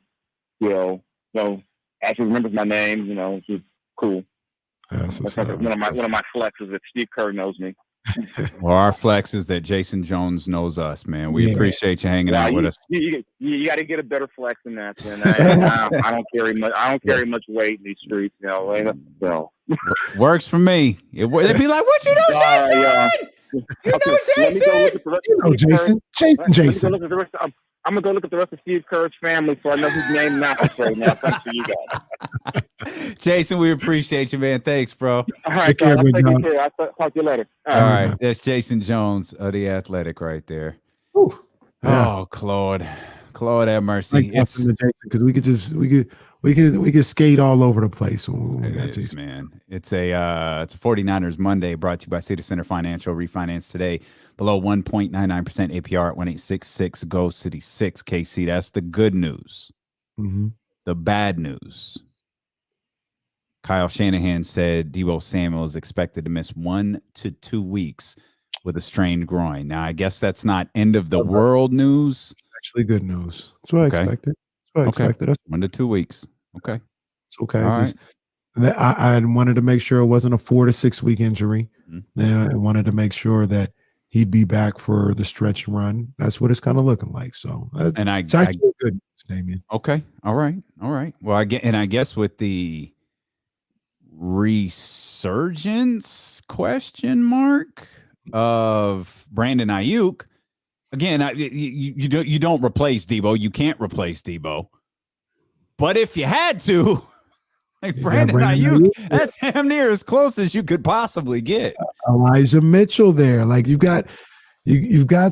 Speaker 15: Actually remembers my name. He's cool.
Speaker 2: That's
Speaker 15: one of my flexes if Steve Kerr knows me.
Speaker 1: Well, our flex is that Jason Jones knows us, man. We appreciate you hanging out with us.
Speaker 15: You got to get a better flex than that, man. I don't carry much. I don't carry much weight in these streets.
Speaker 1: Works for me. They'd be like, "What you know, Jason? You know, Jason?
Speaker 2: Jason.
Speaker 15: I'm gonna go look at the rest of Steve Kerr's family, so I know whose name matters right now. Thanks for you guys.
Speaker 1: Jason, we appreciate you, man. Thanks, bro.
Speaker 15: All right, guys, I'll take you care. I'll talk to you later.
Speaker 1: All right. That's Jason Jones of The Athletic right there.
Speaker 2: Ooh, yeah.
Speaker 1: Oh, Claude, have mercy.
Speaker 2: It's because we could skate all over the place.
Speaker 1: It is, man. It's a 49ers Monday brought to you by City Center Financial. Refinance today below 1.99% APR at 1-866 GO City 6 KC. That's the good news.
Speaker 2: Mm-hmm.
Speaker 1: The bad news. Kyle Shanahan said Deebo Samuel is expected to miss 1 to 2 weeks with a strained groin. Now, I guess that's not end of the world news.
Speaker 2: It's actually good news. That's what I expected. That's what I expected.
Speaker 1: 1 to 2 weeks. Okay.
Speaker 2: It's okay.
Speaker 1: All right.
Speaker 2: I wanted to make sure it wasn't a 4 to 6 week injury. I wanted to make sure that he'd be back for the stretch run. That's what it's kind of looking like. So, it's actually good news, Damien.
Speaker 1: Okay. All right. Well, I guess with the resurgence question mark of Brandon Ayuk, again, you don't replace Deebo. You can't replace Deebo. But if you had to, like Brandon Ayuk, that's damn near as close as you could possibly get.
Speaker 2: Elijah Mitchell there. Like you've got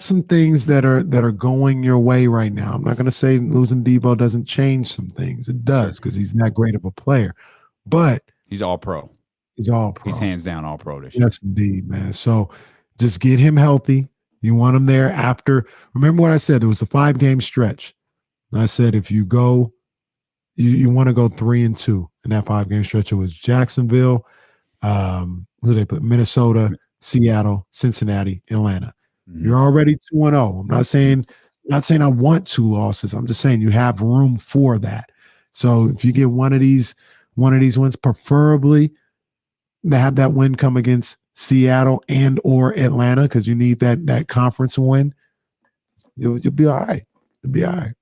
Speaker 2: some things that are going your way right now. I'm not going to say losing Deebo doesn't change some things. It does because he's not great of a player. But
Speaker 1: he's all pro.
Speaker 2: He's all pro.
Speaker 1: He's hands down all pro this year.
Speaker 2: Yes, indeed, man. So just get him healthy. You want him there after. Remember what I said? It was a 5-game stretch. I said if you go, you want to go 3-2 in that 5-game stretch. It was Jacksonville, who they put Minnesota, Seattle, Cincinnati, Atlanta. You're already 2-0. I'm not saying I want 2 losses. I'm just saying you have room for that. So if you get one of these wins, preferably to have that win come against Seattle and or Atlanta, because you need that conference win, you'll be all right. You'll be all right.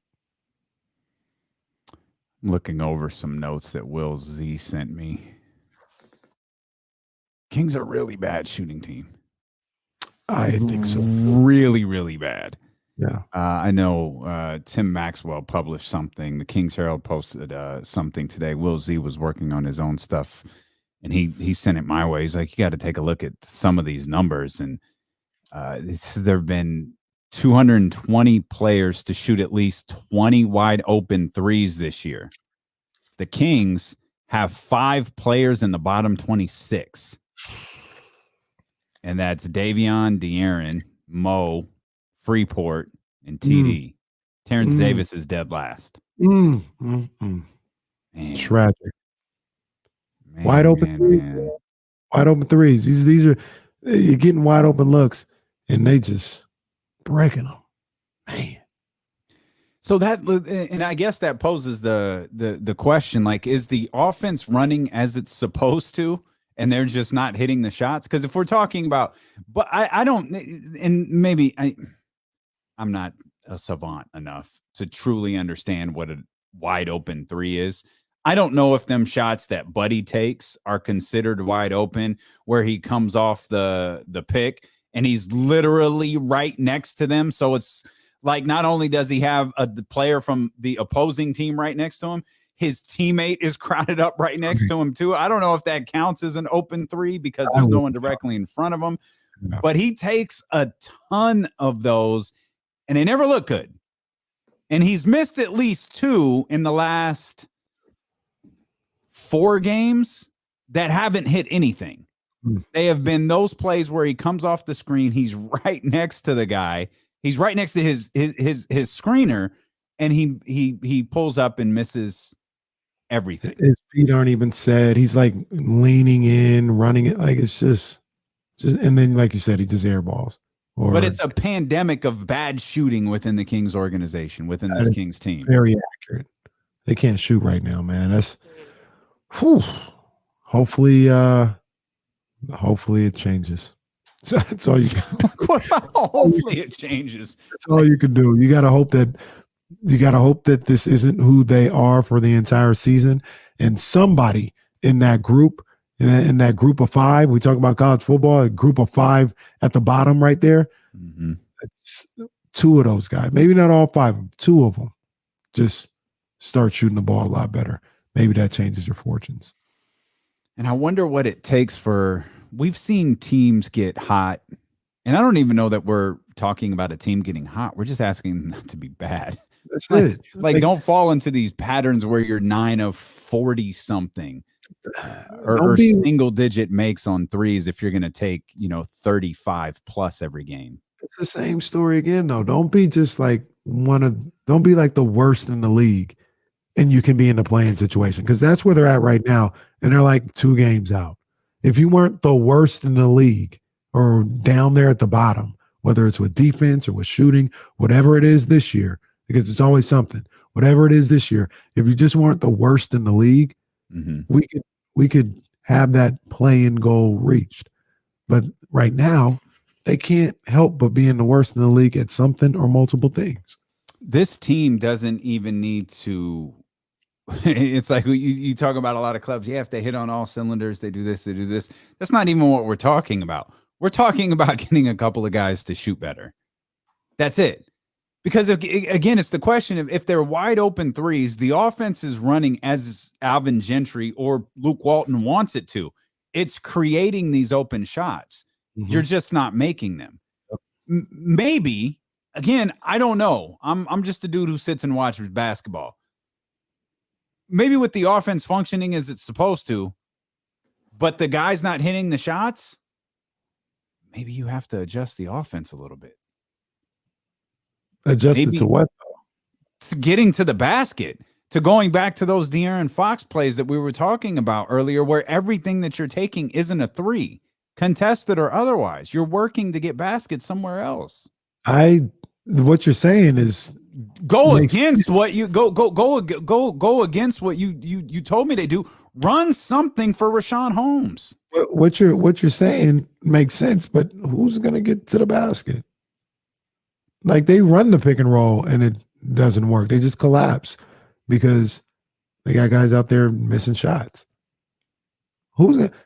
Speaker 1: Looking over some notes that Will Z sent me. Kings are a really bad shooting team.
Speaker 2: I think so.
Speaker 1: Really, really bad.
Speaker 2: Yeah.
Speaker 1: I know Tim Maxwell published something. The Kings Herald posted something today. Will Z was working on his own stuff, and he sent it my way. He's like, you got to take a look at some of these numbers. And there have been 220 players to shoot at least 20 wide open threes this year. The Kings have 5 players in the bottom 26. And that's Davion, De'Aaron, Mo, Freeport, and TD. Terrence Davis is dead last.
Speaker 2: Tragic.
Speaker 1: Man,
Speaker 2: wide open threes. Wide open threes. These are you're getting wide open looks, and they just breaking them. Man.
Speaker 1: So and I guess that poses the question, like, is the offense running as it's supposed to, and they're just not hitting the shots? Because if we're talking about, but I don't, and maybe I'm not a savant enough to truly understand what a wide open three is. I don't know if them shots that Buddy takes are considered wide open, where he comes off the pick and he's literally right next to them. So it's like, not only does he have the player from the opposing team right next to him, his teammate is crowded up right next to him too. I don't know if that counts as an open three because there's no one directly in front of him, but he takes a ton of those and they never look good. And he's missed at least 2 in the last 4 games that haven't hit anything. They have been those plays where he comes off the screen, he's right next to the guy, he's right next to his screener, and he pulls up and misses everything.
Speaker 2: His feet aren't even set. He's like leaning in, running it like it's just, and then like you said, he just airballs.
Speaker 1: But it's a pandemic of bad shooting within the Kings organization, within this Kings team.
Speaker 2: Very accurate. They can't shoot right now, man. That's hopefully it changes. That's all you can
Speaker 1: hopefully it changes.
Speaker 2: That's all you can do. You gotta hope that this isn't who they are for the entire season. And somebody in that group, in that group of 5, we talk about college football, a group of 5 at the bottom right there. It's 2 of those guys, maybe not all 5 of them, 2 of them, just start shooting the ball a lot better. Maybe that changes your fortunes.
Speaker 1: And I wonder what it takes we've seen teams get hot, and I don't even know that we're talking about a team getting hot. We're just asking them not to be bad.
Speaker 2: That's it.
Speaker 1: Like don't fall into these patterns where you're 9 of 40 something or single digit makes on threes if you're going to take, 35 plus every game.
Speaker 2: It's the same story again, though. Don't be just like don't be like the worst in the league and you can be in the playing situation, because that's where they're at right now. And they're like 2 games out. If you weren't the worst in the league or down there at the bottom, whether it's with defense or with shooting, whatever it is this year, because it's always something, whatever it is this year, if you just weren't the worst in the league, we could have that play-in goal reached. But right now, they can't help but be in the worst in the league at something or multiple things.
Speaker 1: This team doesn't even need to. It's like you talk about a lot of clubs. Yeah, if they hit on all cylinders, they do this, they do this. That's not even what we're talking about. We're talking about getting a couple of guys to shoot better. That's it. Because again, it's the question of if they're wide open threes, the offense is running as Alvin Gentry or Luke Walton wants it to. It's creating these open shots. You're just not making them. Maybe, again, I don't know. I'm just a dude who sits and watches basketball. Maybe with the offense functioning as it's supposed to, but the guy's not hitting the shots, maybe you have to adjust the offense a little bit.
Speaker 2: Adjust it to what?
Speaker 1: To getting to the basket, to going back to those De'Aaron Fox plays that we were talking about earlier, where everything that you're taking isn't a 3, contested or otherwise. You're working to get baskets somewhere else.
Speaker 2: What you're saying is
Speaker 1: go against what you go against what you told me to do. Run something for Rashawn Holmes.
Speaker 2: What you're saying makes sense, but who's going to get to the basket? Like, they run the pick and roll and it doesn't work. They just collapse because they got guys out there missing shots.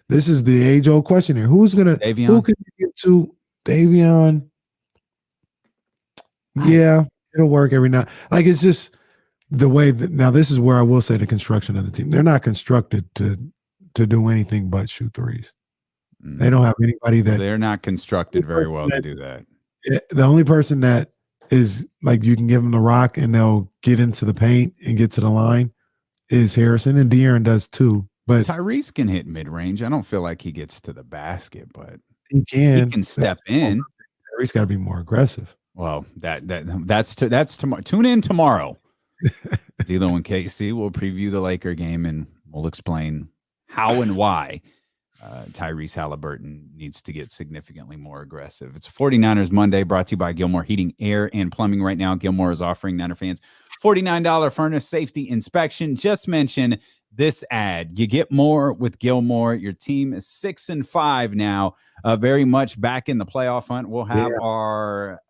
Speaker 2: This is the age-old question here. Who can you get to? Davion? Yeah, it'll work every now. Like, it's just the way that, now this is where I will say the construction of the team. They're not constructed to do anything but shoot threes. They don't have anybody that
Speaker 1: they're not constructed very well to do that.
Speaker 2: The only person that is like you can give them the rock and they'll get into the paint and get to the line is Harrison, and De'Aaron does too. But
Speaker 1: Tyrese can hit mid-range. I don't feel like he gets to the basket, but
Speaker 2: he can.
Speaker 1: He can step in.
Speaker 2: Tyrese got to be more aggressive.
Speaker 1: Well, that's tomorrow. Tune in tomorrow. D'Lo and KC will preview the Laker game and we'll explain how and why Tyrese Halliburton needs to get significantly more aggressive. It's 49ers Monday, brought to you by Gilmore Heating, Air, and Plumbing. Right now, Gilmore is offering Niner fans $49 furnace safety inspection. Just mention this ad. You get more with Gilmore. Your team is 6-5 now, very much back in the playoff hunt. We'll have our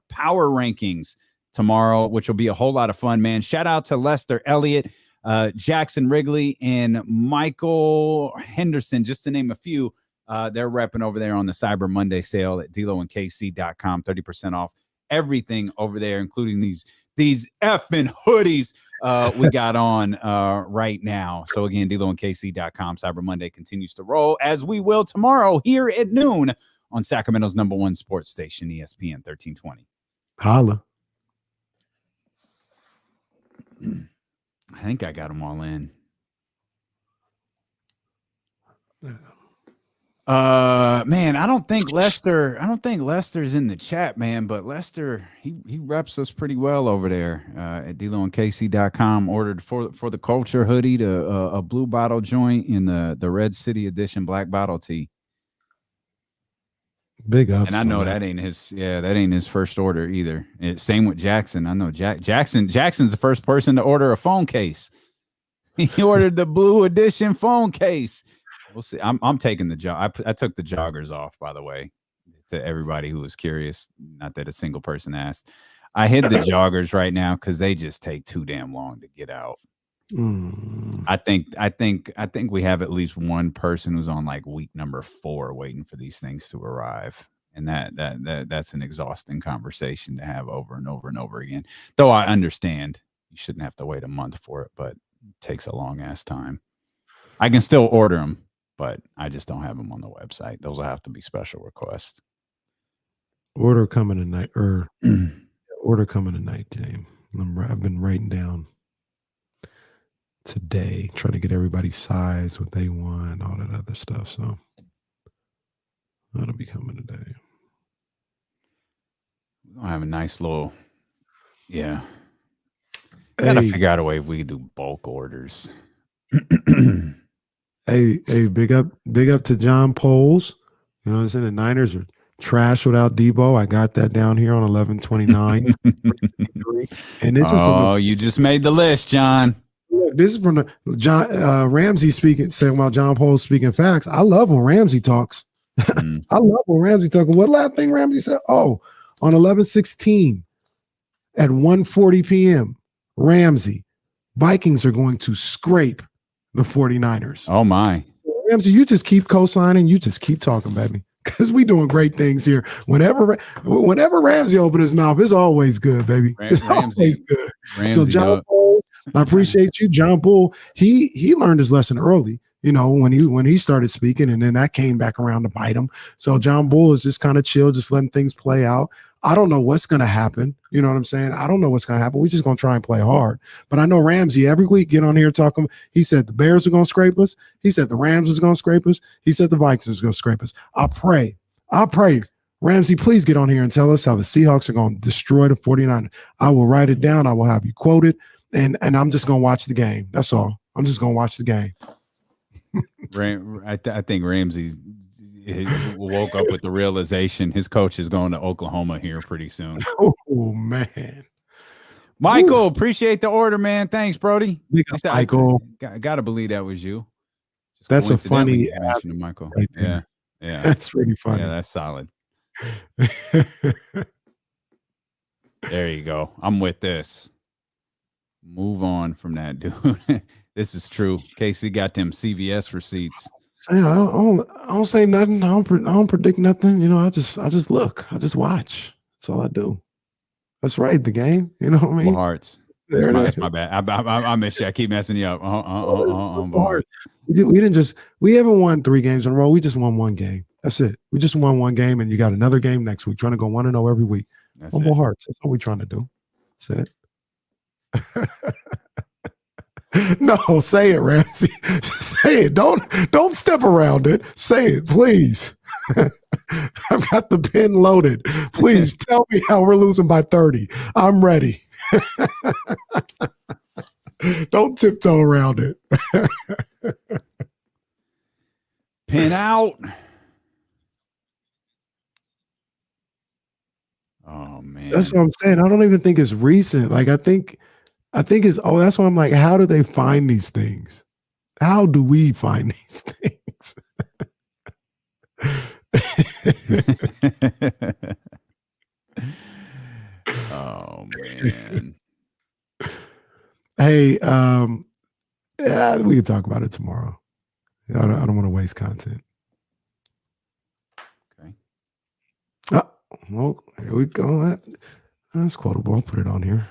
Speaker 1: power rankings tomorrow, which will be a whole lot of fun, man. Shout out to Lester Elliott, Jackson Wrigley, and Michael Henderson, just to name a few. They're repping over there on the Cyber Monday sale at DeLoandKC.com. 30% off everything over there, including these effing hoodies we got on right now. So again, DeLoandKC.com. Cyber Monday continues to roll, as we will tomorrow here at noon on Sacramento's #1 sports station, ESPN 1320.
Speaker 2: Holla.
Speaker 1: I think I got them all in. Man, I don't think Lester's in the chat, man, but Lester, he reps us pretty well over there at DeLoandKC.com. Ordered for the culture hoodie, a blue bottle joint in the Red City edition black bottle tee.
Speaker 2: Big ups.
Speaker 1: And I know that ain't his first order either. Same with Jackson. I know Jackson's the first person to order a phone case. He ordered the blue edition phone case. We'll see. I'm taking the jog. I took the joggers off, by the way, to everybody who was curious. Not that a single person asked. I hid the joggers right now because they just take too damn long to get out. I think we have at least one person who's on like week number 4 waiting for these things to arrive. And that's an exhausting conversation to have over and over and over again. Though I understand you shouldn't have to wait a month for it, but it takes a long ass time. I can still order them, but I just don't have them on the website. Those will have to be special requests.
Speaker 2: Order coming tonight, James. I've been writing down today, trying to get everybody's size, what they want, all that other stuff. So that'll be coming today.
Speaker 1: I have a nice little, yeah. Gotta figure out a way if we could do bulk orders.
Speaker 2: Hey, big up to John Poles. You know what I'm saying? The Niners are trash without Debo. I got that down here on 11/29. And this
Speaker 1: you just made the list, John.
Speaker 2: Look, this is from the John Ramsey saying about John Poles speaking facts. I love when Ramsey talks. I love when Ramsey talks. What last thing Ramsey said? Oh, on 11/16 at 1:40 p.m. Ramsey, Vikings are going to scrape the 49ers.
Speaker 1: Oh my.
Speaker 2: Ramsey, you just keep co-signing, you just keep talking, baby. Because we doing great things here. Whenever Ramsey opens his mouth, it's always good, baby. It's always good. So John Bull, I appreciate you. John Bull, he learned his lesson early, you know, when he started speaking, and then that came back around to bite him. So John Bull is just kind of chill, just letting things play out. I don't know what's going to happen. You know what I'm saying? I don't know what's going to happen. We're just going to try and play hard. But I know Ramsey every week get on here talking. He said the Bears are going to scrape us. He said the Rams is going to scrape us. He said the Vikings are going to scrape us. I pray. Ramsey, please get on here and tell us how the Seahawks are going to destroy the 49ers. I will write it down. I will have you quoted. And I'm just going to watch the game. That's all. I'm just going to watch the game.
Speaker 1: I think Ramsey woke up with the realization his coach is going to Oklahoma here pretty soon.
Speaker 2: Oh, man.
Speaker 1: Michael, appreciate the order, man. Thanks, Brody.
Speaker 2: Michael.
Speaker 1: I got to believe that was you. Just
Speaker 2: that's a funny
Speaker 1: mention of Michael.
Speaker 2: Right
Speaker 1: yeah.
Speaker 2: That's pretty funny.
Speaker 1: Yeah, that's solid. There you go. I'm with this. Move on from that, dude. This is true. KC got them CVS receipts.
Speaker 2: I don't say nothing. I don't predict nothing. You know, I just look. I just watch. That's all I do. That's right. The game. You know what I mean?
Speaker 1: Hearts. That's my bad. I miss you. I keep messing you up.
Speaker 2: We haven't won 3 games in a row. We just won 1 game. That's it. We just won 1 game, and you got another game next week. Trying to go 1-0 every week. Humble Hearts. That's what we're trying to do. That's it. No, say it, Ramsey. Say it. Don't step around it. Say it, please. I've got the pen loaded. Please tell me how we're losing by 30. I'm ready. Don't tiptoe around it.
Speaker 1: Pin out. Oh man.
Speaker 2: That's what I'm saying. I don't even think it's recent. Like I think it's that's why I'm like, how do they find these things? How do we find these things?
Speaker 1: Oh man.
Speaker 2: Hey, yeah, we can talk about it tomorrow. I don't want to waste content.
Speaker 1: Okay.
Speaker 2: Well, here we go. That's quotable. I'll put it on here.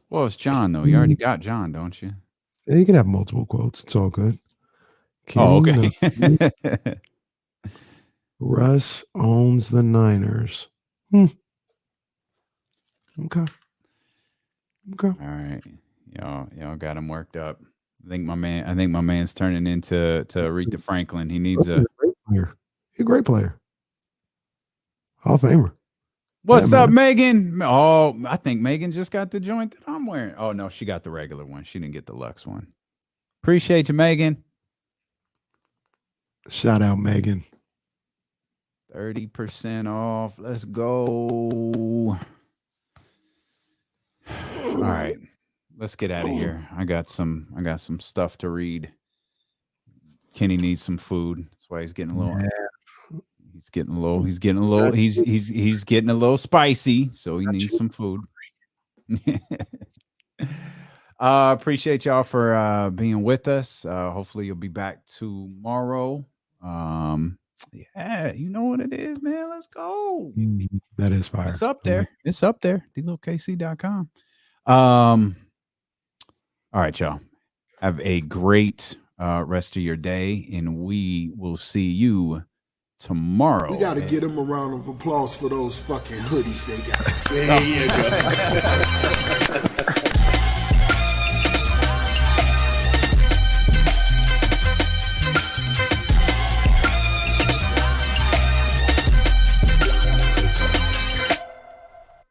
Speaker 1: Well, it's John, though. You already got John, don't you?
Speaker 2: Yeah, you can have multiple quotes. It's all good.
Speaker 1: Okay.
Speaker 2: Russ owns the Niners. Okay.
Speaker 1: All right. Y'all got him worked up. I think my man's turning into Aretha Franklin. He needs a
Speaker 2: great player. He's a great player. Hall of Famer.
Speaker 1: What's up, Megan? Oh, I think Megan just got the joint that I'm wearing. Oh no, she got the regular one. She didn't get the Lux one. Appreciate you, Megan.
Speaker 2: Shout out, Megan.
Speaker 1: 30% off. Let's go. All right. Let's get out of here. I got some stuff to read. Kenny needs some food. That's why he's getting a little he's getting a little spicy, so he needs some food. Appreciate y'all for being with us. Hopefully you'll be back tomorrow. Yeah, you know what it is, man. Let's go.
Speaker 2: That is fire.
Speaker 1: It's up there. It's up there. DLoKC.com. All right, y'all. Have a great rest of your day, and we will see you tomorrow.
Speaker 12: We got to get them a round of applause for those fucking hoodies they got.
Speaker 7: There you go.